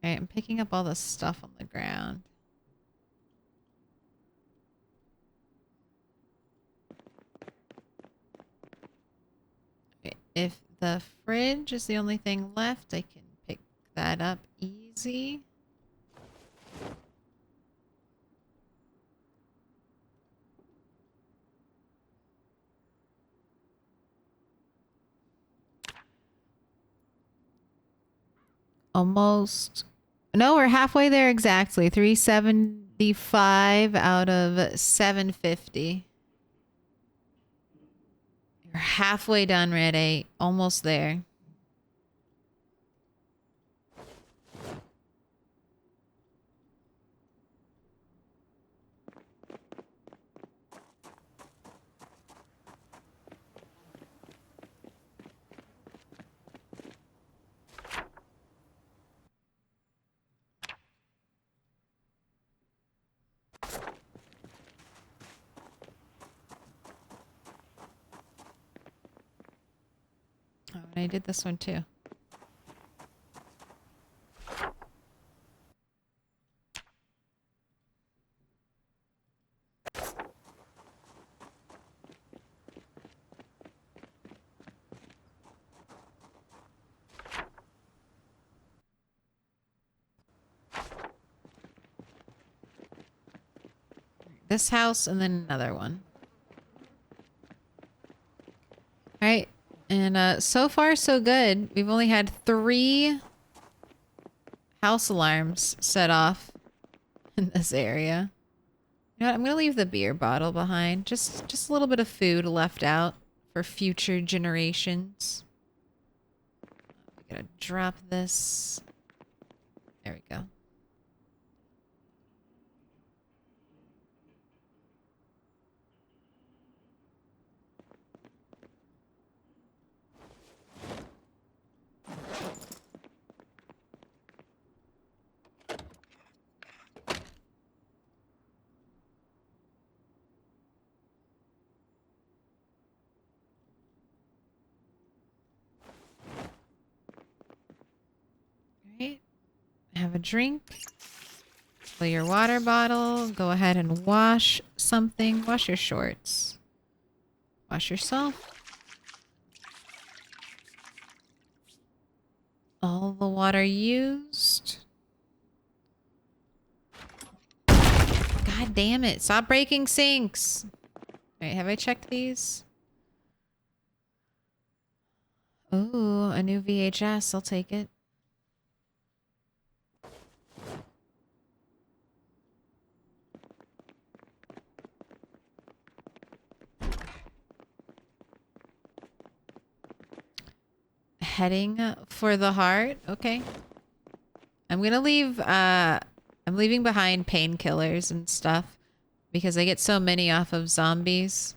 A: Alright, I'm picking up all the stuff on the ground. If the fridge is the only thing left, I can pick that up easy. Almost. No, we're halfway there exactly. 375 out of 750. You're halfway done, Red 8. Almost there. Oh, and I did this one too. This house and then another one. All right. And so far, so good. We've only had 3 house alarms set off in this area. You know what? I'm gonna leave the beer bottle behind. Just a little bit of food left out for future generations. We gotta drop this. There we go. Right. Have a drink. Fill your water bottle. Go ahead and wash something. Wash your shorts. Wash yourself. All the water used. God damn it. Stop breaking sinks. All right, have I checked these? Ooh, a new VHS. I'll take it. Heading for the heart. Okay. I'm gonna leave, I'm leaving behind painkillers and stuff because I get so many off of zombies.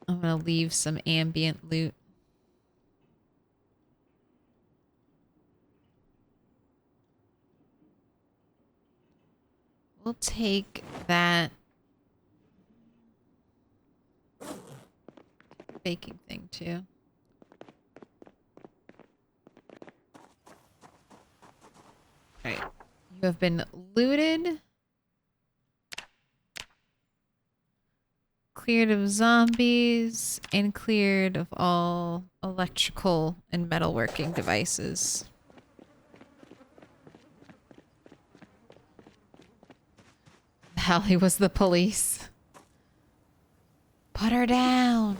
A: I'm gonna leave some ambient loot. We'll take that baking thing too. Alright. You have been looted. Cleared of zombies and cleared of all electrical and metalworking devices. Hallie was the police. Put her down.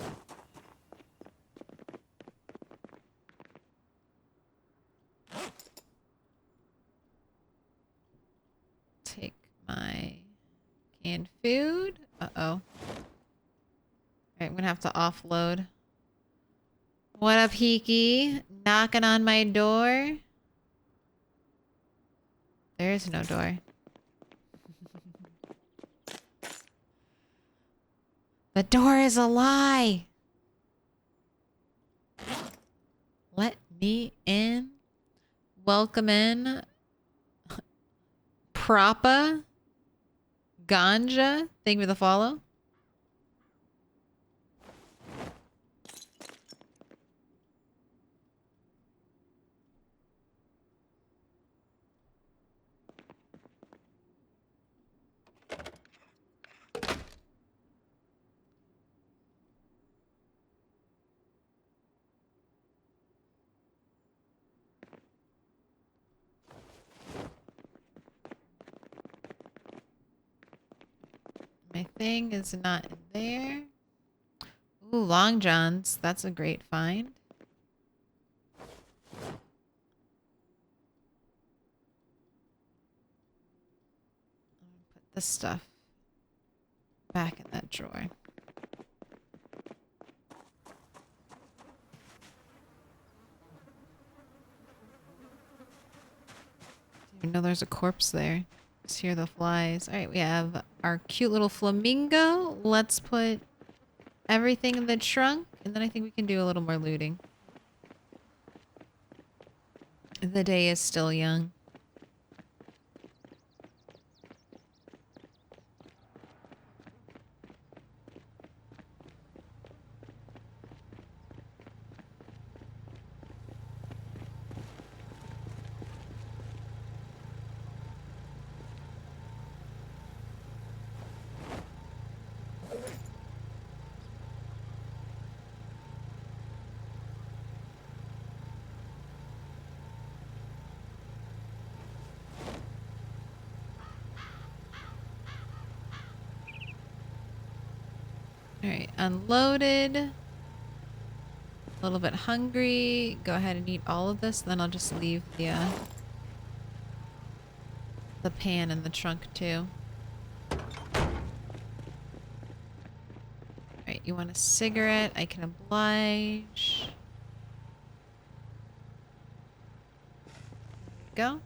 A: Take my canned food. Uh-oh. Alright, I'm gonna have to offload. What up, Hiki? Knocking on my door? There is no door. The door is a lie! Let me in. Welcome in. Propa. Ganja. Thank you for the follow. My thing is not in there. Ooh, Long John's. That's a great find. this stuff back in that drawer. Didn't even know there's a corpse there. Just hear the flies. Alright, we have our cute little flamingo. Let's put everything in the trunk, and then I think we can do a little more looting. The day is still young. Alright, unloaded. A little bit hungry. Go ahead and eat all of this, then I'll just leave the pan in the trunk too. Alright, you want a cigarette? I can oblige. There we go.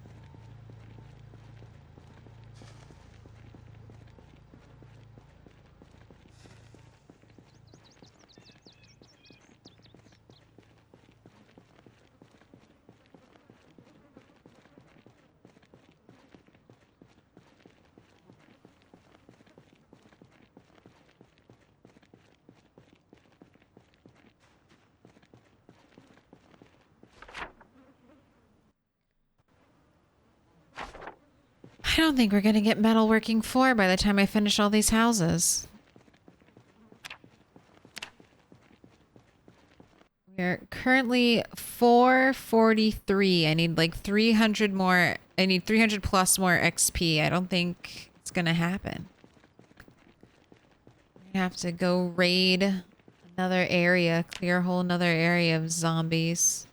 A: I don't think we're gonna get metalworking 4 by the time I finish all these houses. We're currently 443. I need like 300 more. I need 300 plus more XP. I don't think it's gonna happen. We have to go raid another area, clear a whole another area of zombies.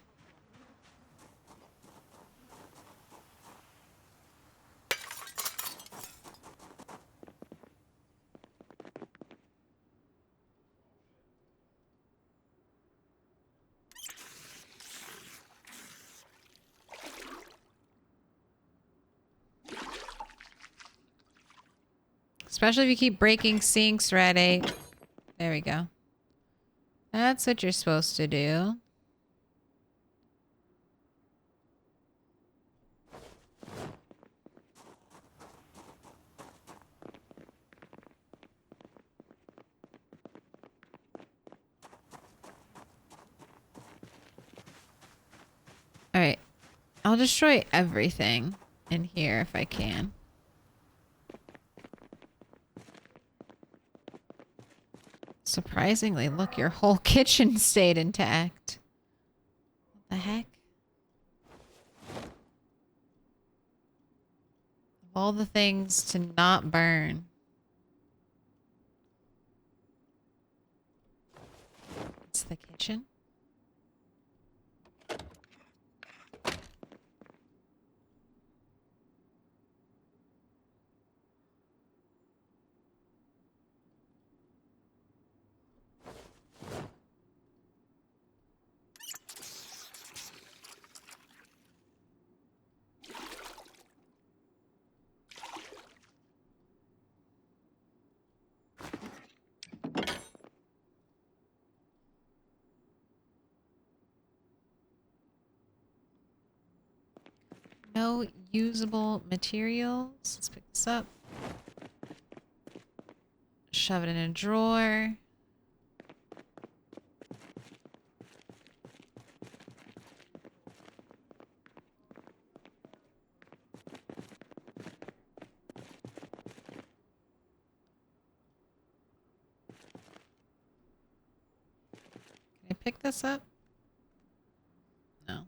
A: Especially if you keep breaking sinks, Red 8. There we go. That's what you're supposed to do. Alright. I'll destroy everything in here if I can. Surprisingly, look, your whole kitchen stayed intact. What the heck? Of all the things to not burn. It's the kitchen. No usable materials. Let's pick this up. Shove it in a drawer. Can I pick this up? No.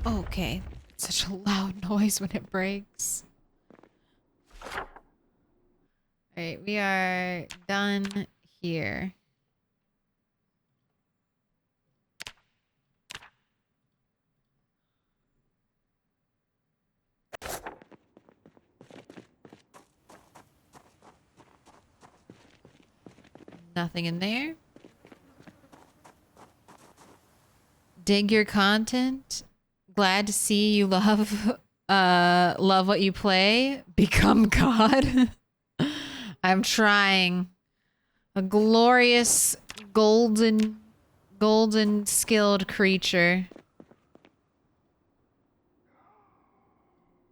A: Okay. Such a loud noise when it breaks. Alright, Alright, we are done here. Nothing in there. Dig your content. Glad to see you love what you play. Become God. I'm trying. A glorious golden skilled creature.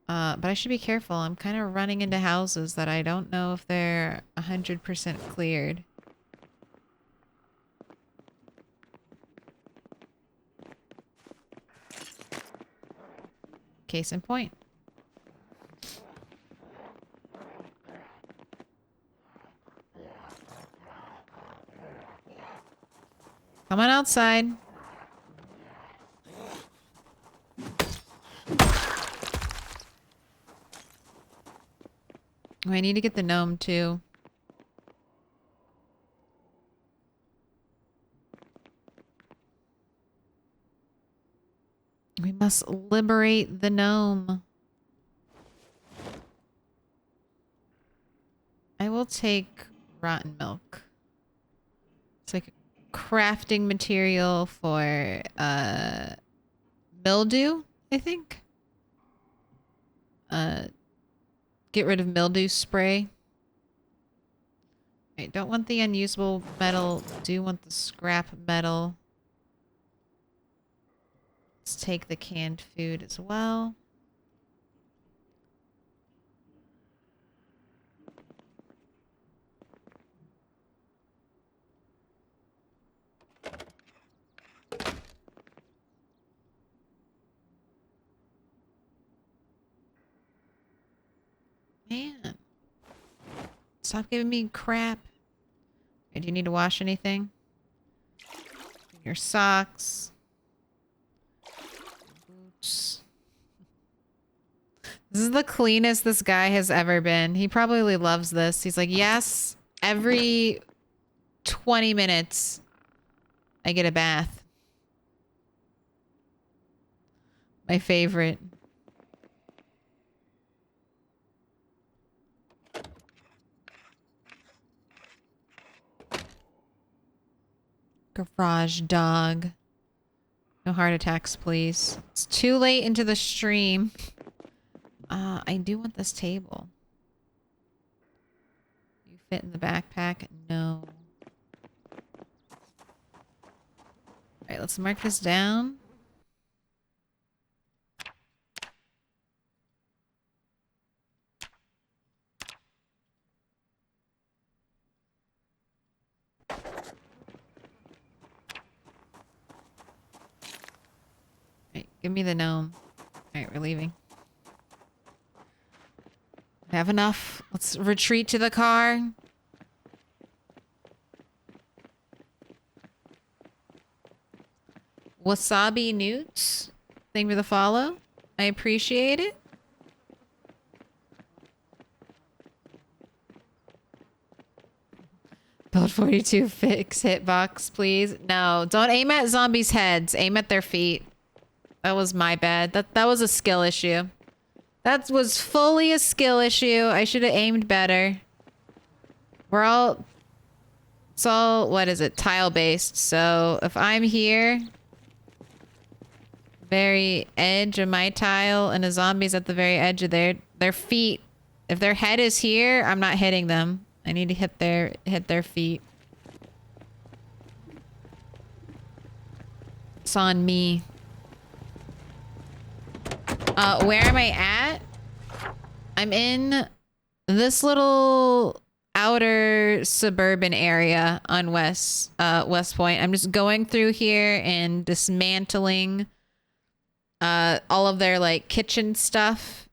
A: But I should be careful. I'm kind of running into houses that I don't know if they're 100% cleared. Case in point. Come on outside. Oh, I need to get the gnome too. We must liberate the gnome. I will take rotten milk. It's like crafting material for mildew, I think. Get rid of mildew spray. I don't want the unusable metal. Do want the scrap metal. Let's take the canned food as well. Man. Stop giving me crap. Okay, do you need to wash anything? Your socks. Boots. This is the cleanest this guy has ever been. He probably loves this. He's like, yes, every 20 minutes I get a bath. My favorite. Garage dog. No heart attacks, please. It's too late into the stream. I do want this table. You fit in the backpack? No. Alright, let's mark this down. Alright, give me the gnome. Alright, we're leaving. I have enough. Let's retreat to the car. Wasabi Newts. Thank you for the follow. I appreciate it. Build 42, fix hitbox, please. No, don't aim at zombies' heads. Aim at their feet. That was my bad. That was a skill issue. That was fully a skill issue. I should have aimed better. It's all, what is it? Tile-based. So if I'm here, very edge of my tile, and a zombie's at the very edge of their feet. If their head is here, I'm not hitting them. I need to hit their feet. It's on me. Where am I at? I'm in this little outer suburban area on West Point. I'm just going through here and dismantling all of their like kitchen stuff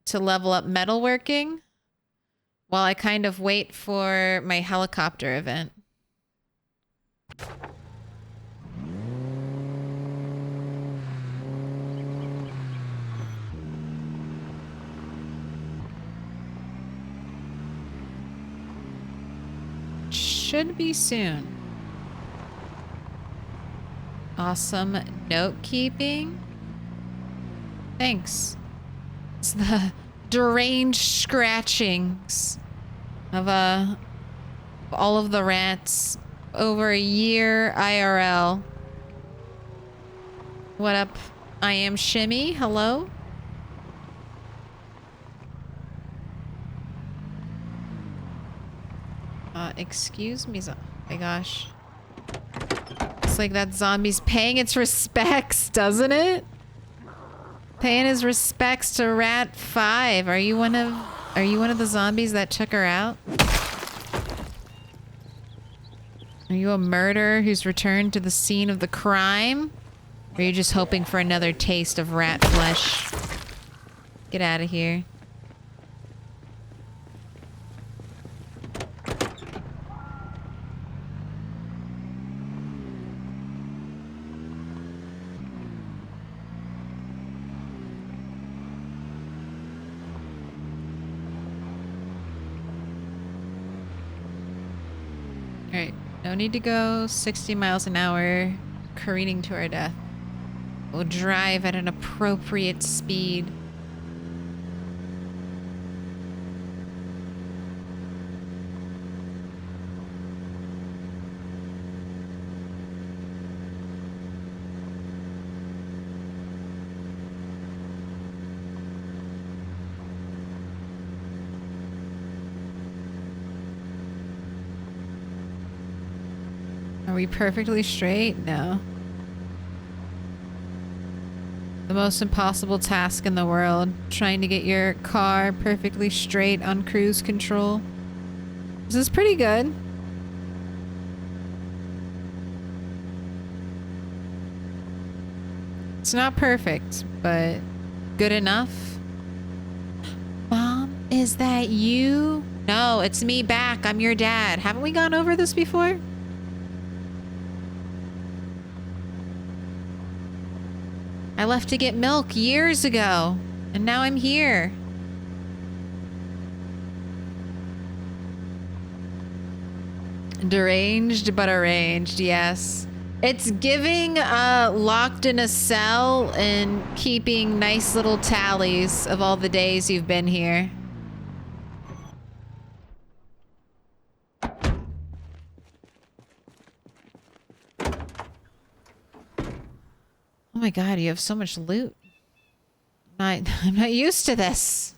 A: to level up metalworking while I kind of wait for my helicopter event. should be soon. Awesome note keeping. Thanks. It's the deranged scratchings of all of the rats over a year IRL. What up? I am Shimmy. Hello? Excuse me. Oh my gosh. It's like that zombie's paying its respects, doesn't it? Paying his respects to Rat 5. Are you one of the zombies that took her out? Are you a murderer who's returned to the scene of the crime? Or are you just hoping for another taste of rat flesh? Get out of here. Alright, no need to go 60 miles an hour careening to our death. We'll drive at an appropriate speed. Are we perfectly straight? No. The most impossible task in the world. Trying to get your car perfectly straight on cruise control. This is pretty good. It's not perfect, but good enough. Mom, is that you? No, it's me back. I'm your dad. Haven't we gone over this before? I left to get milk years ago, and now I'm here. Deranged but arranged, yes. It's giving locked in a cell and keeping nice little tallies of all the days you've been here. Oh my god, you have so much loot. I'm not used to this.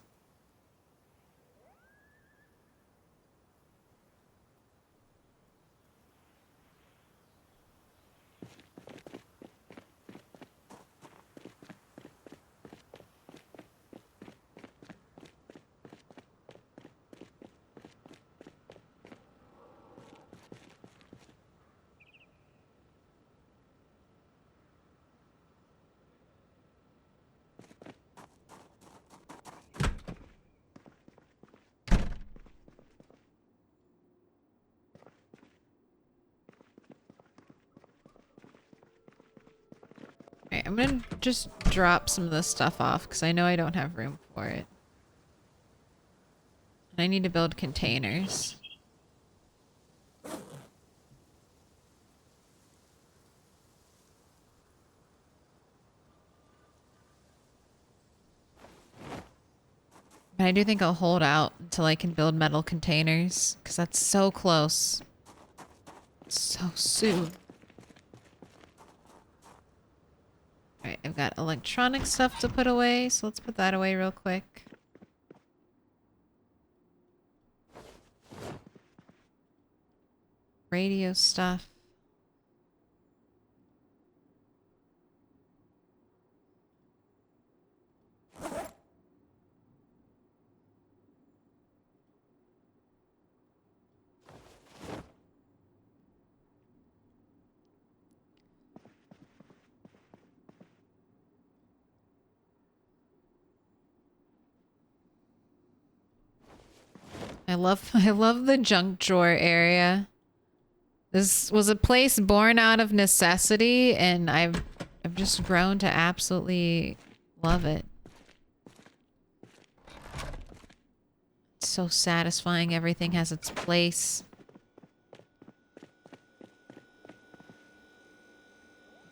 A: I'm gonna just drop some of this stuff off because I know I don't have room for it. And I need to build containers. But I do think I'll hold out until I can build metal containers because that's so close. So soon. Alright, I've got electronic stuff to put away, so let's put that away real quick. Radio stuff. I love the junk drawer area. This was a place born out of necessity, and I've just grown to absolutely love it. It's so satisfying. Everything has its place.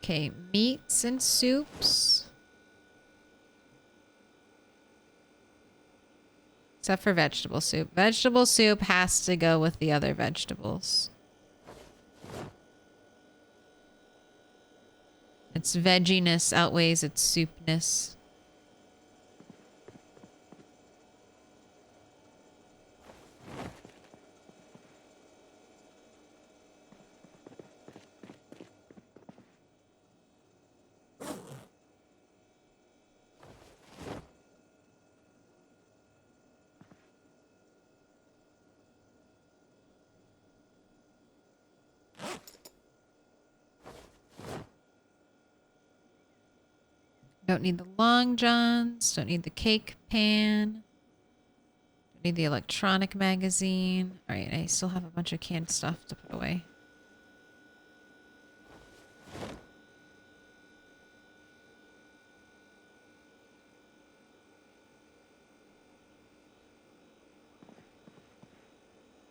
A: Okay, meats and soups. Except for vegetable soup. Vegetable soup has to go with the other vegetables. Its vegginess outweighs its soupness. Don't need the long johns. Don't need the cake pan. Don't need the electronic magazine. All right, I still have a bunch of canned stuff to put away.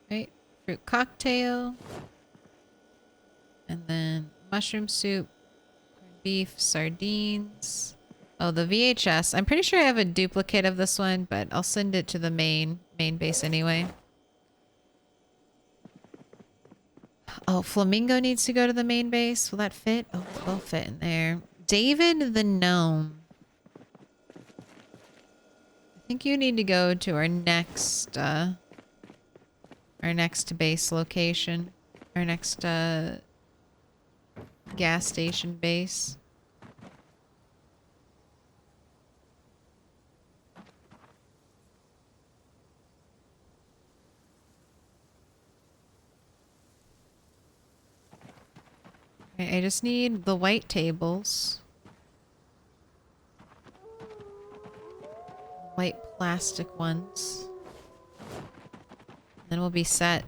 A: Right, fruit cocktail. And then mushroom soup, corned beef, sardines. Oh, the VHS. I'm pretty sure I have a duplicate of this one, but I'll send it to the main base anyway. Oh, Flamingo needs to go to the main base. Will that fit? Oh, it will fit in there. David the Gnome. I think you need to go to our next base location. Our next gas station base. Okay, I just need the white tables. White plastic ones. Then we'll be set.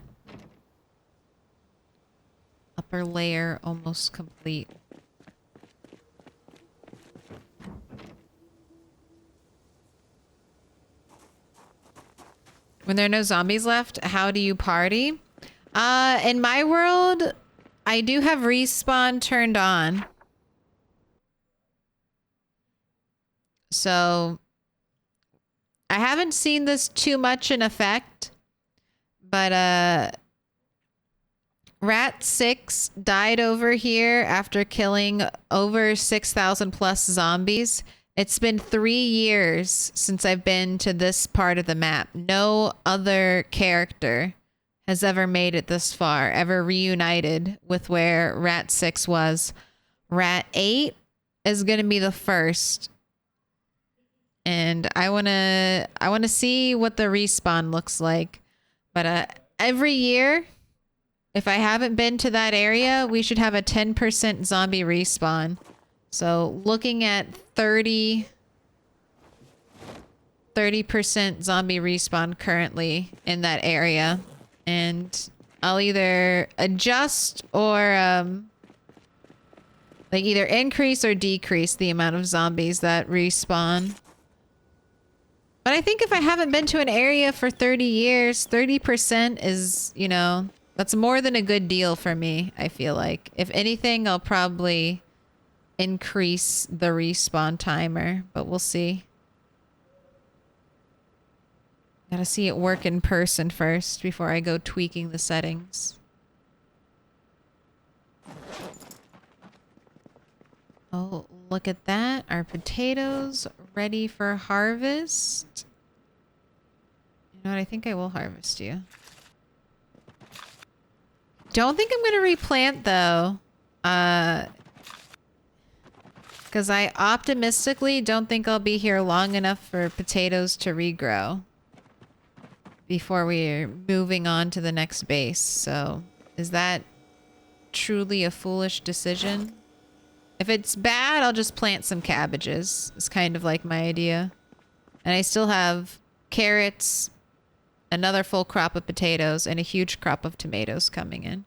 A: Upper layer almost complete. When there are no zombies left, how do you party? In my world, I do have respawn turned on. So I haven't seen this too much in effect, but Rat 6 died over here after killing over 6,000 plus zombies. It's been 3 years since I've been to this part of the map. No other character has ever made it this far, ever reunited with where Rat 6 was. Rat 8 is going to be the first. And I want to see what the respawn looks like. But every year, if I haven't been to that area, we should have a 10% zombie respawn. So looking at 30% zombie respawn currently in that area. And I'll either adjust or like either increase or decrease the amount of zombies that respawn. But I think if I haven't been to an area for 30 years, 30% is, you know, that's more than a good deal for me, I feel like. If anything, I'll probably increase the respawn timer, but we'll see. Gotta see it work in person first before I go tweaking the settings. Oh, look at that. Our potatoes ready for harvest. You know what? I think I will harvest you. Don't think I'm going to replant though. Because I optimistically don't think I'll be here long enough for potatoes to regrow before we're moving on to the next base. So is that truly a foolish decision? If it's bad, I'll just plant some cabbages. It's kind of like my idea. And I still have carrots, another full crop of potatoes, and a huge crop of tomatoes coming in.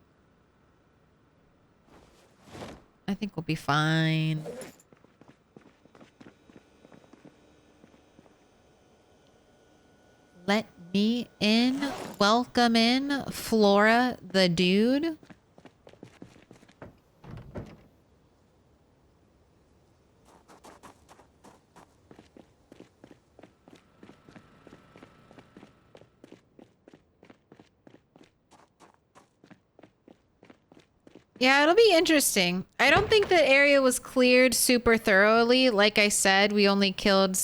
A: I think we'll be fine. Let me in. Welcome in, Flora the dude. Yeah, it'll be interesting. I don't think that area was cleared super thoroughly. Like I said, we only killed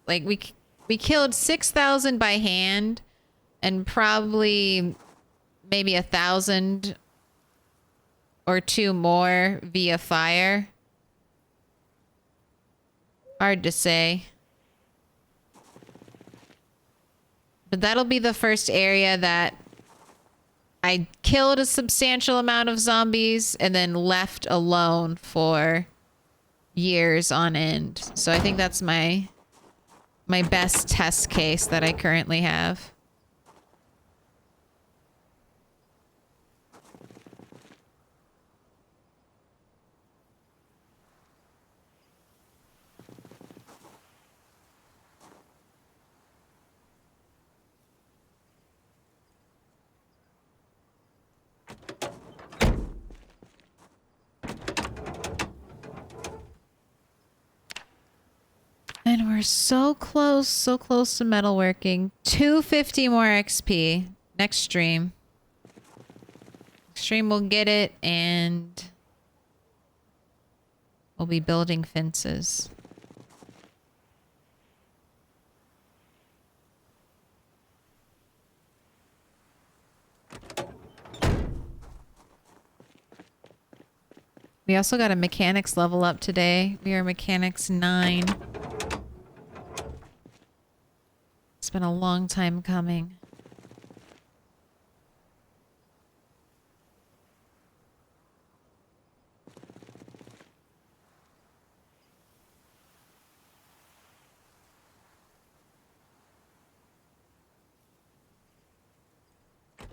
A: we killed 6,000 by hand and probably maybe 1,000 or two more via fire. Hard to say. But that'll be the first area that I killed a substantial amount of zombies and then left alone for years on end. So I think that's my best test case that I currently have. And we're so close to metalworking. 250 more XP. Next stream. Next stream we'll get it and we'll be building fences. We also got a mechanics level up today. We are mechanics 9. It's been a long time coming.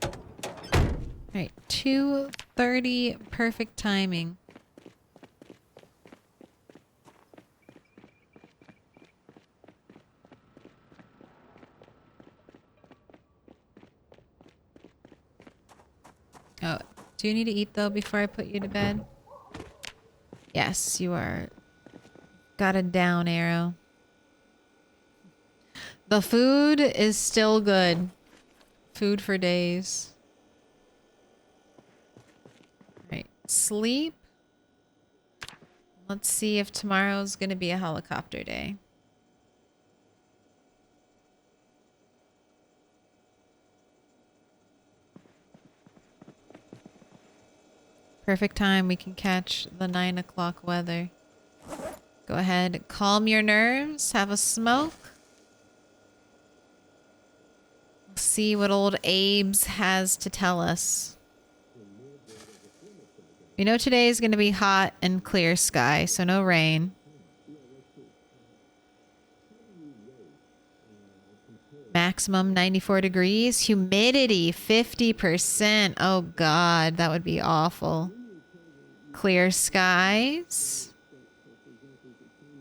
A: All right, 2:30, perfect timing. Oh, do you need to eat though before I put you to bed? Yes, you are. Got a down arrow. The food is still good. Food for days. Right, sleep. Let's see if tomorrow's gonna be a helicopter day. Perfect time. We can catch the 9 o'clock weather. Go ahead, calm your nerves, have a smoke. See what old Abe's has to tell us. We know today is going to be hot and clear sky, so no rain. Maximum 94 degrees. Humidity 50%. Oh God, that would be awful. Clear skies.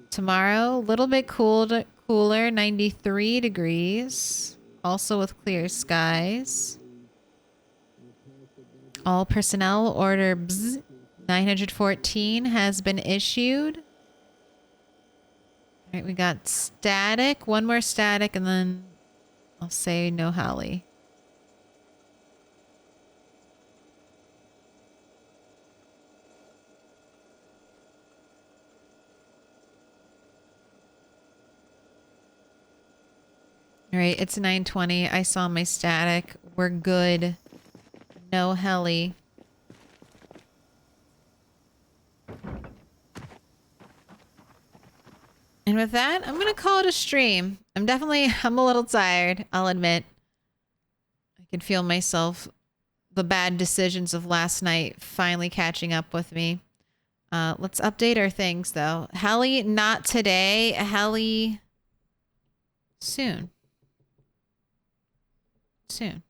A: Tomorrow, a little bit cooler, 93 degrees. Also with clear skies. All personnel order 914 has been issued. All right, we got static. One more static and then I'll say no heli. All right, it's 9:20. I saw my static. We're good. No heli. And with that, I'm going to call it a stream. I'm a little tired, I'll admit. I can feel myself, the bad decisions of last night finally catching up with me. Let's update our things, though. Heli, not today. Heli, soon. Soon.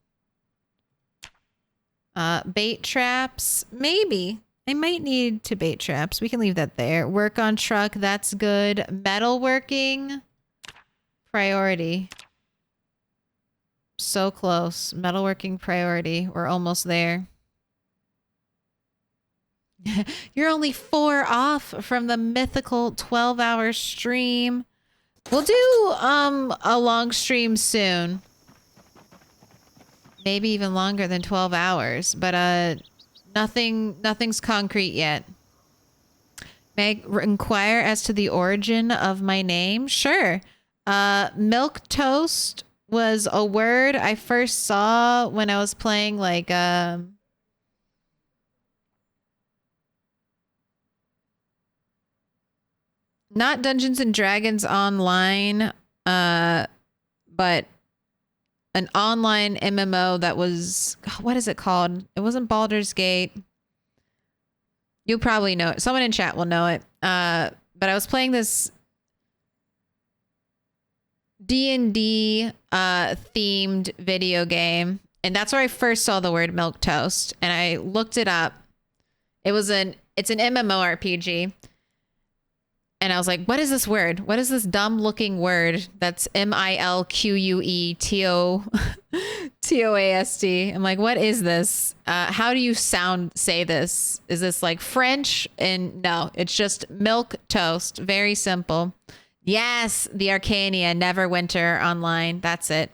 A: Bait traps, maybe. I might need to bait traps. We can leave that there. Work on truck, that's good. Metalworking, priority. So close. Metalworking priority. We're almost there. You're only 4 off from the mythical 12-hour stream. We'll do a long stream soon. Maybe even longer than 12 hours. But Nothing's concrete yet. May I inquire as to the origin of my name? Sure. Milquetoast was a word I first saw when I was playing like not Dungeons and Dragons online, but an online MMO that was, what is it called? It wasn't Baldur's Gate. You'll probably know it. Someone in chat will know it. But I was playing this D&D themed video game, and that's where I first saw the word Milquetoast, and I looked it up. It's an MMORPG. And I was like, what is this word? What is this dumb looking word that's Milquetoast? I'm like, what is this? How do you say this? Is this like French? And no, it's just Milquetoast. Very simple. Yes, the Arcania, Neverwinter online. That's it.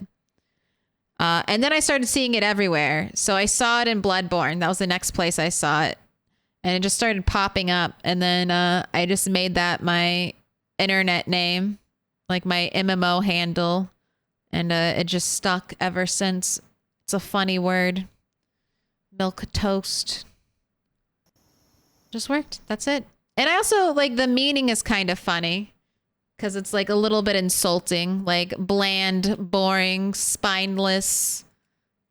A: And then I started seeing it everywhere. So I saw it in Bloodborne. That was the next place I saw it. And it just started popping up. And then I just made that my internet name, like my MMO handle. And it just stuck ever since. It's a funny word. Milquetoast. Just worked. That's it. And I also, like, the meaning is kind of funny. Because it's, like, a little bit insulting. Like, bland, boring, spineless.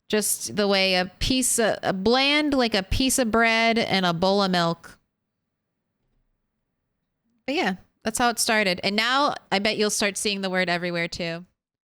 A: Just the way a bland, like a piece of bread and a bowl of milk. But yeah, that's how it started. And now I bet you'll start seeing the word everywhere too.